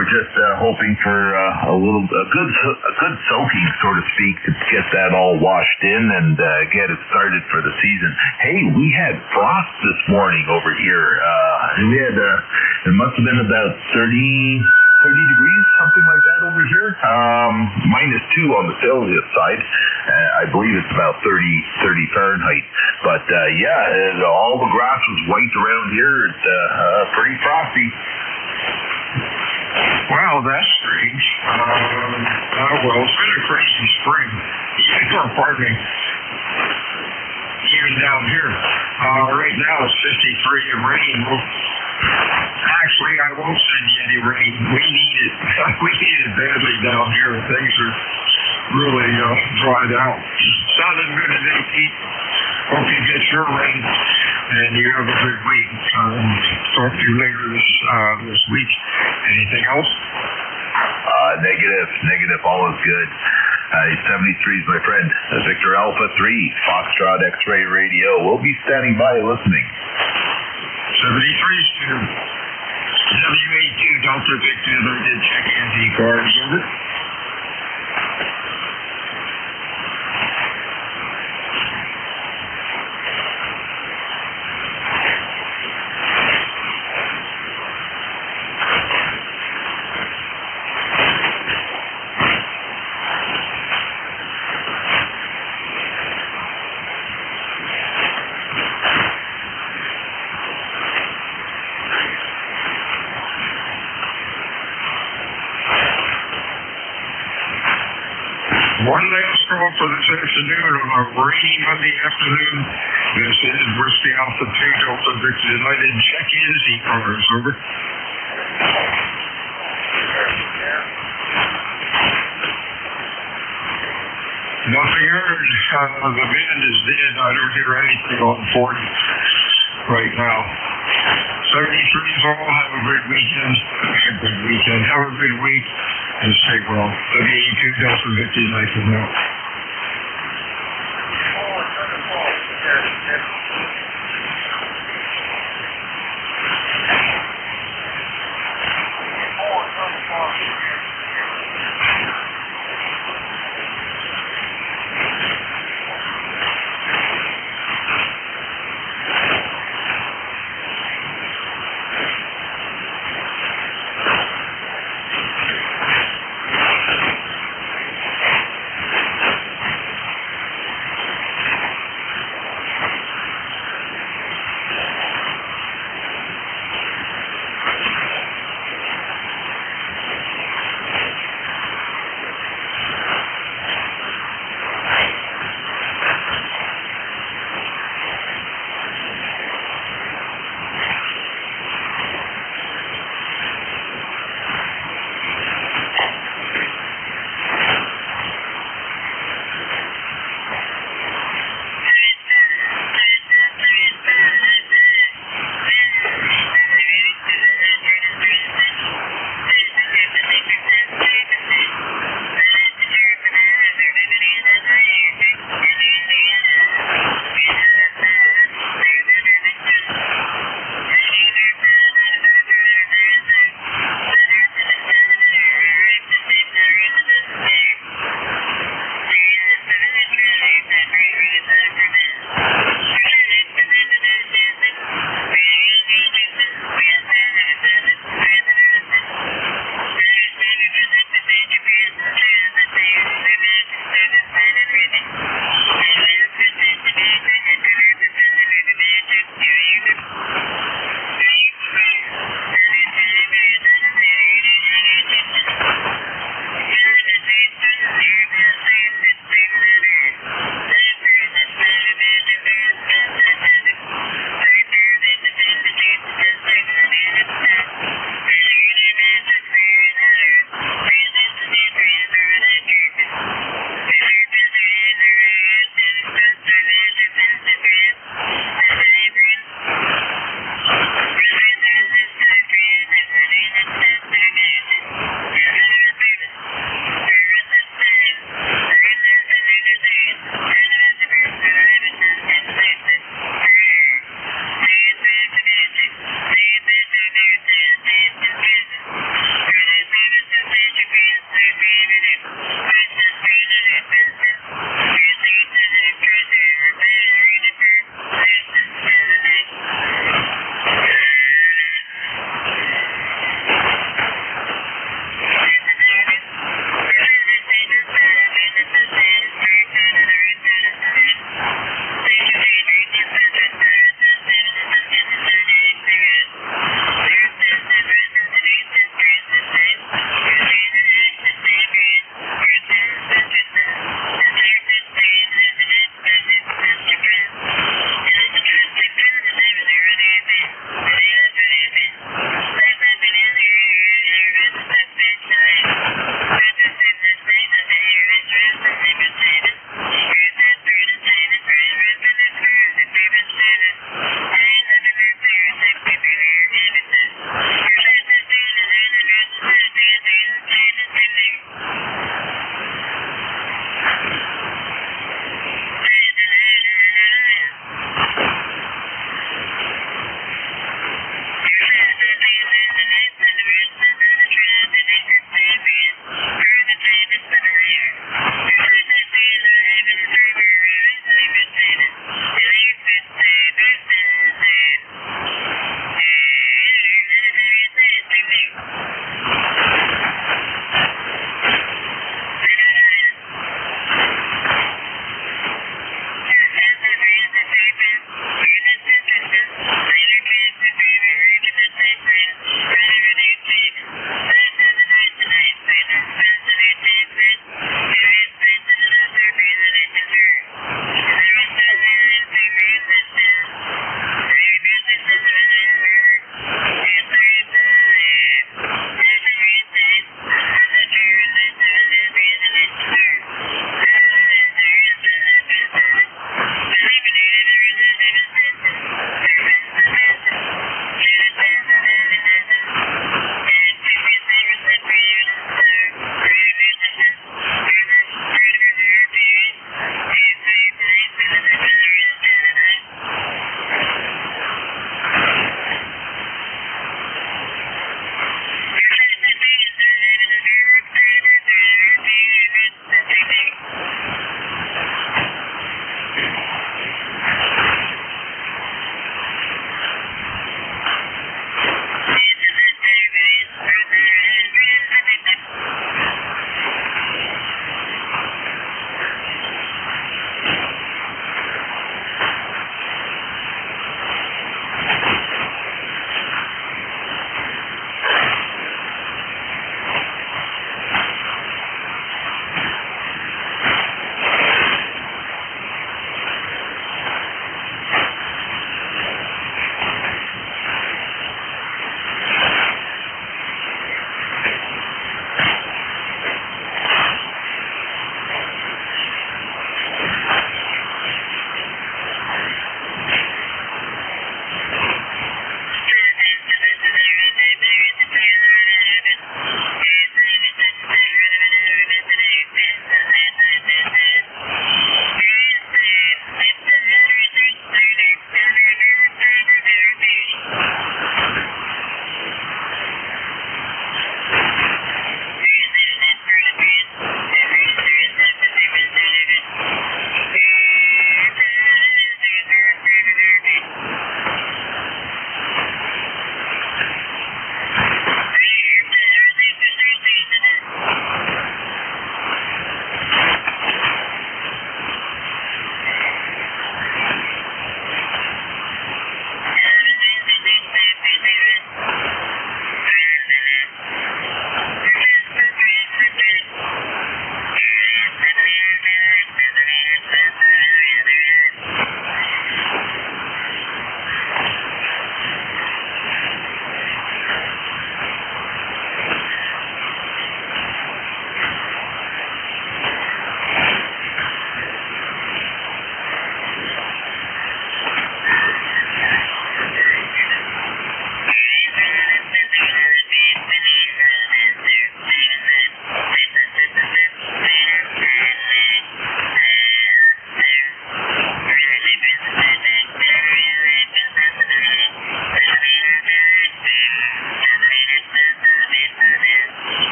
we're just hoping for a good soaking, so to speak, to get that all washed in and get it started for the season. Hey, we had frost this morning over here. We had it must have been about 30 degrees, something like that over here. -2 on the Celsius side. I believe it's about 30 Fahrenheit. But all the grass was white around here. It's pretty frosty. Wow, that's strange. Well, it's been a crazy spring. Pardon me. Even down here. Right now it's 53 and rain. Actually, I won't send you any rain. We need it. We need it badly down here. Things are really dried out. Sounding good today, Pete. Hope you get your rain and you have a good week. Talk to you later this week. Anything else? Negative. All is good. 73 is my friend. Victor Alpha 3, Foxtrot X-Ray Radio. We'll be standing by listening. 73 is to WA2 Delta Victor. I did check in ECARS. Over. One last call for this afternoon on a rainy Monday afternoon. This is Whiskey Alpha 2 Delta Victor United. Check in ECARS. Over. Nothing heard. The band is dead. I don't hear anything on 40 right now. 73s all. Have a good weekend. Have a good week. And stay well. WA2 Delta Victor United now.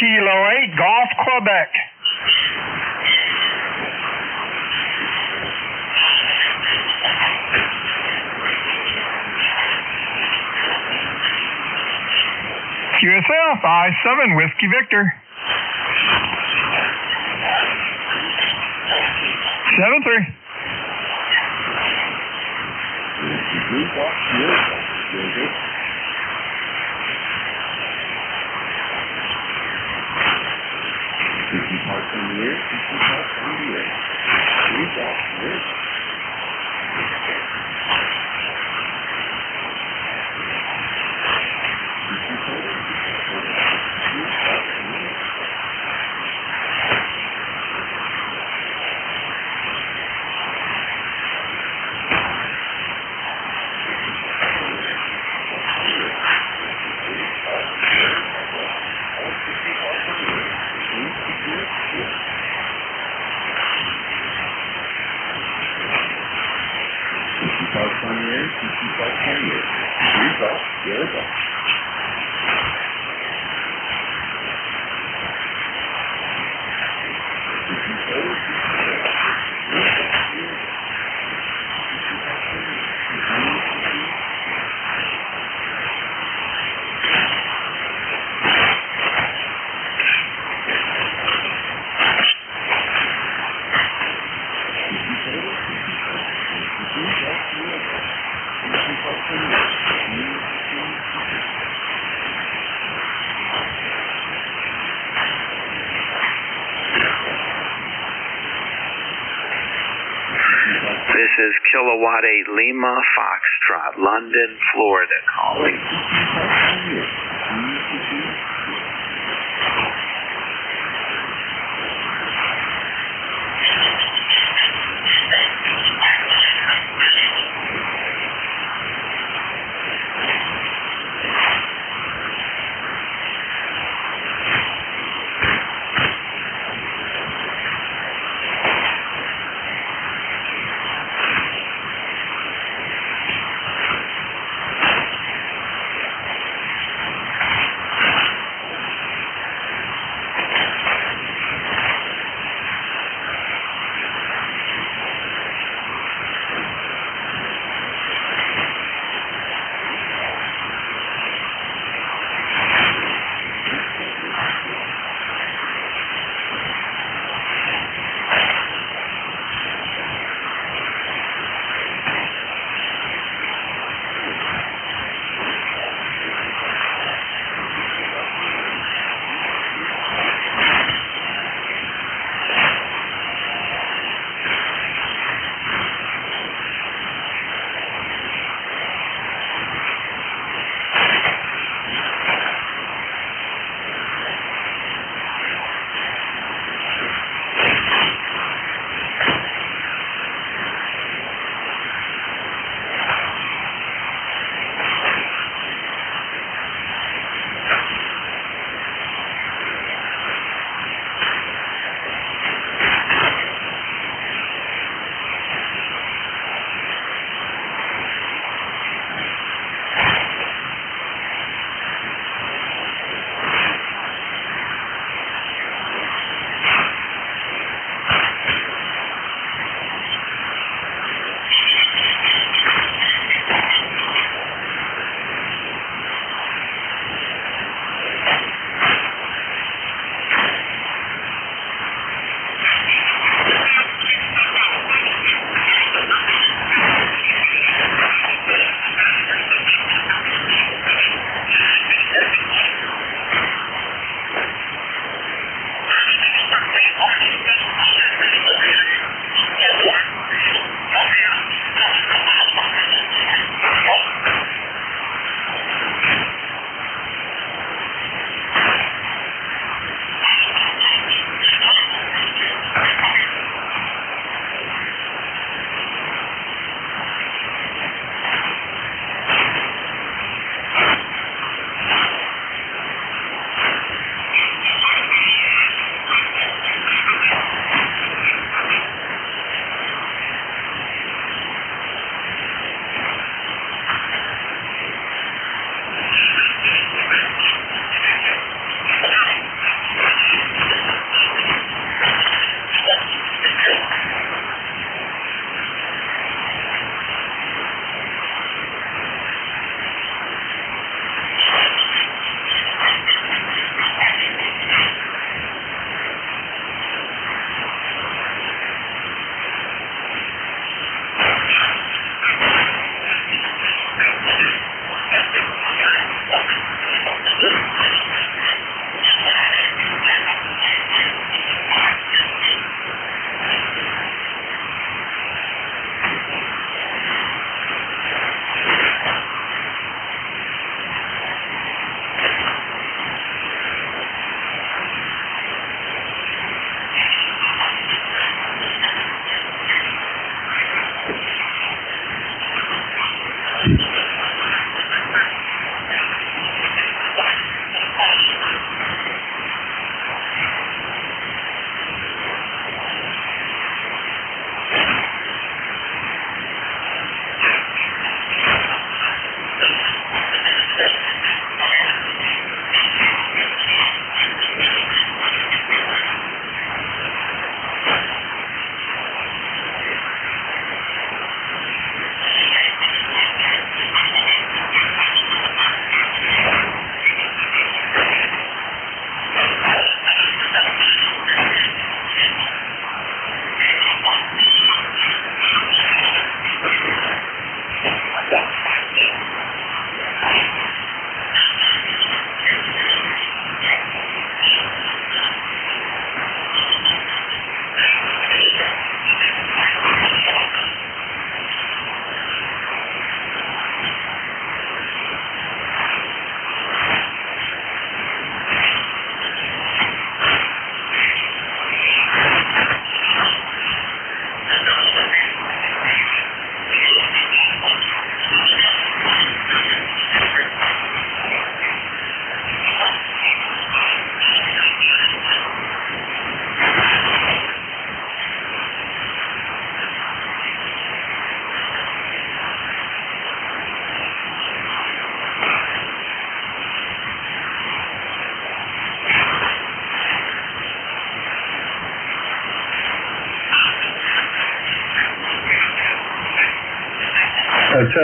Kilo 8, Golf, Quebec. QSF, I-7, Whiskey Victor. 7-3. This is Kilowatt 8 Lima Foxtrot, London, Florida calling.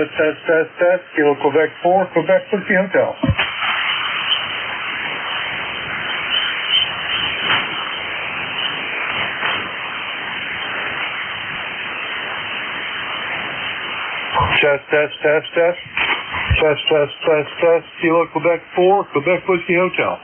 test. Kilo Quebec 4, Quebec Whiskey Hotel. Test. Test. Kilo Quebec 4, Quebec Whiskey Hotel.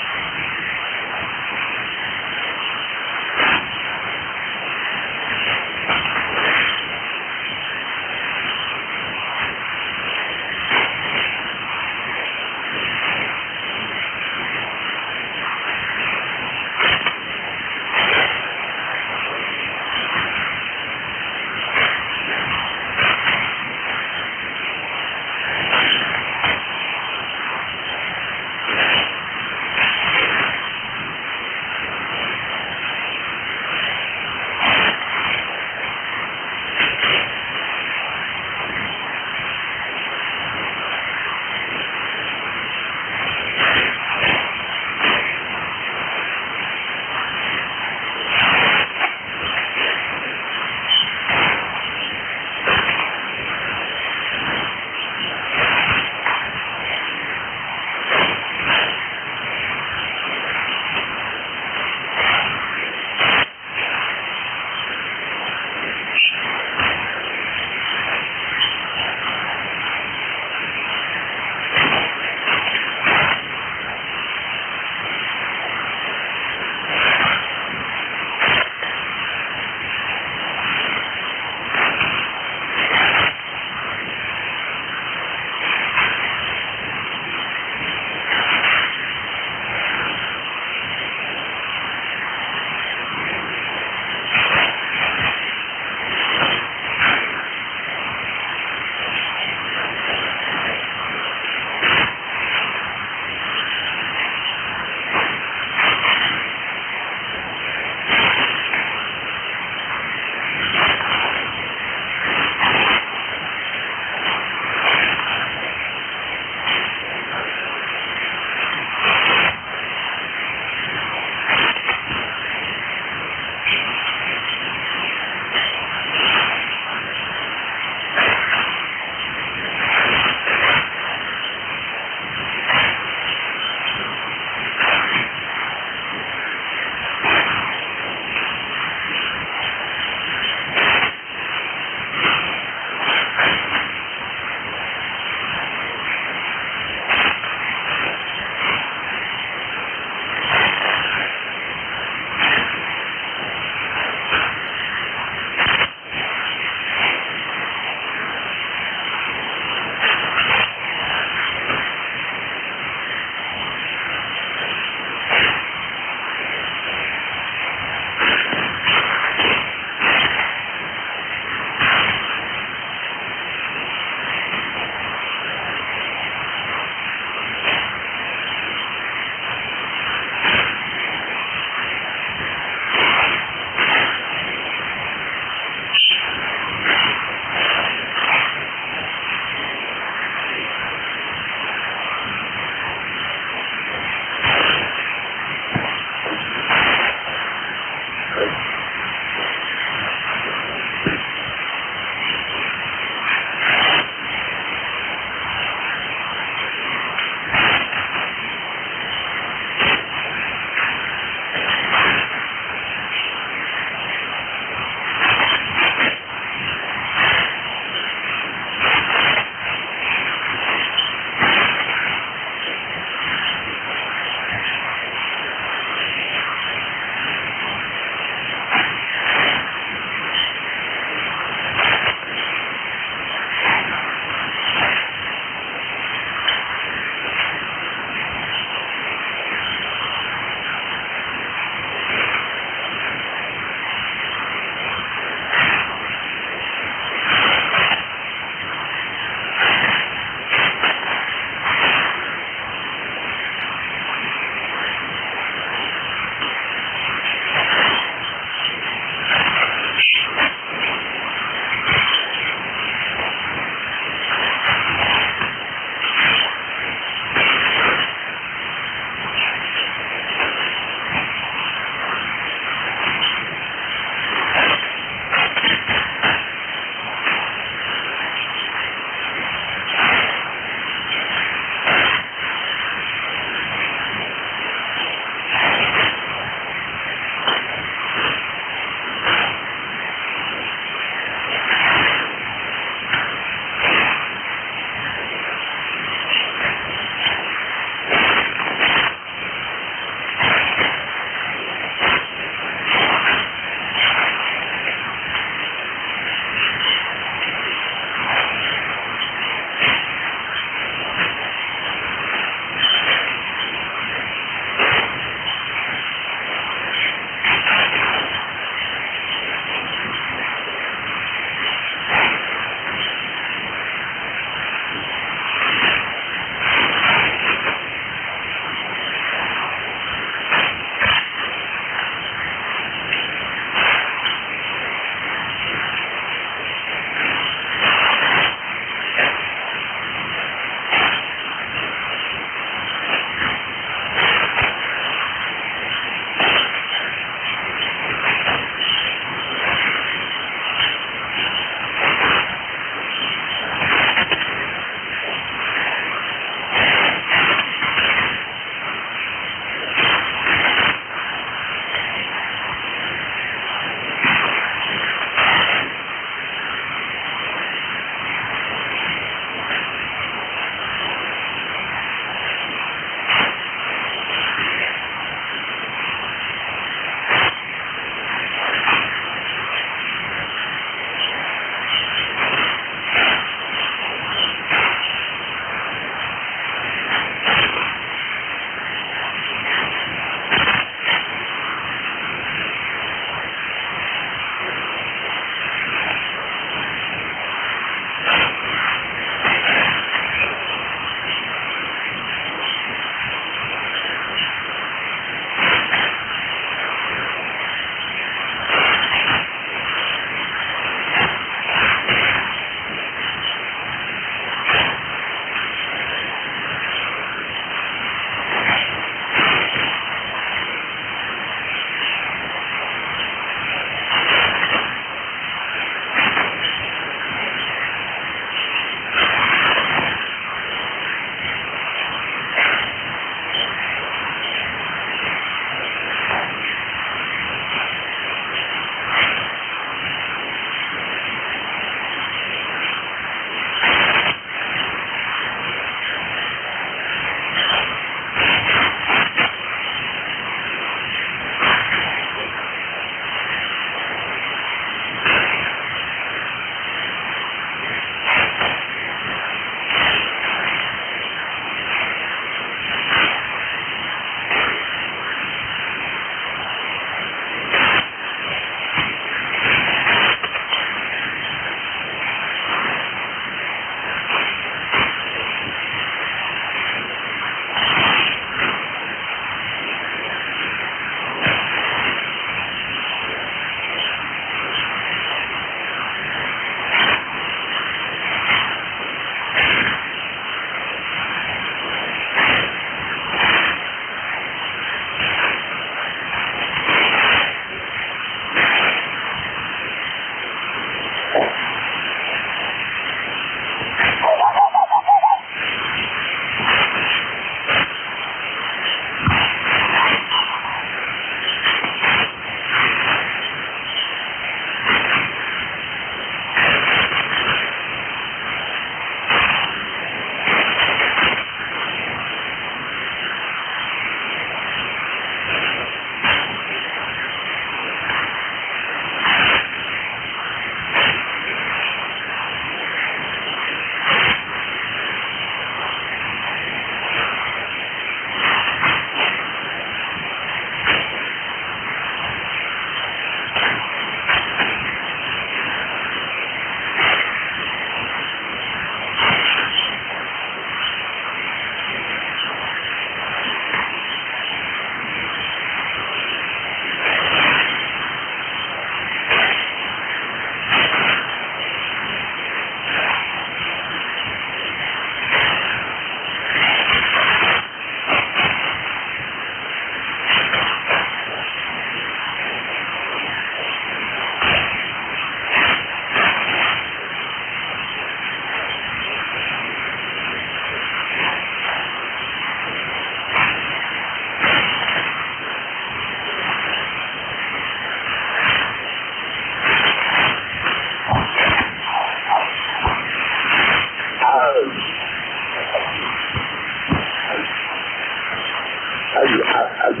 As